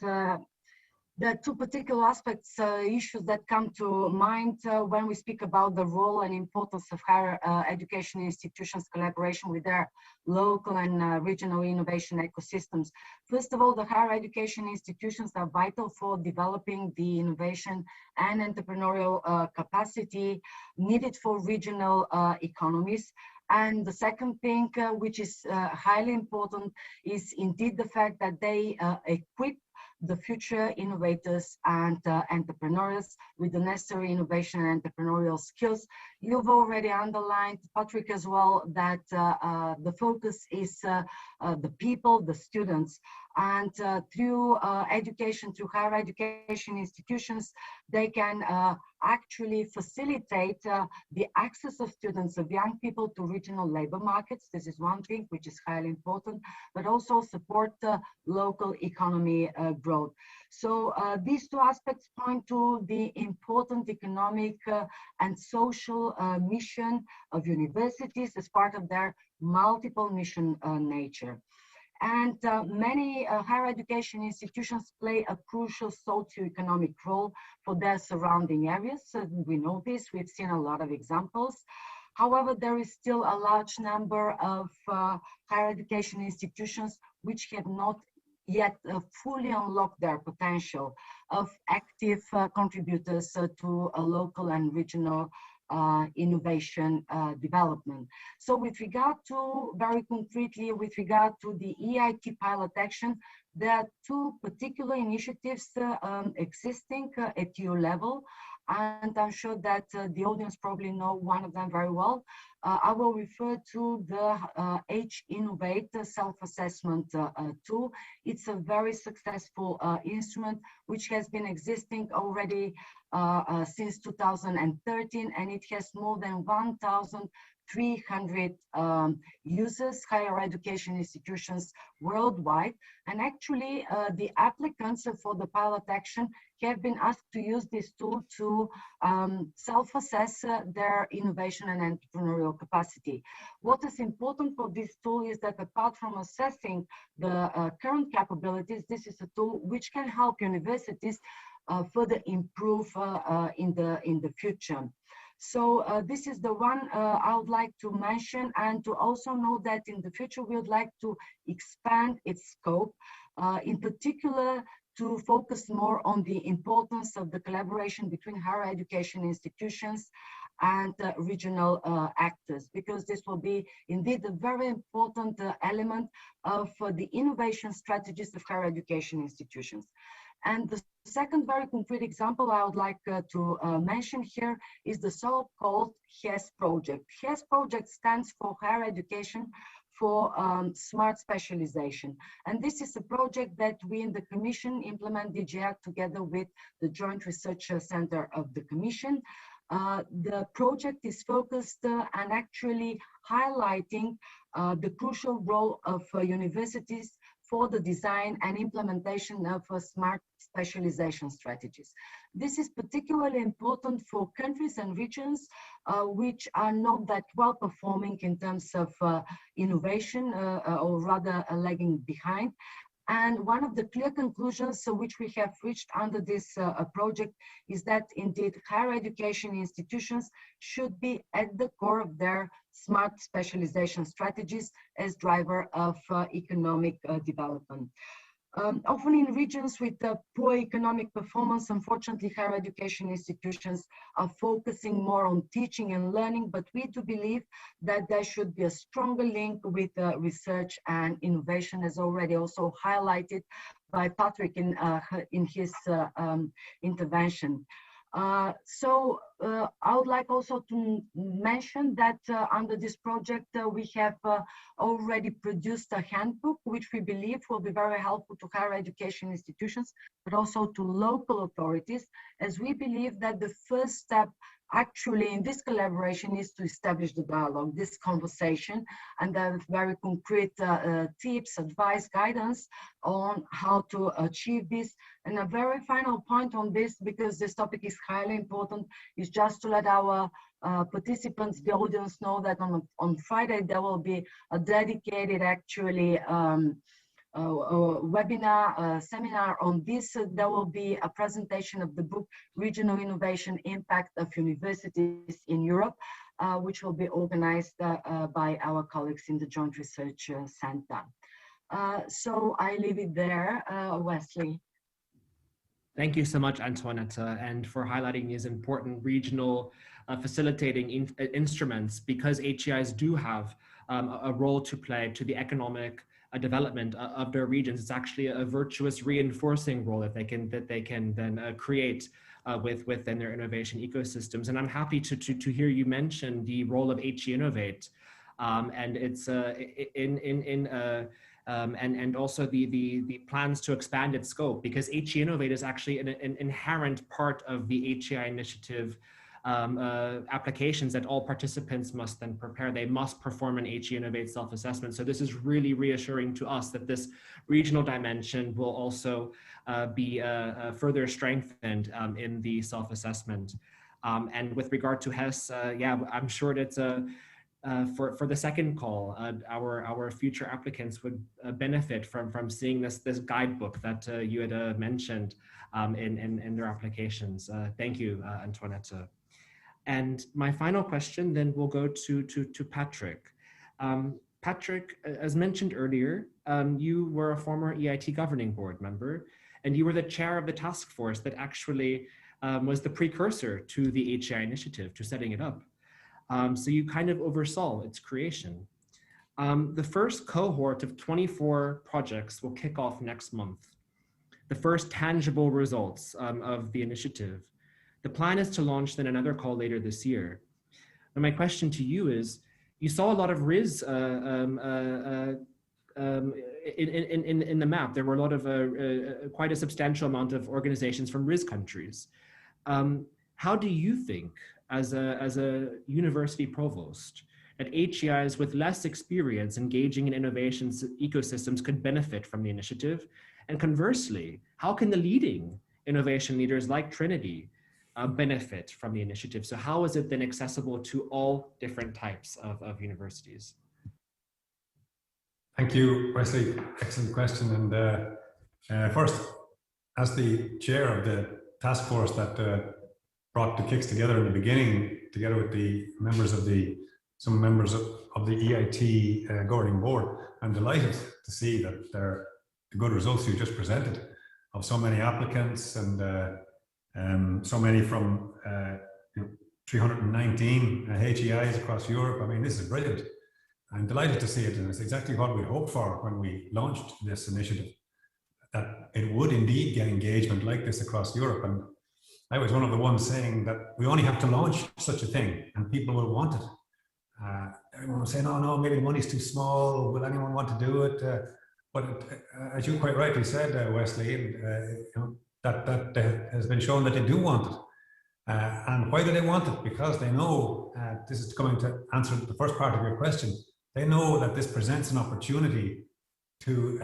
there are 2 particular aspects, issues that come to mind when we speak about the role and importance of higher education institutions' collaboration with their local and regional innovation ecosystems. First of all, the higher education institutions are vital for developing the innovation and entrepreneurial capacity needed for regional economies. And the second thing, which is highly important, is indeed the fact that they equip the future innovators and entrepreneurs with the necessary innovation and entrepreneurial skills. You've already underlined, Patrick, as well, that the focus is the people, the students. And through education, through higher education institutions, they can actually facilitate the access of students, of young people, to regional labor markets. This is one thing which is highly important, but also support local economy growth. So these 2 aspects point to the important economic and social mission of universities as part of their multiple mission nature. And many higher education institutions play a crucial socioeconomic role for their surrounding areas. We know this, we've seen a lot of examples. However, there is still a large number of higher education institutions which have not yet fully unlocked their potential of active contributors to a local and regional innovation development. So with regard to, very concretely, with regard to the EIT pilot action, there are 2 particular initiatives existing at EU level, and I'm sure that the audience probably know one of them very well. I will refer to the H-Innovate self-assessment tool. It's a very successful instrument which has been existing already since 2013, and it has more than 1,300 users, higher education institutions worldwide. And actually, the applicants for the pilot action have been asked to use this tool to self-assess their innovation and entrepreneurial capacity. What is important for this tool is that apart from assessing the current capabilities, this is a tool which can help universities further improve in the future. So this is the one I would like to mention, and to also know that in the future we would like to expand its scope, in particular to focus more on the importance of the collaboration between higher education institutions and regional actors, because this will be indeed a very important element of the innovation strategies of higher education institutions. And the second very concrete example I would like to mention here is the so-called HES project. HES project stands for Higher Education for Smart Specialization. And this is a project that we in the Commission implement DGAC together with the Joint Research Center of the Commission. The project is focused and actually highlighting the crucial role of universities for the design and implementation of smart specialization strategies. This is particularly important for countries and regions which are not that well performing in terms of innovation or rather lagging behind. And one of the clear conclusions which we have reached under this project is that indeed higher education institutions should be at the core of their smart specialization strategies as driver of economic development. Often in regions with poor economic performance, unfortunately, higher education institutions are focusing more on teaching and learning, but we do believe that there should be a stronger link with research and innovation, as already also highlighted by Patrick in his intervention. I would like also to mention that under this project, we have already produced a handbook, which we believe will be very helpful to higher education institutions, but also to local authorities, as we believe that the first step actually in this collaboration is to establish the dialogue, this conversation, and then very concrete tips, advice, guidance on how to achieve this. And a very final point on this, because this topic is highly important, is just to let our participants, the audience, know that on Friday there will be a dedicated actually webinar, seminar on this. There will be a presentation of the book Regional Innovation Impact of Universities in Europe, which will be organized by our colleagues in the Joint Research Center. So I leave it there, Wesley. Thank you so much, Antoinetta, and for highlighting these important regional facilitating instruments, because HEIs do have a role to play to the economic development of their regions. It's actually a virtuous reinforcing role that they can then create within their innovation ecosystems. And I'm happy to hear you mention the role of HE Innovate, and it's and also the plans to expand its scope, because HE Innovate is actually an inherent part of the HEI initiative applications that all participants must then prepare. They must perform an HE Innovate self-assessment. So this is really reassuring to us that this regional dimension will also be further strengthened in the self-assessment. And with regard to HES, yeah, I'm sure that's for the second call, our future applicants would benefit from seeing this guidebook that you had mentioned in their applications. Thank you, Antoinetta. And my final question then will go to Patrick. Patrick, as mentioned earlier, you were a former EIT governing board member, and you were the chair of the task force that actually was the precursor to the HEI initiative, to setting it up. So you kind of oversaw its creation. The first cohort of 24 projects will kick off next month. The first tangible results of the initiative. The plan is to launch then another call later this year. And my question to you is, you saw a lot of RIS in the map. There were a lot of, quite a substantial amount of organizations from RIS countries. How do you think, as a university provost, that HEIs with less experience engaging in innovation ecosystems could benefit from the initiative? And conversely, how can the leading innovation leaders like Trinity benefit from the initiative? So how is it then accessible to all different types of universities? Thank you, Wesley. Excellent question. And first, as the chair of the task force that brought the KICs together in the beginning, together with the members of some members of the EIT governing board, I'm delighted to see that the good results you just presented of so many applicants and so many from 319 HEIs across Europe. I mean, this is brilliant. I'm delighted to see it, and it's exactly what we hoped for when we launched this initiative, that it would indeed get engagement like this across Europe. And I was one of the ones saying that we only have to launch such a thing and people will want it. Everyone was saying, oh no, maybe the money's too small, will anyone want to do it? But as you quite rightly said, Wesley, you know, that has been shown that they do want it. And why do they want it? Because they know, this is coming to answer the first part of your question, they know that this presents an opportunity to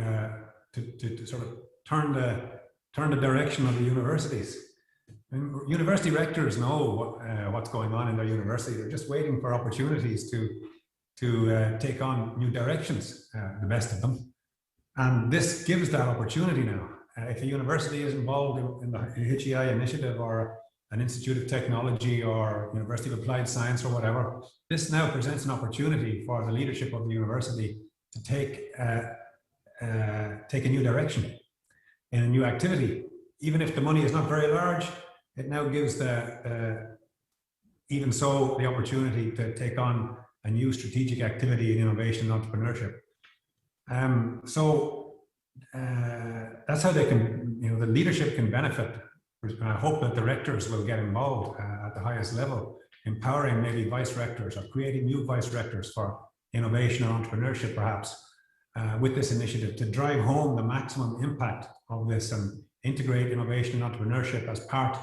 sort of turn the direction of the universities. I mean, university rectors know what's going on in their university. They're just waiting for opportunities to take on new directions, the best of them. And this gives that opportunity now. If a university is involved in the HEI initiative or an Institute of Technology or University of Applied Science or whatever, this now presents an opportunity for the leadership of the university to take a new direction in a new activity. Even if the money is not very large, it now gives even so the opportunity to take on a new strategic activity in innovation and entrepreneurship. That's how they can, you know, the leadership can benefit. I hope that the rectors will get involved at the highest level, empowering maybe vice rectors or creating new vice rectors for innovation and entrepreneurship, perhaps, with this initiative to drive home the maximum impact of this and integrate innovation and entrepreneurship as part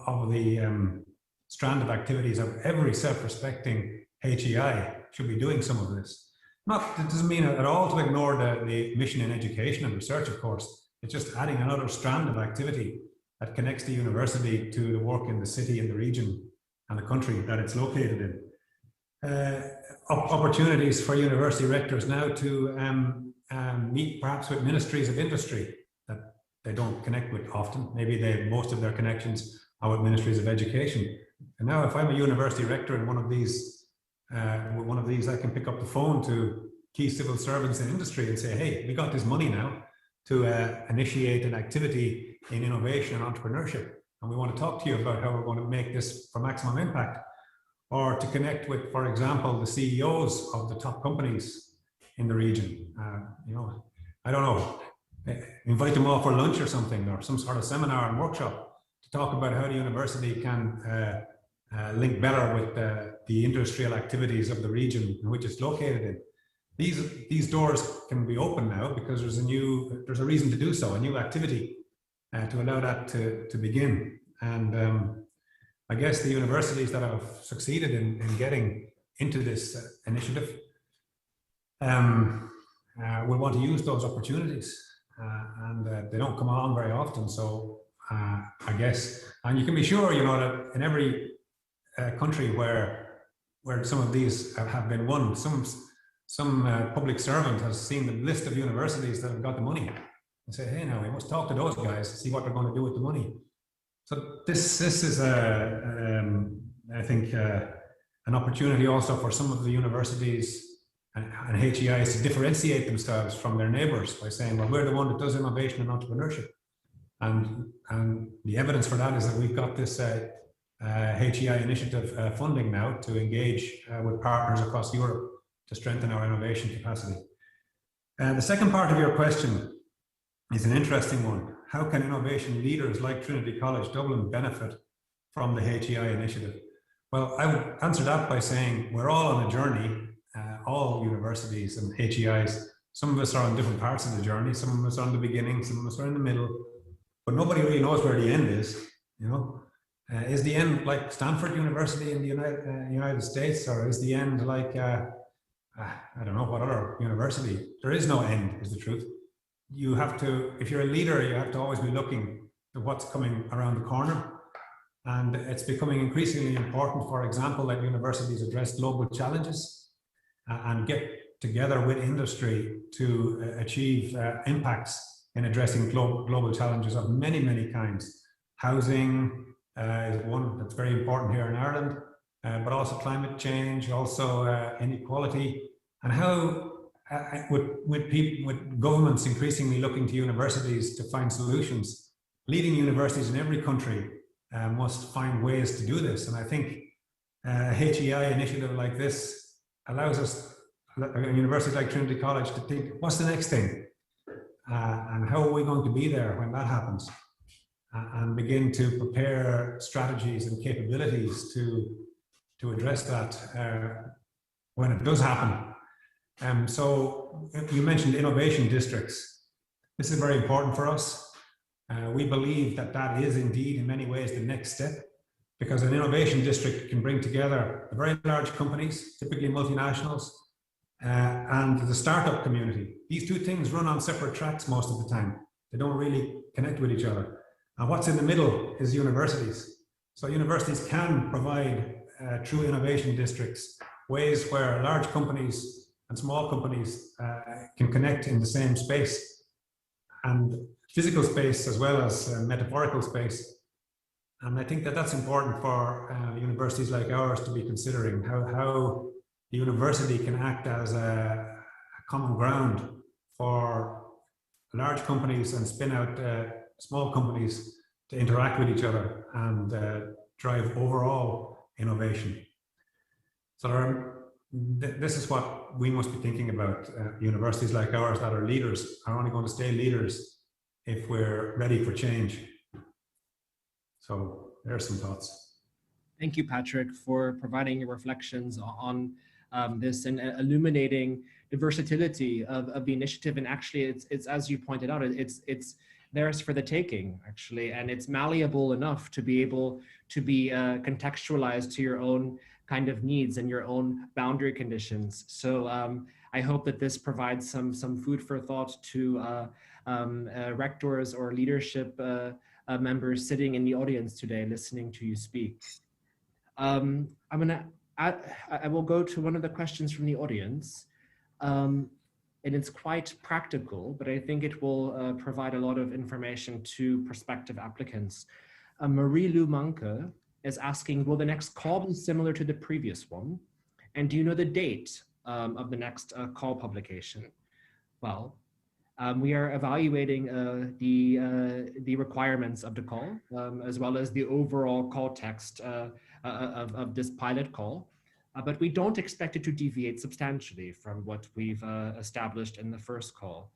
of the strand of activities of every self-respecting HEI should be doing some of this. It doesn't mean at all to ignore the mission in education and research, of course. It's just adding another strand of activity that connects the university to the work in the city and the region and the country that it's located in. Opportunities for university rectors now to meet perhaps with ministries of industry that they don't connect with often. Maybe most of their connections are with ministries of education. And now if I'm a university rector in one of these, I can pick up the phone to key civil servants in industry and say, hey, we got this money now to initiate an activity in innovation and entrepreneurship. And we want to talk to you about how we're going to make this for maximum impact. Or to connect with, for example, the CEOs of the top companies in the region. You know, I don't know, invite them all for lunch or something, or some sort of seminar and workshop to talk about how the university can link better with the industrial activities of the region in which it's located in. These doors can be open now because there's a reason to do so, a new activity to allow that to begin. And I guess the universities that have succeeded in getting into this initiative will want to use those opportunities, and they don't come along very often. So I guess, and you can be sure, you know, that in every country where some of these have been won, some public servant has seen the list of universities that have got the money and say, hey, now we must talk to those guys to see what they're going to do with the money. So this is I think an opportunity also for some of the universities and HEIs to differentiate themselves from their neighbours by saying, well, we're the one that does innovation and entrepreneurship, and the evidence for that is that we've got this HEI initiative funding now to engage with partners across Europe to strengthen our innovation capacity. The second part of your question is an interesting one. How can innovation leaders like Trinity College Dublin benefit from the HEI initiative? Well, I would answer that by saying we're all on a journey, all universities and HEIs. Some of us are on different parts of the journey. Some of us are in the beginning, some of us are in the middle, but nobody really knows where the end is, you know? Is the end like Stanford University in the United States, or is the end like, I don't know, what other university? There is no end, is the truth. You have to, if you're a leader, you have to always be looking at what's coming around the corner. And it's becoming increasingly important, for example, that universities address global challenges and get together with industry to achieve impacts in addressing global challenges of many, many kinds. Housing is one that's very important here in Ireland, but also climate change, also inequality, and how with governments increasingly looking to universities to find solutions, leading universities in every country must find ways to do this. And I think HEI initiative like this allows us, a university like Trinity College, to think, what's the next thing? And how are we going to be there when that happens? And begin to prepare strategies and capabilities to address that when it does happen. So you mentioned innovation districts. This is very important for us. We believe that that is indeed in many ways the next step, because an innovation district can bring together the very large companies, typically multinationals, and the startup community. These two things run on separate tracks most of the time. They don't really connect with each other. And what's in the middle is universities. So universities can provide true innovation districts, ways where large companies and small companies can connect in the same space, and physical space as well as metaphorical space. And I think that that's important for universities like ours to be considering, how the university can act as a common ground for large companies and spin out small companies to interact with each other and drive overall innovation. So this is what we must be thinking about. Universities like ours that are leaders are only going to stay leaders if we're ready for change. So there are some thoughts. Thank you, Patrick, for providing your reflections on this and illuminating the versatility of the initiative. And actually, it's as you pointed out, it's theirs for the taking, actually, and it's malleable enough to be able to be contextualized to your own kind of needs and your own boundary conditions. So I hope that this provides some food for thought to rectors or leadership members sitting in the audience today, listening to you speak. I will go to one of the questions from the audience, and it's quite practical, but I think it will provide a lot of information to prospective applicants. Marie-Lou Manke is asking, will the next call be similar to the previous one? And do you know the date of the next call publication? Well, we are evaluating the requirements of the call, as well as the overall call text of this pilot call. But we don't expect it to deviate substantially from what we've established in the first call.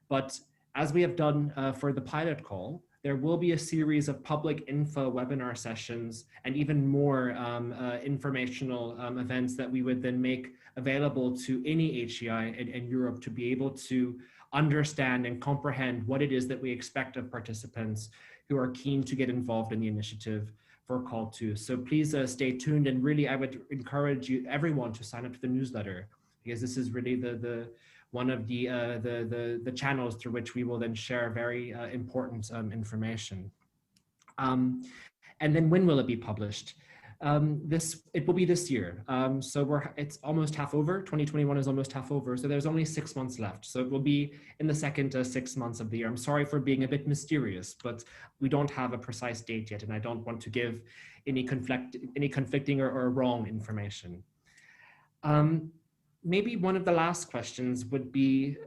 But as we have done for the pilot call, there will be a series of public info webinar sessions and even more informational events that we would then make available to any HEI in Europe to be able to understand and comprehend what it is that we expect of participants who are keen to get involved in the initiative for call 2. So please stay tuned, and really I would encourage everyone to sign up to the newsletter, because this is really one of the channels through which we will then share very important information. And then when will it be published? It will be this year. So it's almost half over. 2021 is almost half over. So there's only 6 months left. So it will be in the second 6 months of the year. I'm sorry for being a bit mysterious, but we don't have a precise date yet, and I don't want to give any conflicting or wrong information. Maybe one of the last questions would be,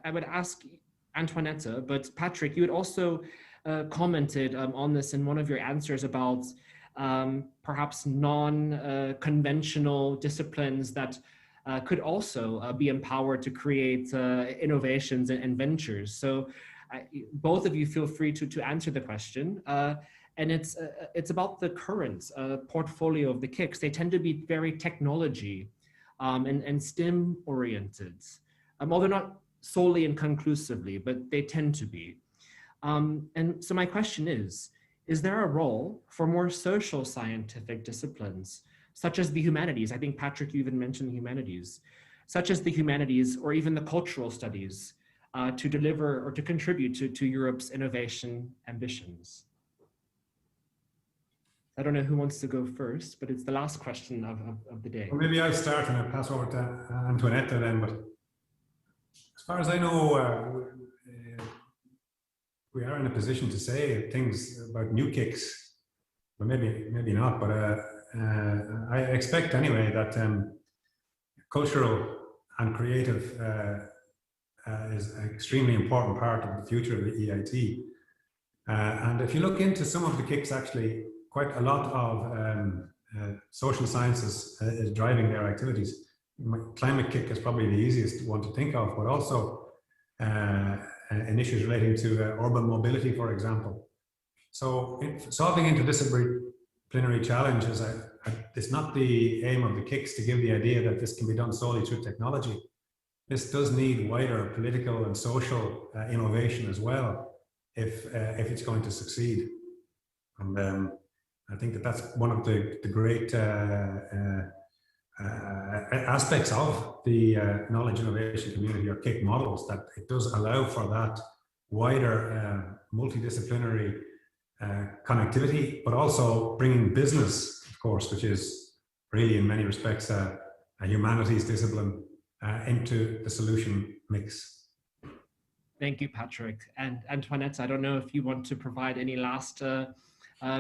I would ask Antoinette, but Patrick, you had also commented on this in one of your answers about perhaps non-conventional disciplines that could also be empowered to create innovations and ventures. So both of you feel free to answer the question. And it's about the current portfolio of the KICs. They tend to be very technology and STEM oriented, although not solely and conclusively, but they tend to be. And so my question is there a role for more social scientific disciplines, such as the humanities? I think, Patrick, you even mentioned the humanities, such as the humanities or even the cultural studies to deliver or to contribute to Europe's innovation ambitions? I don't know who wants to go first, but it's the last question of the day. Well, maybe I'll start and I'll pass over to Antoinette then. But as far as I know, we are in a position to say things about new KICs, but maybe not. But I expect anyway that cultural and creative is an extremely important part of the future of the EIT. And if you look into some of the KICs, actually, quite a lot of social sciences is driving their activities. Climate kick is probably the easiest one to think of, but also in issues relating to urban mobility, for example. So solving interdisciplinary challenges, it's not the aim of the kicks to give the idea that this can be done solely through technology. This does need wider political and social innovation as well if it's going to succeed. And I think that that's one of the great aspects of the knowledge innovation community or KIC models, that it does allow for that wider multidisciplinary connectivity, but also bringing business, of course, which is really in many respects a humanities discipline, into the solution mix. Thank you, Patrick. And Antoinette, I don't know if you want to provide any last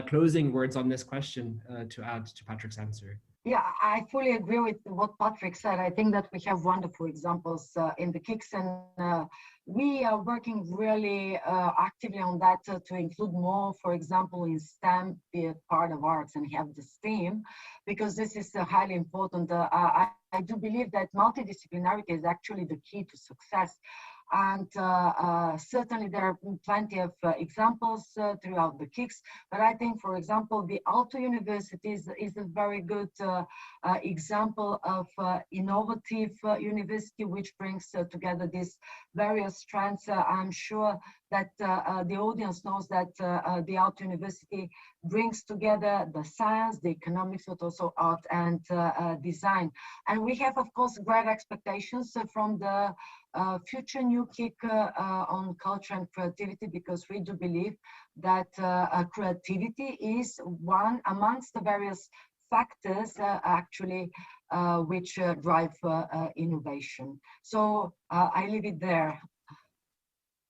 closing words on this question to add to Patrick's answer. Yeah, I fully agree with what Patrick said. I think that we have wonderful examples in the KICS, and we are working really actively on that to include more, for example, in STEM, be a part of arts and have the STEAM, because this is highly important. I do believe that multidisciplinarity is actually the key to success. And certainly there are plenty of examples throughout the KICS, but I think, for example, the Aalto University is a very good example of innovative university, which brings together these various strands. I'm sure that the audience knows that the Aalto University brings together the science, the economics, but also art and design. And we have, of course, great expectations from the future new KIC on culture and creativity, because we do believe that creativity is one amongst the various factors actually which drive innovation. So I leave it there.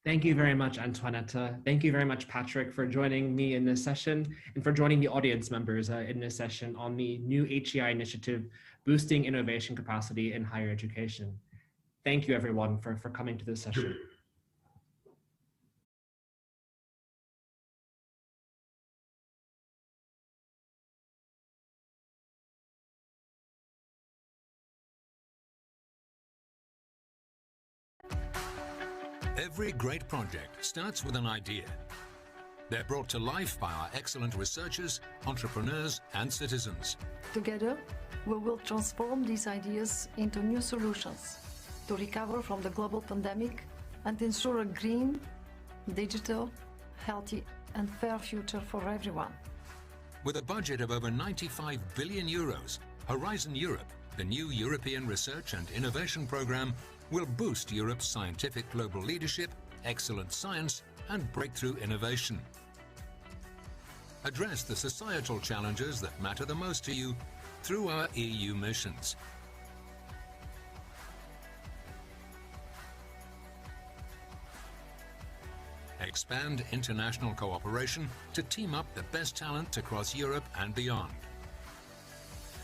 Thank you very much, Antoinette. Thank you very much, Patrick, for joining me in this session and for joining the audience members in this session on the new HEI initiative, Boosting Innovation Capacity in Higher Education. Thank you, everyone, for coming to this session. Every great project starts with an idea. They're brought to life by our excellent researchers, entrepreneurs, and citizens. Together, we will transform these ideas into new solutions to recover from the global pandemic and ensure a green, digital, healthy, and fair future for everyone. With a budget of over 95 billion euros, Horizon Europe, the new European Research and Innovation Programme, will boost Europe's scientific global leadership, excellent science, and breakthrough innovation. Address the societal challenges that matter the most to you through our EU missions. Expand international cooperation to team up the best talent across Europe and beyond.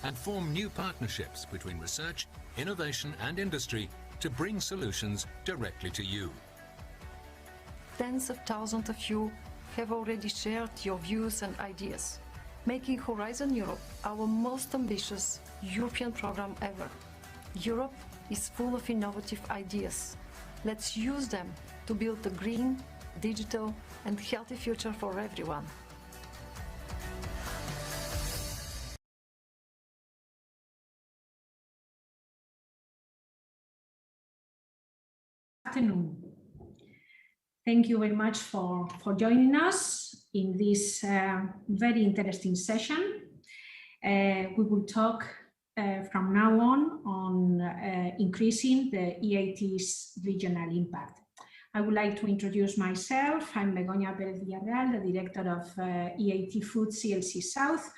And form new partnerships between research, innovation, and industry to bring solutions directly to you. Tens of thousands of you have already shared your views and ideas, making Horizon Europe our most ambitious European program ever. Europe is full of innovative ideas. Let's use them to build a green, digital, and healthy future for everyone. Afternoon. Thank you very much for joining us in this very interesting session. We will talk from now on increasing the EIT's regional impact. I would like to introduce myself. I'm Begoña Pérez Villarreal, the director of EIT Food CLC South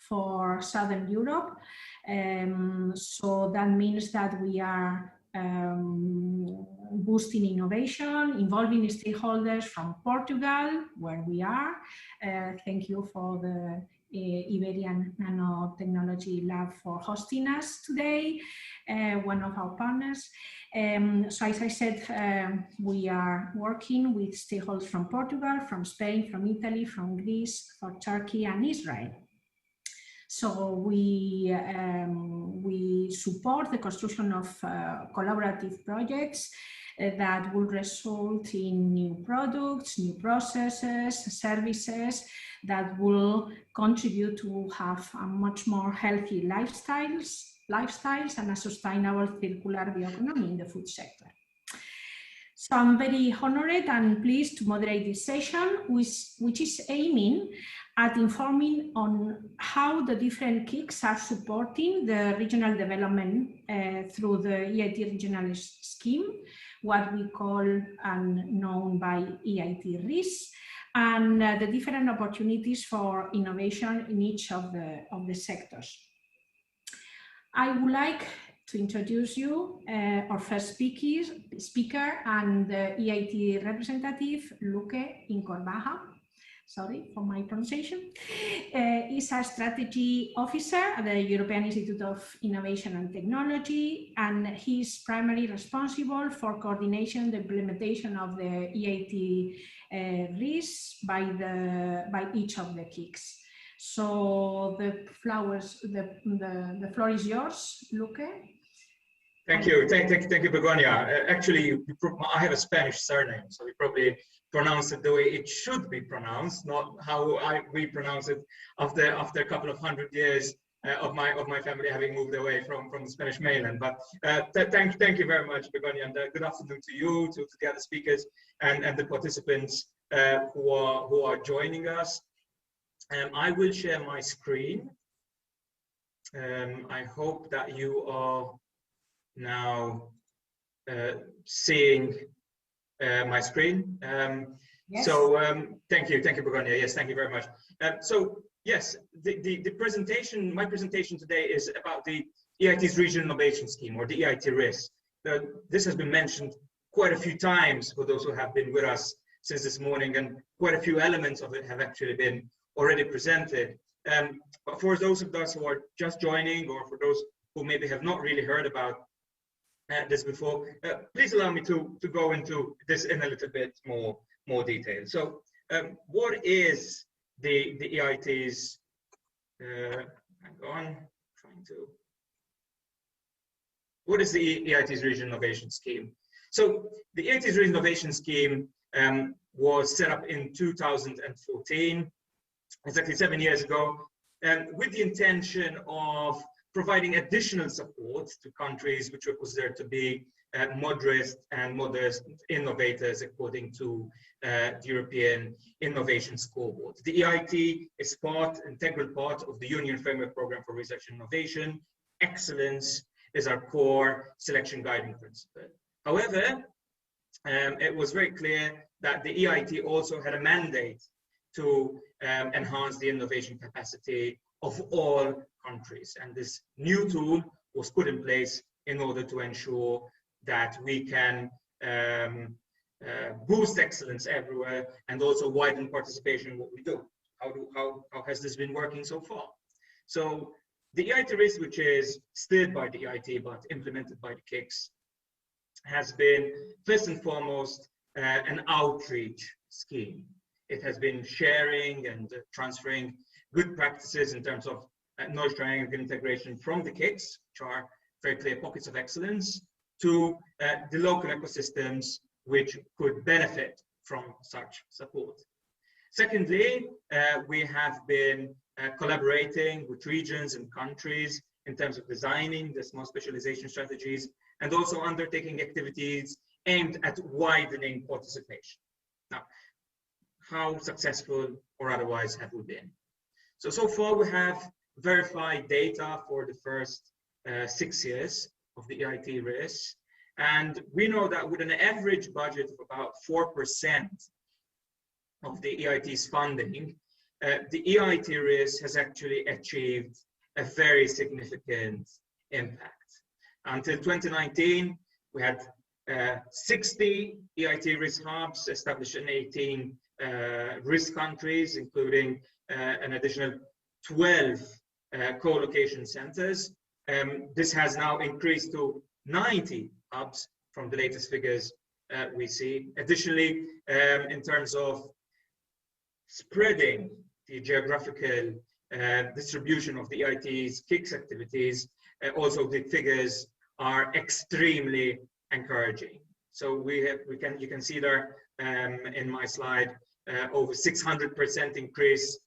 for Southern Europe. So that means that we are boosting innovation, involving stakeholders from Portugal, where we are. Thank you for the Iberian Nanotechnology Lab for hosting us today, one of our partners. So as I said, we are working with stakeholders from Portugal, from Spain, from Italy, from Greece, from Turkey and Israel. So we support the construction of collaborative projects that will result in new products, new processes, services that will contribute to have a much more healthy lifestyles and a sustainable circular bioeconomy in the food sector. So I'm very honored and pleased to moderate this session, which is aiming at informing on how the different KICs are supporting the regional development through the EIT regional scheme, what we call and known by EIT RIS, and the different opportunities for innovation in each of the sectors. I would like to introduce you our first speaker and the EIT representative, Luque Incorbaja. Sorry for my pronunciation. Is a strategy officer at the European Institute of Innovation and Technology, and he's primarily responsible for coordination and the implementation of the EIT RIS by each of the KICs. So the floor is yours, Luque. Thank you, Begonia. Actually, I have a Spanish surname, so we probably pronounce it the way it should be pronounced, not how we pronounce it after a couple of hundred years of my family having moved away from the Spanish mainland. But thank you very much, Begonia, and good afternoon to you, to the other speakers, and the participants who are joining us. I will share my screen. I hope that you are now seeing my screen. Yes. So thank you, Begonia. Yes, thank you very much. So yes, the presentation, my presentation today is about the EIT's Regional Innovation Scheme, or the EIT RIS. This has been mentioned quite a few times for those who have been with us since this morning, and quite a few elements of it have actually been already presented. But for those of us who are just joining, or for those who maybe have not really heard about this before, please allow me to go into this in a little bit more detail. So what is the EIT's, what is the EIT's Regional Innovation Scheme? So the EIT's Regional Innovation Scheme was set up in 2014, exactly 7 years ago, with the intention of providing additional support to countries which were considered to be moderate and modest innovators according to the European Innovation Scoreboard. The EIT is integral part of the Union Framework Programme for Research and Innovation. Excellence is our core selection guiding principle. However, it was very clear that the EIT also had a mandate to enhance the innovation capacity of all countries. And this new tool was put in place in order to ensure that we can boost excellence everywhere and also widen participation in what we do. How has this been working so far? So the EIT RIS, which is steered by the EIT but implemented by the KICs, has been first and foremost an outreach scheme. It has been sharing and transferring good practices in terms of knowledge sharing and integration from the KICs, which are very clear pockets of excellence, to the local ecosystems which could benefit from such support. Secondly, we have been collaborating with regions and countries in terms of designing the small specialization strategies and also undertaking activities aimed at widening participation. Now, how successful or otherwise have we been? So far we have verified data for the first 6 years of the EIT RIS, and we know that with an average budget of about 4% of the EIT's funding, the EIT RIS has actually achieved a very significant impact. Until 2019, we had 60 EIT RIS hubs established in 18 RIS countries, including an additional 12 co-location centers. This has now increased to 90 hubs from the latest figures we see. Additionally, in terms of spreading the geographical distribution of the EIT's KICS activities, also the figures are extremely encouraging. So you can see there in my slide over 600% increase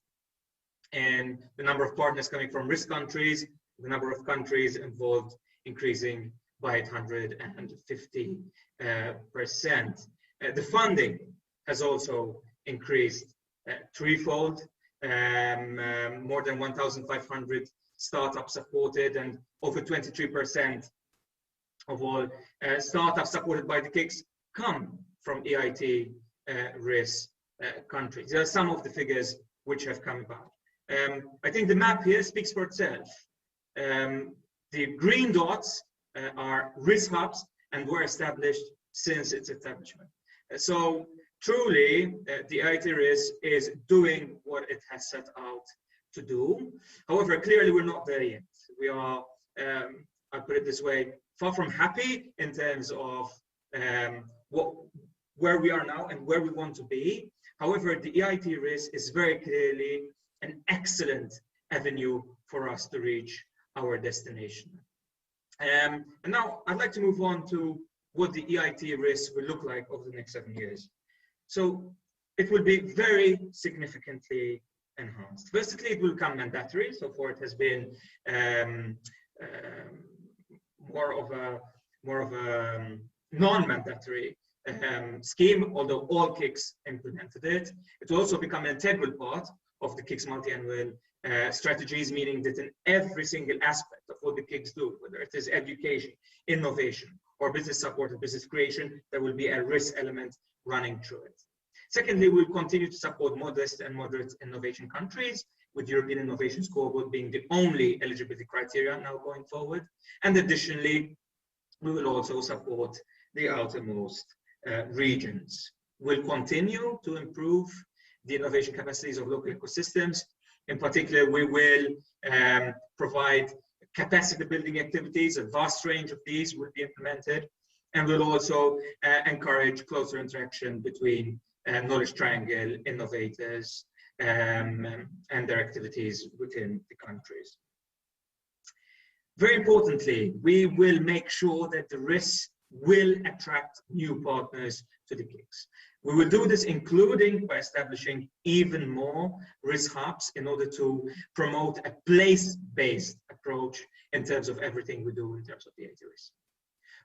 in the number of partners coming from risk countries, the number of countries involved increasing by 850%. The funding has also increased threefold, more than 1,500 startups supported, and over 23% of all startups supported by the KICS come from EIT risk countries. There are some of the figures which have come about. I think the map here speaks for itself. The green dots are risk hubs and were established since its establishment. So truly, the EIT risk is doing what it has set out to do. However, clearly we're not there yet. We are, I'll put it this way, far from happy in terms of where we are now and where we want to be. However, the EIT risk is very clearly an excellent avenue for us to reach our destination. And now I'd like to move on to what the EIT risk will look like over the next 7 years. So it will be very significantly enhanced. Firstly, it will become mandatory. So far, it has been more of a non-mandatory scheme, although all KICS implemented it. It will also become an integral part of the KICS multi-annual strategies, meaning that in every single aspect of what the KICS do, whether it is education, innovation, or business support and business creation, there will be a risk element running through it. Secondly, we'll continue to support modest and moderate innovation countries, with European Innovation Scoreboard being the only eligibility criteria now going forward. And additionally, we will also support the outermost regions. We'll continue to improve the innovation capacities of local ecosystems. In particular, we will provide capacity building activities. A vast range of these will be implemented, and we'll also encourage closer interaction between knowledge triangle innovators and their activities within the countries. Very importantly, we will make sure that the risks will attract new partners to the KICS. We will do this including by establishing even more risk hubs in order to promote a place-based approach in terms of everything we do in terms of the EIT risk.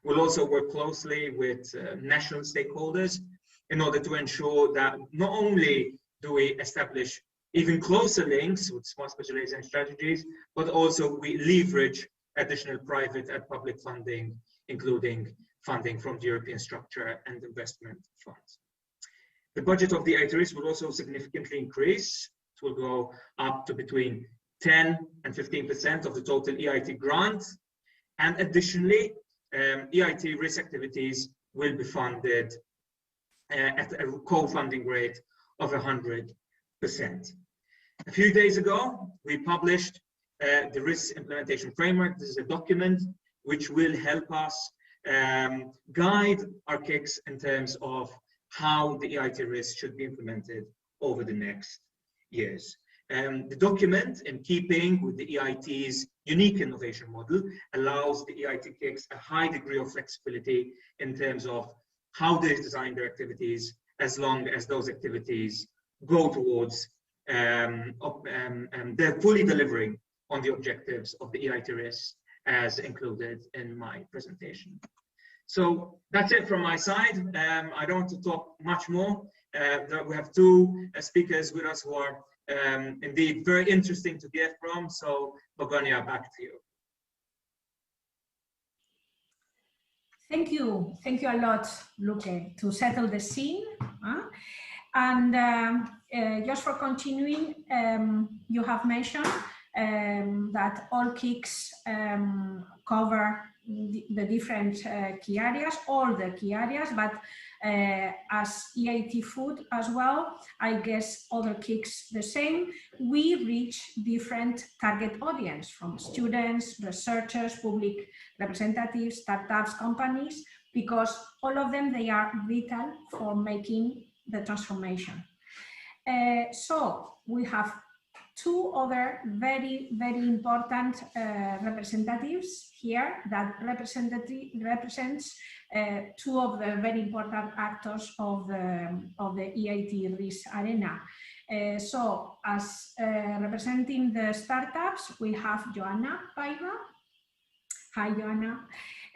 We'll also work closely with national stakeholders in order to ensure that not only do we establish even closer links with smart specialization strategies, but also we leverage additional private and public funding, including funding from the European Structure and Investment Funds. The budget of the EIT risk will also significantly increase. It will go up to between 10 and 15% of the total EIT grant. And additionally, EIT risk activities will be funded at a co-funding rate of 100%. A few days ago, we published the risk implementation framework. This is a document which will help us guide our KICS in terms of how the EIT risk should be implemented over the next years. The document, in keeping with the EIT's unique innovation model, allows the EIT KICS a high degree of flexibility in terms of how they design their activities, as long as those activities go towards they're fully delivering on the objectives of the EIT risk as included in my presentation. So that's it from my side. I don't want to talk much more. We have two speakers with us who are indeed very interesting to hear from. So Begonia, back to you. Thank you a lot, Luke, to settle the scene. And just for continuing, you have mentioned that all KICS cover the different key areas, all the key areas, but as EIT Food as well, I guess other KICS the same, we reach different target audience from students, researchers, public representatives, startups, companies, because all of them, they are vital for making the transformation. So we have two other very important representatives here that represents two of the very important actors of the EIT RIS arena. So as representing the startups, we have Joanna Paiva. Hi, Joanna.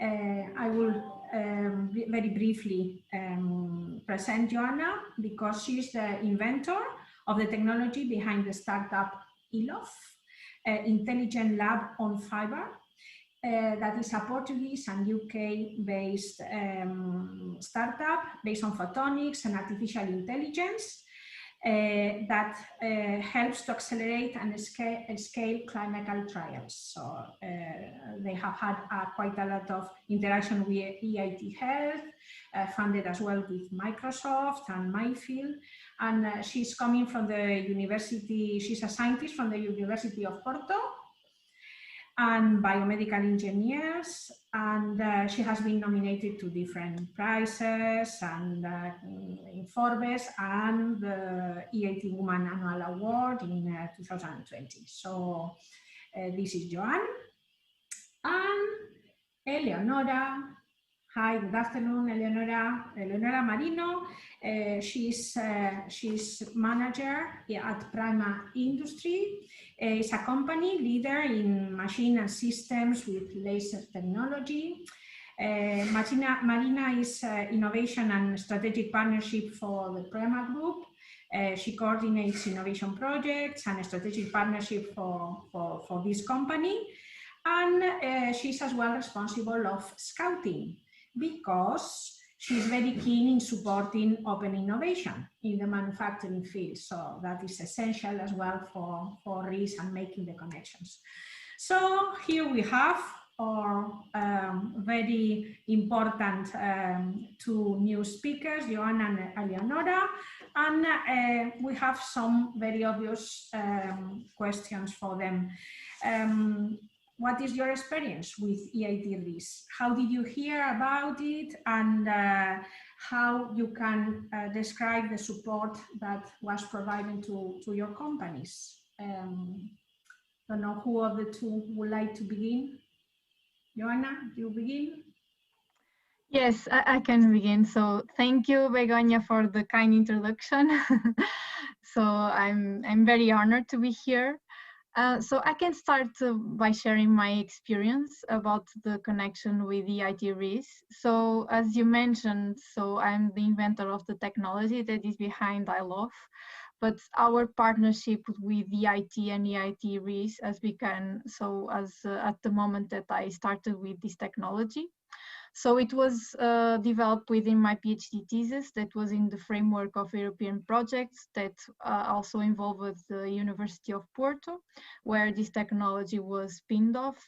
I will very briefly present Joanna because she's the inventor of the technology behind the startup ILOF, Intelligent Lab on Fiber. That is a Portuguese and UK-based startup based on photonics and artificial intelligence that helps to accelerate and scale clinical trials. So they have had quite a lot of interaction with EIT Health, funded as well with Microsoft and Mayfield. And she's coming from the university, she's a scientist from the University of Porto, and biomedical engineers, and she has been nominated to different prizes and in Forbes and the EIT Woman Annual Award in 2020. So this is Joanne and Eleonora. Hi, good afternoon, Eleonora. Eleonora Marino. She's manager at Prima Industry. It's a company leader in machine and systems with laser technology. Marina is innovation and strategic partnership for the Prima Group. She coordinates innovation projects and strategic partnership for this company. And she's as well responsible of scouting because she's very keen in supporting open innovation in the manufacturing field. So that is essential as well for RIS and making the connections. So here we have our very important two new speakers, Joanna and Eleonora, and we have some very obvious questions for them. What is your experience with EIT RIS? How did you hear about it, and how you can describe the support that was provided to your companies? Don't know who of the two would like to begin. Joanna, do you begin? Yes, I can begin. So thank you, Begoña, for the kind introduction. So I'm very honored to be here. So I can start by sharing my experience about the connection with EIT RIS. So as you mentioned, so I'm the inventor of the technology that is behind ILOF, but our partnership with EIT and EIT RIS has begun at the moment that I started with this technology. So it was developed within my PhD thesis that was in the framework of European projects that also involved the University of Porto, where this technology was spinned off.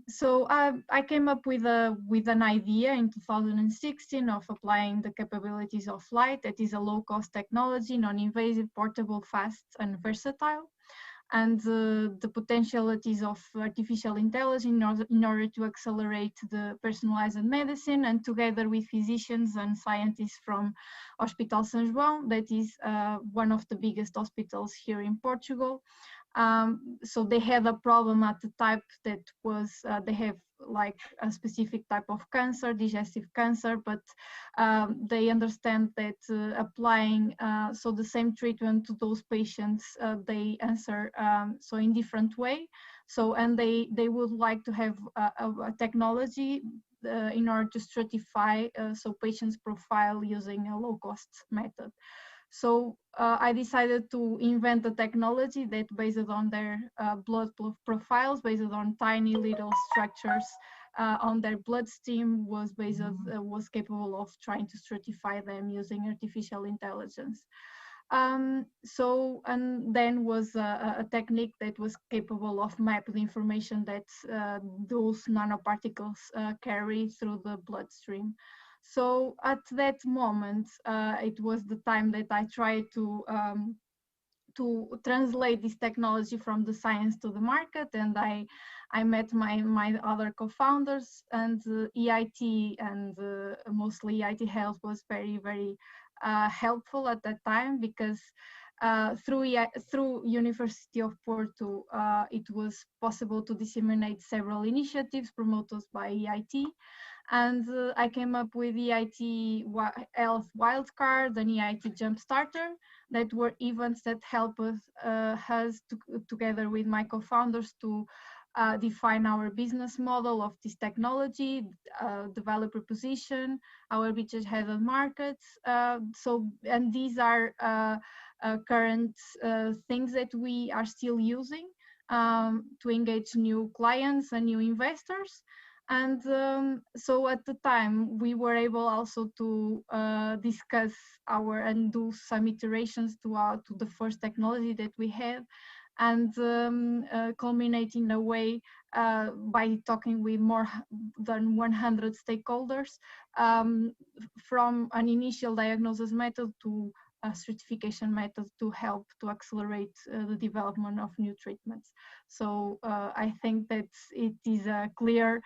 So I came up with an idea in 2016 of applying the capabilities of light. That is a low-cost technology, non-invasive, portable, fast, and versatile, and the potentialities of artificial intelligence in order to accelerate the personalized medicine, and together with physicians and scientists from Hospital São João, that is one of the biggest hospitals here in Portugal. So they had a problem at the type that was, they have like a specific type of cancer, digestive cancer, but they understand that applying so the same treatment to those patients, they answer so in different way. So, and they would like to have a technology in order to stratify so patients' profile using a low-cost method. So I decided to invent a technology that based on their blood profiles, based on tiny little structures on their bloodstream, was capable of trying to stratify them using artificial intelligence. So, and then was a technique that was capable of mapping the information that those nanoparticles carry through the bloodstream. So at that moment, it was the time that I tried to translate this technology from the science to the market, and I met my other co-founders, and EIT and mostly EIT Health was very helpful at that time, because through University of Porto, it was possible to disseminate several initiatives promoted by EIT. And I came up with EIT Health Wildcard and EIT Jumpstarter, that were events that help us together with my co-founders to define our business model of this technology, develop proposition, our beachhead markets. And these are current things that we are still using to engage new clients and new investors. And so at the time, we were able also to discuss and do some iterations to the first technology that we had, and culminate in a way by talking with more than 100 stakeholders, from an initial diagnosis method to a certification method to help to accelerate the development of new treatments. So I think that it is a clear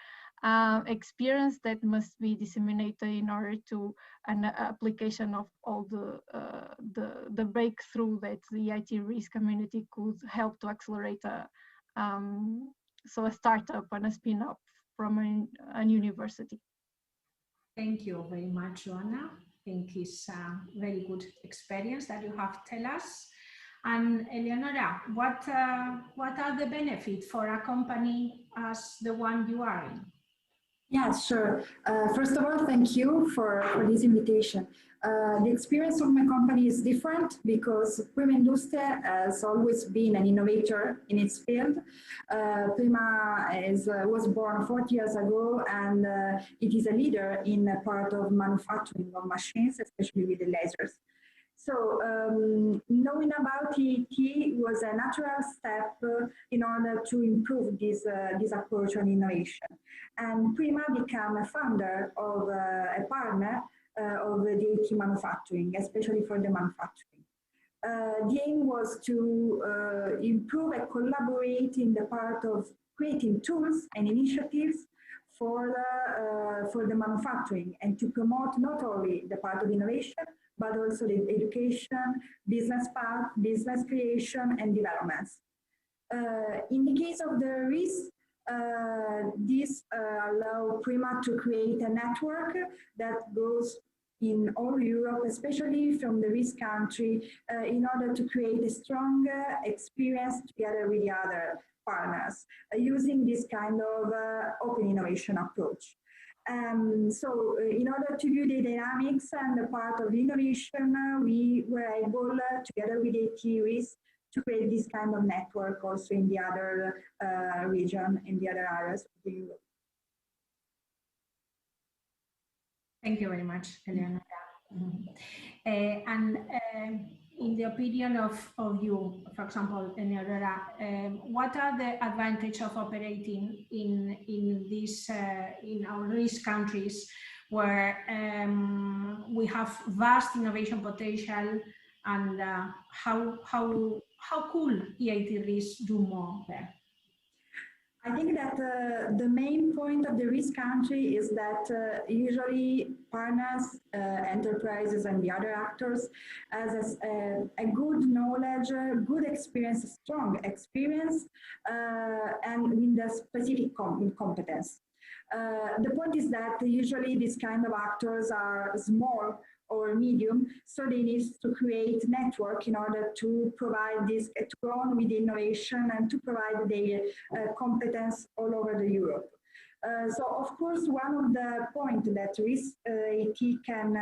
experience that must be disseminated in order to an application of all the breakthrough that the EIT risk community could help to accelerate a startup and a spin-off from a university. Thank you very much, Joanna. I think it's a very good experience that you have tell us. And Eleonora, what are the benefits for a company as the one you are in? Yeah, sure. First of all, thank you for this invitation. The experience of my company is different because Prima Industria has always been an innovator in its field. Prima was born 40 years ago, and it is a leader in a part of manufacturing of machines, especially with the lasers. So knowing about EIT was a natural step in order to improve this approach on innovation. And Prima became a founder of a partner of the EIT manufacturing, especially for the manufacturing. The aim was to improve and collaborate in the part of creating tools and initiatives for the manufacturing, and to promote not only the part of innovation, but also the education, business path, business creation, and developments. In the case of the risk, this allows Prima to create a network that goes in all Europe, especially from the risk country, in order to create a strong experience together with the other partners, using this kind of open innovation approach. So in order to view the dynamics and the part of innovation, we were able, together with EIT Risk, to create this kind of network also in the other region, in the other areas of Europe. Thank you very much, Eleonora. And in the opinion of you, for example, Eleonora, what are the advantages of operating in these in our risk countries where we have vast innovation potential, and how could EIT Risk do more there? I think that the main point of the risk country is that usually partners, enterprises, and the other actors has a good knowledge, good experience, strong experience, and in the specific competence. The point is that usually these kind of actors are small or medium, so they need to create network in order to provide this, to go on with innovation and to provide their competence all over the Europe. So of course, one of the points that Risk EIT can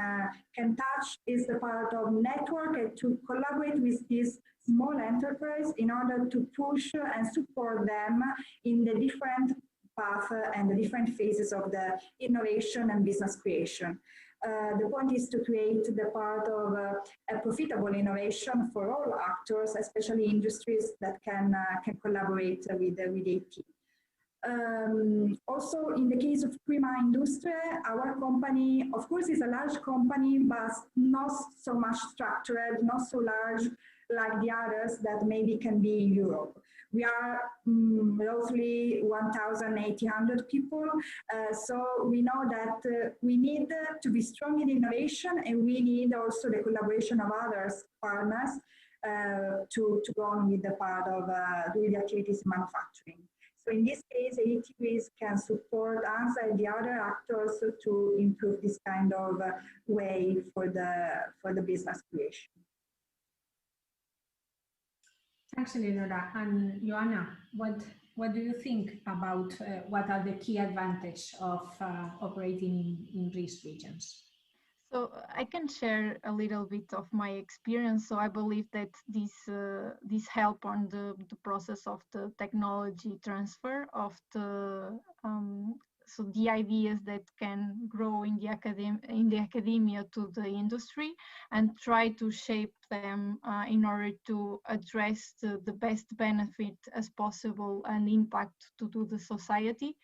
touch is the part of network and to collaborate with this small enterprise in order to push and support them in the different path and the different phases of the innovation and business creation. The point is to create the part of a profitable innovation for all actors, especially industries that can collaborate with EIT. Also, in the case of Prima Industria, our company, of course, is a large company, but not so much structured, not so large like the others that maybe can be in Europe. We are roughly 1,800 people, so we know that we need to be strong in innovation, and we need also the collaboration of other partners to go on with the part of doing the activities in manufacturing. So in this case, EIT can support us and the other actors to improve this kind of way for the business creation. Thanks, Eleonora. And Joanna, what do you think about what are the key advantages of operating in these regions? So I can share a little bit of my experience. So I believe that this help on the process of the technology transfer of the so the ideas that can grow in the academia to the industry, and try to shape them in order to address the best benefit as possible and impact to the society.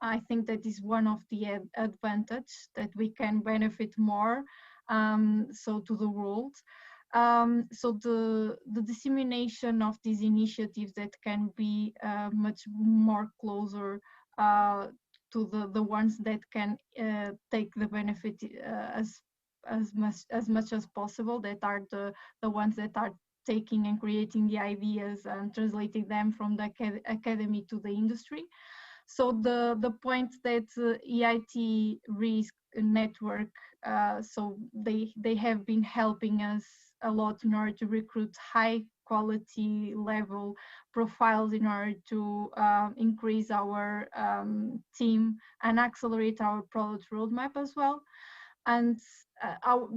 I think that is one of the advantage that we can benefit more so to the world. So the dissemination of these initiatives that can be much more closer to the ones that can take the benefit as much as possible, that are the ones that are taking and creating the ideas and translating them from the academy to the industry. So the point that EIT Risk Network, so they have been helping us a lot in order to recruit high quality level profiles in order to increase our team and accelerate our product roadmap as well. And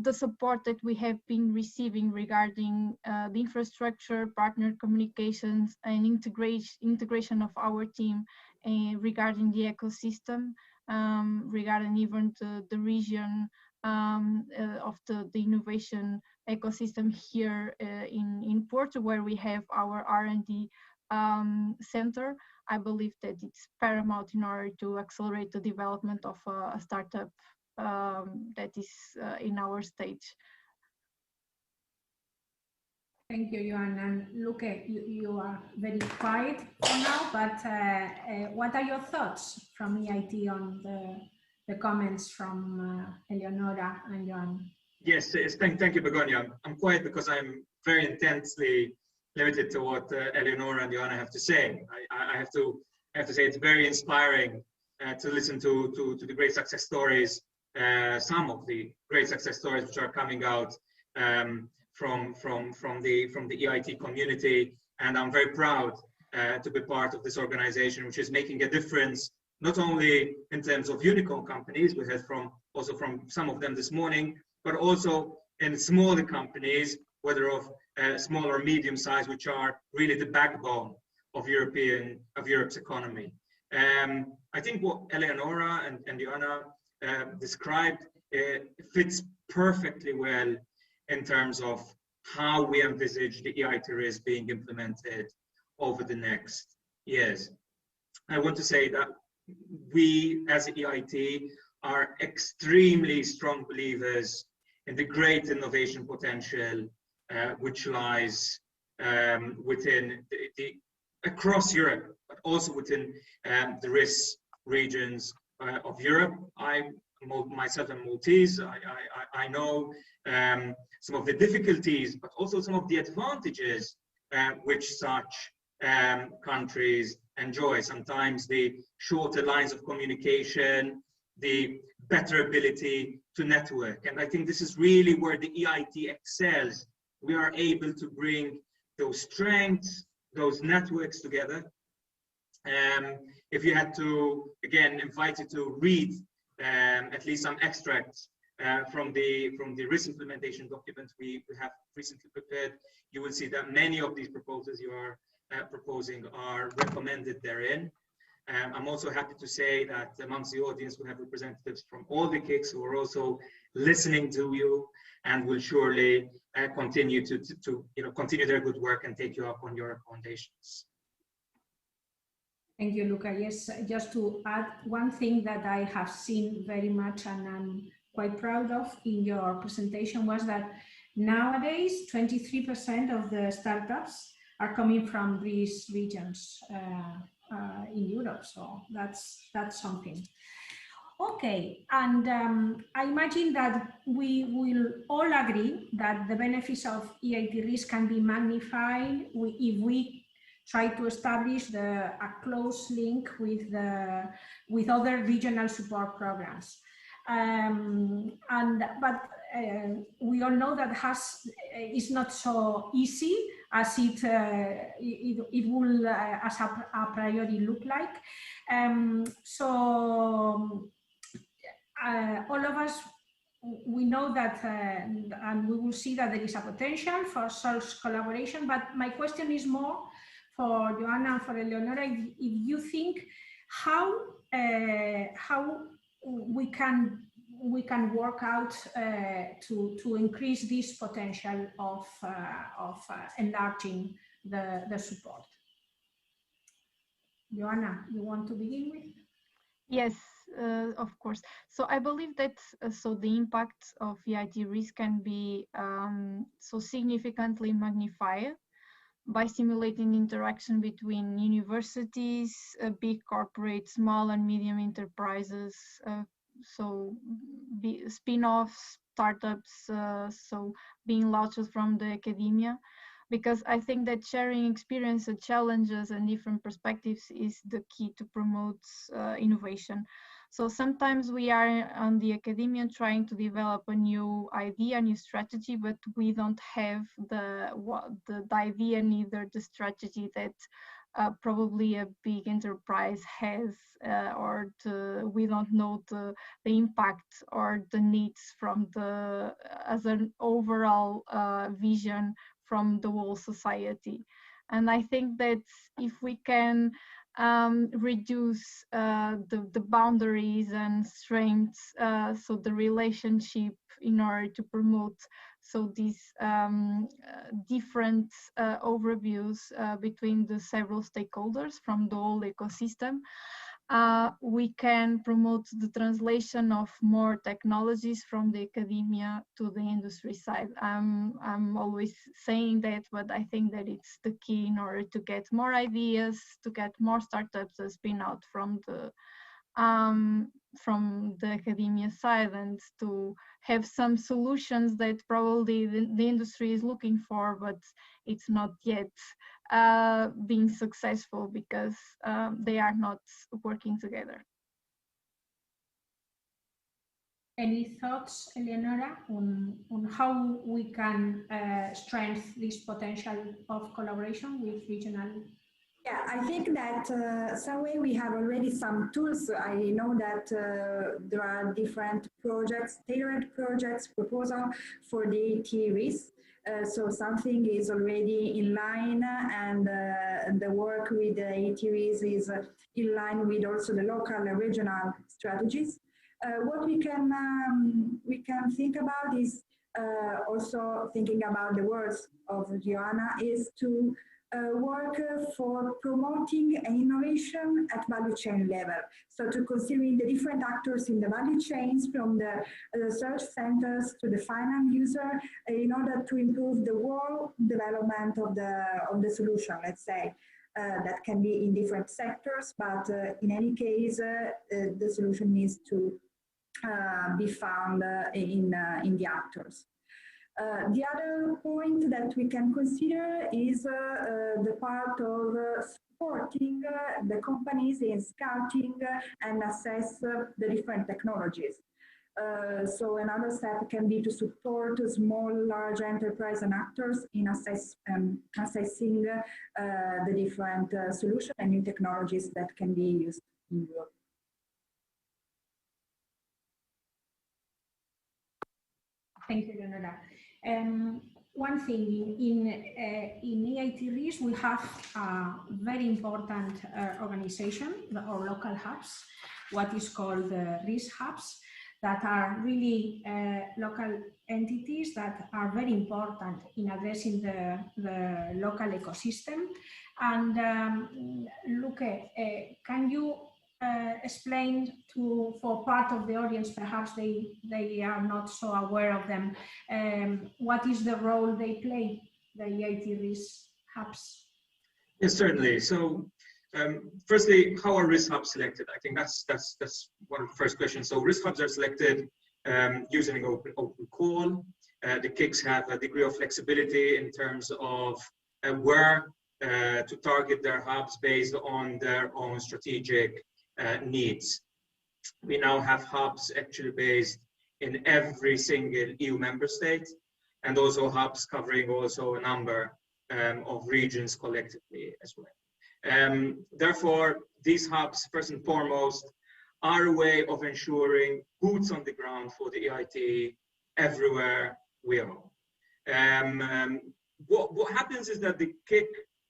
the support that we have been receiving regarding the infrastructure, partner communications, and integration of our team regarding the ecosystem, regarding even the region of the innovation ecosystem here in Porto, where we have our R&D center. I believe that it's paramount in order to accelerate the development of a startup that is in our stage. Thank you, Joanna. And Luque, you are very quiet for now, but what are your thoughts from EIT on the comments from Eleonora and Joanna? Yes, thank you, Begonia. I'm quiet because I'm very intensely limited to what Eleonora and Joanna have to say. I have to say it's very inspiring to listen to the great success stories, some of the great success stories which are coming out from the EIT community, and I'm very proud to be part of this organization, which is making a difference not only in terms of unicorn companies, we heard also from some of them this morning, but also in smaller companies, whether of small or medium size, which are really the backbone of Europe's economy. I think what Eleonora and Joanna described fits perfectly well in terms of how we envisage the EIT risk being implemented over the next years. I want to say that we as EIT are extremely strong believers in the great innovation potential which lies within across Europe, but also within the risk regions of Europe. Myself am Maltese. I know some of the difficulties, but also some of the advantages which such countries enjoy. Sometimes the shorter lines of communication, the better ability to network. And I think this is really where the EIT excels. We are able to bring those strengths, those networks together. If you had to, again, invite you to read at least some extracts from the risk implementation document we have recently prepared, you will see that many of these proposals you are proposing are recommended therein. I'm also happy to say that amongst the audience we have representatives from all the KICs who are also listening to you and will surely continue to continue their good work and take you up on your recommendations. Thank you, Luca. Yes, just to add one thing that I have seen very much and I'm quite proud of in your presentation was that nowadays 23% of the startups are coming from these regions in Europe. So that's something. Okay, and I imagine that we will all agree that the benefits of EIT risk can be magnified if we try to establish a close link with other regional support programs. But we all know that is not so easy as it will as a priori look like. All of us, we know that, and we will see that there is a potential for such collaboration, but my question is more for Joanna and for Eleonora, if you think how we can work out to increase this potential of enlarging the support. Joanna, you want to begin with? Yes, of course. So I believe that the impact of EIT risk can be so significantly magnified by simulating interaction between universities, big corporates, small and medium enterprises, so spin-offs, startups, so being launched from the academia. Because I think that sharing experience and challenges and different perspectives is the key to promote innovation. So sometimes we are on the academia trying to develop a new idea, a new strategy, but we don't have the idea, neither the strategy that probably a big enterprise has, we don't know the impact or the needs from as an overall vision from the whole society. And I think that if we can reduce the boundaries and strengths, so the relationship in order to promote these different overviews between the several stakeholders from the whole ecosystem, we can promote the translation of more technologies from the academia to the industry side. I'm always saying that, but I think that it's the key in order to get more ideas, to get more startups that spin out from the academia side, and to have some solutions that probably the industry is looking for, but it's not yet being successful because they are not working together. Any thoughts, Eleonora, on how we can strengthen this potential of collaboration with regional? Yeah, I think that some way we have already some tools. I know that there are different projects, tailored projects, proposal for the EIT risk. So something is already in line, and the work with the EIT risk is in line with also the local and regional strategies. What we can think about is also thinking about the words of Joanna, is to work for promoting innovation at value chain level. So to considering the different actors in the value chains, from the research centers to the final user, in order to improve the whole development of the solution, let's say. That can be in different sectors, but in any case, the solution needs to be found in the actors. The other point that we can consider is the part of supporting the companies in scouting and assess the different technologies. So another step can be to support small, large enterprise and actors in assessing the different solutions and new technologies that can be used in Europe. Thank you, Leonora. One thing, in EIT RIS, we have a very important organization, or local hubs, what is called the RIS hubs, that are really local entities that are very important in addressing the local ecosystem. And Luque, can you explain for part of the audience, perhaps they are not so aware of them, what is the role they play, the EIT RIS hubs? Yes, certainly. So Firstly, how are risk hubs selected? I think that's one of the first questions. So risk hubs are selected using an open call. The KICs have a degree of flexibility in terms of where to target their hubs based on their own strategic needs. We now have hubs actually based in every single EU member state, and also hubs covering also a number of regions collectively as well. Therefore, these hubs, first and foremost, are a way of ensuring boots on the ground for the EIT everywhere we are. What happens is that the KIC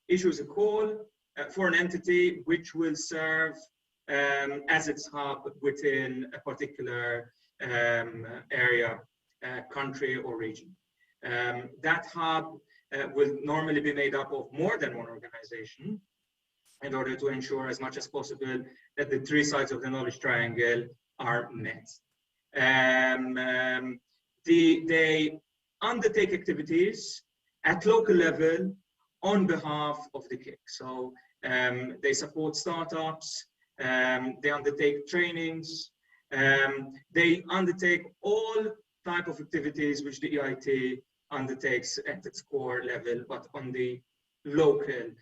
issues a call for an entity which will serve as its hub within a particular area, country or region. That hub will normally be made up of more than one organization in order to ensure as much as possible that the three sides of the knowledge triangle are met. They undertake activities at local level on behalf of the KIC. So they support startups, they undertake trainings, they undertake all type of activities which the EIT undertakes at its core level, but on the local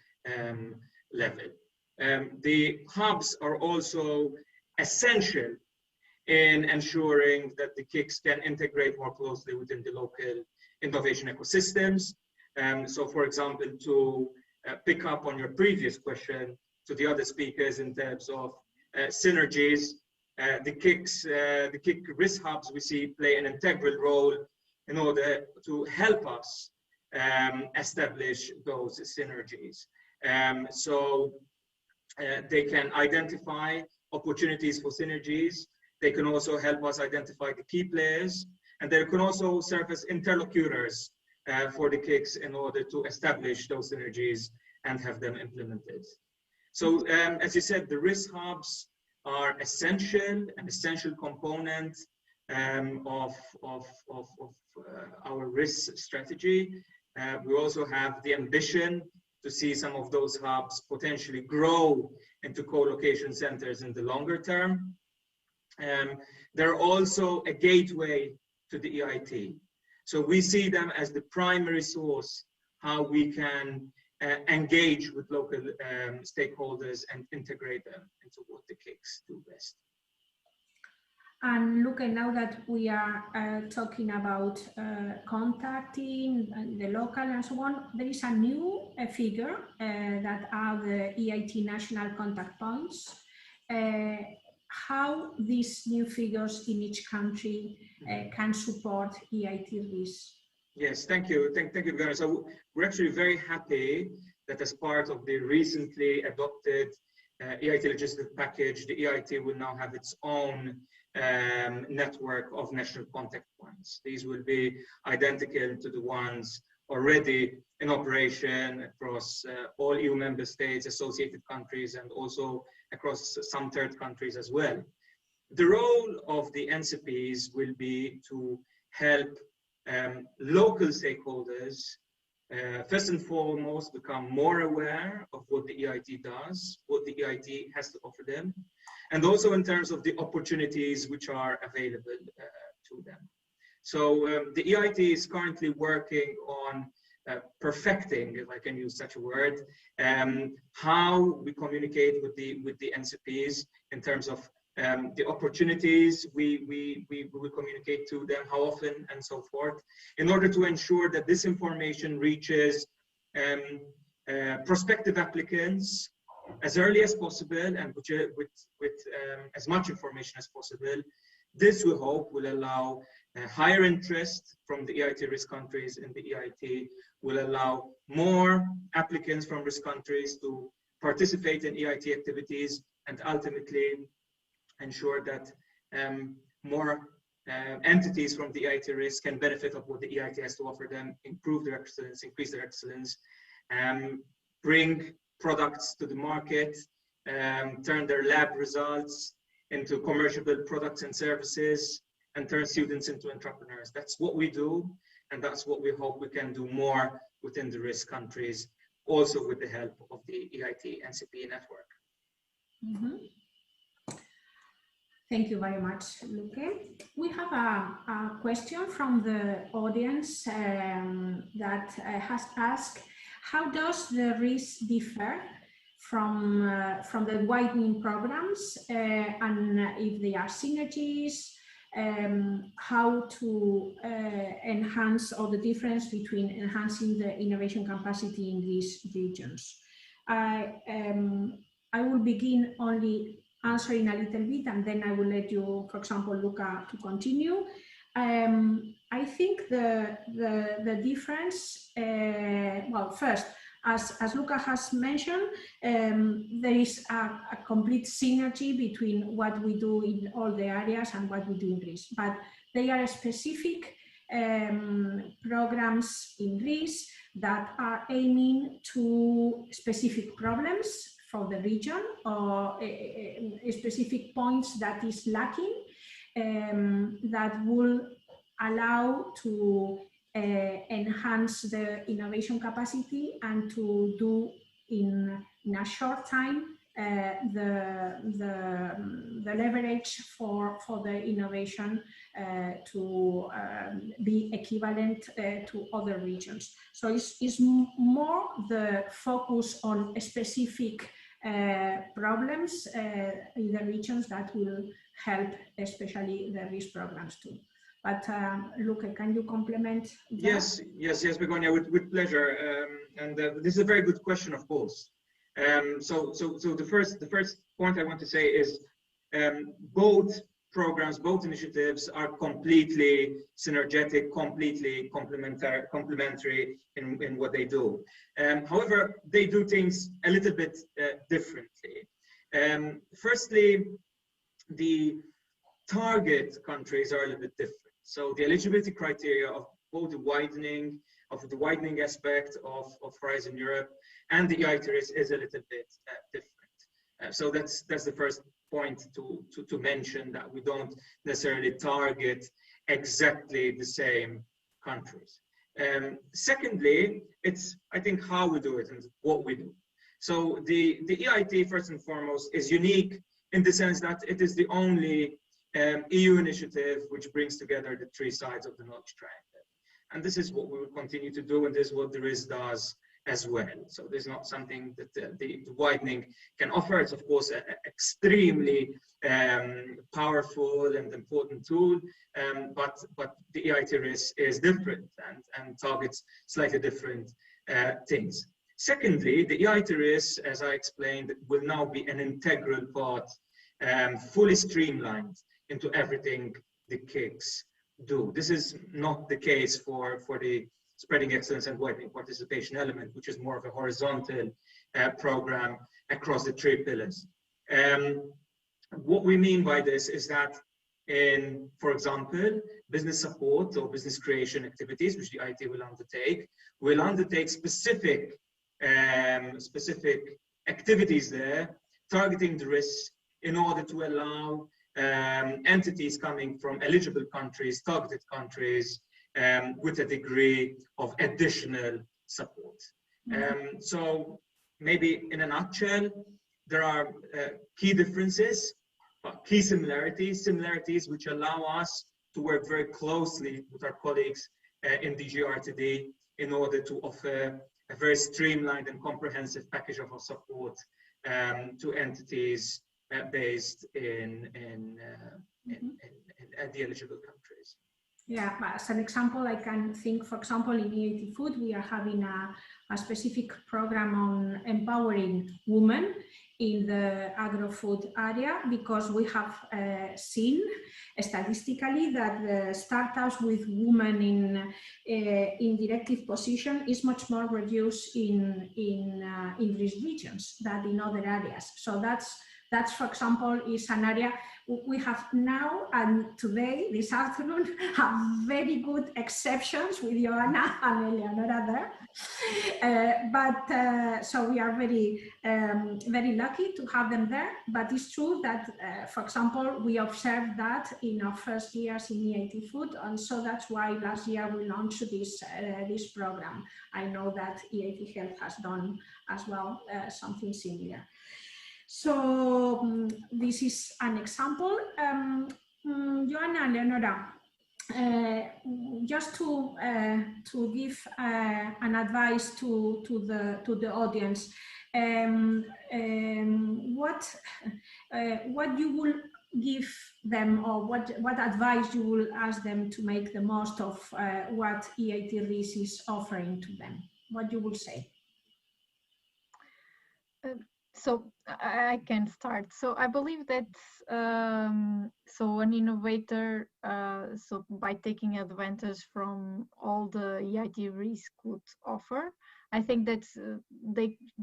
level. The hubs are also essential in ensuring that the KICs can integrate more closely within the local innovation ecosystems. So for example, to pick up on your previous question to the other speakers in terms of synergies, the KIC risk hubs we see play an integral role in order to help us establish those synergies. So they can identify opportunities for synergies. They can also help us identify the key players, and they can also serve as interlocutors for the KICs in order to establish those synergies and have them implemented. So as you said, the risk hubs are an essential component of our risk strategy. We also have the ambition to see some of those hubs potentially grow into co-location centers in the longer term. They're also a gateway to the EIT. So we see them as the primary source how we can engage with local stakeholders and integrate them into what the KICs do best. And look, now that we are talking about contacting the local and so on, there is a new figure that are the EIT national contact points. How these new figures in each country can support EIT risk? Yes, thank you. Thank you, Gunnar. So we're actually very happy that as part of the recently adopted EIT legislative package, the EIT will now have its own network of national contact points. These will be identical to the ones already in operation across all EU member states, associated countries, and also across some third countries as well. The role of the NCPs will be to help local stakeholders, first and foremost, become more aware of what the EIT does, what the EIT has to offer them, and also in terms of the opportunities which are available to them. So the EIT is currently working on perfecting, if I can use such a word, how we communicate with the NCPs in terms of the opportunities we will communicate to them, how often, and so forth, in order to ensure that this information reaches prospective applicants as early as possible and with as much information as possible. This, we hope, will allow higher interest from the EIT risk countries in the EIT, will allow more applicants from risk countries to participate in EIT activities, and ultimately ensure that more entities from the EIT risk can benefit of what the EIT has to offer them, improve their excellence, increase their excellence, bring products to the market, turn their lab results into commercial products and services, and turn students into entrepreneurs. That's what we do, and that's what we hope we can do more within the risk countries, also with the help of the EIT NCP network. Mm-hmm. Thank you very much, Luque. We have a question from the audience that has asked, how does the risk differ from the widening programs and if there are synergies, how to enhance, or the difference between enhancing the innovation capacity in these regions? I will begin only answering a little bit, and then I will let you, for example, Luca, to continue. I think the difference, well, first, as Luca has mentioned, there is a complete synergy between what we do in all the areas and what we do in Greece, but they are specific programs in Greece that are aiming to specific problems for the region, or specific points that is lacking, that will allow to enhance the innovation capacity and to do in a short time the leverage for the innovation to be equivalent to other regions. So it's more the focus on specific problems in the regions that will help, especially the risk programs too. But Luca, can you complement that? Yes, Begonia, with pleasure. And this is a very good question, of course. So the first point I want to say is both programs, both initiatives are completely synergetic, completely complementary in what they do. However, they do things a little bit differently. Firstly, the target countries are a little bit different. So the eligibility criteria of both the widening aspect of Horizon Europe and the EIT is a little bit different. So that's the first point to mention, that we don't necessarily target exactly the same countries. Secondly, it's, I think, how we do it and what we do. So the EIT, first and foremost, is unique in the sense that it is the only EU initiative which brings together the three sides of the knowledge triangle. And this is what we will continue to do, and this is what the RIS does as well. So there's not something that the widening can offer. It's, of course, an extremely powerful and important tool, but the EIT RIS is different and targets slightly different things. Secondly, the EIT RIS, as I explained, will now be an integral part, fully streamlined into everything the KICs do. This is not the case for the spreading excellence and widening participation element, which is more of a horizontal program across the three pillars. What we mean by this is that in, for example, business support or business creation activities, which the EIT will undertake specific activities there, targeting the risks in order to allow entities coming from eligible countries, targeted countries, with a degree of additional support. So maybe in a nutshell, there are key differences, but key similarities which allow us to work very closely with our colleagues in DG RTD in order to offer a very streamlined and comprehensive package of our support to entities based in the eligible countries. Yeah, as an example, I can think, for example, in EIT Food, we are having a specific program on empowering women in the agro-food area, because we have seen statistically that the startups with women in directive position is much more reduced in these regions than in other areas. So that's, for example, is an area we have now and today, this afternoon, have very good exceptions with Joanna and Eleonora there. So we are very, very lucky to have them there. But it's true that, for example, we observed that in our first years in EIT Food, and so that's why last year we launched this program. I know that EIT Health has done as well something similar. So this is an example. Joanna, Leonora, just to give an advice to the audience, what you will give them, or what advice you will ask them to make the most of what EIT RIS is offering to them? What you will say? So I can start. So I believe that so an innovator, so by taking advantage from all the EIT RIS could offer, I think that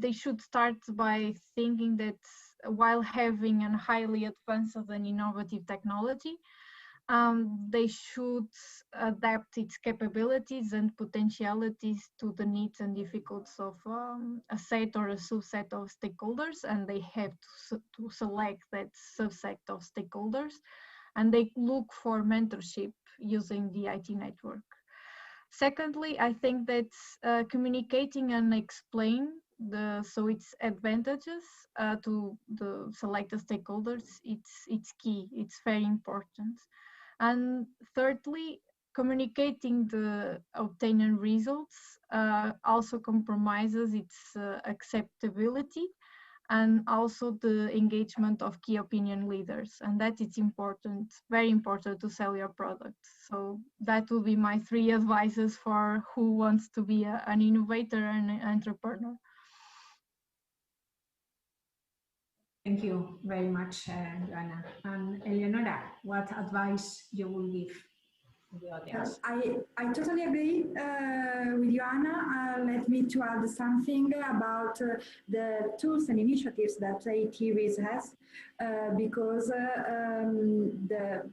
they should start by thinking that while having a highly advanced and innovative technology, they should adapt its capabilities and potentialities to the needs and difficulties of a set or a subset of stakeholders, and they have to select that subset of stakeholders, and they look for mentorship using the IT network. Secondly, I think that communicating and explain its advantages to the selected stakeholders, it's key, it's very important. And thirdly, communicating the obtained results also compromises its acceptability and also the engagement of key opinion leaders. And that is important, very important to sell your product. So that will be my 3 advices for who wants to be an innovator and an entrepreneur. Thank you very much, Joanna. And Eleonora, what advice you will give to the audience? I totally agree with Joanna. Let me to add something about the tools and initiatives that EIT RIS has, because the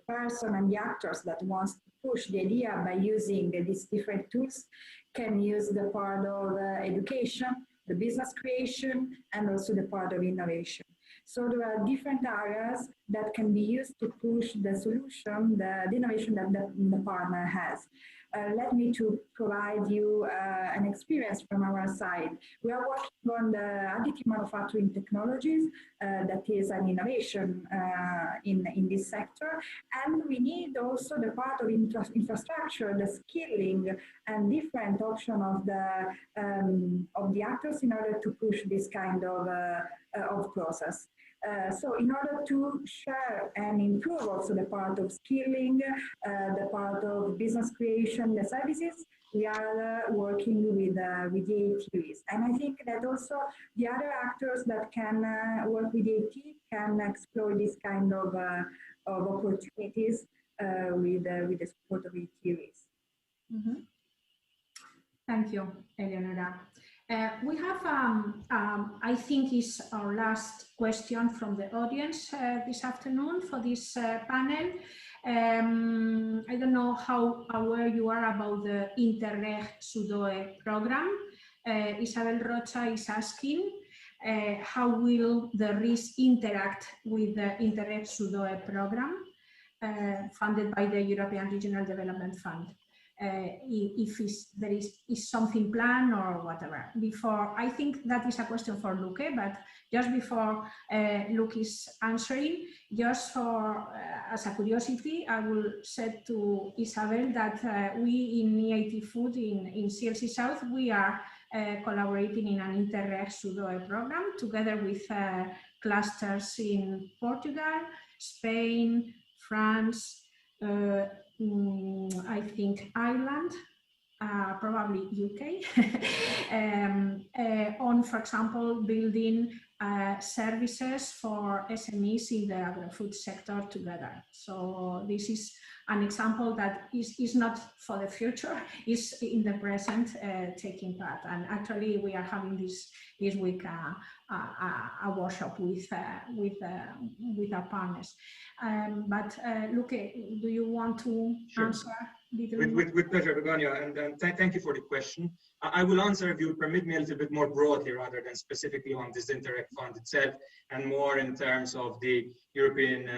person and the actors that wants to push the idea by using these different tools can use the part of education, the business creation, and also the part of innovation. So there are different areas that can be used to push the solution, the innovation that the partner has. Let me to provide you an experience from our side. We are working on the additive manufacturing technologies, that is an innovation in this sector, and we need also the part of infrastructure, the skilling, and different option of the actors in order to push this kind of process. So in order to share and improve also the part of skilling, the part of business creation, the services, we are working with the EIT RIS. And I think that also the other actors that can work with EIT can explore this kind of opportunities with the support of EIT RIS. Mm-hmm. Thank you, Eleonora. We have, I think, is our last question from the audience this afternoon for this panel. I don't know how aware you are about the Interreg SUDOE program. Isabel Rocha is asking, how will the RIS interact with the Interreg SUDOE program funded by the European Regional Development Fund? If there is something planned or whatever. Before, I think that is a question for Luke, but just before Luke is answering, just for as a curiosity, I will say to Isabel that we in EIT Food in CLC South, we are collaborating in an Interreg SUDOE program together with clusters in Portugal, Spain, France, I think Ireland, probably UK, on, for example, building services for SMEs in the agri-food sector together. So this is an example that is not for the future, is in the present taking part. And actually, we are having this week a workshop with our partners. But Luke, do you want to answer? With pleasure, Begonia, and thank you for the question. I will answer, if you permit me, a little bit more broadly rather than specifically on this Interreg fund itself, and more in terms of the European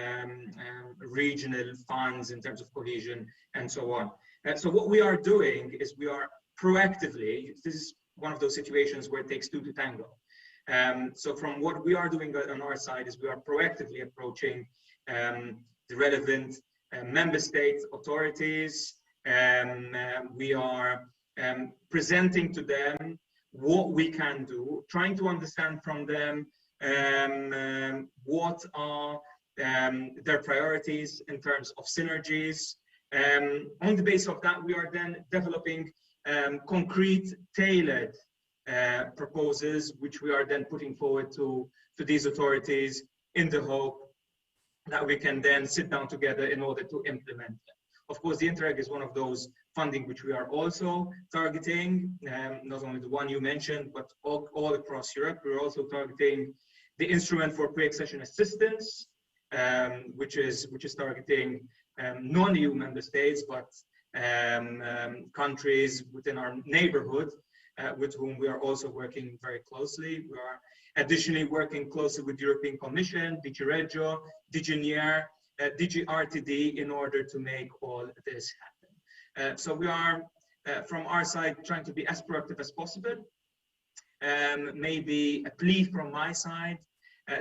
regional funds in terms of cohesion and so on. So what we are doing is we are proactively, this is one of those situations where it takes 2 to tango. So from what we are doing on our side is we are proactively approaching the relevant member state authorities. We are presenting to them what we can do, trying to understand from them what are their priorities in terms of synergies. On the basis of that, we are then developing concrete, tailored proposals, which we are then putting forward to these authorities in the hope that we can then sit down together in order to implement them. Of course, the Interreg is one of those funding which we are also targeting, not only the one you mentioned, but all across Europe. We're also targeting the Instrument for Pre-Accession Assistance, which is targeting non-EU member states, but countries within our neighborhood with whom we are also working very closely. We are additionally working closely with the European Commission, DG Regio, DG NIR, DG RTD in order to make all this happen. So we are, from our side, trying to be as proactive as possible. Maybe a plea from my side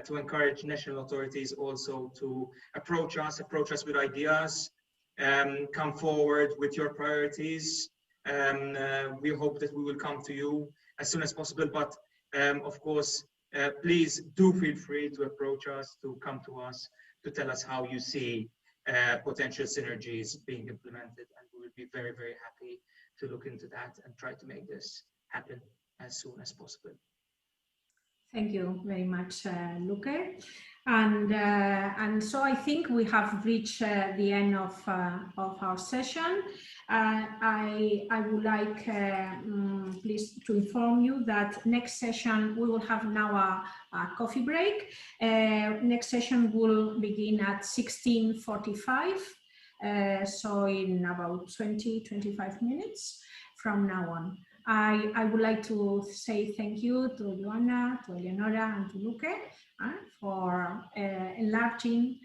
to encourage national authorities also to approach us with ideas, come forward with your priorities. We hope that we will come to you as soon as possible, but of course, please do feel free to approach us, to come to us, to tell us how you see potential synergies being implemented, and we will be very, very happy to look into that and try to make this happen as soon as possible. Thank you very much, Luke. And so I think we have reached the end of our session. I would like please to inform you that next session we will have now a coffee break. Next session will begin at 16:45, so in about 20-25 minutes from now on. I would like to say thank you to Joanna, to Eleonora, and to Luke for enlarging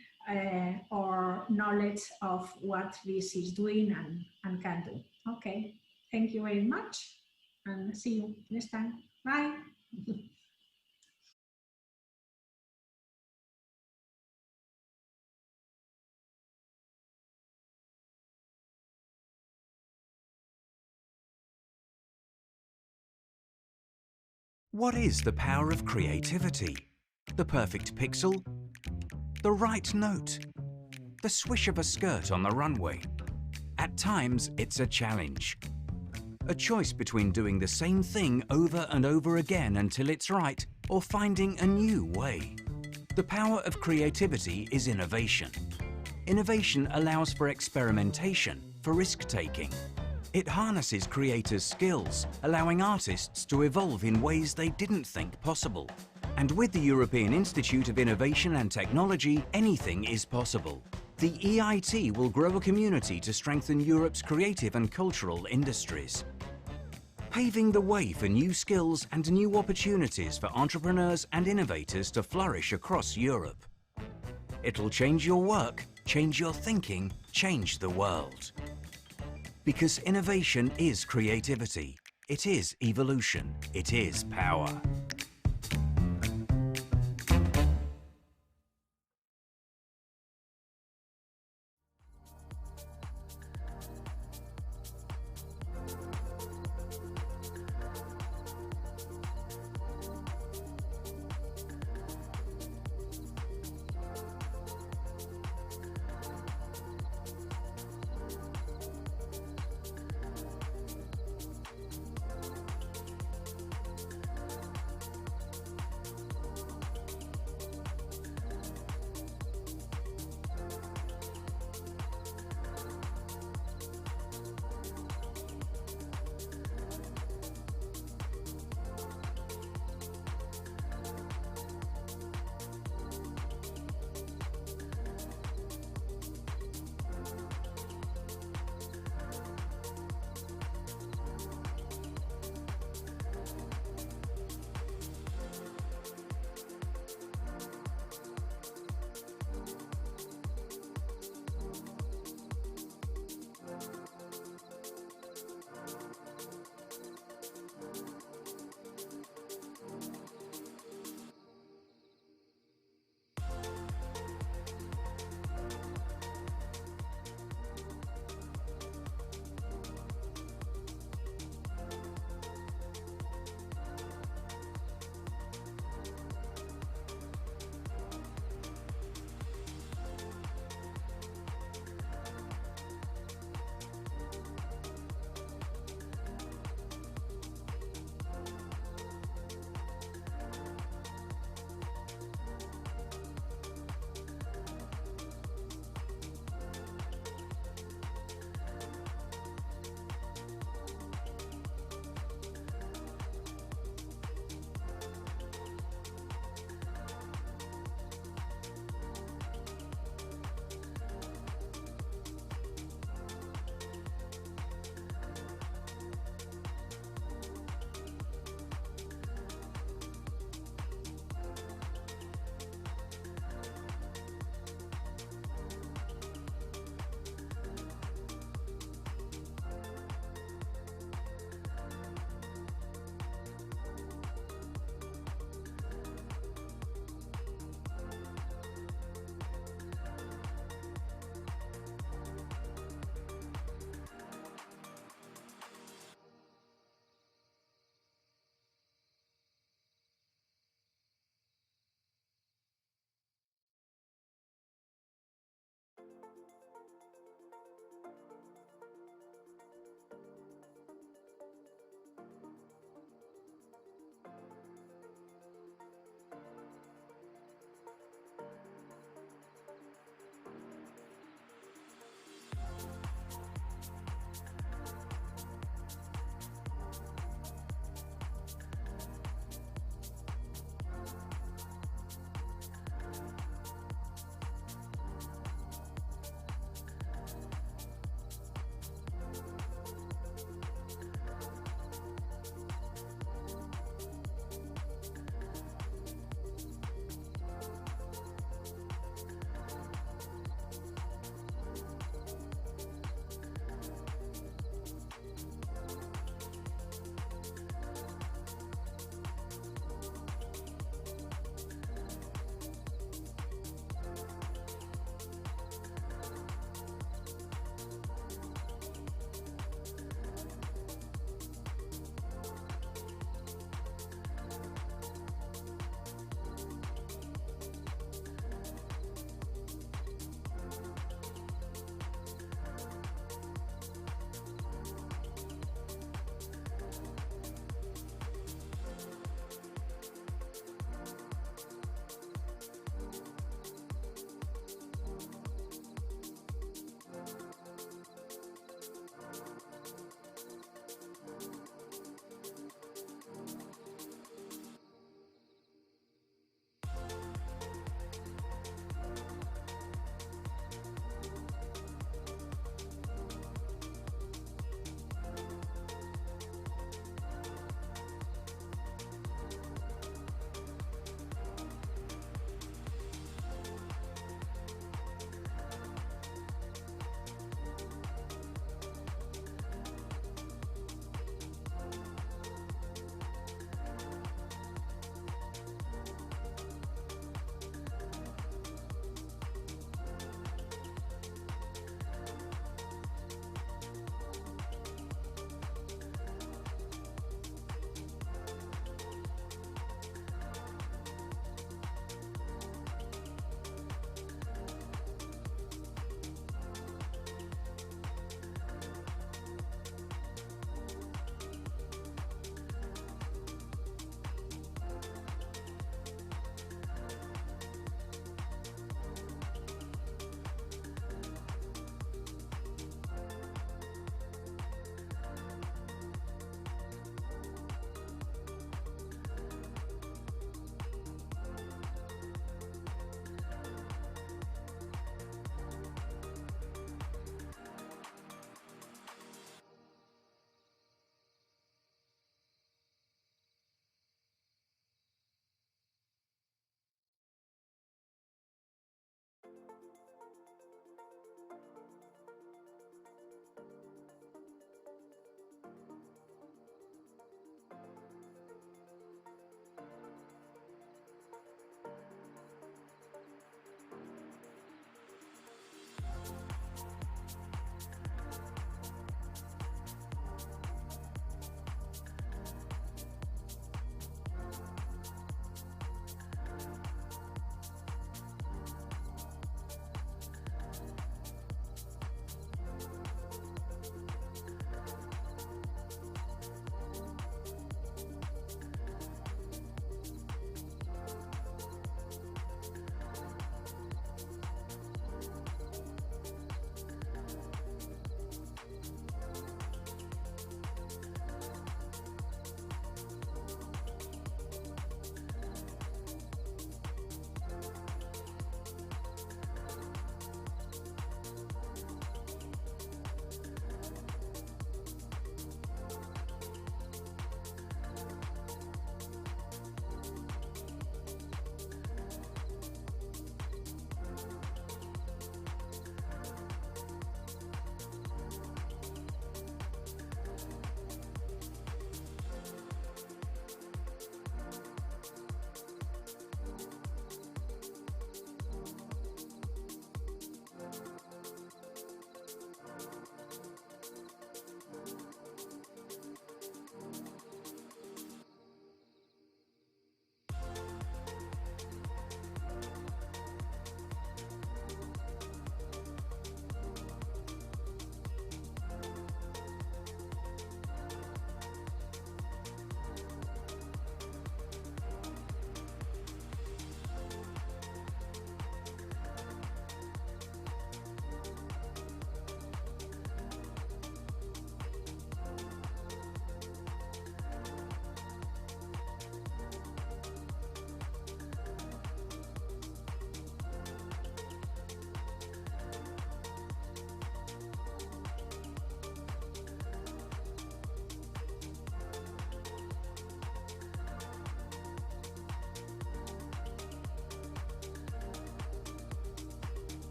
our knowledge of what this is doing and can do. Okay, thank you very much, and see you next time. Bye. What is the power of creativity? The perfect pixel? The right note? The swish of a skirt on the runway? At times, it's a challenge. A choice between doing the same thing over and over again until it's right, or finding a new way. The power of creativity is innovation. Innovation allows for experimentation, for risk-taking. It harnesses creators' skills, allowing artists to evolve in ways they didn't think possible. And with the European Institute of Innovation and Technology, anything is possible. The EIT will grow a community to strengthen Europe's creative and cultural industries, paving the way for new skills and new opportunities for entrepreneurs and innovators to flourish across Europe. It'll change your work, change your thinking, change the world. Because innovation is creativity, it is evolution, it is power.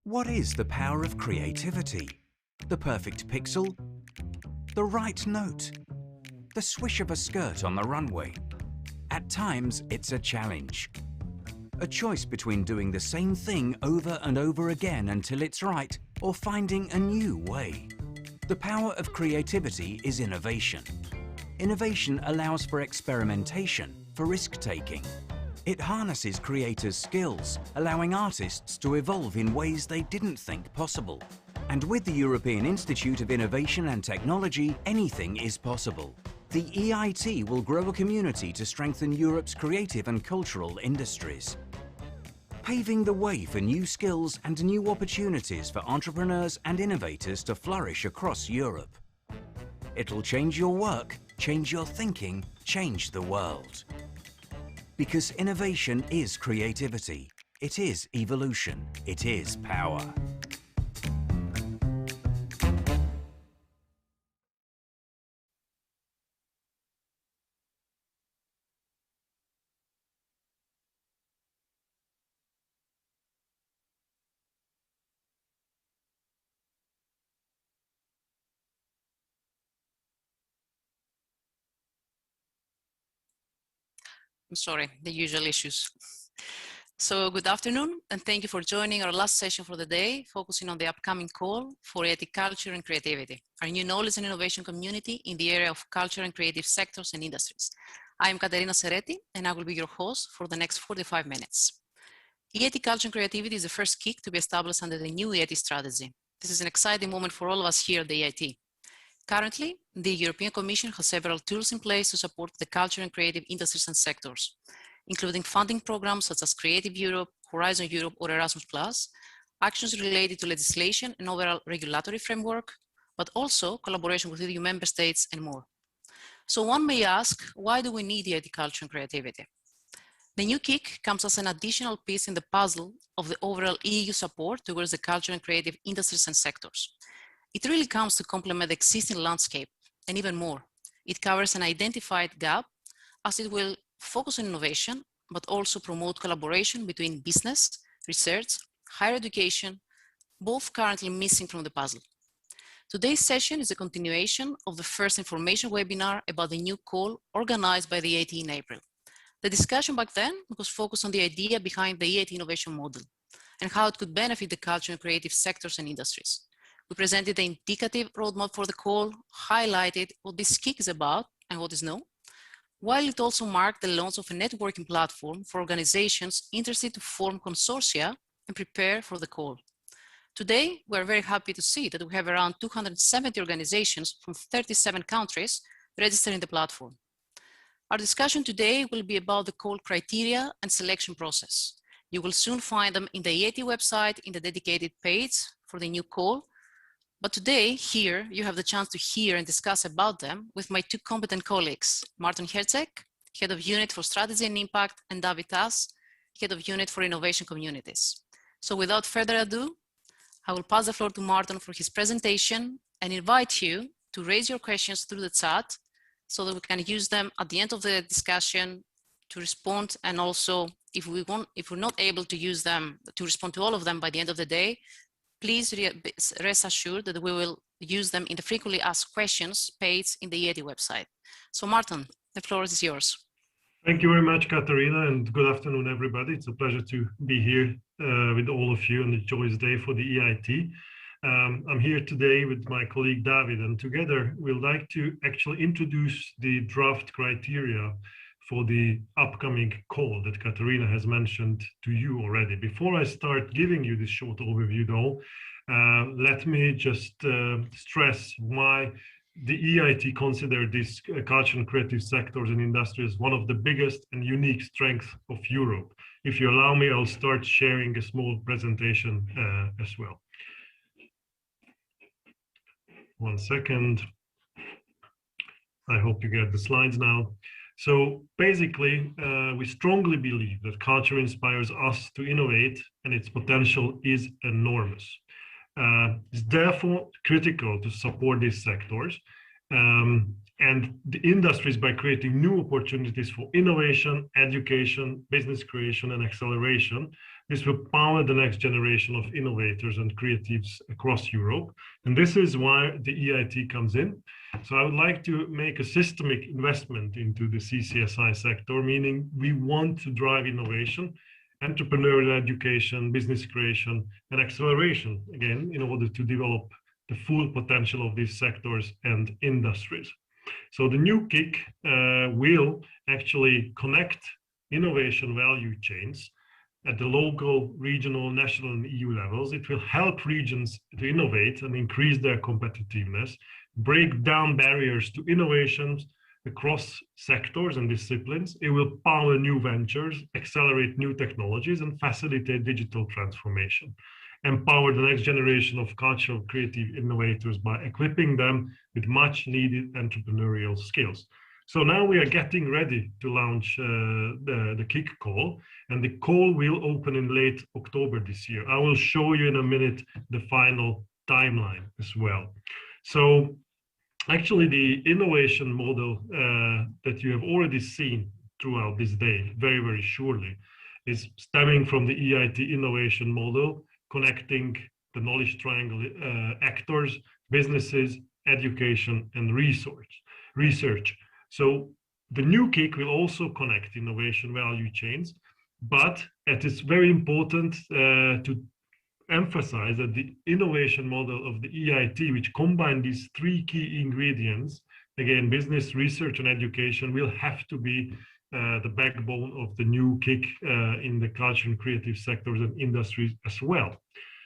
What is the power of creativity? The perfect pixel? The right note? The swish of a skirt on the runway? At times, it's a challenge. A choice between doing the same thing over and over again until it's right, or finding a new way. The power of creativity is innovation. Innovation allows for experimentation, for risk-taking. It harnesses creators' skills, allowing artists to evolve in ways they didn't think possible. And with the European Institute of Innovation and Technology, anything is possible. The EIT will grow a community to strengthen Europe's creative and cultural industries, paving the way for new skills and new opportunities for entrepreneurs and innovators to flourish across Europe. It'll change your work, change your thinking, change the world. Because innovation is creativity, it is evolution, it is power. I'm sorry, the usual issues. So good afternoon, and thank you for joining our last session for the day, focusing on the upcoming call for EIT Culture and Creativity, our new knowledge and innovation community in the area of culture and creative sectors and industries. I am Caterina Serretti, and I will be your host for the next 45 minutes. EIT Culture and Creativity is the first kick to be established under the new EIT strategy. This is an exciting moment for all of us here at the EIT. Currently, the European Commission has several tools in place to support the culture and creative industries and sectors, including funding programs such as Creative Europe, Horizon Europe, or Erasmus+, actions related to legislation and overall regulatory framework, but also collaboration with EU member states and more. So one may ask, why do we need EIT Culture and Creativity? The new kick comes as an additional piece in the puzzle of the overall EU support towards the culture and creative industries and sectors. It really comes to complement the existing landscape, and even more, it covers an identified gap as it will focus on innovation, but also promote collaboration between business, research, higher education, both currently missing from the puzzle. Today's session is a continuation of the first information webinar about the new call organized by the EIT in April. The discussion back then was focused on the idea behind the EIT innovation model and how it could benefit the culture and creative sectors and industries. We presented the indicative roadmap for the call, highlighted what this kick is about and what is new, while it also marked the launch of a networking platform for organizations interested to form consortia and prepare for the call. Today, we're very happy to see that we have around 270 organizations from 37 countries registered in the platform. Our discussion today will be about the call criteria and selection process. You will soon find them in the EIT website in the dedicated page for the new call. But today, here, you have the chance to hear and discuss about them with my two competent colleagues, Martin Herzeg, Head of Unit for Strategy and Impact, and David Tas, Head of Unit for Innovation Communities. So without further ado, I will pass the floor to Martin for his presentation and invite you to raise your questions through the chat so that we can use them at the end of the discussion to respond. And also, if we're not able to use them, to respond to all of them by the end of the day, please rest assured that we will use them in the frequently asked questions page in the EIT website. So Martin, the floor is yours. Thank you very much, Katerina, and good afternoon, everybody. It's a pleasure to be here with all of you on the joyous day for the EIT. I'm here today with my colleague David, and together we'd like to actually introduce the draft criteria for the upcoming call that Katerina has mentioned to you already. Before I start giving you this short overview though, let me just stress why the EIT consider this culture and creative sectors and industries one of the biggest and unique strengths of Europe. if you allow me, I'll start sharing a small presentation as well. One second. I hope you get the slides now. So basically, we strongly believe that culture inspires us to innovate, and its potential is enormous. It's therefore critical to support these sectors and the industries by creating new opportunities for innovation, education, business creation, and acceleration. This will power the next generation of innovators and creatives across Europe. And this is why the EIT comes in. So I would like to make a systemic investment into the CCSI sector, meaning we want to drive innovation, entrepreneurial education, business creation, and acceleration, again, in order to develop the full potential of these sectors and industries. So the new KIC will actually connect innovation value chains at the local, regional, national, and EU levels. It will help regions to innovate and increase their competitiveness, break down barriers to innovations across sectors and disciplines. It will power new ventures, accelerate new technologies, and facilitate digital transformation. Empower the next generation of cultural creative innovators by equipping them with much needed entrepreneurial skills. So now we are getting ready to launch the KIC call, and the call will open in late October this year. I will show you in a minute the final timeline as well. So actually the innovation model that you have already seen throughout this day, very, very surely, is stemming from the EIT innovation model, connecting the knowledge triangle actors, businesses, education, and research. So the new KIC will also connect innovation value chains, but it is very important to emphasize that the innovation model of the EIT, which combine these three key ingredients, again, business, research, and education, will have to be the backbone of the new KIC in the culture and creative sectors and industries as well.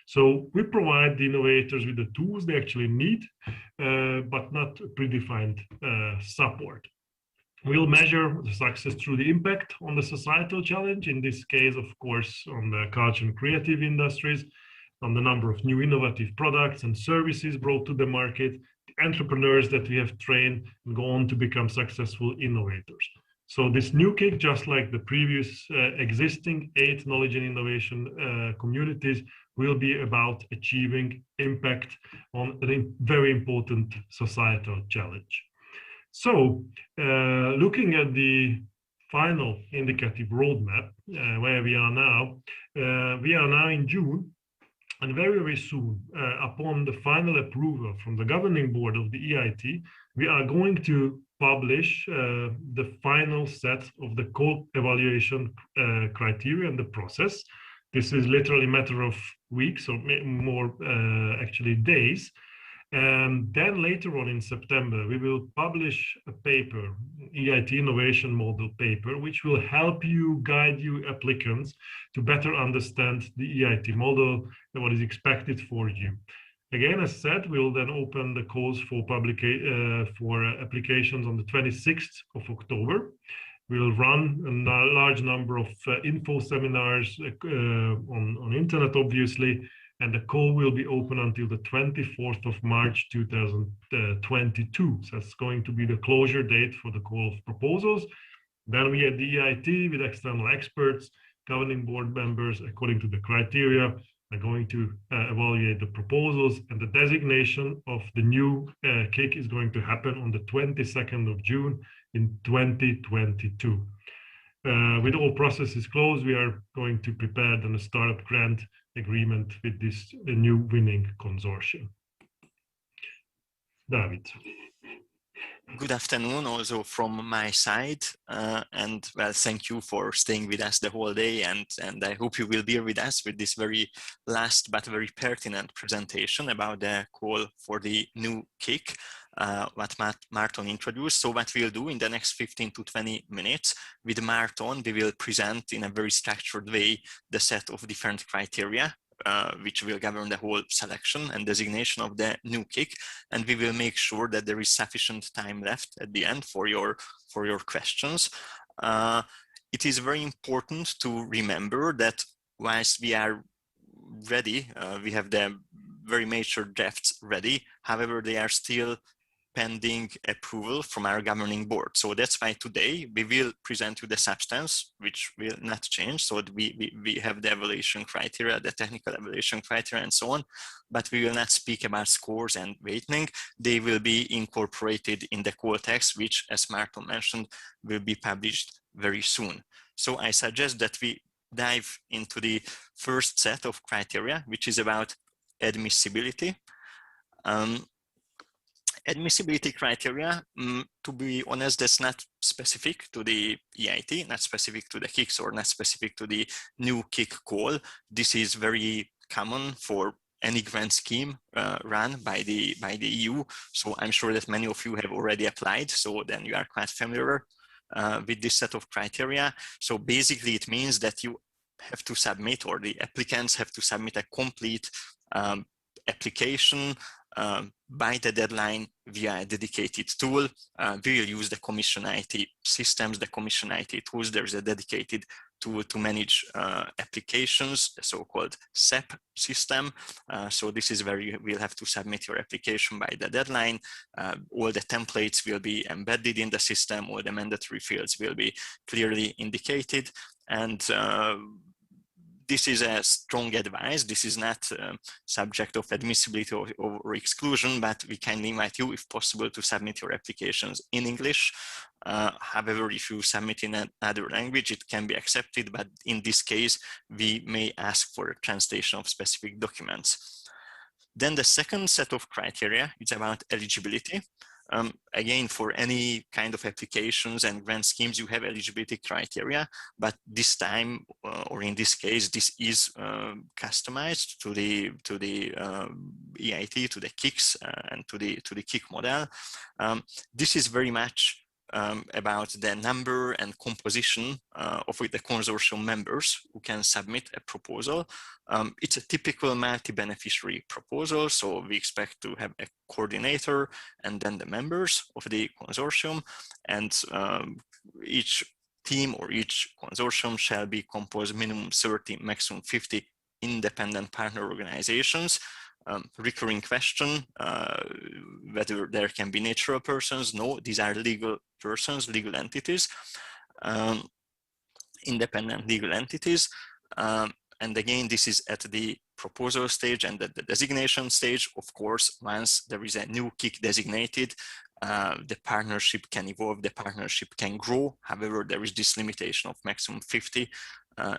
So we provide the innovators with the tools they actually need, but not predefined support. We'll measure the success through the impact on the societal challenge, in this case, of course, on the culture and creative industries, on the number of new innovative products and services brought to the market, the entrepreneurs that we have trained and go on to become successful innovators. So this new KIC, just like the previous existing 8 knowledge and innovation communities, will be about achieving impact on a very important societal challenge. So looking at the final indicative roadmap, where we are now in June, and very, very soon, upon the final approval from the governing board of the EIT, we are going to publish the final set of the co-evaluation criteria and the process. This is literally a matter of weeks or more actually days. And then later on in September, we will publish a paper, EIT Innovation Model paper, which will help you, guide you applicants to better understand the EIT model and what is expected for you. Again, as said, we'll then open the calls for applications on the 26th of October. We'll run a large number of info seminars on internet, obviously, and the call will be open until the 24th of March 2022. So that's going to be the closure date for the call of proposals. Then we at the EIT, with external experts, governing board members, according to the criteria, are going to evaluate the proposals, and the designation of the new KIC is going to happen on the 22nd of June in 2022. With all processes closed, we are going to prepare then a startup grant agreement with this new winning consortium. David. Good afternoon also from my side, and well, thank you for staying with us the whole day, and I hope you will be with us with this very last but very pertinent presentation about the call for the new KIC, what Marton introduced. So what we'll do in the next 15 to 20 minutes with Marton, we will present in a very structured way the set of different criteria which will govern the whole selection and designation of the new KIC, and we will make sure that there is sufficient time left at the end for your questions. it is very important to remember that whilst we are ready, we have the very major drafts ready, however, they are still pending approval from our governing board. So that's why today we will present you the substance, which will not change. So we have the evaluation criteria, the technical evaluation criteria and so on, but we will not speak about scores and weighting. They will be incorporated in the core text, which, as Marco mentioned, will be published very soon. So I suggest that we dive into the first set of criteria, which is about admissibility. Admissibility criteria, to be honest, that's not specific to the EIT, not specific to the KICS, or not specific to the new KIC call. This is very common for any grant scheme run by the EU. So I'm sure that many of you have already applied, so then you are quite familiar with this set of criteria. So basically it means that you have to submit, or the applicants have to submit, a complete application by the deadline via a dedicated tool. We will use the Commission IT systems, the Commission IT tools. There's a dedicated tool to manage applications, the so-called SEP system. So this is where you will have to submit your application by the deadline. All the templates will be embedded in the system, all the mandatory fields will be clearly indicated. And this is a strong advice. This is not subject of admissibility or exclusion, but we kindly invite you, if possible, to submit your applications in English. However, if you submit in another language, it can be accepted, but in this case, we may ask for a translation of specific documents. Then the second set of criteria is about eligibility. Again, for any kind of applications and grant schemes, you have eligibility criteria, but this time, or in this case, this is customized to the EIT, to the KICS, and to the KIC model. This is very much about the number and composition of the consortium members who can submit a proposal. It's a typical multi-beneficiary proposal, so we expect to have a coordinator and then the members of the consortium, and each team or each consortium shall be composed minimum 30, maximum 50 independent partner organizations. Recurring question, whether there can be natural persons. No, these are legal persons, legal entities, independent legal entities. And again, this is at the proposal stage and at the designation stage. Of course, once there is a new KIC designated, the partnership can evolve, the partnership can grow. However, there is this limitation of maximum 50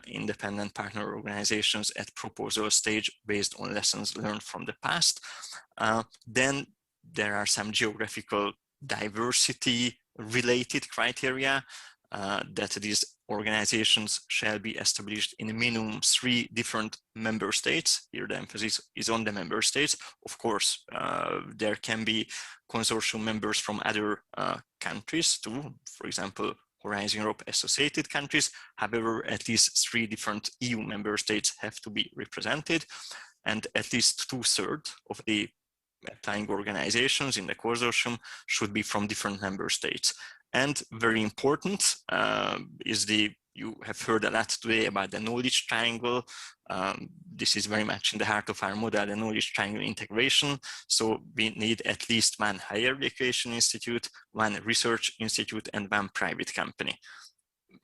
independent partner organizations at proposal stage based on lessons learned from the past. Then there are some geographical diversity related criteria that these organizations shall be established in a minimum 3 different member states. Here the emphasis is on the member states. Of course, there can be consortium members from other countries too, for example, Horizon Europe associated countries. However, at least 3 different EU member states have to be represented, and at least 2/3 of the applying organizations in the consortium should be from different member states. And very important is you have heard a lot today about the knowledge triangle. This is very much in the heart of our model, the knowledge triangle integration. So we need at least 1 higher education institute, 1 research institute, and 1 private company.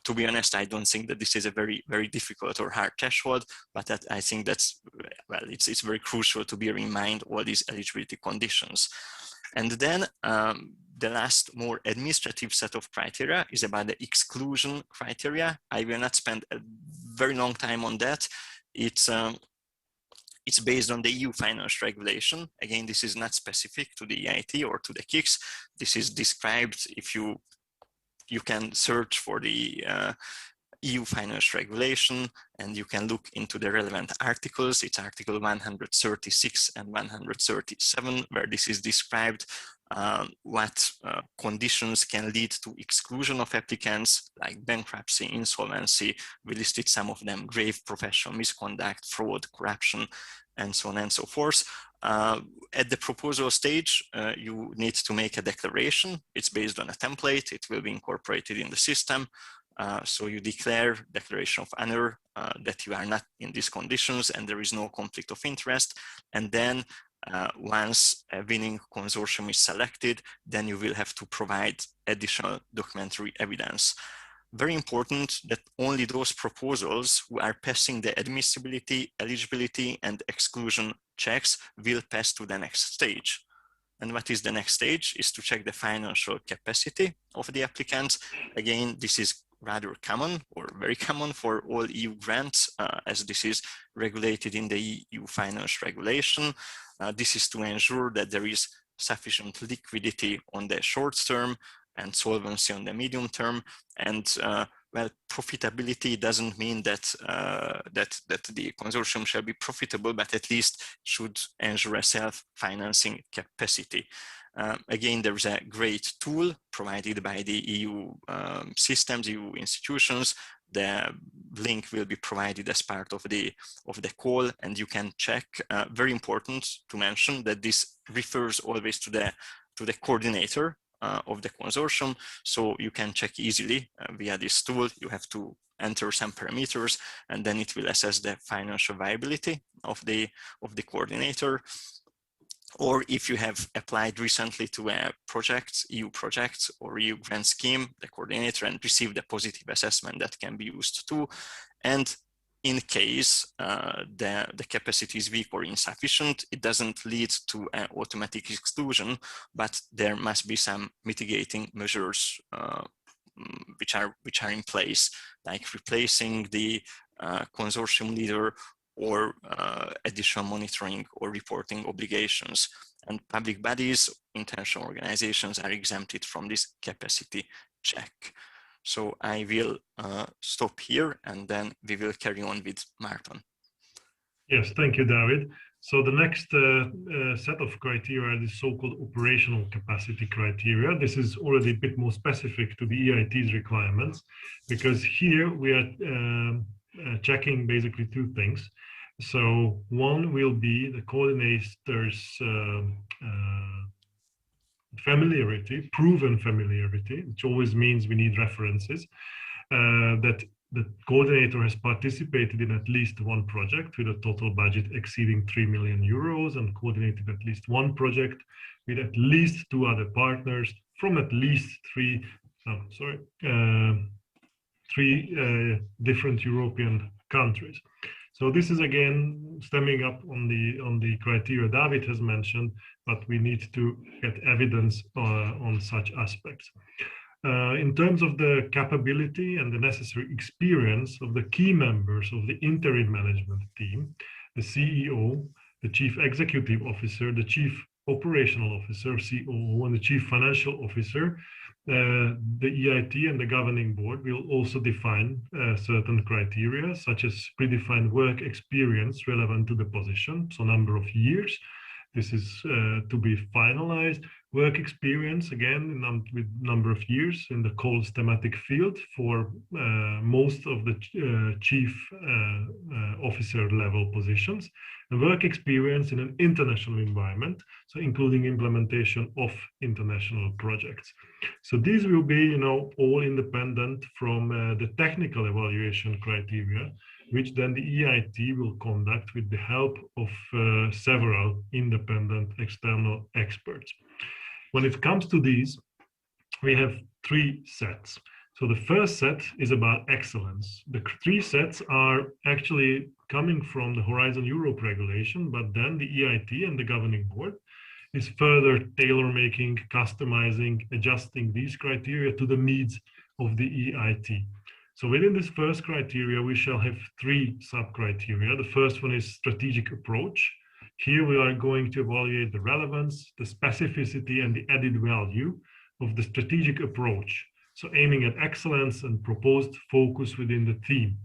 To be honest, I don't think that this is a very, very difficult or hard threshold, but I think that's, well, it's very crucial to bear in mind all these eligibility conditions. And then the last more administrative set of criteria is about the exclusion criteria. I will not spend a very long time on that. It's based on the EU finance regulation. Again, this is not specific to the EIT or to the KICS. This is described, if you can search for the EU finance regulation, and you can look into the relevant articles. It's article 136 and 137, where this is described what conditions can lead to exclusion of applicants, like bankruptcy, insolvency. We listed some of them: grave professional misconduct, fraud, corruption, and so on and so forth. At the proposal stage, you need to make a declaration. It's based on a template. It will be incorporated in the system. So you declare declaration of honor that you are not in these conditions and there is no conflict of interest. And then once a winning consortium is selected, then you will have to provide additional documentary evidence. Very important that only those proposals who are passing the admissibility, eligibility, and exclusion checks will pass to the next stage. And what is the next stage is to check the financial capacity of the applicants. Again, this is rather common or very common for all EU grants, as this is regulated in the EU finance regulation. This is to ensure that there is sufficient liquidity on the short term and solvency on the medium term. And well, profitability doesn't mean that that the consortium shall be profitable, but at least should ensure a self-financing capacity. Again, there is a great tool provided by the EU systems, EU institutions. The link will be provided as part of the call, and you can check. Very important to mention that this refers always to the coordinator of the consortium, so you can check easily via this tool. You have to enter some parameters, and then it will assess the financial viability of the coordinator. Or if you have applied recently to a project, EU project or EU grant scheme, the coordinator, and received a positive assessment that can be used too. And in case the capacity is weak or insufficient, it doesn't lead to an automatic exclusion, but there must be some mitigating measures which are in place, like replacing the consortium leader or additional monitoring or reporting obligations. And public bodies, international organizations are exempted from this capacity check. So I will stop here and then we will carry on with Martin. Yes, thank you, David. So the next set of criteria is so-called operational capacity criteria. This is already a bit more specific to the EIT's requirements, because here we are checking basically two things. So one will be the coordinator's familiarity, proven familiarity, which always means we need references, that the coordinator has participated in at least one project with a total budget exceeding 3 million euros and coordinated at least one project with at least 2 other partners from at least three different European countries. So this is again stemming up on the criteria David has mentioned, but we need to get evidence on such aspects. In terms of the capability and the necessary experience of the key members of the interim management team, the CEO, the Chief Executive Officer, the Chief Operational Officer, COO, and the Chief Financial Officer, the EIT and the governing board will also define certain criteria, such as predefined work experience relevant to the position, so number of years. This is to be finalized. Work experience, again, with number of years in the calls thematic field for most of the chief officer level positions, and work experience in an international environment, so including implementation of international projects. So these will be, all independent from the technical evaluation criteria, which then the EIT will conduct with the help of several independent external experts. When it comes to these, we have 3 sets. So the first set is about excellence. The 3 sets are actually coming from the Horizon Europe regulation, but then the EIT and the governing board is further tailor-making, customizing, adjusting these criteria to the needs of the EIT. So within this first criteria, we shall have 3 sub-criteria. The first one is strategic approach. Here we are going to evaluate the relevance, the specificity, and the added value of the strategic approach. So aiming at excellence and proposed focus within the theme.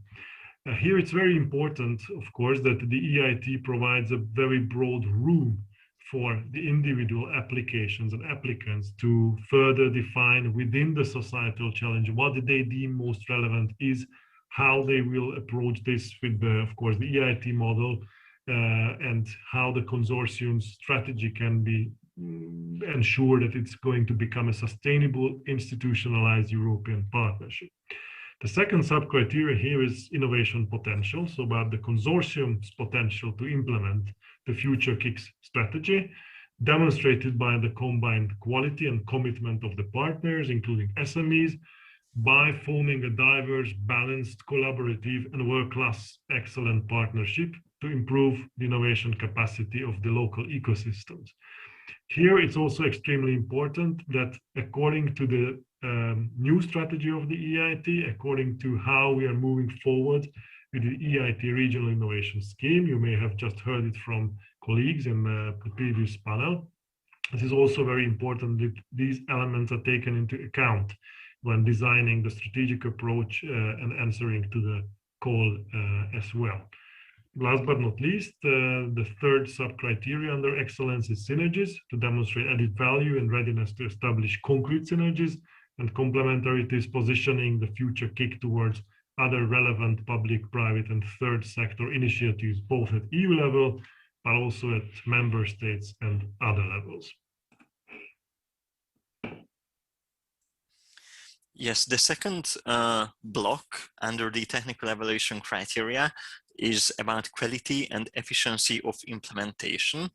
Here it's very important, of course, that the EIT provides a very broad room for the individual applications and applicants to further define within the societal challenge what they deem most relevant is, how they will approach this with the, of course, the EIT model, and how the consortium strategy can be ensure that it's going to become a sustainable, institutionalized European partnership. The second sub-criteria here is innovation potential, so about the consortium's potential to implement the future KICS strategy, demonstrated by the combined quality and commitment of the partners, including SMEs, by forming a diverse, balanced, collaborative, and world-class excellent partnership to improve the innovation capacity of the local ecosystems. Here, it's also extremely important that according to the new strategy of the EIT, according to how we are moving forward with the EIT Regional Innovation Scheme, you may have just heard it from colleagues in the previous panel. This is also very important that these elements are taken into account when designing the strategic approach and answering to the call as well. Last but not least, the third sub-criteria under excellence is synergies, to demonstrate added value and readiness to establish concrete synergies, and complementarity is positioning the future KIC towards other relevant public, private, and third sector initiatives, both at EU level, but also at member states and other levels. Yes, the second block under the technical evaluation criteria is about quality and efficiency of implementation.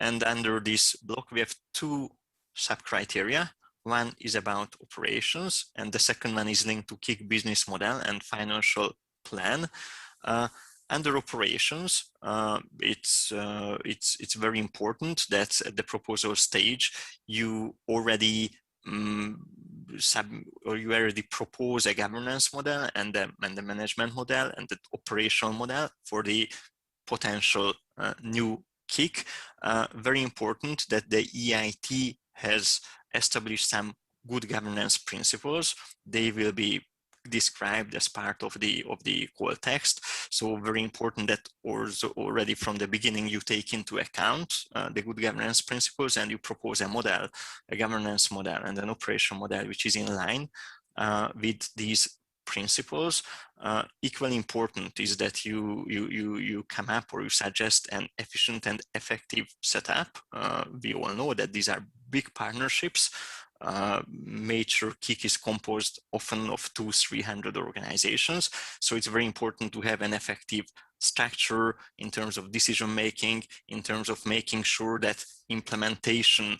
And under this block, we have two sub-criteria. One is about operations, and the second one is linked to KIC business model and financial plan. Under operations, it's very important that at the proposal stage, you already you already propose a governance model and the management model and the operational model for the potential new KIC. Very important that the EIT has established some good governance principles. They will be described as part of the call text. So very important that also already from the beginning you take into account the good governance principles and you propose a model, a governance model and an operation model which is in line with these principles. Equally important is that you come up or you suggest an efficient and effective setup. We all know that these are big partnerships. Major KIC is composed often of 200-300 organizations. So it's very important to have an effective structure in terms of decision making, in terms of making sure that implementation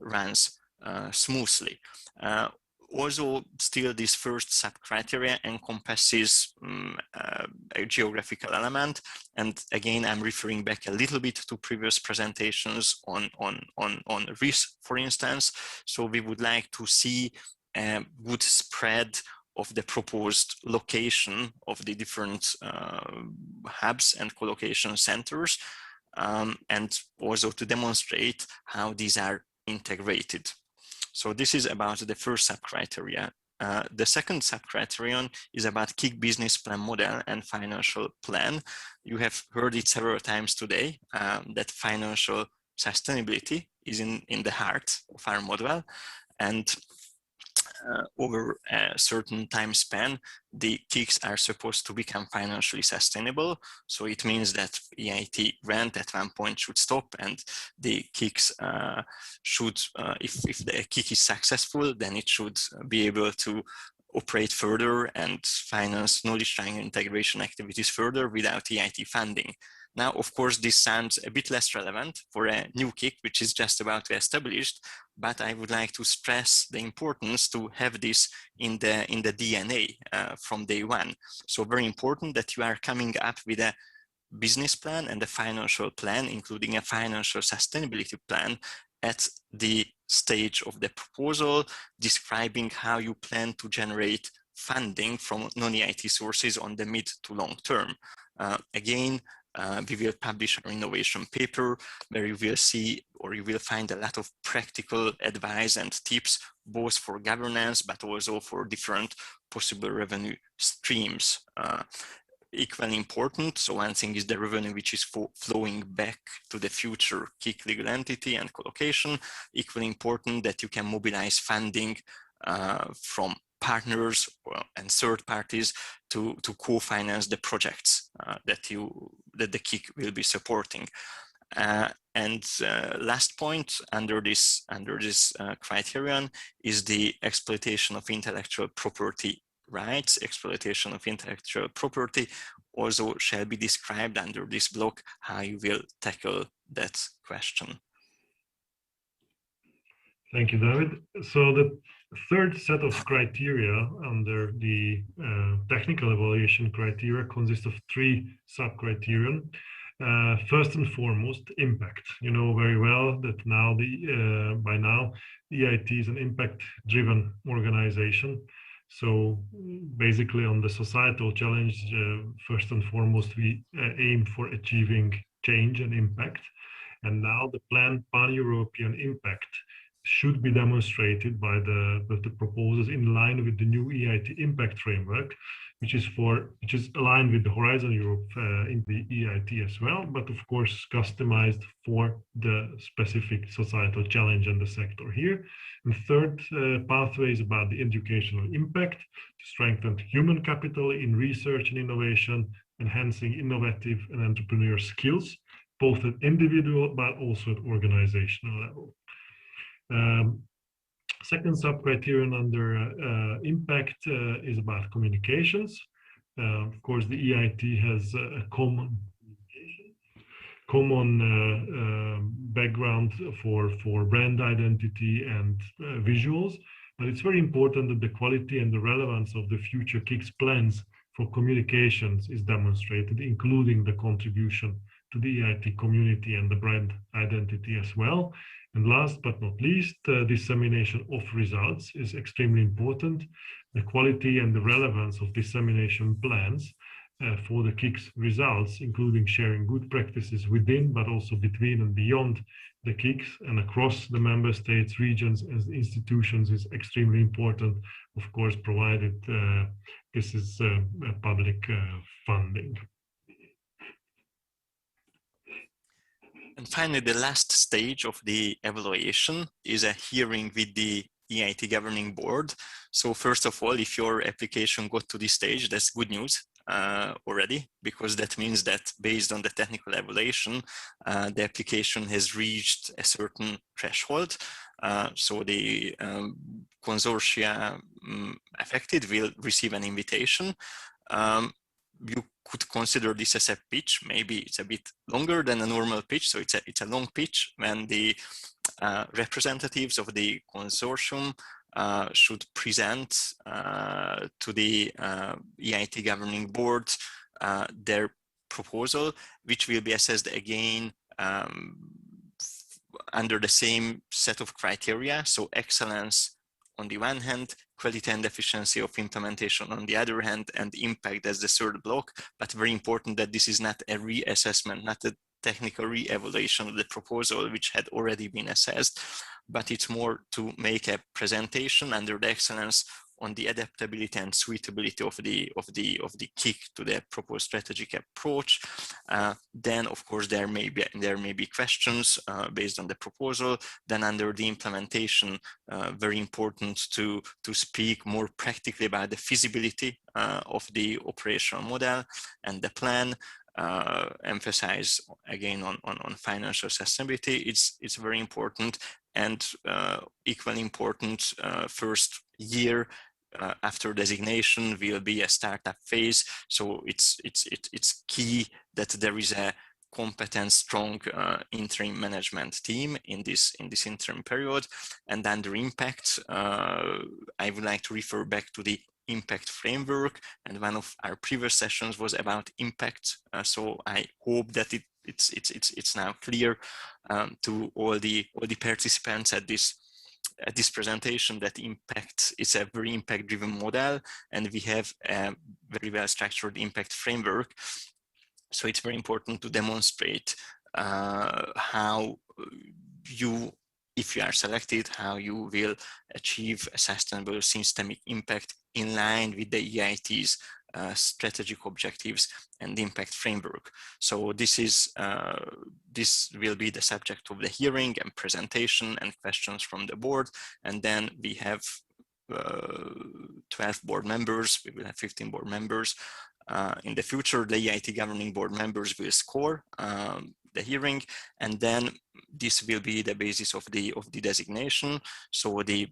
runs smoothly. Also, still this first sub-criteria encompasses a geographical element. And again, I'm referring back a little bit to previous presentations on risk, for instance. So we would like to see a good spread of the proposed location of the different hubs and co-location centers, and also to demonstrate how these are integrated. So this is about the first sub-criteria. The second sub-criterion is about KIC business plan model and financial plan. You have heard it several times today that financial sustainability is in the heart of our model, and over a certain time span, the KICs are supposed to become financially sustainable. So it means that EIT grant at one point should stop, and the KICs should, if the KIC is successful, then it should be able to operate further and finance knowledge sharing and integration activities further without EIT funding. Now, of course, this sounds a bit less relevant for a new KIC, which is just about to be established, but I would like to stress the importance to have this in the DNA from day one. So very important that you are coming up with a business plan and a financial plan, including a financial sustainability plan at the stage of the proposal, describing how you plan to generate funding from non-EIT sources on the mid to long term. Again, we will publish our innovation paper where you will see, or you will find a lot of practical advice and tips, both for governance, but also for different possible revenue streams. Equally important, so one thing is the revenue which is flowing back to the future KIC legal entity and collocation. Equally important that you can mobilize funding from partners and third parties to co-finance the projects that the KIC will be supporting. And last point under this criterion is the exploitation of intellectual property rights, exploitation of intellectual property, also shall be described under this block, how you will tackle that question. Thank you, David. So the third set of criteria under the technical evaluation criteria consists of 3 sub-criterion. First and foremost, impact. You know very well that now by now EIT is an impact-driven organization. So basically, on the societal challenge, first and foremost, we aim for achieving change and impact. And now the planned pan-European impact should be demonstrated by the proposals in line with the new EIT impact framework, which is aligned with the Horizon Europe in the EIT as well, but of course customized for the specific societal challenge and the sector here. And third pathway is about the educational impact to strengthen human capital in research and innovation, enhancing innovative and entrepreneur skills, both at individual but also at organizational level. Second sub-criterion under impact is about communications. Of course, the EIT has a common background for brand identity and visuals, but it's very important that the quality and the relevance of the future KICS plans for communications is demonstrated, including the contribution to the EIT community and the brand identity as well. And last but not least, dissemination of results is extremely important. The quality and the relevance of dissemination plans for the KICS results, including sharing good practices within, but also between and beyond the KICS and across the member states, regions, and institutions is extremely important, of course, provided this is public funding. And finally, the last stage of the evaluation is a hearing with the EIT governing board. So first of all, if your application got to this stage, that's good news already, because that means that based on the technical evaluation, the application has reached a certain threshold. So the consortia affected will receive an invitation. You could consider this as a pitch. Maybe it's a bit longer than a normal pitch, so it's a long pitch when the representatives of the consortium should present to the EIT governing board their proposal, which will be assessed again under the same set of criteria. So excellence on the one hand, quality and efficiency of implementation on the other hand, and impact as the third block. But very important that this is not a reassessment, not a technical re-evaluation of the proposal which had already been assessed, but it's more to make a presentation under the excellence on the adaptability and suitability of the KIC to the proposed strategic approach. Then, of course, there may be questions based on the proposal. Then, under the implementation, very important to speak more practically about the feasibility of the operational model and the plan. Emphasize again on financial sustainability. It's very important, and equally important, first year after designation will be a startup phase. So it's key that there is a competent, strong interim management team in this interim period. And under impact, I would like to refer back to the impact framework, and one of our previous sessions was about impact. So I hope that it's now clear to all the participants at this presentation that impact is a very impact-driven model, and we have a very well-structured impact framework. So it's very important to demonstrate how you, if you are selected, how you will achieve a sustainable systemic impact in line with the EIT's strategic objectives and impact framework. So this will be the subject of the hearing and presentation and questions from the board. And then we have 12 board members. We will have 15 board members. In the future, the EIT governing board members will score the hearing, and then this will be the basis of the designation. So the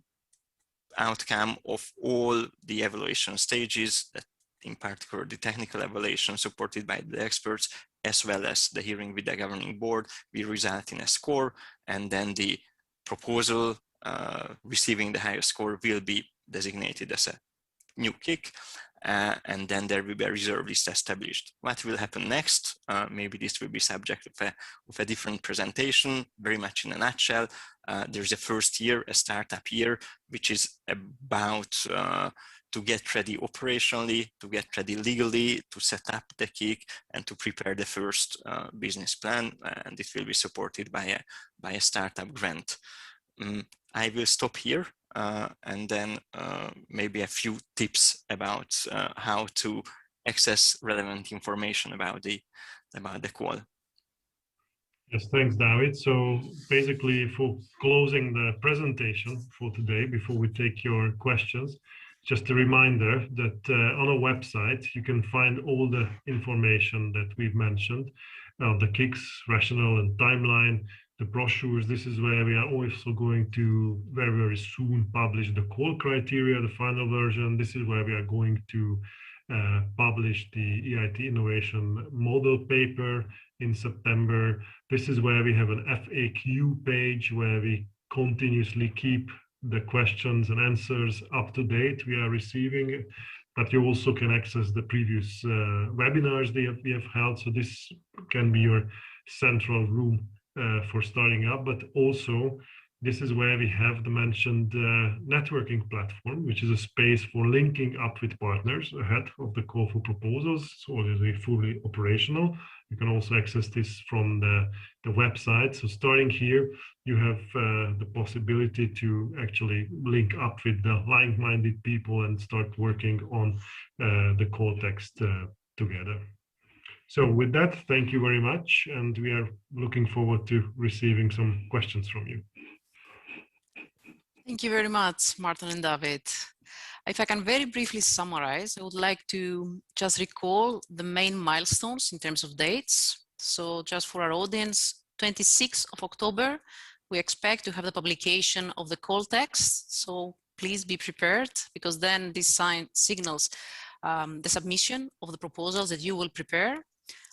outcome of all the evaluation stages, that in particular the technical evaluation supported by the experts, as well as the hearing with the governing board, will result in a score, and then the proposal receiving the highest score will be designated as a new kick, and then there will be a reserve list established. What will happen next? Maybe this will be subject of a different presentation. Very much in a nutshell, there's a first year, a startup year, which is about to get ready operationally, to get ready legally, to set up the kick, and to prepare the first business plan, and it will be supported by a startup grant. I will stop here, and then maybe a few tips about how to access relevant information about the call. Yes, thanks, David. So basically, for closing the presentation for today, before we take your questions, just a reminder that on our website, you can find all the information that we've mentioned, the kicks, rationale and timeline, the brochures. This is where we are also going to very, very soon publish the call criteria, the final version. This is where we are going to publish the EIT Innovation Model paper in September. This is where we have an FAQ page where we continuously keep the questions and answers up to date we are receiving, but you also can access the previous webinars that we have held. So this can be your central room for starting up, but also this is where we have the mentioned networking platform, which is a space for linking up with partners ahead of the call for proposals. So it is fully operational. You can also access this from the website. So starting here, you have the possibility to actually link up with the like-minded people and start working on the call text together. So with that, thank you very much. And we are looking forward to receiving some questions from you. Thank you very much, Martin and David. If I can very briefly summarize, I would like to just recall the main milestones in terms of dates. So just for our audience, 26th of October, we expect to have the publication of the call text. So please be prepared, because then this signals the submission of the proposals that you will prepare.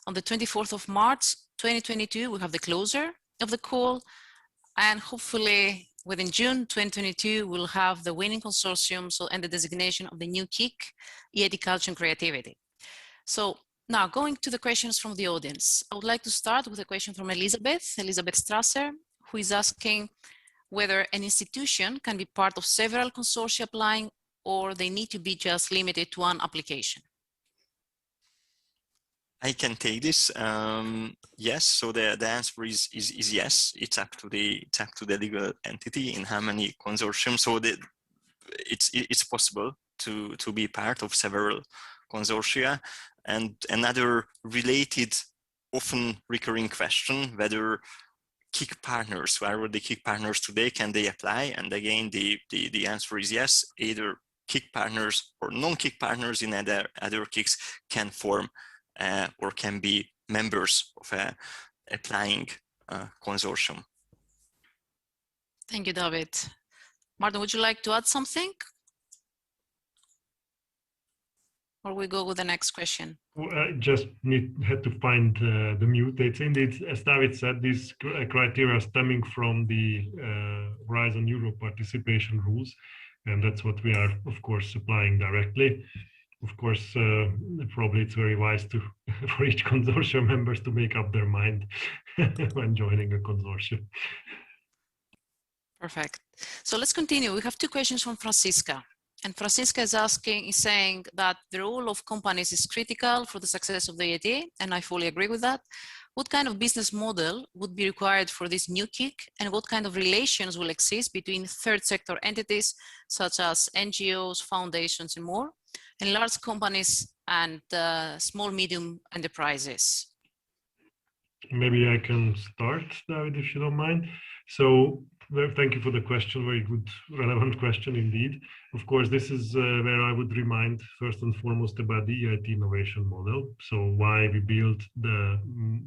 On the 24th of March, 2022, we have the closure of the call, and hopefully within June 2022, we'll have the winning consortium and the designation of the new kick, EIT Culture and Creativity. So now going to the questions from the audience, I would like to start with a question from Elizabeth Strasser, who is asking whether an institution can be part of several consortia applying, or they need to be just limited to one application. I can take this. Yes. So the answer is yes. It's up to the legal entity in how many consortiums. So it's possible to be part of several consortia. And another related, often recurring question, whether kick partners who are already kick partners today, can they apply? And again, the answer is yes. Either kick partners or non-kick partners in other kicks can form or can be members of a applying consortium. Thank you, David. Martin, would you like to add something? Or we go with the next question? I just had to find the mute. It's indeed, as David said, these criteria stemming from the Horizon Europe participation rules. And that's what we are, of course, supplying directly. Of course, probably it's very wise for each consortium members to make up their mind when joining a consortium. Perfect. So let's continue. We have two questions from Francisca. And Francisca is saying that the role of companies is critical for the success of the EIT, and I fully agree with that. What kind of business model would be required for this new kick, and what kind of relations will exist between third sector entities such as NGOs, foundations, and more, and large companies and small, medium enterprises? Maybe I can start, David, if you don't mind. So thank you for the question. Very good, relevant question indeed. Of course, this is where I would remind first and foremost about the EIT innovation model. So why we built the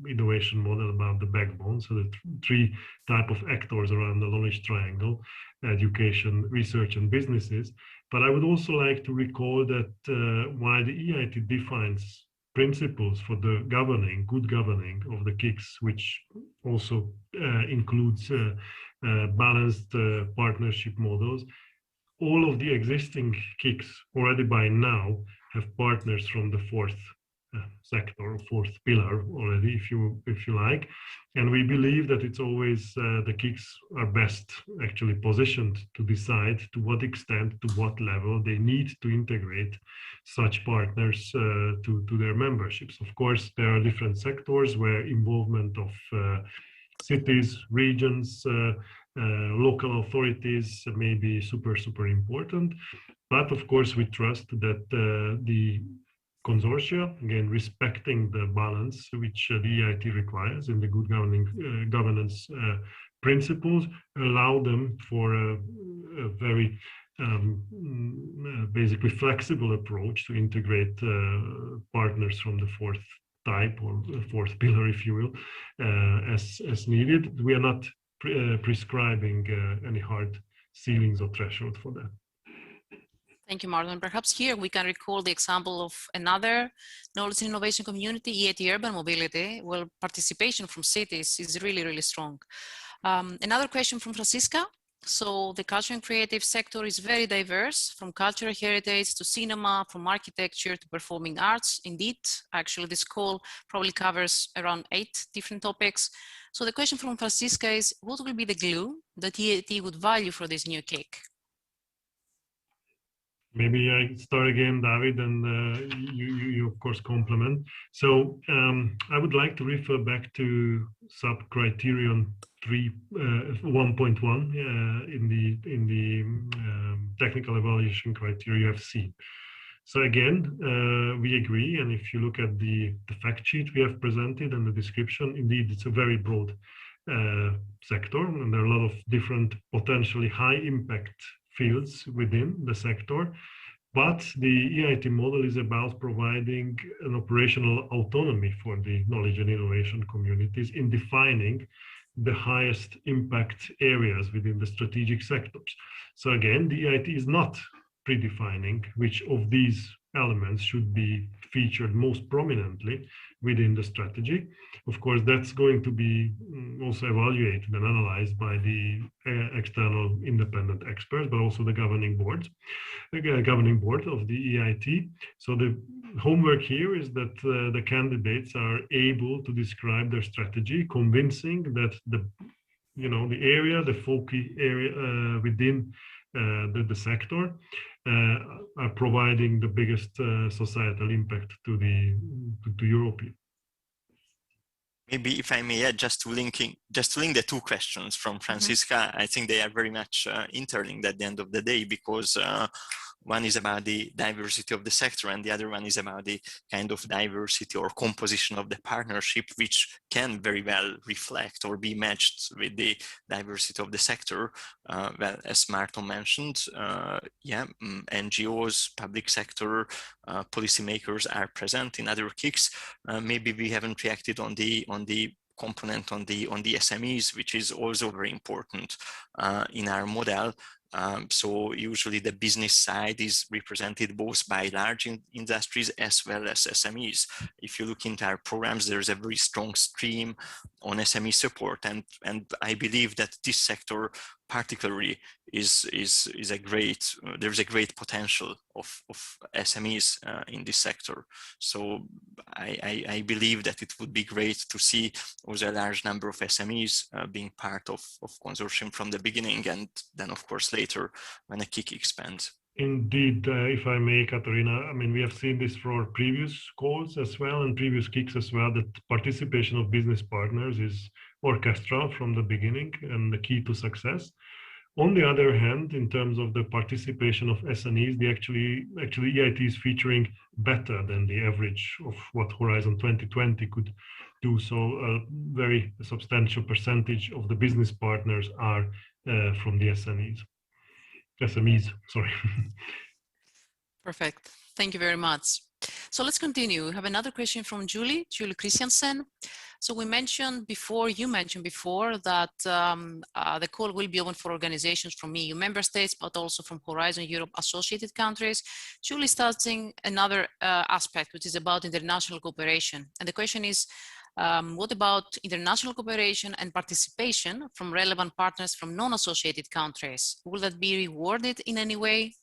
innovation model about the backbone. So the three type of actors around the knowledge triangle: education, research, and businesses. But I would also like to recall that why the EIT defines principles for the good governing of the KICs, which also includes balanced partnership models. All of the existing KICs already by now have partners from the fourth sector or fourth pillar already, if you like. And we believe that it's always the KICs are best actually positioned to decide to what extent, to what level they need to integrate such partners to their memberships. Of course, there are different sectors where involvement of cities, regions, local authorities may be super important. But of course, we trust that the consortia, again, respecting the balance which the EIT requires in the good governance principles, allow them for a very basically flexible approach to integrate partners from the fourth type or fourth pillar, if you will, as needed. We are not prescribing any hard ceilings or threshold for that. Thank you, Martin. Perhaps here we can recall the example of another knowledge and innovation community, EIT Urban Mobility, where participation from cities is really strong. Another question from Francisca. So the culture and creative sector is very diverse, from cultural heritage to cinema, from architecture to performing arts. Indeed, actually this call probably covers around 8 different topics. So the question from Francisca is, what will be the glue that EIT would value for this new KIC? Maybe I start again, David, and you of course complement. So I would like to refer back to sub-criterion 1.1 in the technical evaluation criteria you have seen. So again, we agree, and if you look at the fact sheet we have presented and the description, indeed it's a very broad sector, and there are a lot of different potentially high impact fields within the sector. But the EIT model is about providing an operational autonomy for the knowledge and innovation communities in defining the highest impact areas within the strategic sectors. So again, the EIT is not predefining which of these elements should be featured most prominently within the strategy. Of course, that's going to be also evaluated and analyzed by the external independent experts, but also the governing board of the EIT. So the homework here is that the candidates are able to describe their strategy, convincing that the area, the foci area within the sector are providing the biggest societal impact to Europe. Maybe if I may add, just to link the two questions from Francisca, I think they are very much interlinked at the end of the day, because one is about the diversity of the sector and the other one is about the kind of diversity or composition of the partnership, which can very well reflect or be matched with the diversity of the sector. Well, as Martin mentioned, NGOs, public sector, policymakers are present in other KICs. Maybe we haven't reacted on the component on the SMEs, which is also very important in our model. So usually the business side is represented both by large industries as well as SMEs. If you look into our programs, there's a very strong stream on SME support, and I believe that this sector particularly is a great, there's a great potential of SMEs in this sector. So I believe that it would be great to see also a large number of SMEs being part of consortium from the beginning, and then of course later when a KIC expands. Indeed, if I may, Katarina, I mean, we have seen this for previous calls as well and previous KICs as well, that participation of business partners is orchestral from the beginning and the key to success. On the other hand, in terms of the participation of SMEs, actually EIT is featuring better than the average of what Horizon 2020 could do so. A very substantial percentage of the business partners are from the SMEs, sorry. Perfect. Thank you very much. So let's continue. We have another question from Julie Christiansen. So we mentioned before, you mentioned before that the call will be open for organizations from EU member states, but also from Horizon Europe associated countries. Julie is touching another aspect, which is about international cooperation. And the question is, what about international cooperation and participation from relevant partners from non-associated countries? Will that be rewarded in any way?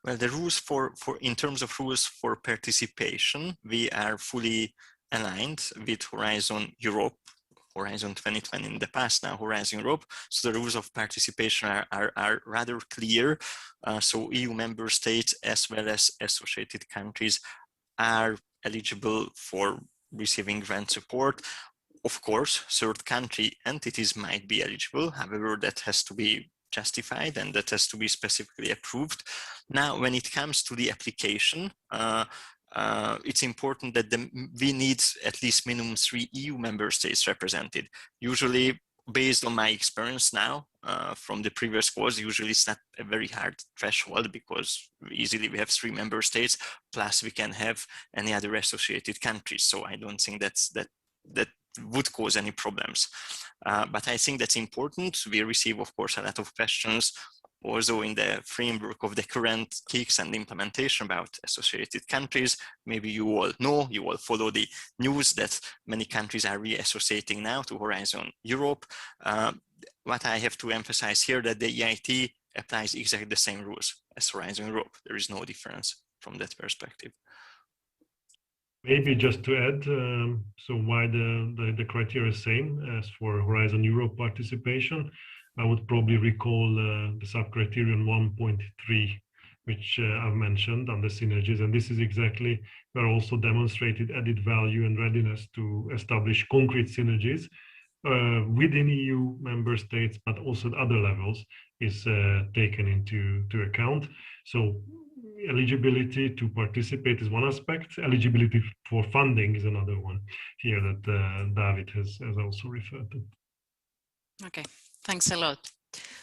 Well, the rules in terms of rules for participation, we are fully aligned with Horizon Europe, Horizon 2020 in the past, now Horizon Europe. So the rules of participation are rather clear. So EU member states as well as associated countries are eligible for receiving grant support. Of course, third country entities might be eligible. However, that has to be justified and that has to be specifically approved. Now, when it comes to the application, it's important that we need at least minimum 3 EU member states represented. Usually, based on my experience now from the previous course, usually it's not a very hard threshold because easily we have 3 member states, plus we can have any other associated countries. So I don't think that would cause any problems. But I think that's important. We receive, of course, a lot of questions also in the framework of the current KICS and implementation about associated countries. Maybe you all know, you all follow the news that many countries are reassociating now to Horizon Europe. What I have to emphasize here that the EIT applies exactly the same rules as Horizon Europe. There is no difference from that perspective. Maybe just to add, so why the criteria is same as for Horizon Europe participation, I would probably recall the sub-criterion 1.3, which I've mentioned on the synergies. And this is exactly where also demonstrated added value and readiness to establish concrete synergies within EU member states, but also at other levels is taken into account. So eligibility to participate is one aspect. Eligibility for funding is another one here that David has also referred to. Okay, thanks a lot.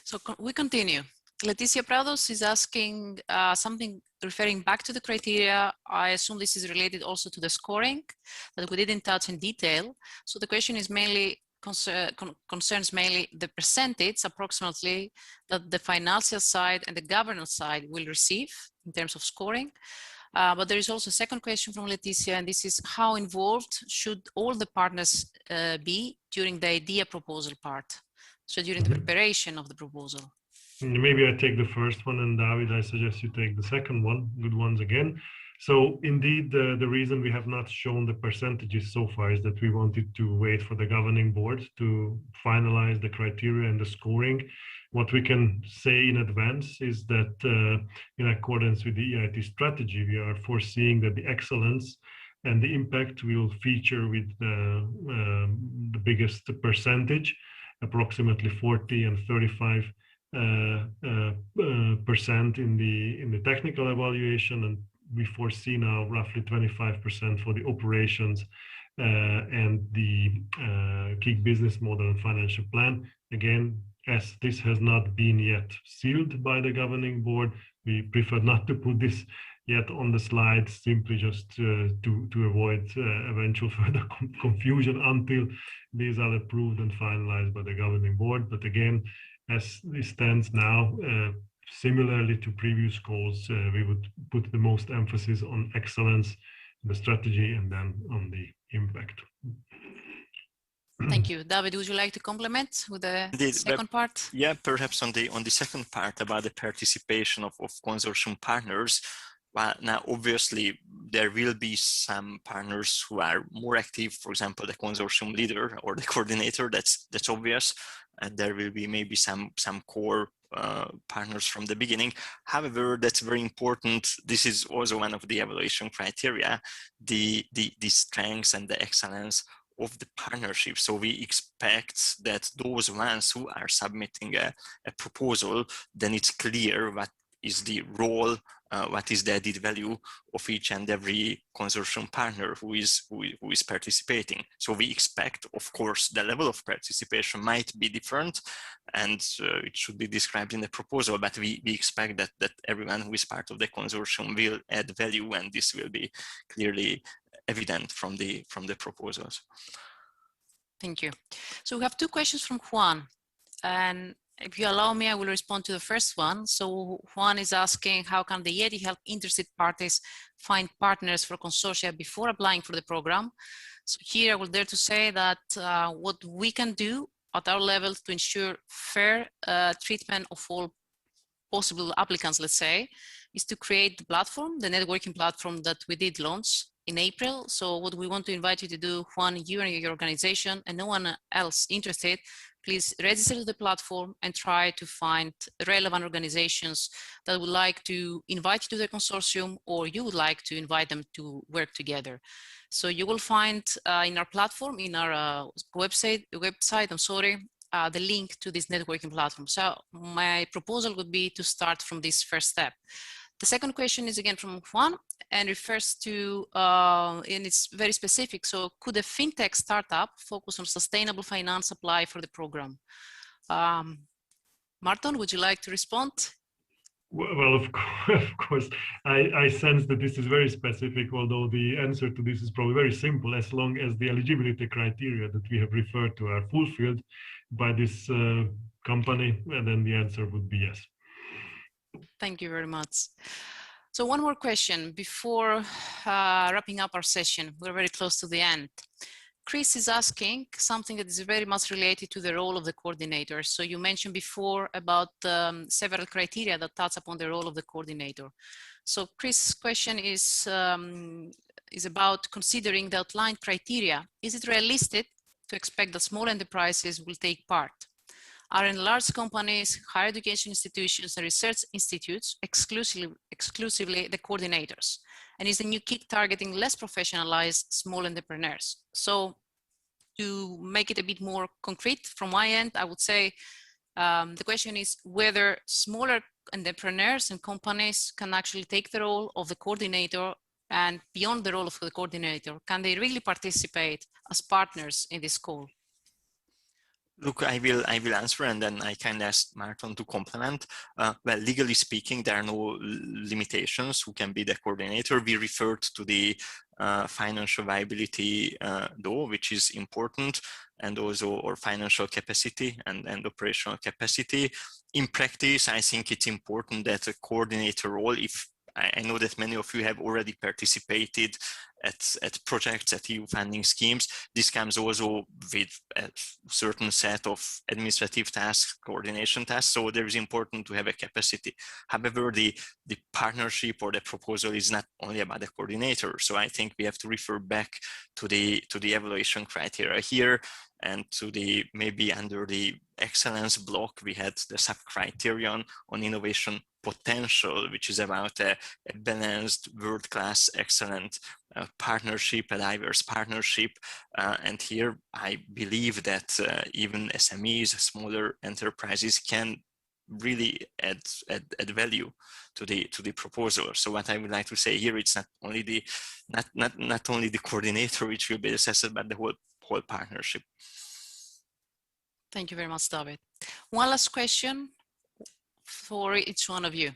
So we continue. Leticia Prados is asking something referring back to the criteria. I assume this is related also to the scoring that we didn't touch in detail. So the question is mainly concerns mainly the percentage approximately that the financial side and the governance side will receive in terms of scoring. But there is also a second question from Leticia, and this is how involved should all the partners be during the idea proposal part? So during the preparation of the proposal. Maybe I take the first one, and David, I suggest you take the second one. Good ones again. So indeed, the reason we have not shown the percentages so far is that we wanted to wait for the governing board to finalize the criteria and the scoring. What we can say in advance is that in accordance with the EIT strategy, we are foreseeing that the excellence and the impact will feature with the biggest percentage, approximately 40 and 35% in the technical evaluation, and we foresee now roughly 25% for the operations and the KIC business model and financial plan. Again, as this has not been yet sealed by the governing board, we prefer not to put this yet on the slide, simply just to avoid eventual further confusion until these are approved and finalized by the governing board. But again, as it stands now, similarly to previous calls, we would put the most emphasis on excellence in the strategy and then on the impact. Thank you. David, would you like to complement with the second part? Yeah, perhaps on the second part about the participation of consortium partners. Well, now, obviously, there will be some partners who are more active, for example, the consortium leader or the coordinator, that's obvious. And there will be maybe some core partners from the beginning. However, that's very important. This is also one of the evaluation criteria, the strengths and the excellence of the partnership. So we expect that those ones who are submitting a proposal, then it's clear what is the role, what is the added value of each and every consortium partner who is participating. So we expect, of course, the level of participation might be different, and it should be described in the proposal, but we expect that everyone who is part of the consortium will add value, and this will be clearly evident from the proposals. Thank you. So we have two questions from Juan, and if you allow me, I will respond to the first one. So Juan is asking, how can the EIT help interested parties find partners for consortia before applying for the program? So here I will dare to say that what we can do at our level to ensure fair treatment of all possible applicants, let's say, is to create the platform, the networking platform that we did launch in April. So what we want to invite you to do, Juan, you and your organization and no one else interested, please register to the platform and try to find relevant organizations that would like to invite you to the consortium, or you would like to invite them to work together. So you will find in our platform, in our website, the link to this networking platform. So my proposal would be to start from this first step. The second question is again from Juan and refers to, and it's very specific. So could a fintech startup focus on sustainable finance apply for the program? Martin, would you like to respond? Well, of course, I sense that this is very specific, although the answer to this is probably very simple, as long as the eligibility criteria that we have referred to are fulfilled by this company, and then the answer would be yes. Thank you very much. So one more question before wrapping up our session. We're very close to the end. Chris is asking something that is very much related to the role of the coordinator. So you mentioned before about several criteria that touch upon the role of the coordinator. So Chris' question is about considering the outlined criteria. Is it realistic to expect that small enterprises will take part? Are in large companies, higher education institutions, and research institutes exclusively the coordinators? And is the new KIC targeting less professionalized small entrepreneurs? So to make it a bit more concrete from my end, I would say the question is whether smaller entrepreneurs and companies can actually take the role of the coordinator, and beyond the role of the coordinator, can they really participate as partners in this call? Look, I will answer, and then I can ask Martin to complement. Well, legally speaking, there are no limitations who can be the coordinator. We referred to the financial viability law, which is important, and also our financial capacity and operational capacity. In practice, I think it's important that a coordinator role, if I know that many of you have already participated at projects, at EU funding schemes. This comes also with a certain set of administrative tasks, coordination tasks, so there is important to have a capacity. However, the partnership or the proposal is not only about the coordinator, so I think we have to refer back to the evaluation criteria here, and to the, maybe under the excellence block, we had the sub-criterion on innovation potential, which is about a balanced, world-class, excellent partnership, a diverse partnership. And here I believe that even SMEs, smaller enterprises, can really add value to the proposal. So what I would like to say here, it's not only the coordinator which will be assessed, but the whole partnership. Thank you very much, David. One last question for each one of you.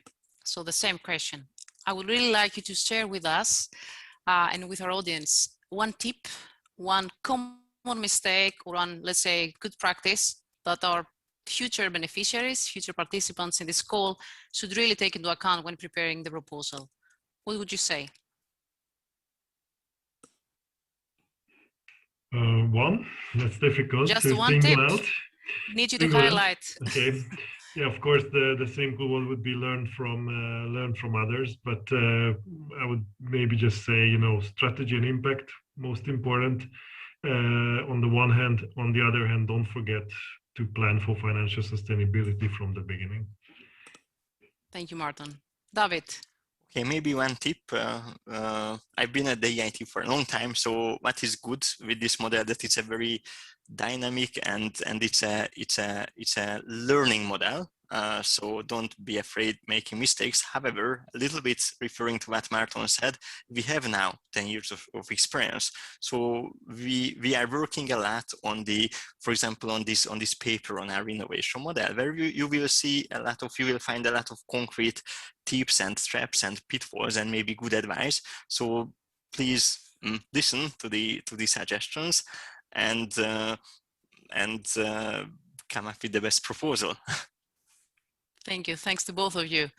So the same question. I would really like you to share with us and with our audience one tip, one common mistake, or one, let's say, good practice that our future beneficiaries, future participants in this call should really take into account when preparing the proposal. What would you say? One, that's difficult. Just to one tip. Out. Need you to highlight. Okay. Yeah, of course, the simple one would be learn from others. But I would maybe just say, strategy and impact, most important. On the one hand, on the other hand, don't forget to plan for financial sustainability from the beginning. Thank you, Martin. David. Okay, maybe one tip. I've been at the EIT for a long time, so what is good with this model that it's a very dynamic and it's a learning model. so don't be afraid making mistakes. However, a little bit referring to what Martin said, we have now 10 years of experience. So we are working a lot on the, for example, on this paper on our innovation model, where you will find a lot of concrete tips and traps and pitfalls and maybe good advice. So please listen to the suggestions and come up with the best proposal. Thank you. Thanks to both of you.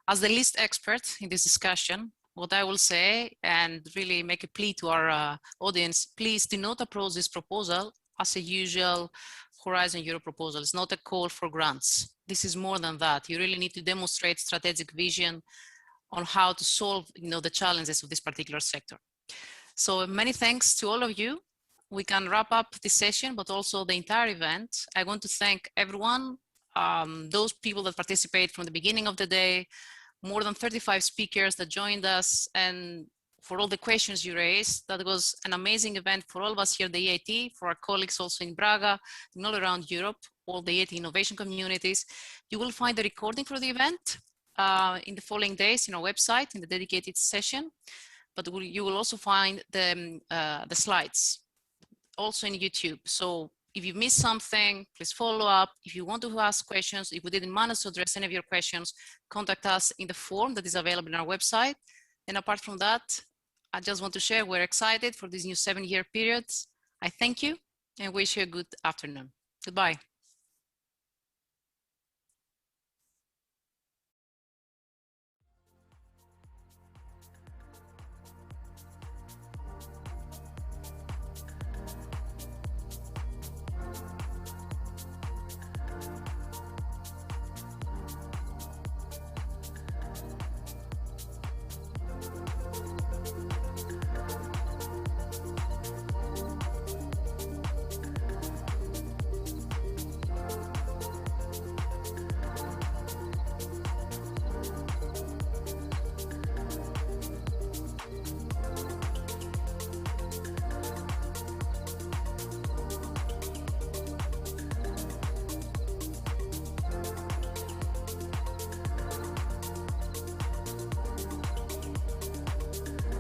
As the least expert in this discussion, what I will say and really make a plea to our audience, please do not approach this proposal as a usual Horizon Europe proposal. It's not a call for grants. This is more than that. You really need to demonstrate strategic vision on how to solve the challenges of this particular sector. So many thanks to all of you. We can wrap up this session, but also the entire event. I want to thank everyone, those people that participate from the beginning of the day, more than 35 speakers that joined us, and for all the questions you raised. That was an amazing event for all of us here at the EIT, for our colleagues also in Braga and all around Europe, all the EIT innovation communities. You will find the recording for the event in the following days in our website in the dedicated session, but you will also find the slides also in YouTube. So if you missed something, please follow up. If you want to ask questions, if we didn't manage to address any of your questions, contact us in the form that is available on our website. And apart from that, I just want to share we're excited for this new 7-year period. I thank you and wish you a good afternoon. Goodbye.